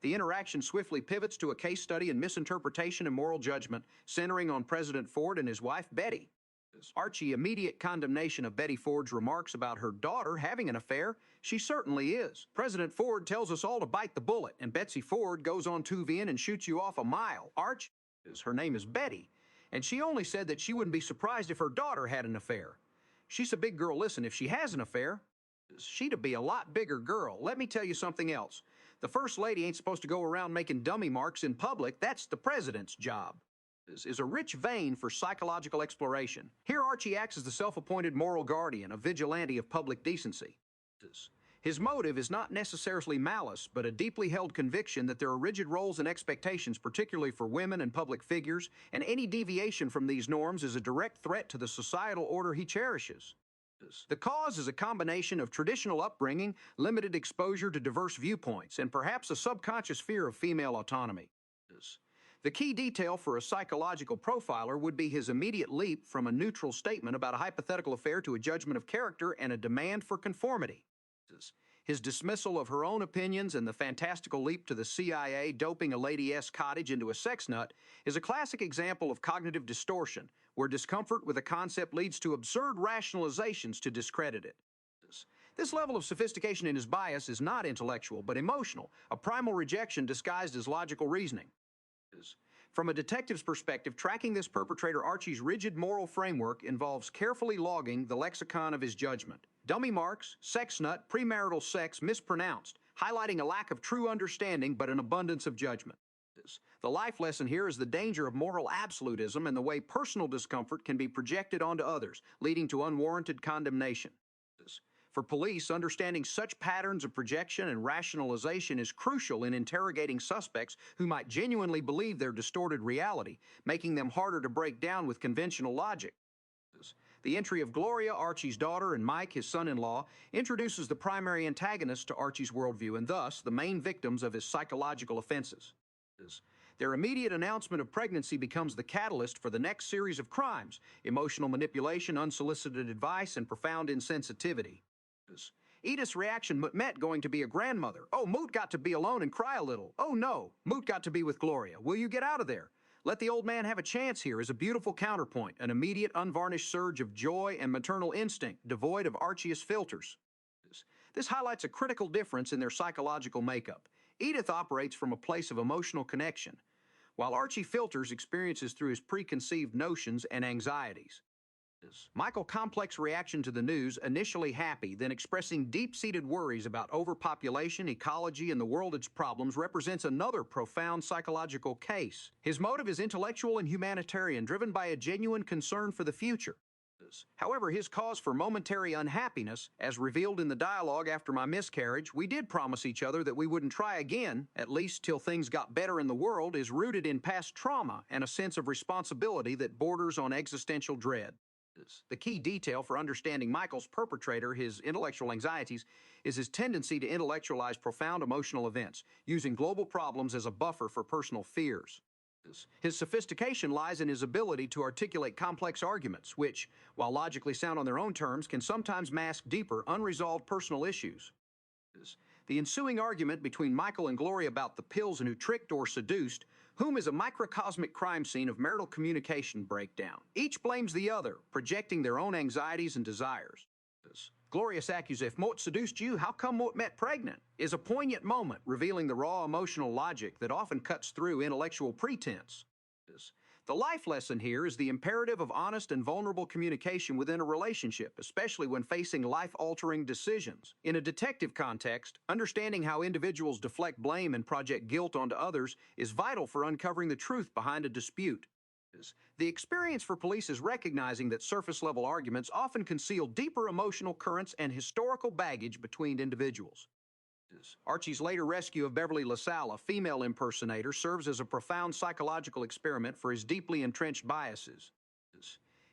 The interaction swiftly pivots to a case study in misinterpretation and moral judgment, centering on President Ford and his wife, Betty. Archie's immediate condemnation of Betty Ford's remarks about her daughter having an affair. She certainly is. President Ford tells us all to bite the bullet, and Betsy Ford goes on Tuvian and shoots you off a mile. Arch, her name is Betty, and she only said that she wouldn't be surprised if her daughter had an affair. She's a big girl. Listen, if she has an affair, she'd be a lot bigger girl. Let me tell you something else. The First Lady ain't supposed to go around making dummy marks in public. That's the President's job. Is a rich vein for psychological exploration. Here Archie acts as the self-appointed moral guardian, a vigilante of public decency. His motive is not necessarily malice, but a deeply held conviction that there are rigid roles and expectations, particularly for women and public figures, and any deviation from these norms is a direct threat to the societal order he cherishes. The cause is a combination of traditional upbringing, limited exposure to diverse viewpoints, and perhaps a subconscious fear of female autonomy. The key detail for a psychological profiler would be his immediate leap from a neutral statement about a hypothetical affair to a judgment of character and a demand for conformity. His dismissal of her own opinions and the fantastical leap to the CIA doping a Lady S cottage into a sex nut is a classic example of cognitive distortion, where discomfort with a concept leads to absurd rationalizations to discredit it. This level of sophistication in his bias is not intellectual, but emotional, a primal rejection disguised as logical reasoning. From a detective's perspective, tracking this perpetrator Archie's rigid moral framework involves carefully logging the lexicon of his judgment. Dummy marks, sex nut, premarital sex mispronounced, highlighting a lack of true understanding but an abundance of judgment. The life lesson here is the danger of moral absolutism and the way personal discomfort can be projected onto others, leading to unwarranted condemnation. For police, understanding such patterns of projection and rationalization is crucial in interrogating suspects who might genuinely believe their distorted reality, making them harder to break down with conventional logic. The entry of Gloria, Archie's daughter, and Mike, his son-in-law, introduces the primary antagonists to Archie's worldview and thus the main victims of his psychological offenses. Their immediate announcement of pregnancy becomes the catalyst for the next series of crimes: emotional manipulation, unsolicited advice, and profound insensitivity. Edith's reaction meant going to be a grandmother. Oh, Moot got to be alone and cry a little. Oh, no, Moot got to be with Gloria. Will you get out of there? Let the old man have a chance here is a beautiful counterpoint, an immediate, unvarnished surge of joy and maternal instinct, devoid of Archieist filters. This highlights a critical difference in their psychological makeup. Edith operates from a place of emotional connection, while Archie filters experiences through his preconceived notions and anxieties. Michael's complex reaction to the news, initially happy, then expressing deep-seated worries about overpopulation, ecology, and the world its problems, represents another profound psychological case. His motive is intellectual and humanitarian, driven by a genuine concern for the future. However, his cause for momentary unhappiness, as revealed in the dialogue after my miscarriage, we did promise each other that we wouldn't try again, at least till things got better in the world, is rooted in past trauma and a sense of responsibility that borders on existential dread. The key detail for understanding Michael's perpetrator, his intellectual anxieties, is his tendency to intellectualize profound emotional events, using global problems as a buffer for personal fears. His sophistication lies in his ability to articulate complex arguments, which, while logically sound on their own terms, can sometimes mask deeper, unresolved personal issues. The ensuing argument between Michael and Gloria about the pills and who tricked or seduced whom is a microcosmic crime scene of marital communication breakdown. Each blames the other, projecting their own anxieties and desires. Glorious accuse, if Mort seduced you, how come Mort met pregnant? Is a poignant moment revealing the raw emotional logic that often cuts through intellectual pretense. The life lesson here is the imperative of honest and vulnerable communication within a relationship, especially when facing life-altering decisions. In a detective context, understanding how individuals deflect blame and project guilt onto others is vital for uncovering the truth behind a dispute. The experience for police is recognizing that surface-level arguments often conceal deeper emotional currents and historical baggage between individuals. Archie's later rescue of Beverly LaSalle, a female impersonator, serves as a profound psychological experiment for his deeply entrenched biases.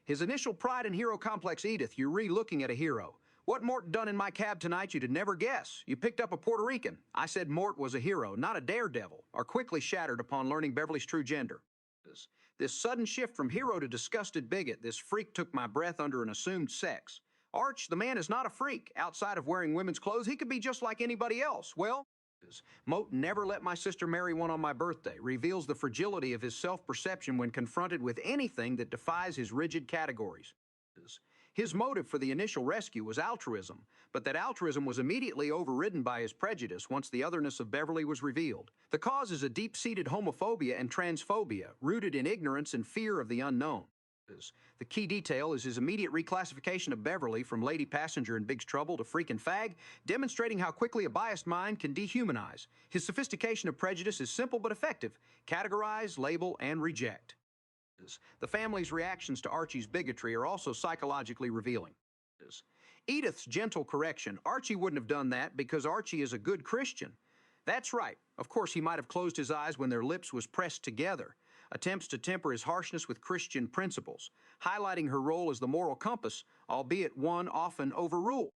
His initial pride and hero complex, Edith, you're re-looking at a hero. What Mort done in my cab tonight you'd never guess. You picked up a Puerto Rican. I said Mort was a hero, not a daredevil, are quickly shattered upon learning Beverly's true gender. This sudden shift from hero to disgusted bigot, this freak took my breath under an assumed sex. Arch, the man is not a freak. Outside of wearing women's clothes, he could be just like anybody else. Well, Moat never let my sister marry one on my birthday, reveals the fragility of his self-perception when confronted with anything that defies his rigid categories. His motive for the initial rescue was altruism, but that altruism was immediately overridden by his prejudice once the otherness of Beverly was revealed. The cause is a deep-seated homophobia and transphobia, rooted in ignorance and fear of the unknown. The key detail is his immediate reclassification of Beverly from lady passenger in Big Trouble to freaking fag, demonstrating how quickly a biased mind can dehumanize. His sophistication of prejudice is simple but effective. Categorize, label, and reject. The family's reactions to Archie's bigotry are also psychologically revealing. Edith's gentle correction, Archie wouldn't have done that because Archie is a good Christian. That's right. Of course, he might have closed his eyes when their lips was pressed together. Attempts to temper his harshness with Christian principles, highlighting her role as the moral compass, albeit one often overruled.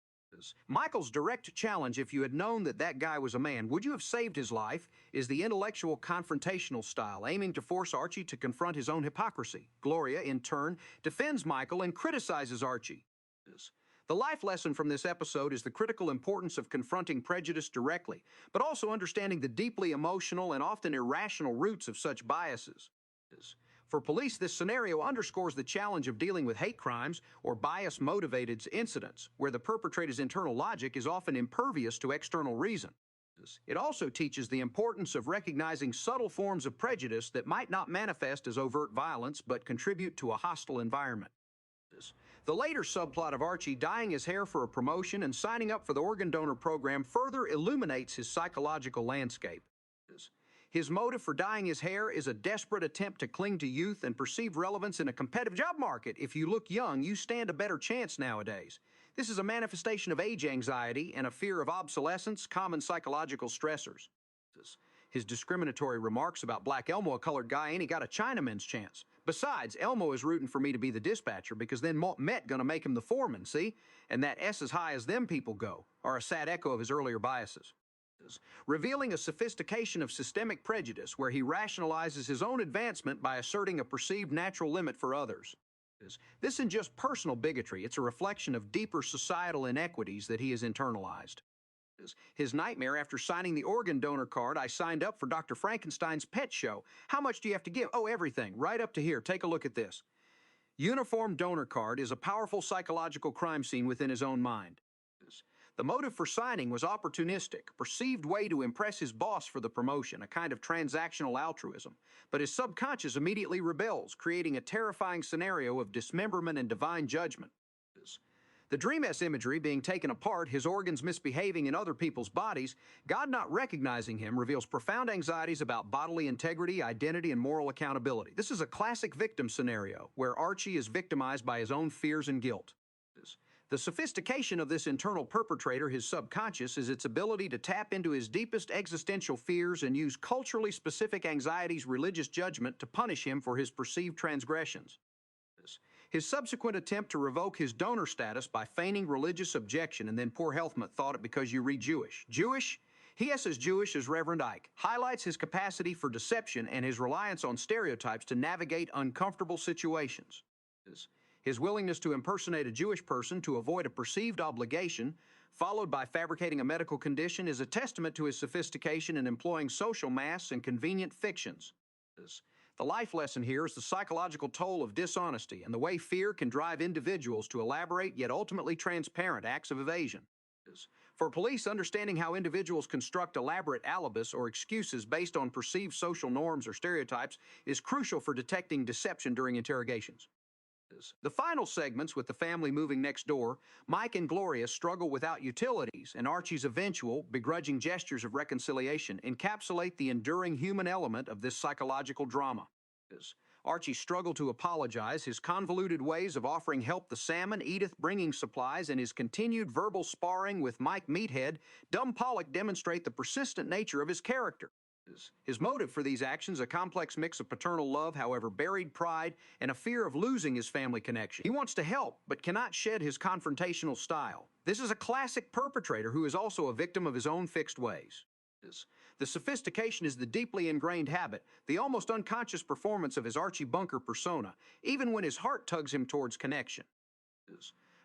Michael's direct challenge, if you had known that that guy was a man, would you have saved his life, is the intellectual confrontational style, aiming to force Archie to confront his own hypocrisy. Gloria, in turn, defends Michael and criticizes Archie. The life lesson from this episode is the critical importance of confronting prejudice directly, but also understanding the deeply emotional and often irrational roots of such biases. For police, this scenario underscores the challenge of dealing with hate crimes or bias-motivated incidents, where the perpetrator's internal logic is often impervious to external reason. It also teaches the importance of recognizing subtle forms of prejudice that might not manifest as overt violence but contribute to a hostile environment. The later subplot of Archie dyeing his hair for a promotion and signing up for the organ donor program further illuminates his psychological landscape. His motive for dyeing his hair is a desperate attempt to cling to youth and perceived relevance in a competitive job market. If you look young, you stand a better chance nowadays. This is a manifestation of age anxiety and a fear of obsolescence, common psychological stressors. His discriminatory remarks about Black Elmo, a colored guy, ain't he got a Chinaman's chance. Besides, Elmo is rooting for me to be the dispatcher because then Met gonna make him the foreman, see? And that S as high as them people go, are a sad echo of his earlier biases. Revealing a sophistication of systemic prejudice where he rationalizes his own advancement by asserting a perceived natural limit for others. This isn't just personal bigotry, it's a reflection of deeper societal inequities that he has internalized. His nightmare after signing the organ donor card, I signed up for Dr. Frankenstein's pet show. How much do you have to give? Oh, everything, right up to here. Take a look at this. Uniform donor card is a powerful psychological crime scene within his own mind. The motive for signing was opportunistic, a perceived way to impress his boss for the promotion, a kind of transactional altruism. But his subconscious immediately rebels, creating a terrifying scenario of dismemberment and divine judgment. The Dream-S imagery being taken apart, his organs misbehaving in other people's bodies, God not recognizing him reveals profound anxieties about bodily integrity, identity, and moral accountability. This is a classic victim scenario where Archie is victimized by his own fears and guilt. The sophistication of this internal perpetrator, his subconscious, is its ability to tap into his deepest existential fears and use culturally specific anxieties, religious judgment to punish him for his perceived transgressions. His subsequent attempt to revoke his donor status by feigning religious objection, and then poor Healthman thought it because you read Jewish. Jewish? He is as Jewish as Reverend Ike, highlights his capacity for deception and his reliance on stereotypes to navigate uncomfortable situations. His willingness to impersonate a Jewish person to avoid a perceived obligation, followed by fabricating a medical condition, is a testament to his sophistication in employing social masks and convenient fictions. The life lesson here is the psychological toll of dishonesty and the way fear can drive individuals to elaborate yet ultimately transparent acts of evasion. For police, understanding how individuals construct elaborate alibis or excuses based on perceived social norms or stereotypes is crucial for detecting deception during interrogations. The final segments, with the family moving next door, Mike and Gloria struggle without utilities, and Archie's eventual, begrudging gestures of reconciliation encapsulate the enduring human element of this psychological drama. Archie's struggle to apologize, his convoluted ways of offering help the salmon, Edith bringing supplies, and his continued verbal sparring with Mike Meathead, Dumb Pollock demonstrate the persistent nature of his character. His motive for these actions, a complex mix of paternal love, however, buried pride, and a fear of losing his family connection. He wants to help, but cannot shed his confrontational style. This is a classic perpetrator who is also a victim of his own fixed ways. The sophistication is the deeply ingrained habit, the almost unconscious performance of his Archie Bunker persona, even when his heart tugs him towards connection.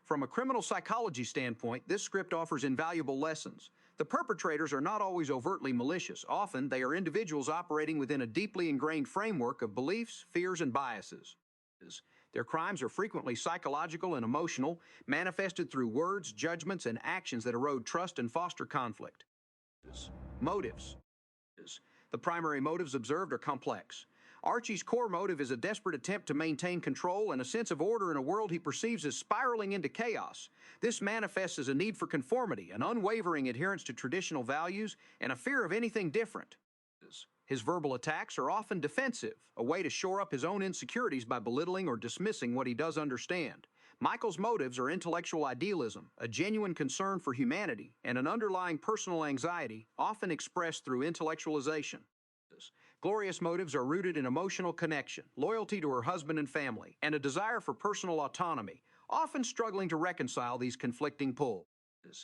From a criminal psychology standpoint, this script offers invaluable lessons. The perpetrators are not always overtly malicious. Often, they are individuals operating within a deeply ingrained framework of beliefs, fears, and biases. Their crimes are frequently psychological and emotional, manifested through words, judgments, and actions that erode trust and foster conflict. Motives. The primary motives observed are complex. Archie's core motive is a desperate attempt to maintain control and a sense of order in a world he perceives as spiraling into chaos. This manifests as a need for conformity, an unwavering adherence to traditional values, and a fear of anything different. His verbal attacks are often defensive, a way to shore up his own insecurities by belittling or dismissing what he does understand. Michael's motives are intellectual idealism, a genuine concern for humanity, and an underlying personal anxiety, often expressed through intellectualization. Gloria's motives are rooted in emotional connection, loyalty to her husband and family, and a desire for personal autonomy, often struggling to reconcile these conflicting pulls.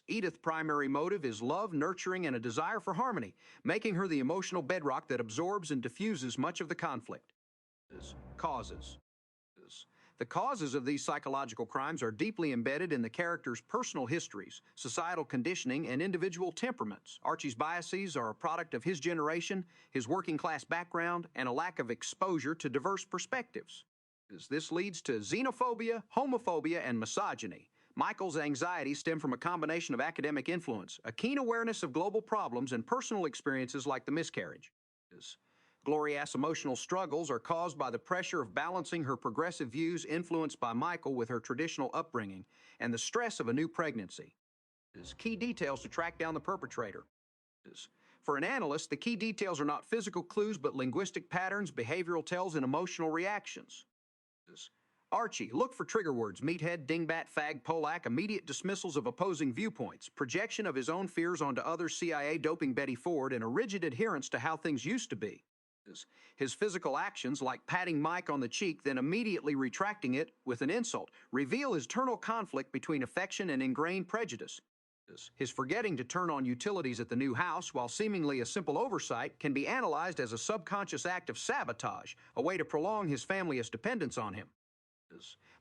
Edith's primary motive is love, nurturing, and a desire for harmony, making her the emotional bedrock that absorbs and diffuses much of the conflict. Causes. The causes of these psychological crimes are deeply embedded in the character's personal histories, societal conditioning, and individual temperaments. Archie's biases are a product of his generation, his working-class background, and a lack of exposure to diverse perspectives. This leads to xenophobia, homophobia, and misogyny. Michael's anxieties stem from a combination of academic influence, a keen awareness of global problems, and personal experiences like the miscarriage. Gloria's emotional struggles are caused by the pressure of balancing her progressive views influenced by Michael with her traditional upbringing and the stress of a new pregnancy. Key details to track down the perpetrator. For an analyst, the key details are not physical clues but linguistic patterns, behavioral tells, and emotional reactions. Archie, look for trigger words: meathead, dingbat, fag, Polak, immediate dismissals of opposing viewpoints, projection of his own fears onto other CIA doping Betty Ford, and a rigid adherence to how things used to be. His physical actions, like patting Mike on the cheek, then immediately retracting it with an insult, reveal his internal conflict between affection and ingrained prejudice. His forgetting to turn on utilities at the new house, while seemingly a simple oversight, can be analyzed as a subconscious act of sabotage, a way to prolong his family's dependence on him.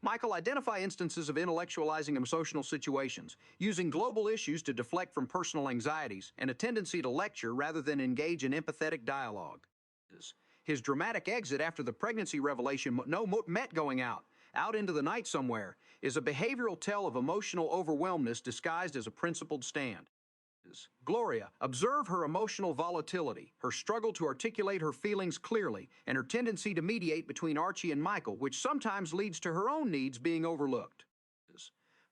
Michael, identify instances of intellectualizing emotional situations, using global issues to deflect from personal anxieties, and a tendency to lecture rather than engage in empathetic dialogue. His dramatic exit after the pregnancy revelation, met going out into the night somewhere, is a behavioral tell of emotional overwhelmness disguised as a principled stand. Gloria, observe her emotional volatility, her struggle to articulate her feelings clearly, and her tendency to mediate between Archie and Michael, which sometimes leads to her own needs being overlooked.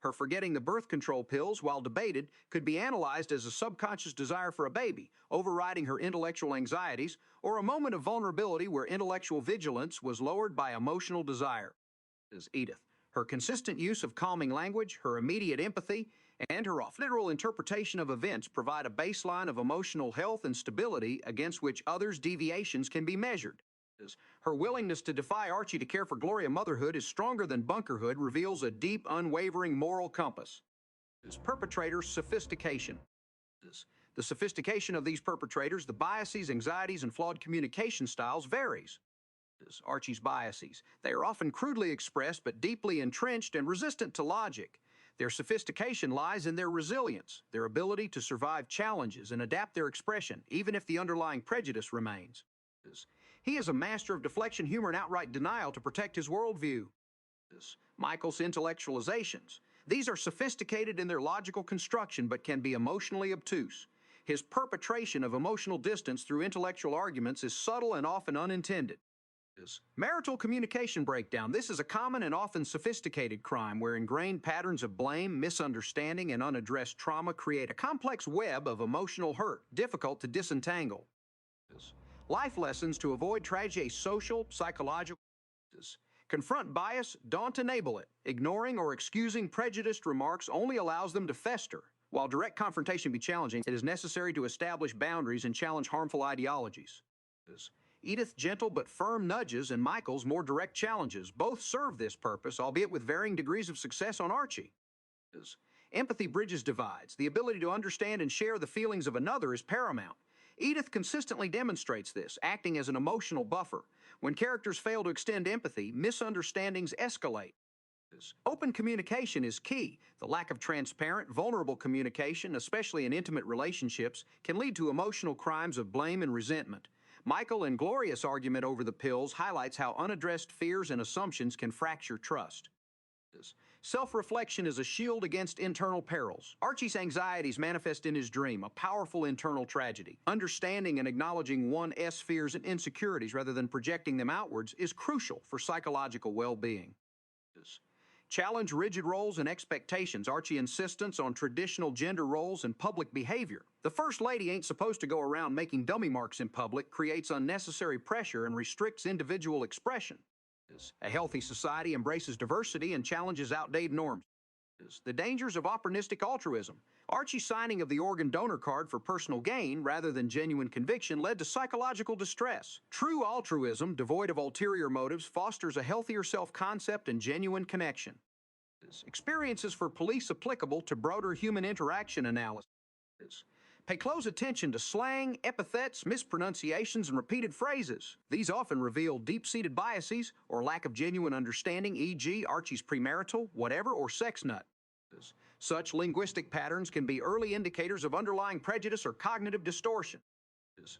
Her forgetting the birth control pills, while debated, could be analyzed as a subconscious desire for a baby, overriding her intellectual anxieties, or a moment of vulnerability where intellectual vigilance was lowered by emotional desire. Edith, her consistent use of calming language, her immediate empathy, and her off-literal interpretation of events provide a baseline of emotional health and stability against which others' deviations can be measured. Her willingness to defy Archie to care for Gloria motherhood is stronger than bunkerhood, reveals a deep, unwavering moral compass. Perpetrators' sophistication. The sophistication of these perpetrators, the biases, anxieties, and flawed communication styles varies. Archie's biases. They are often crudely expressed but deeply entrenched and resistant to logic. Their sophistication lies in their resilience, their ability to survive challenges and adapt their expression, even if the underlying prejudice remains. He is a master of deflection, humor, and outright denial to protect his worldview. Michael's intellectualizations. These are sophisticated in their logical construction but can be emotionally obtuse. His perpetration of emotional distance through intellectual arguments is subtle and often unintended. Marital communication breakdown. This is a common and often sophisticated crime where ingrained patterns of blame, misunderstanding, and unaddressed trauma create a complex web of emotional hurt, difficult to disentangle. Life lessons to avoid tragedy: social, psychological. Confront bias, don't enable it. Ignoring or excusing prejudiced remarks only allows them to fester. While direct confrontation be challenging, it is necessary to establish boundaries and challenge harmful ideologies. Edith's gentle but firm nudges and Michael's more direct challenges both serve this purpose, albeit with varying degrees of success on Archie. Empathy bridges divides. The ability to understand and share the feelings of another is paramount. Edith consistently demonstrates this, acting as an emotional buffer. When characters fail to extend empathy, misunderstandings escalate. Open communication is key. The lack of transparent, vulnerable communication, especially in intimate relationships, can lead to emotional crimes of blame and resentment. Michael and Gloria's argument over the pills highlights how unaddressed fears and assumptions can fracture trust. Self-reflection is a shield against internal perils. Archie's anxieties manifest in his dream, a powerful internal tragedy. Understanding and acknowledging one's fears and insecurities rather than projecting them outwards is crucial for psychological well-being. Challenge rigid roles and expectations. Archie's insistence on traditional gender roles and public behavior. The First Lady ain't supposed to go around making dummy marks in public, creates unnecessary pressure and restricts individual expression. A healthy society embraces diversity and challenges outdated norms. The dangers of opportunistic altruism. Archie's signing of the organ donor card for personal gain rather than genuine conviction led to psychological distress. True altruism, devoid of ulterior motives, fosters a healthier self-concept and genuine connection. Experiences for police applicable to broader human interaction analysis. Pay close attention to slang, epithets, mispronunciations, and repeated phrases. These often reveal deep-seated biases or lack of genuine understanding, e.g. Archie's premarital, whatever, or sex nut. Such linguistic patterns can be early indicators of underlying prejudice or cognitive distortion.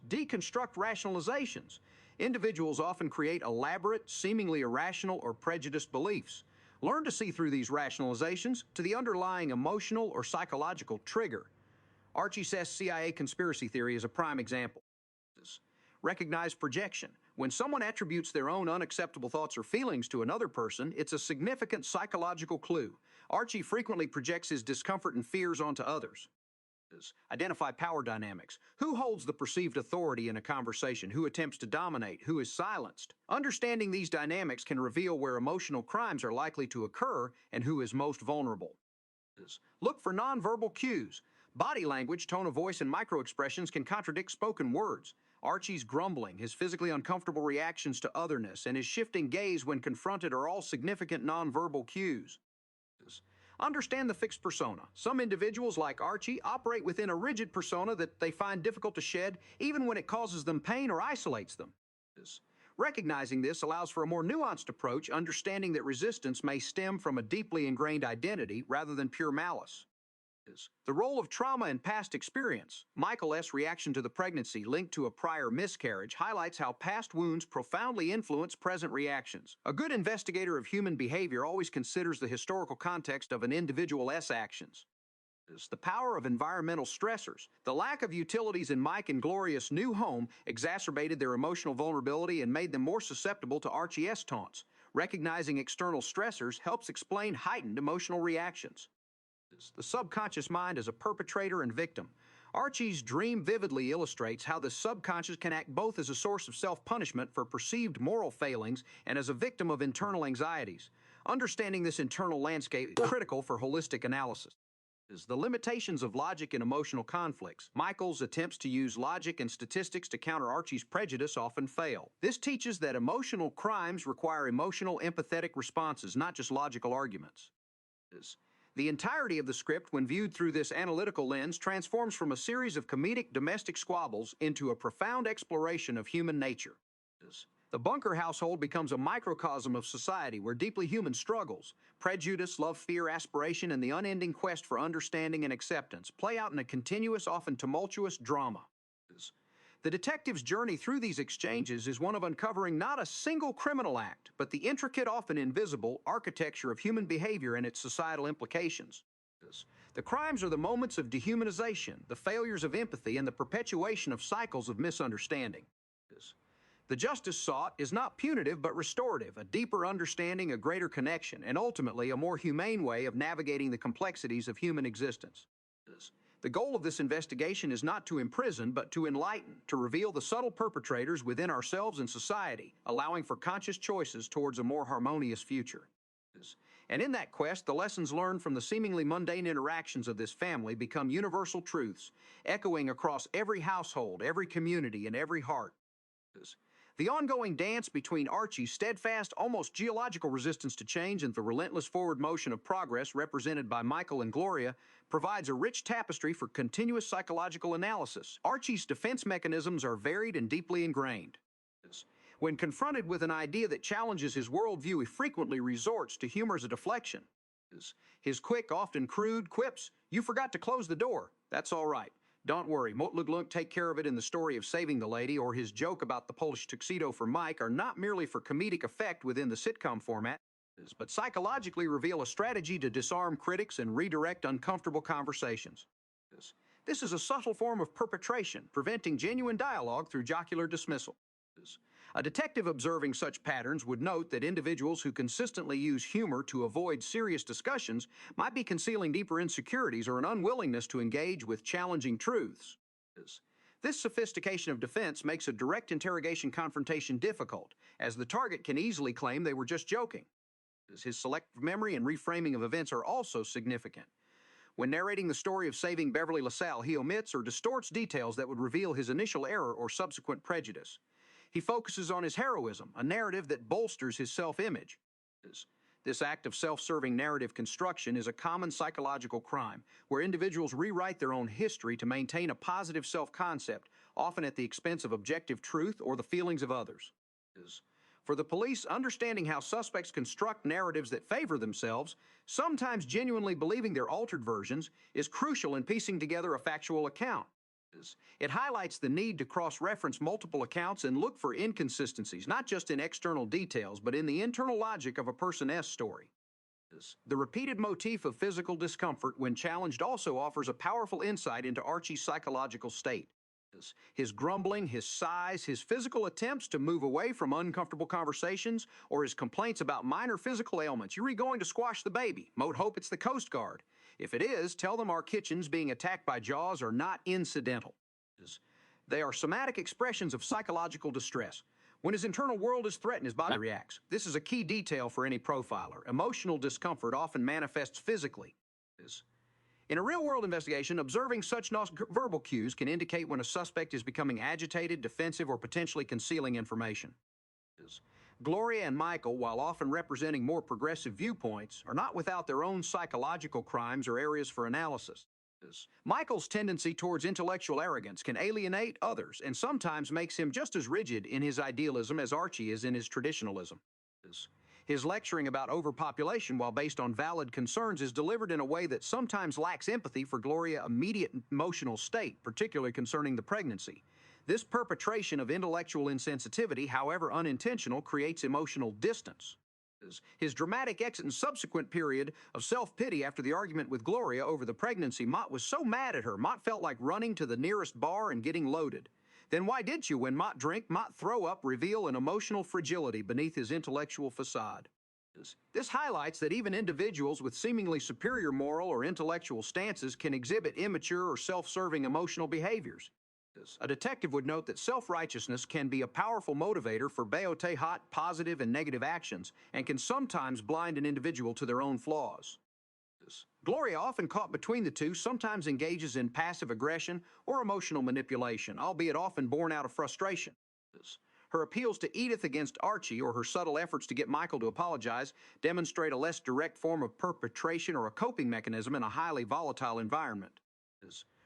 Deconstruct rationalizations. Individuals often create elaborate, seemingly irrational, or prejudiced beliefs. Learn to see through these rationalizations to the underlying emotional or psychological trigger. Archie says CIA conspiracy theory is a prime example. Recognize projection. When someone attributes their own unacceptable thoughts or feelings to another person, it's a significant psychological clue. Archie frequently projects his discomfort and fears onto others. Identify power dynamics. Who holds the perceived authority in a conversation? Who attempts to dominate? Who is silenced? Understanding these dynamics can reveal where emotional crimes are likely to occur and who is most vulnerable. Look for nonverbal cues. Body language, tone of voice, and microexpressions can contradict spoken words. Archie's grumbling, his physically uncomfortable reactions to otherness, and his shifting gaze when confronted are all significant nonverbal cues. Understand the fixed persona. Some individuals, like Archie, operate within a rigid persona that they find difficult to shed, even when it causes them pain or isolates them. Recognizing this allows for a more nuanced approach, understanding that resistance may stem from a deeply ingrained identity rather than pure malice. The role of trauma and past experience. Michael S.'s reaction to the pregnancy linked to a prior miscarriage highlights how past wounds profoundly influence present reactions. A good investigator of human behavior always considers the historical context of an individual's actions. The power of environmental stressors. The lack of utilities in Mike and Gloria's new home exacerbated their emotional vulnerability and made them more susceptible to Archie's taunts. Recognizing external stressors helps explain heightened emotional reactions. The subconscious mind as a perpetrator and victim. Archie's dream vividly illustrates how the subconscious can act both as a source of self-punishment for perceived moral failings and as a victim of internal anxieties. Understanding this internal landscape is critical for holistic analysis. The limitations of logic and emotional conflicts. Michael's attempts to use logic and statistics to counter Archie's prejudice often fail. This teaches that emotional crimes require emotional, empathetic responses, not just logical arguments. The entirety of the script, when viewed through this analytical lens, transforms from a series of comedic domestic squabbles into a profound exploration of human nature. The bunker household becomes a microcosm of society where deeply human struggles, prejudice, love, fear, aspiration, and the unending quest for understanding and acceptance play out in a continuous, often tumultuous drama. The detective's journey through these exchanges is one of uncovering not a single criminal act, but the intricate, often invisible, architecture of human behavior and its societal implications. The crimes are the moments of dehumanization, the failures of empathy, and the perpetuation of cycles of misunderstanding. The justice sought is not punitive but restorative, a deeper understanding, a greater connection, and ultimately a more humane way of navigating the complexities of human existence. The goal of this investigation is not to imprison, but to enlighten, to reveal the subtle perpetrators within ourselves and society, allowing for conscious choices towards a more harmonious future. And in that quest, the lessons learned from the seemingly mundane interactions of this family become universal truths, echoing across every household, every community, and every heart. The ongoing dance between Archie's steadfast, almost geological resistance to change and the relentless forward motion of progress represented by Michael and Gloria provides a rich tapestry for continuous psychological analysis. Archie's defense mechanisms are varied and deeply ingrained. When confronted with an idea that challenges his worldview, he frequently resorts to humor as a deflection. His quick, often crude quips, "You forgot to close the door. That's all right. Don't worry, Motlug take care of it," in the story of saving the lady, or his joke about the Polish tuxedo for Mike, are not merely for comedic effect within the sitcom format, but psychologically reveal a strategy to disarm critics and redirect uncomfortable conversations. This is a subtle form of perpetration, preventing genuine dialogue through jocular dismissal. A detective observing such patterns would note that individuals who consistently use humor to avoid serious discussions might be concealing deeper insecurities or an unwillingness to engage with challenging truths. This sophistication of defense makes a direct interrogation confrontation difficult, as the target can easily claim they were just joking. His selective memory and reframing of events are also significant. When narrating the story of saving Beverly LaSalle, he omits or distorts details that would reveal his initial error or subsequent prejudice. He focuses on his heroism, a narrative that bolsters his self-image. This act of self-serving narrative construction is a common psychological crime, where individuals rewrite their own history to maintain a positive self-concept, often at the expense of objective truth or the feelings of others. For the police, understanding how suspects construct narratives that favor themselves, sometimes genuinely believing their altered versions, is crucial in piecing together a factual account. It highlights the need to cross-reference multiple accounts and look for inconsistencies, not just in external details, but in the internal logic of a person's story. The repeated motif of physical discomfort when challenged also offers a powerful insight into Archie's psychological state. His grumbling, his sighs, his physical attempts to move away from uncomfortable conversations, or his complaints about minor physical ailments. "You're going to squash the baby. Mote hope it's the Coast Guard. If it is, tell them our kitchens being attacked by jaws are not incidental." They are somatic expressions of psychological distress. When his internal world is threatened, his body reacts. This is a key detail for any profiler. Emotional discomfort often manifests physically. In a real-world investigation, observing such verbal cues can indicate when a suspect is becoming agitated, defensive, or potentially concealing information. Gloria and Michael, while often representing more progressive viewpoints, are not without their own psychological crimes or areas for analysis. Michael's tendency towards intellectual arrogance can alienate others and sometimes makes him just as rigid in his idealism as Archie is in his traditionalism. His lecturing about overpopulation, while based on valid concerns, is delivered in a way that sometimes lacks empathy for Gloria's immediate emotional state, particularly concerning the pregnancy. This perpetration of intellectual insensitivity, however unintentional, creates emotional distance. His dramatic exit and subsequent period of self-pity after the argument with Gloria over the pregnancy, Mott was so mad at her, Mott felt like running to the nearest bar and getting loaded. Then why did you, when Mott drink, Mott throw up, reveal an emotional fragility beneath his intellectual facade? This highlights that even individuals with seemingly superior moral or intellectual stances can exhibit immature or self-serving emotional behaviors. A detective would note that self-righteousness can be a powerful motivator for Tehat positive and negative actions and can sometimes blind an individual to their own flaws. Gloria, often caught between the two, sometimes engages in passive aggression or emotional manipulation, albeit often born out of frustration. Her appeals to Edith against Archie or her subtle efforts to get Michael to apologize demonstrate a less direct form of perpetration or a coping mechanism in a highly volatile environment.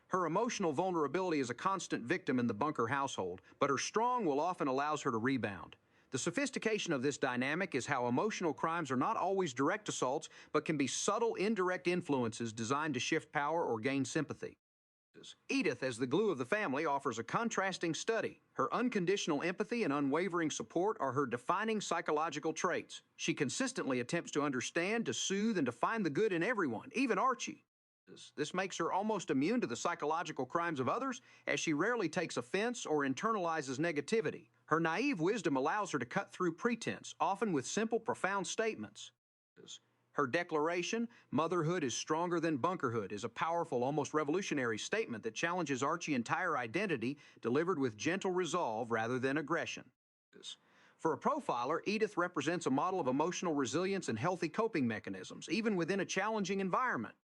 Her emotional vulnerability is a constant victim in the Bunker household, but her strong will often allows her to rebound. The sophistication of this dynamic is how emotional crimes are not always direct assaults, but can be subtle, indirect influences designed to shift power or gain sympathy. Edith, as the glue of the family, offers a contrasting study. Her unconditional empathy and unwavering support are her defining psychological traits. She consistently attempts to understand, to soothe, and to find the good in everyone, even Archie. This makes her almost immune to the psychological crimes of others, as she rarely takes offense or internalizes negativity. Her naive wisdom allows her to cut through pretense, often with simple, profound statements. Her declaration, "Motherhood is stronger than bunkerhood," is a powerful, almost revolutionary statement that challenges Archie's entire identity, delivered with gentle resolve rather than aggression. For a profiler, Edith represents a model of emotional resilience and healthy coping mechanisms, even within a challenging environment.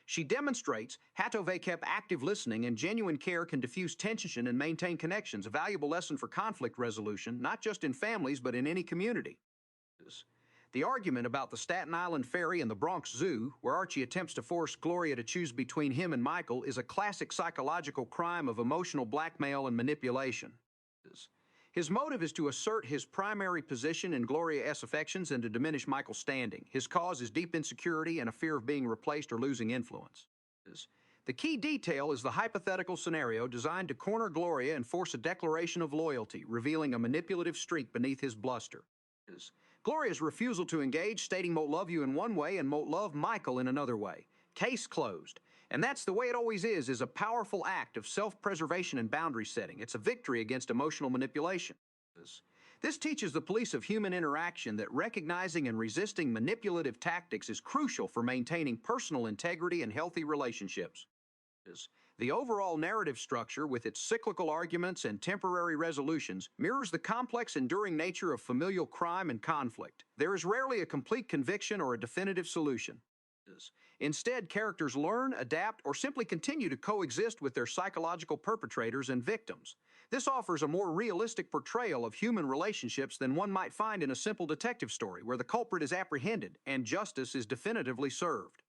She demonstrates Hatovekep active listening and genuine care can diffuse tension and maintain connections, a valuable lesson for conflict resolution, not just in families, but in any community. The argument about the Staten Island Ferry and the Bronx Zoo, where Archie attempts to force Gloria to choose between him and Michael, is a classic psychological crime of emotional blackmail and manipulation. His motive is to assert his primary position in Gloria's affections and to diminish Michael's standing. His cause is deep insecurity and a fear of being replaced or losing influence. The key detail is the hypothetical scenario designed to corner Gloria and force a declaration of loyalty, revealing a manipulative streak beneath his bluster. Gloria's refusal to engage, stating "Mote love you" in one way and "Mote love Michael" in another way. Case closed. And that's the way it always is a powerful act of self-preservation and boundary setting. It's a victory against emotional manipulation. This teaches the police of human interaction that recognizing and resisting manipulative tactics is crucial for maintaining personal integrity and healthy relationships. The overall narrative structure, with its cyclical arguments and temporary resolutions, mirrors the complex, enduring nature of familial crime and conflict. There is rarely a complete conviction or a definitive solution. Instead, characters learn, adapt, or simply continue to coexist with their psychological perpetrators and victims. This offers a more realistic portrayal of human relationships than one might find in a simple detective story, where the culprit is apprehended and justice is definitively served.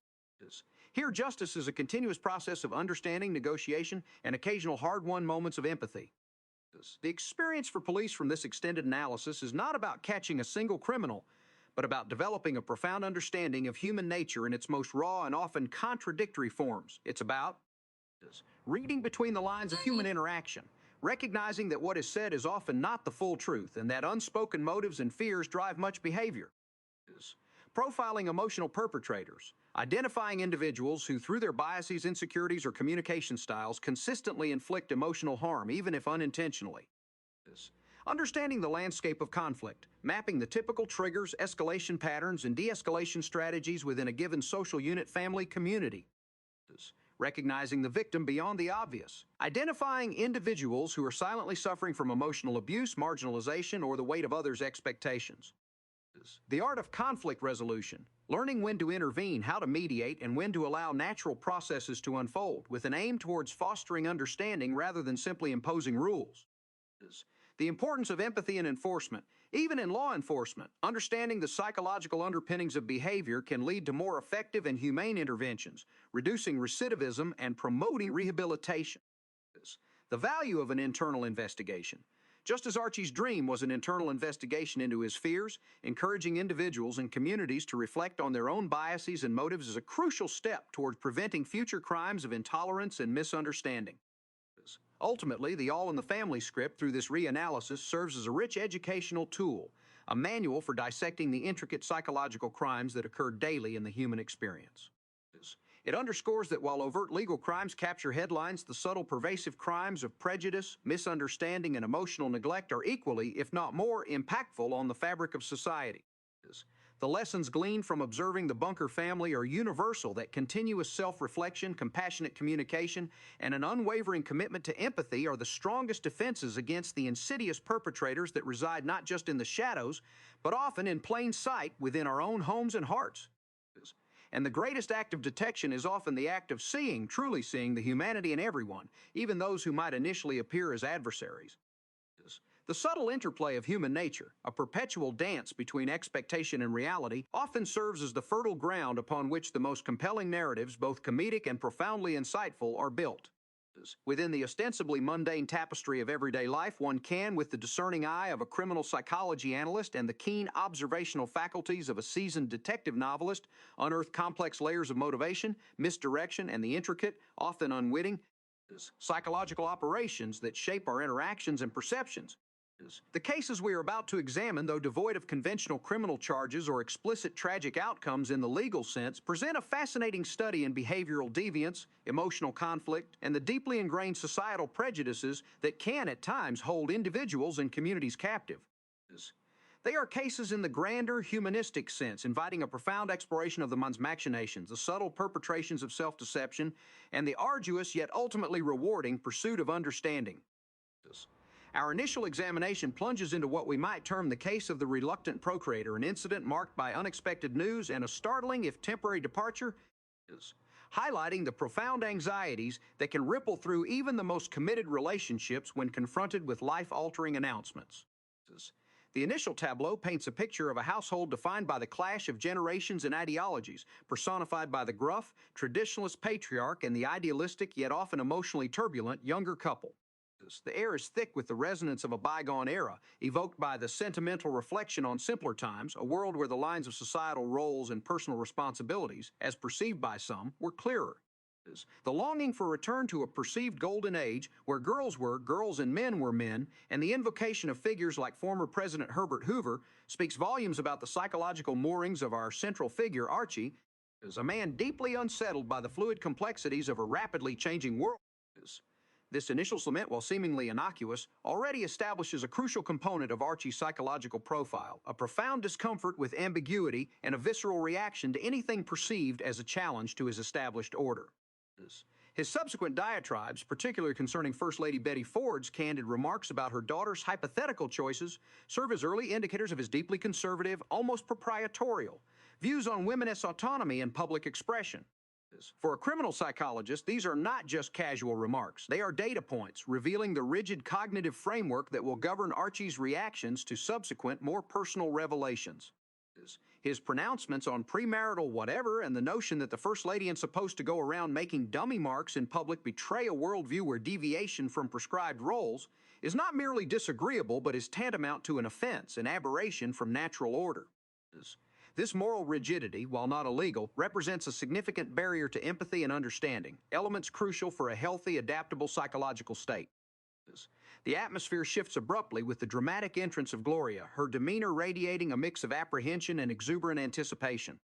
Here, justice is a continuous process of understanding, negotiation, and occasional hard-won moments of empathy. The experience for police from this extended analysis is not about catching a single criminal, but about developing a profound understanding of human nature in its most raw and often contradictory forms. It's about reading between the lines of human interaction, recognizing that what is said is often not the full truth, and that unspoken motives and fears drive much behavior. Profiling emotional perpetrators, identifying individuals who, through their biases, insecurities, or communication styles, consistently inflict emotional harm, even if unintentionally. Understanding the landscape of conflict, mapping the typical triggers, escalation patterns, and de-escalation strategies within a given social unit, family, community. Recognizing the victim beyond the obvious. Identifying individuals who are silently suffering from emotional abuse, marginalization, or the weight of others' expectations. The art of conflict resolution, learning when to intervene, how to mediate, and when to allow natural processes to unfold, with an aim towards fostering understanding rather than simply imposing rules. The importance of empathy in enforcement. Even in law enforcement, understanding the psychological underpinnings of behavior can lead to more effective and humane interventions, reducing recidivism and promoting rehabilitation. The value of an internal investigation. Just as Archie's dream was an internal investigation into his fears, encouraging individuals and communities to reflect on their own biases and motives is a crucial step towards preventing future crimes of intolerance and misunderstanding. Ultimately, the All in the Family script through this reanalysis serves as a rich educational tool, a manual for dissecting the intricate psychological crimes that occur daily in the human experience. It underscores that while overt legal crimes capture headlines, the subtle pervasive crimes of prejudice, misunderstanding, and emotional neglect are equally, if not more, impactful on the fabric of society. The lessons gleaned from observing the Bunker family are universal, that continuous self-reflection, compassionate communication, and an unwavering commitment to empathy are the strongest defenses against the insidious perpetrators that reside not just in the shadows, but often in plain sight within our own homes and hearts. And the greatest act of detection is often the act of seeing, truly seeing, the humanity in everyone, even those who might initially appear as adversaries. The subtle interplay of human nature, a perpetual dance between expectation and reality, often serves as the fertile ground upon which the most compelling narratives, both comedic and profoundly insightful, are built. Within the ostensibly mundane tapestry of everyday life, one can, with the discerning eye of a criminal psychology analyst and the keen observational faculties of a seasoned detective novelist, unearth complex layers of motivation, misdirection, and the intricate, often unwitting, psychological operations that shape our interactions and perceptions. The cases we are about to examine, though devoid of conventional criminal charges or explicit tragic outcomes in the legal sense, present a fascinating study in behavioral deviance, emotional conflict, and the deeply ingrained societal prejudices that can, at times, hold individuals and communities captive. They are cases in the grander humanistic sense, inviting a profound exploration of the one's machinations, the subtle perpetrations of self-deception, and the arduous yet ultimately rewarding pursuit of understanding. Our initial examination plunges into what we might term the case of the reluctant procreator, an incident marked by unexpected news and a startling, if temporary, departure, highlighting the profound anxieties that can ripple through even the most committed relationships when confronted with life-altering announcements. The initial tableau paints a picture of a household defined by the clash of generations and ideologies, personified by the gruff, traditionalist patriarch and the idealistic yet often emotionally turbulent younger couple. The air is thick with the resonance of a bygone era, evoked by the sentimental reflection on simpler times, a world where the lines of societal roles and personal responsibilities, as perceived by some, were clearer. The longing for return to a perceived golden age, where girls were girls and men were men, and the invocation of figures like former President Herbert Hoover, speaks volumes about the psychological moorings of our central figure, Archie, as a man deeply unsettled by the fluid complexities of a rapidly changing world. This initial lament, while seemingly innocuous, already establishes a crucial component of Archie's psychological profile, a profound discomfort with ambiguity and a visceral reaction to anything perceived as a challenge to his established order. His subsequent diatribes, particularly concerning First Lady Betty Ford's candid remarks about her daughter's hypothetical choices, serve as early indicators of his deeply conservative, almost proprietorial, views on women's autonomy and public expression. For a criminal psychologist, these are not just casual remarks. They are data points revealing the rigid cognitive framework that will govern Archie's reactions to subsequent, more personal revelations. His pronouncements on premarital whatever and the notion that the First Lady ain't supposed to go around making dummy marks in public betray a worldview where deviation from prescribed roles is not merely disagreeable, but is tantamount to an offense, an aberration from natural order. This moral rigidity, while not illegal, represents a significant barrier to empathy and understanding, elements crucial for a healthy, adaptable psychological state. The atmosphere shifts abruptly with the dramatic entrance of Gloria, her demeanor radiating a mix of apprehension and exuberant anticipation.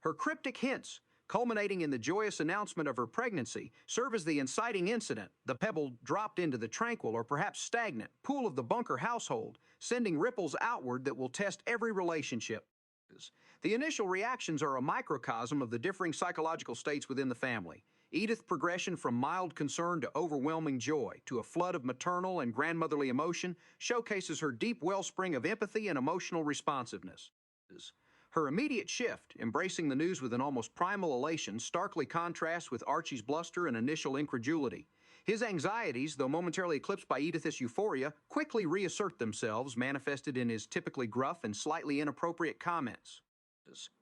Her cryptic hints, culminating in the joyous announcement of her pregnancy, serve as the inciting incident, the pebble dropped into the tranquil or perhaps stagnant pool of the Bunker household, sending ripples outward that will test every relationship. The initial reactions are a microcosm of the differing psychological states within the family. Edith's progression from mild concern to overwhelming joy, to a flood of maternal and grandmotherly emotion, showcases her deep wellspring of empathy and emotional responsiveness. Her immediate shift, embracing the news with an almost primal elation, starkly contrasts with Archie's bluster and initial incredulity. His anxieties, though momentarily eclipsed by Edith's euphoria, quickly reassert themselves, manifested in his typically gruff and slightly inappropriate comments.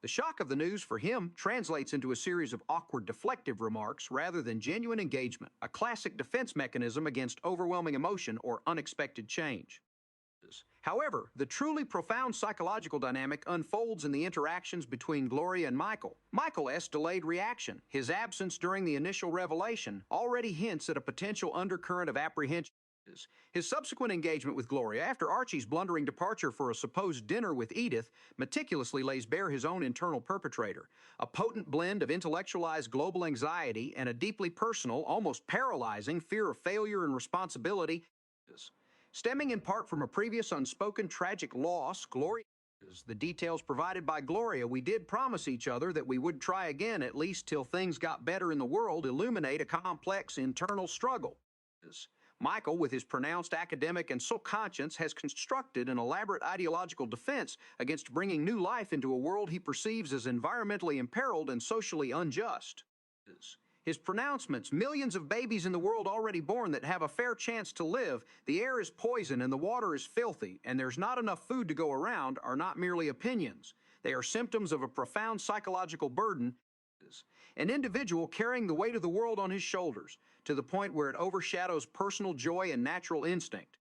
The shock of the news for him translates into a series of awkward deflective remarks rather than genuine engagement, a classic defense mechanism against overwhelming emotion or unexpected change. However, the truly profound psychological dynamic unfolds in the interactions between Gloria and Michael. Michael's delayed reaction, his absence during the initial revelation, already hints at a potential undercurrent of apprehension. His subsequent engagement with Gloria, after Archie's blundering departure for a supposed dinner with Edith, meticulously lays bare his own internal perpetrator, a potent blend of intellectualized global anxiety and a deeply personal, almost paralyzing fear of failure and responsibility. Stemming in part from a previous unspoken tragic loss, Gloria. The details provided by Gloria, we did promise each other that we would try again at least till things got better in the world, illuminate a complex internal struggle. Michael, with his pronounced academic and social conscience, has constructed an elaborate ideological defense against bringing new life into a world he perceives as environmentally imperiled and socially unjust. His pronouncements, millions of babies in the world already born that have a fair chance to live, the air is poison and the water is filthy, and there's not enough food to go around, are not merely opinions. They are symptoms of a profound psychological burden. An individual carrying the weight of the world on his shoulders, to the point where it overshadows personal joy and natural instinct.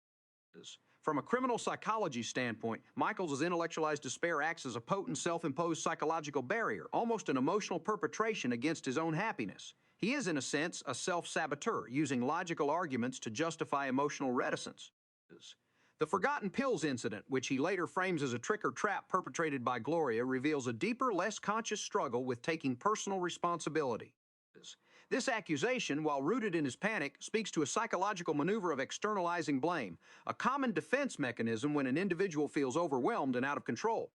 From a criminal psychology standpoint, Michael's intellectualized despair acts as a potent self-imposed psychological barrier, almost an emotional perpetration against his own happiness. He is, in a sense, a self-saboteur, using logical arguments to justify emotional reticence. The Forgotten Pills incident, which he later frames as a trick or trap perpetrated by Gloria, reveals a deeper, less conscious struggle with taking personal responsibility. This accusation, while rooted in his panic, speaks to a psychological maneuver of externalizing blame, a common defense mechanism when an individual feels overwhelmed and out of control.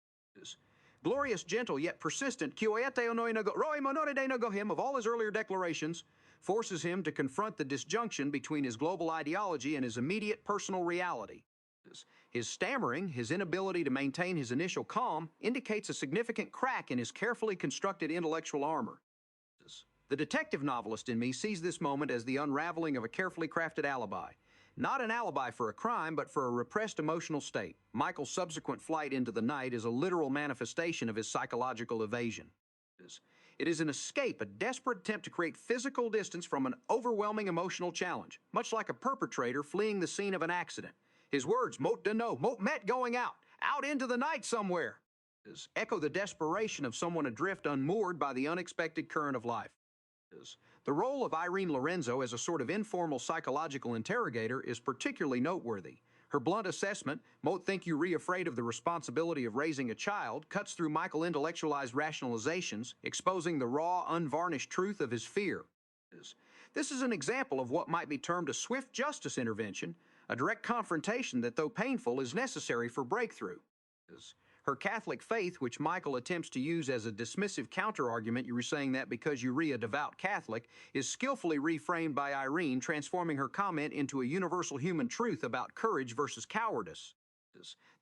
Gloria's gentle yet persistent of all his earlier declarations forces him to confront the disjunction between his global ideology and his immediate personal reality. His stammering, his inability to maintain his initial calm, indicates a significant crack in his carefully constructed intellectual armor. The detective novelist in me sees this moment as the unraveling of a carefully crafted alibi. Not an alibi for a crime, but for a repressed emotional state. Michael's subsequent flight into the night is a literal manifestation of his psychological evasion. It is an escape, a desperate attempt to create physical distance from an overwhelming emotional challenge, much like a perpetrator fleeing the scene of an accident. His words, "Mot de no, mot met going out into the night somewhere," echo the desperation of someone adrift unmoored by the unexpected current of life. The role of Irene Lorenzo as a sort of informal psychological interrogator is particularly noteworthy. Her blunt assessment, "Mote think you re-afraid of the responsibility of raising a child," cuts through Michael intellectualized rationalizations, exposing the raw, unvarnished truth of his fear. This is an example of what might be termed a swift justice intervention, a direct confrontation that, though painful, is necessary for breakthrough. Her Catholic faith, which Michael attempts to use as a dismissive counter-argument, "You were saying that because you're a devout Catholic," is skillfully reframed by Irene, transforming her comment into a universal human truth about courage versus cowardice.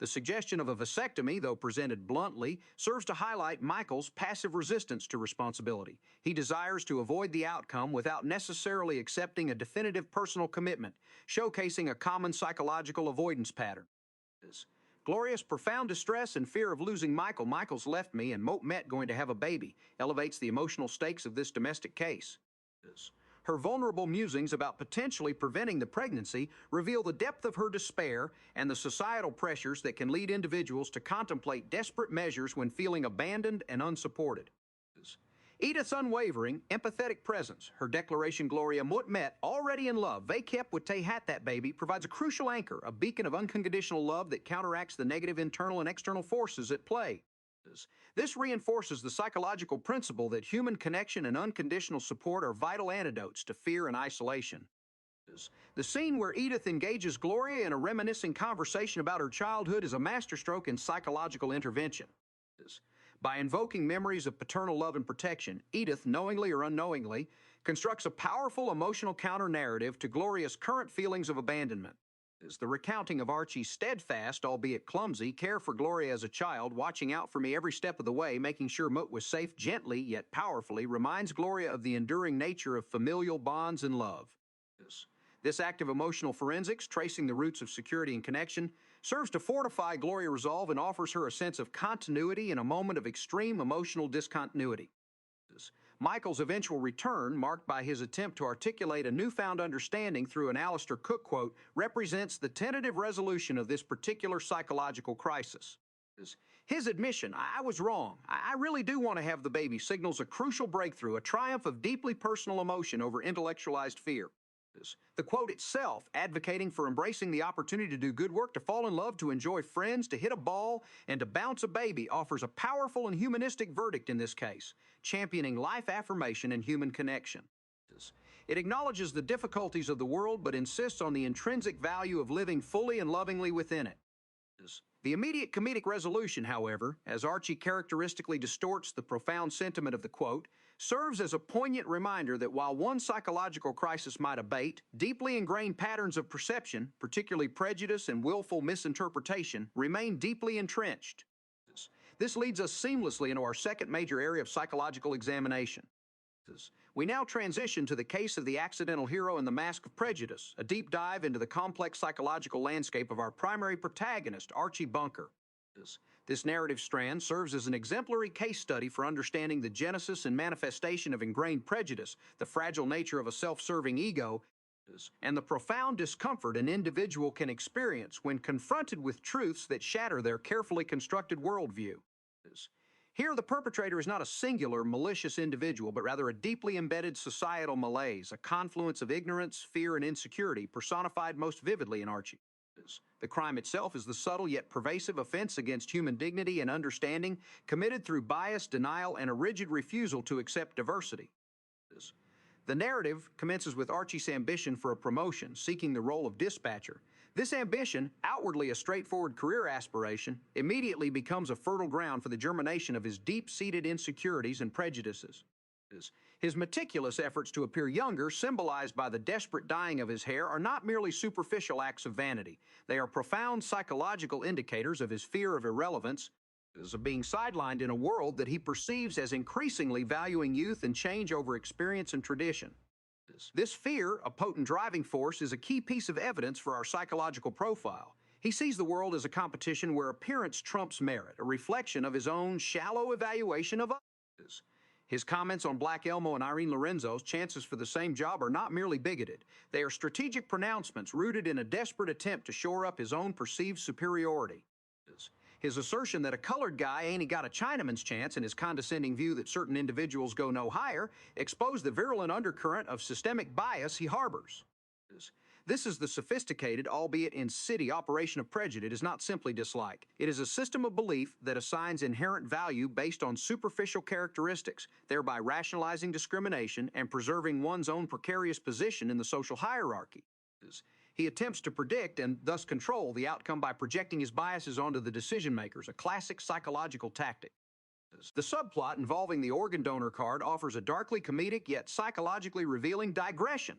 The suggestion of a vasectomy, though presented bluntly, serves to highlight Michael's passive resistance to responsibility. He desires to avoid the outcome without necessarily accepting a definitive personal commitment, showcasing a common psychological avoidance pattern. Gloria's profound distress and fear of losing Michael's left me and Mote met going to have a baby, elevates the emotional stakes of this domestic case. Her vulnerable musings about potentially preventing the pregnancy reveal the depth of her despair and the societal pressures that can lead individuals to contemplate desperate measures when feeling abandoned and unsupported. Edith's unwavering, empathetic presence, her declaration Gloria Mut met, already in love, Vakep with te hat that baby, provides a crucial anchor, a beacon of unconditional love that counteracts the negative internal and external forces at play. This reinforces the psychological principle that human connection and unconditional support are vital antidotes to fear and isolation. The scene where Edith engages Gloria in a reminiscing conversation about her childhood is a masterstroke in psychological intervention. By invoking memories of paternal love and protection, Edith, knowingly or unknowingly, constructs a powerful emotional counter-narrative to Gloria's current feelings of abandonment. The recounting of Archie's steadfast, albeit clumsy, care for Gloria as a child, watching out for me every step of the way, making sure Moot was safe gently yet powerfully, reminds Gloria of the enduring nature of familial bonds and love. This act of emotional forensics, tracing the roots of security and connection, serves to fortify Gloria resolve and offers her a sense of continuity in a moment of extreme emotional discontinuity. Michael's eventual return, marked by his attempt to articulate a newfound understanding through an Alistair Cook quote, represents the tentative resolution of this particular psychological crisis. His admission, "I was wrong. I really do want to have the baby," signals a crucial breakthrough, a triumph of deeply personal emotion over intellectualized fear. The quote itself, advocating for embracing the opportunity to do good work, to fall in love, to enjoy friends, to hit a ball, and to bounce a baby, offers a powerful and humanistic verdict in this case, championing life affirmation and human connection. It acknowledges the difficulties of the world, but insists on the intrinsic value of living fully and lovingly within it. The immediate comedic resolution, however, as Archie characteristically distorts the profound sentiment of the quote, serves as a poignant reminder that while one psychological crisis might abate, deeply ingrained patterns of perception, particularly prejudice and willful misinterpretation, remain deeply entrenched. This leads us seamlessly into our second major area of psychological examination. We now transition to the case of the accidental hero in The Mask of Prejudice, a deep dive into the complex psychological landscape of our primary protagonist, Archie Bunker. This narrative strand serves as an exemplary case study for understanding the genesis and manifestation of ingrained prejudice, the fragile nature of a self-serving ego, and the profound discomfort an individual can experience when confronted with truths that shatter their carefully constructed worldview. Here, the perpetrator is not a singular, malicious individual, but rather a deeply embedded societal malaise, a confluence of ignorance, fear, and insecurity, personified most vividly in Archie. The crime itself is the subtle yet pervasive offense against human dignity and understanding, committed through bias, denial, and a rigid refusal to accept diversity. The narrative commences with Archie's ambition for a promotion, seeking the role of dispatcher. This ambition, outwardly a straightforward career aspiration, immediately becomes a fertile ground for the germination of his deep-seated insecurities and prejudices. His meticulous efforts to appear younger, symbolized by the desperate dyeing of his hair, are not merely superficial acts of vanity. They are profound psychological indicators of his fear of irrelevance, of being sidelined in a world that he perceives as increasingly valuing youth and change over experience and tradition. This fear, a potent driving force, is a key piece of evidence for our psychological profile. He sees the world as a competition where appearance trumps merit, a reflection of his own shallow evaluation of others. His comments on Black Elmo and Irene Lorenzo's chances for the same job are not merely bigoted. They are strategic pronouncements rooted in a desperate attempt to shore up his own perceived superiority. His assertion that a colored guy ain't got a Chinaman's chance and his condescending view that certain individuals go no higher expose the virulent undercurrent of systemic bias he harbors. This is the sophisticated, albeit insidious, operation of prejudice. It is not simply dislike. It is a system of belief that assigns inherent value based on superficial characteristics, thereby rationalizing discrimination and preserving one's own precarious position in the social hierarchy. He attempts to predict and thus control the outcome by projecting his biases onto the decision makers, a classic psychological tactic. The subplot involving the organ donor card offers a darkly comedic yet psychologically revealing digression.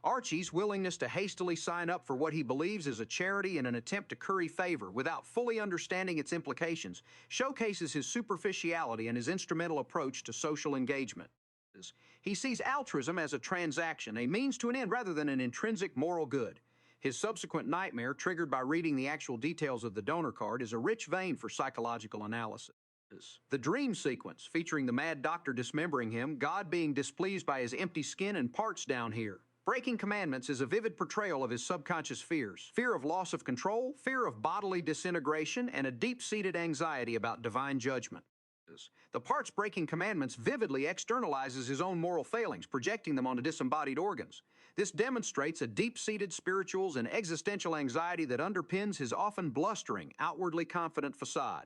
Archie's willingness to hastily sign up for what he believes is a charity in an attempt to curry favor without fully understanding its implications showcases his superficiality and his instrumental approach to social engagement. He sees altruism as a transaction, a means to an end rather than an intrinsic moral good. His subsequent nightmare, triggered by reading the actual details of the donor card, is a rich vein for psychological analysis. The dream sequence, featuring the mad doctor dismembering him, God being displeased by his empty skin and parts down here. Breaking commandments is a vivid portrayal of his subconscious fears. Fear of loss of control, fear of bodily disintegration, and a deep-seated anxiety about divine judgment. The parts breaking commandments vividly externalizes his own moral failings, projecting them onto disembodied organs. This demonstrates a deep-seated spiritual and existential anxiety that underpins his often blustering, outwardly confident facade.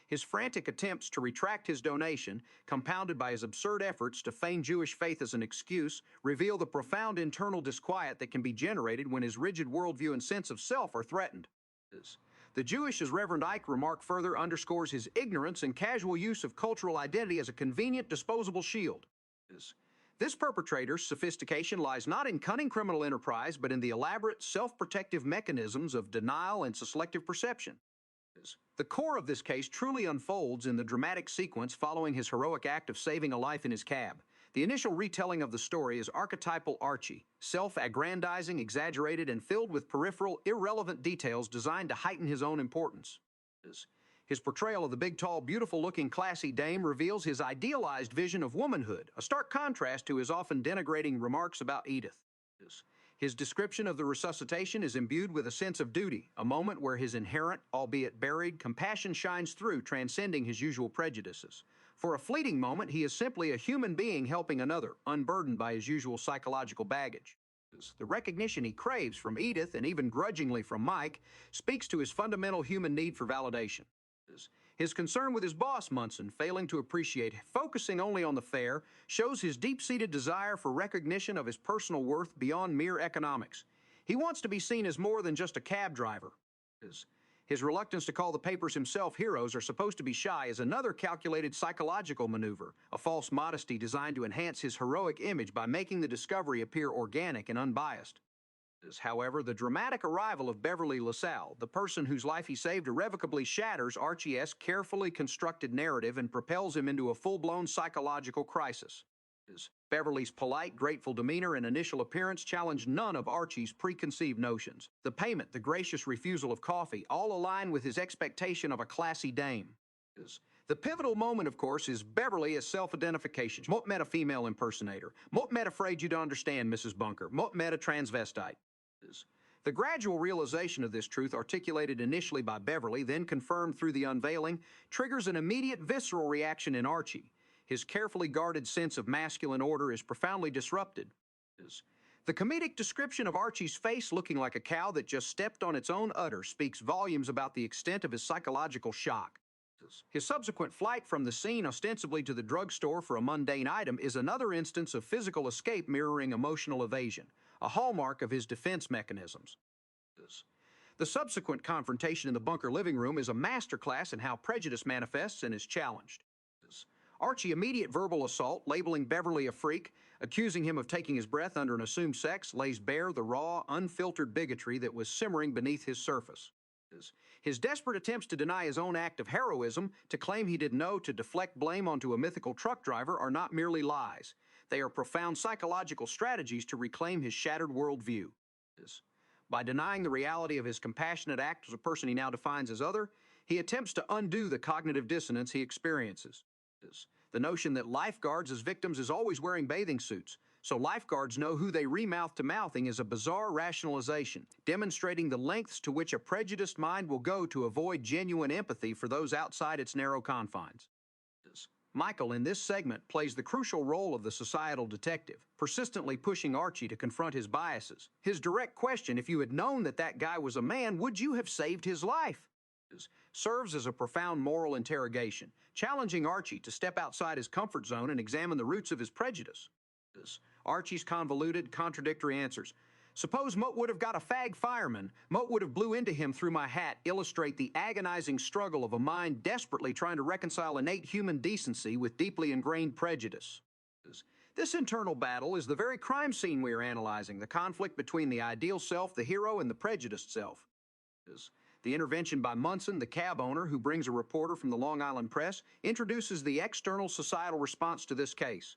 His frantic attempts to retract his donation, compounded by his absurd efforts to feign Jewish faith as an excuse, reveal the profound internal disquiet that can be generated when his rigid worldview and sense of self are threatened. The Jewish, as Reverend Ike remarked further, underscores his ignorance and casual use of cultural identity as a convenient, disposable shield. This perpetrator's sophistication lies not in cunning criminal enterprise, but in the elaborate, self-protective mechanisms of denial and selective perception. The core of this case truly unfolds in the dramatic sequence following his heroic act of saving a life in his cab. The initial retelling of the story is archetypal Archie, self-aggrandizing, exaggerated, and filled with peripheral, irrelevant details designed to heighten his own importance. His portrayal of the big, tall, beautiful-looking, classy dame reveals his idealized vision of womanhood, a stark contrast to his often denigrating remarks about Edith. His description of the resuscitation is imbued with a sense of duty, a moment where his inherent, albeit buried, compassion shines through, transcending his usual prejudices. For a fleeting moment, he is simply a human being helping another, unburdened by his usual psychological baggage. The recognition he craves from Edith, and even grudgingly from Mike, speaks to his fundamental human need for validation. His concern with his boss, Munson, failing to appreciate, focusing only on the fare, shows his deep-seated desire for recognition of his personal worth beyond mere economics. He wants to be seen as more than just a cab driver. His reluctance to call the papers himself heroes or supposed to be shy is another calculated psychological maneuver, a false modesty designed to enhance his heroic image by making the discovery appear organic and unbiased. However, the dramatic arrival of Beverly LaSalle, the person whose life he saved, irrevocably shatters Archie's carefully constructed narrative and propels him into a full-blown psychological crisis. Beverly's polite, grateful demeanor and initial appearance challenge none of Archie's preconceived notions. The payment, the gracious refusal of coffee, all align with his expectation of a classy dame. The pivotal moment, of course, is Beverly as self-identification. Mot met a female impersonator. Mot met afraid you to understand, Mrs. Bunker. Mot met a transvestite. The gradual realization of this truth, articulated initially by Beverly, then confirmed through the unveiling, triggers an immediate visceral reaction in Archie. His carefully guarded sense of masculine order is profoundly disrupted. The comedic description of Archie's face looking like a cow that just stepped on its own udder speaks volumes about the extent of his psychological shock. His subsequent flight from the scene, ostensibly to the drugstore for a mundane item, is another instance of physical escape mirroring emotional evasion, a hallmark of his defense mechanisms. The subsequent confrontation in the bunker living room is a masterclass in how prejudice manifests and is challenged. Archie's immediate verbal assault, labeling Beverly a freak, accusing him of taking his breath under an assumed sex, lays bare the raw, unfiltered bigotry that was simmering beneath his surface. His desperate attempts to deny his own act of heroism, to claim he did know, to deflect blame onto a mythical truck driver are not merely lies. They are profound psychological strategies to reclaim his shattered worldview. By denying the reality of his compassionate act as a person he now defines as other, he attempts to undo the cognitive dissonance he experiences. The notion that lifeguards as victims is always wearing bathing suits, so lifeguards know who they remouth to mouthing, is a bizarre rationalization, demonstrating the lengths to which a prejudiced mind will go to avoid genuine empathy for those outside its narrow confines. Michael, in this segment, plays the crucial role of the societal detective, persistently pushing Archie to confront his biases. His direct question, if you had known that that guy was a man, would you have saved his life? Serves as a profound moral interrogation, challenging Archie to step outside his comfort zone and examine the roots of his prejudice. Archie's convoluted, contradictory answers. Suppose Moat would have got a fag fireman. Moat would have blew into him through my hat, illustrate the agonizing struggle of a mind desperately trying to reconcile innate human decency with deeply ingrained prejudice. This internal battle is the very crime scene we are analyzing, the conflict between the ideal self, the hero, and the prejudiced self. The intervention by Munson, the cab owner, who brings a reporter from the Long Island Press, introduces the external societal response to this case.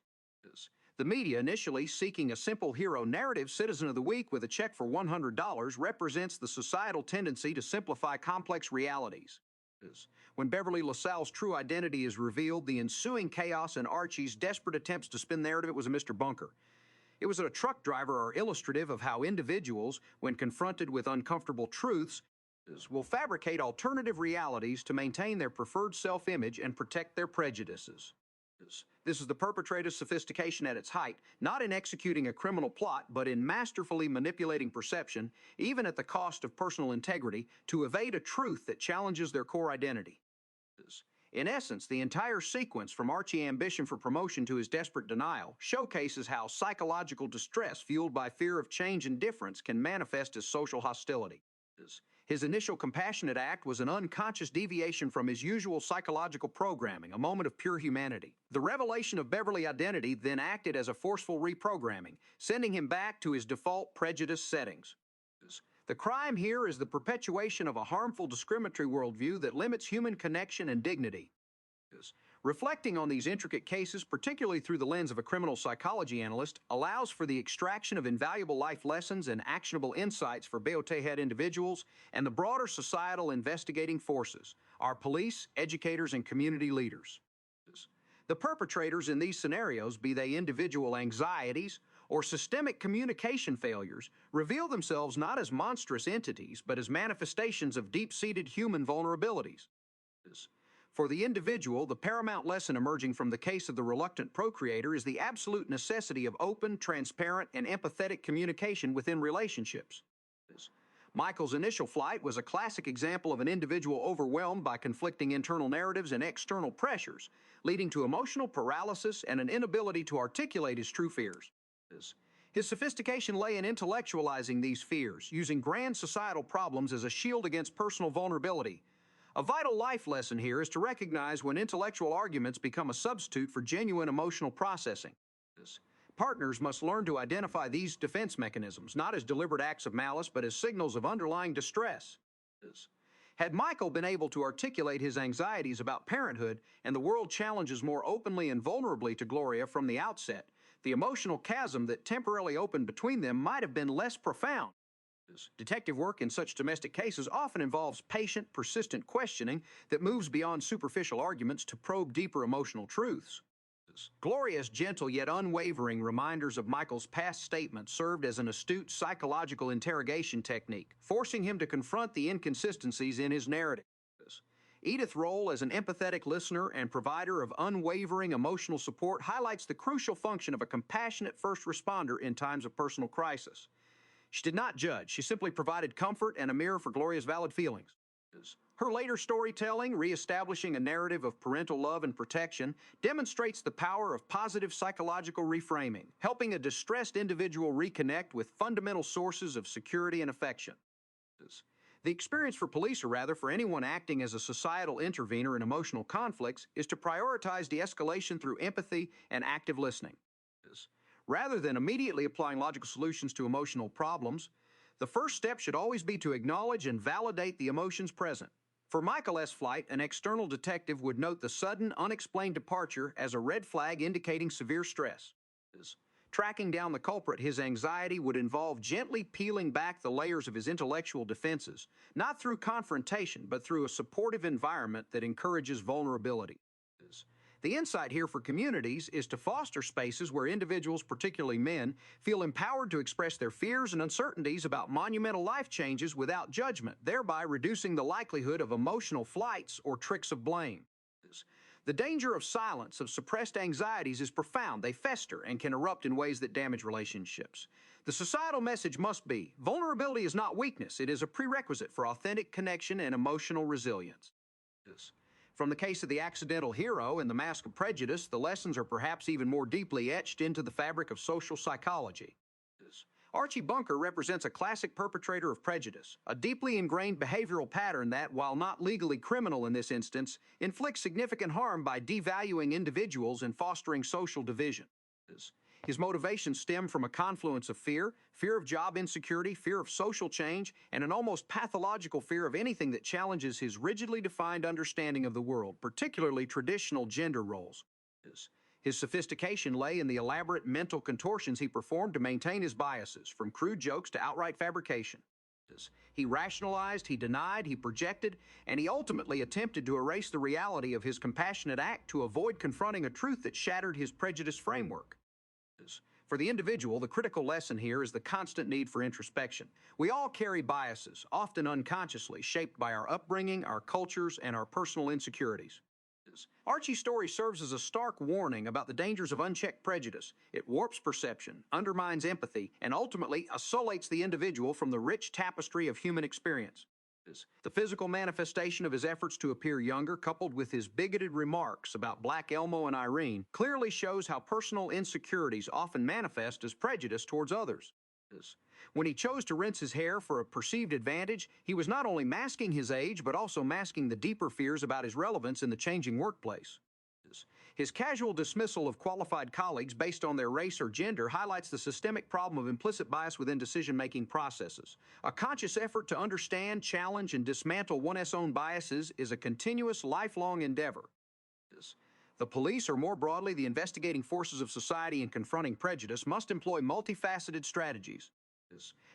The media, initially seeking a simple hero narrative, Citizen of the Week with a check for $100, represents the societal tendency to simplify complex realities. When Beverly LaSalle's true identity is revealed, the ensuing chaos and Archie's desperate attempts to spin the narrative it was a Mr. Bunker. It was a truck driver are illustrative of how individuals, when confronted with uncomfortable truths, will fabricate alternative realities to maintain their preferred self-image and protect their prejudices. This is the perpetrator's sophistication at its height, not in executing a criminal plot, but in masterfully manipulating perception, even at the cost of personal integrity, to evade a truth that challenges their core identity. In essence, the entire sequence, from Archie's ambition for promotion to his desperate denial, showcases how psychological distress fueled by fear of change and difference can manifest as social hostility. His initial compassionate act was an unconscious deviation from his usual psychological programming, a moment of pure humanity. The revelation of Beverly's identity then acted as a forceful reprogramming, sending him back to his default prejudice settings. The crime here is the perpetuation of a harmful discriminatory worldview that limits human connection and dignity. Reflecting on these intricate cases, particularly through the lens of a criminal psychology analyst, allows for the extraction of invaluable life lessons and actionable insights for Meathead individuals and the broader societal investigating forces, our police, educators, and community leaders. The perpetrators in these scenarios, be they individual anxieties or systemic communication failures, reveal themselves not as monstrous entities, but as manifestations of deep-seated human vulnerabilities. For the individual, the paramount lesson emerging from the case of the reluctant procreator is the absolute necessity of open, transparent, and empathetic communication within relationships. Michael's initial flight was a classic example of an individual overwhelmed by conflicting internal narratives and external pressures, leading to emotional paralysis and an inability to articulate his true fears. His sophistication lay in intellectualizing these fears, using grand societal problems as a shield against personal vulnerability. A vital life lesson here is to recognize when intellectual arguments become a substitute for genuine emotional processing. Partners must learn to identify these defense mechanisms, not as deliberate acts of malice, but as signals of underlying distress. Had Michael been able to articulate his anxieties about parenthood and the world challenges more openly and vulnerably to Gloria from the outset, the emotional chasm that temporarily opened between them might have been less profound. Detective work in such domestic cases often involves patient, persistent questioning that moves beyond superficial arguments to probe deeper emotional truths. Gloria's gentle yet unwavering reminders of Michael's past statements served as an astute psychological interrogation technique, forcing him to confront the inconsistencies in his narrative. Edith's role as an empathetic listener and provider of unwavering emotional support highlights the crucial function of a compassionate first responder in times of personal crisis. She did not judge. She simply provided comfort and a mirror for Gloria's valid feelings. Her later storytelling, reestablishing a narrative of parental love and protection, demonstrates the power of positive psychological reframing, helping a distressed individual reconnect with fundamental sources of security and affection. The experience for police, or rather for anyone acting as a societal intervener in emotional conflicts, is to prioritize de-escalation through empathy and active listening. Rather than immediately applying logical solutions to emotional problems, the first step should always be to acknowledge and validate the emotions present. For Michael S. Flight, an external detective would note the sudden, unexplained departure as a red flag indicating severe stress. Tracking down the culprit, his anxiety would involve gently peeling back the layers of his intellectual defenses, not through confrontation, but through a supportive environment that encourages vulnerability. The insight here for communities is to foster spaces where individuals, particularly men, feel empowered to express their fears and uncertainties about monumental life changes without judgment, thereby reducing the likelihood of emotional flights or tricks of blame. The danger of silence, of suppressed anxieties, is profound. They fester and can erupt in ways that damage relationships. The societal message must be, vulnerability is not weakness. It is a prerequisite for authentic connection and emotional resilience. From the case of the accidental hero and the Mask of Prejudice, the lessons are perhaps even more deeply etched into the fabric of social psychology. Archie Bunker represents a classic perpetrator of prejudice, a deeply ingrained behavioral pattern that, while not legally criminal in this instance, inflicts significant harm by devaluing individuals and fostering social division. His motivations stem from a confluence of fear of job insecurity, fear of social change, and an almost pathological fear of anything that challenges his rigidly defined understanding of the world, particularly traditional gender roles. His sophistication lay in the elaborate mental contortions he performed to maintain his biases, from crude jokes to outright fabrication. He rationalized, he denied, he projected, and he ultimately attempted to erase the reality of his compassionate act to avoid confronting a truth that shattered his prejudice framework. For the individual, the critical lesson here is the constant need for introspection. We all carry biases, often unconsciously, shaped by our upbringing, our cultures, and our personal insecurities. Archie's story serves as a stark warning about the dangers of unchecked prejudice. It warps perception, undermines empathy, and ultimately isolates the individual from the rich tapestry of human experience. The physical manifestation of his efforts to appear younger, coupled with his bigoted remarks about Black Elmo and Irene, clearly shows how personal insecurities often manifest as prejudice towards others. When he chose to rinse his hair for a perceived advantage, he was not only masking his age, but also masking the deeper fears about his relevance in the changing workplace. His casual dismissal of qualified colleagues based on their race or gender highlights the systemic problem of implicit bias within decision-making processes. A conscious effort to understand, challenge, and dismantle one's own biases is a continuous, lifelong endeavor. The police, or more broadly, the investigating forces of society in confronting prejudice, must employ multifaceted strategies.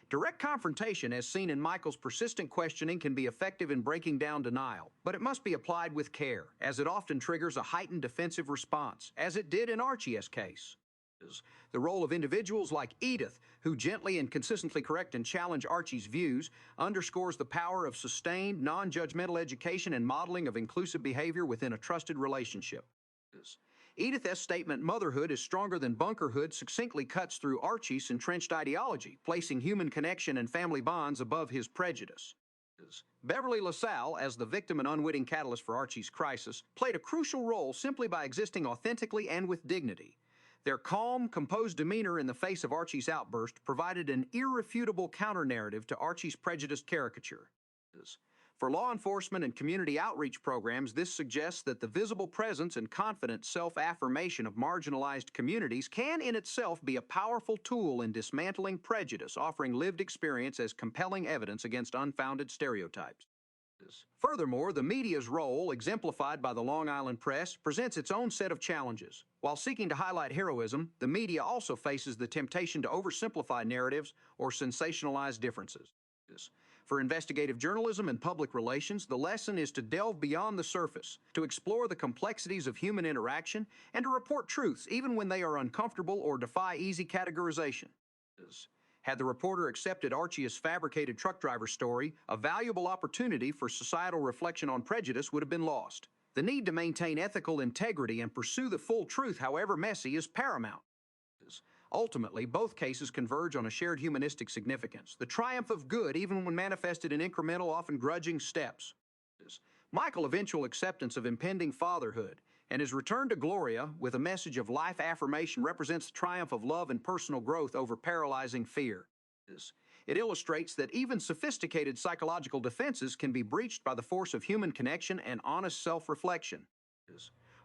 Direct confrontation, as seen in Michael's persistent questioning, can be effective in breaking down denial, but it must be applied with care, as it often triggers a heightened defensive response, as it did in Archie's case. The role of individuals like Edith, who gently and consistently correct and challenge Archie's views, underscores the power of sustained, non-judgmental education and modeling of inclusive behavior within a trusted relationship. Edith's statement, "Motherhood is stronger than bunkerhood," succinctly cuts through Archie's entrenched ideology, placing human connection and family bonds above his prejudice. Beverly LaSalle, as the victim and unwitting catalyst for Archie's crisis, played a crucial role simply by existing authentically and with dignity. Their calm, composed demeanor in the face of Archie's outburst provided an irrefutable counter-narrative to Archie's prejudiced caricature. For law enforcement and community outreach programs, this suggests that the visible presence and confident self-affirmation of marginalized communities can in itself be a powerful tool in dismantling prejudice, offering lived experience as compelling evidence against unfounded stereotypes. Furthermore, the media's role, exemplified by the Long Island Press, presents its own set of challenges. While seeking to highlight heroism, the media also faces the temptation to oversimplify narratives or sensationalize differences. For investigative journalism and public relations, the lesson is to delve beyond the surface, to explore the complexities of human interaction, and to report truths even when they are uncomfortable or defy easy categorization. Had the reporter accepted Archie's fabricated truck driver story, a valuable opportunity for societal reflection on prejudice would have been lost. The need to maintain ethical integrity and pursue the full truth, however messy, is paramount. Ultimately, both cases converge on a shared humanistic significance, the triumph of good even when manifested in incremental, often grudging steps. Michael's eventual acceptance of impending fatherhood and his return to Gloria with a message of life affirmation represents the triumph of love and personal growth over paralyzing fear. It illustrates that even sophisticated psychological defenses can be breached by the force of human connection and honest self-reflection.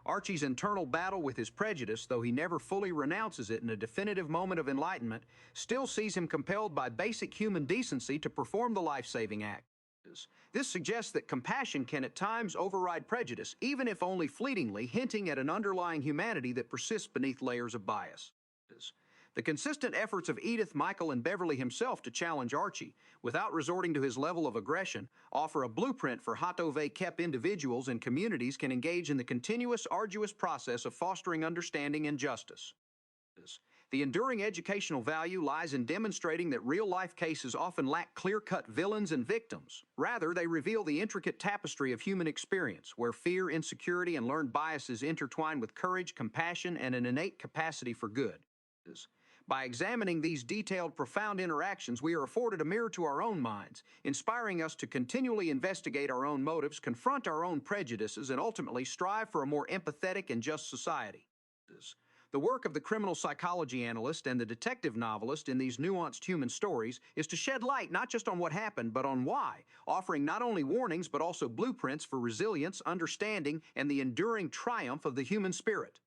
Archie's internal battle with his prejudice, though he never fully renounces it in a definitive moment of enlightenment, still sees him compelled by basic human decency to perform the life-saving act. This suggests that compassion can at times override prejudice, even if only fleetingly, hinting at an underlying humanity that persists beneath layers of bias. The consistent efforts of Edith, Michael, and Beverly himself to challenge Archie, without resorting to his level of aggression, offer a blueprint for hato-ve-kep individuals and communities can engage in the continuous, arduous process of fostering understanding and justice. The enduring educational value lies in demonstrating that real-life cases often lack clear-cut villains and victims. Rather, they reveal the intricate tapestry of human experience, where fear, insecurity, and learned biases intertwine with courage, compassion, and an innate capacity for good. By examining these detailed, profound interactions, we are afforded a mirror to our own minds, inspiring us to continually investigate our own motives, confront our own prejudices, and ultimately strive for a more empathetic and just society. The work of the criminal psychology analyst and the detective novelist in these nuanced human stories is to shed light not just on what happened, but on why, offering not only warnings but also blueprints for resilience, understanding, and the enduring triumph of the human spirit.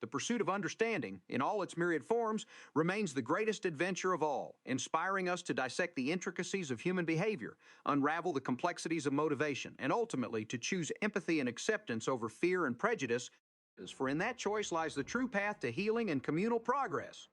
The pursuit of understanding, in all its myriad forms, remains the greatest adventure of all, inspiring us to dissect the intricacies of human behavior, unravel the complexities of motivation, and ultimately to choose empathy and acceptance over fear and prejudice, for in that choice lies the true path to healing and communal progress.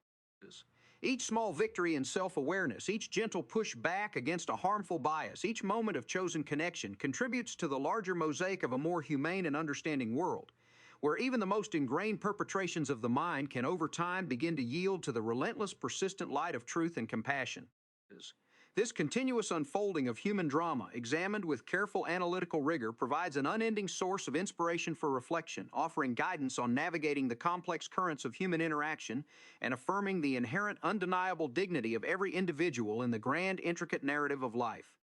Each small victory in self-awareness, each gentle push back against a harmful bias, each moment of chosen connection contributes to the larger mosaic of a more humane and understanding world, where even the most ingrained perpetrations of the mind can over time begin to yield to the relentless, persistent light of truth and compassion. This continuous unfolding of human drama, examined with careful analytical rigor, provides an unending source of inspiration for reflection, offering guidance on navigating the complex currents of human interaction and affirming the inherent, undeniable dignity of every individual in the grand, intricate narrative of life.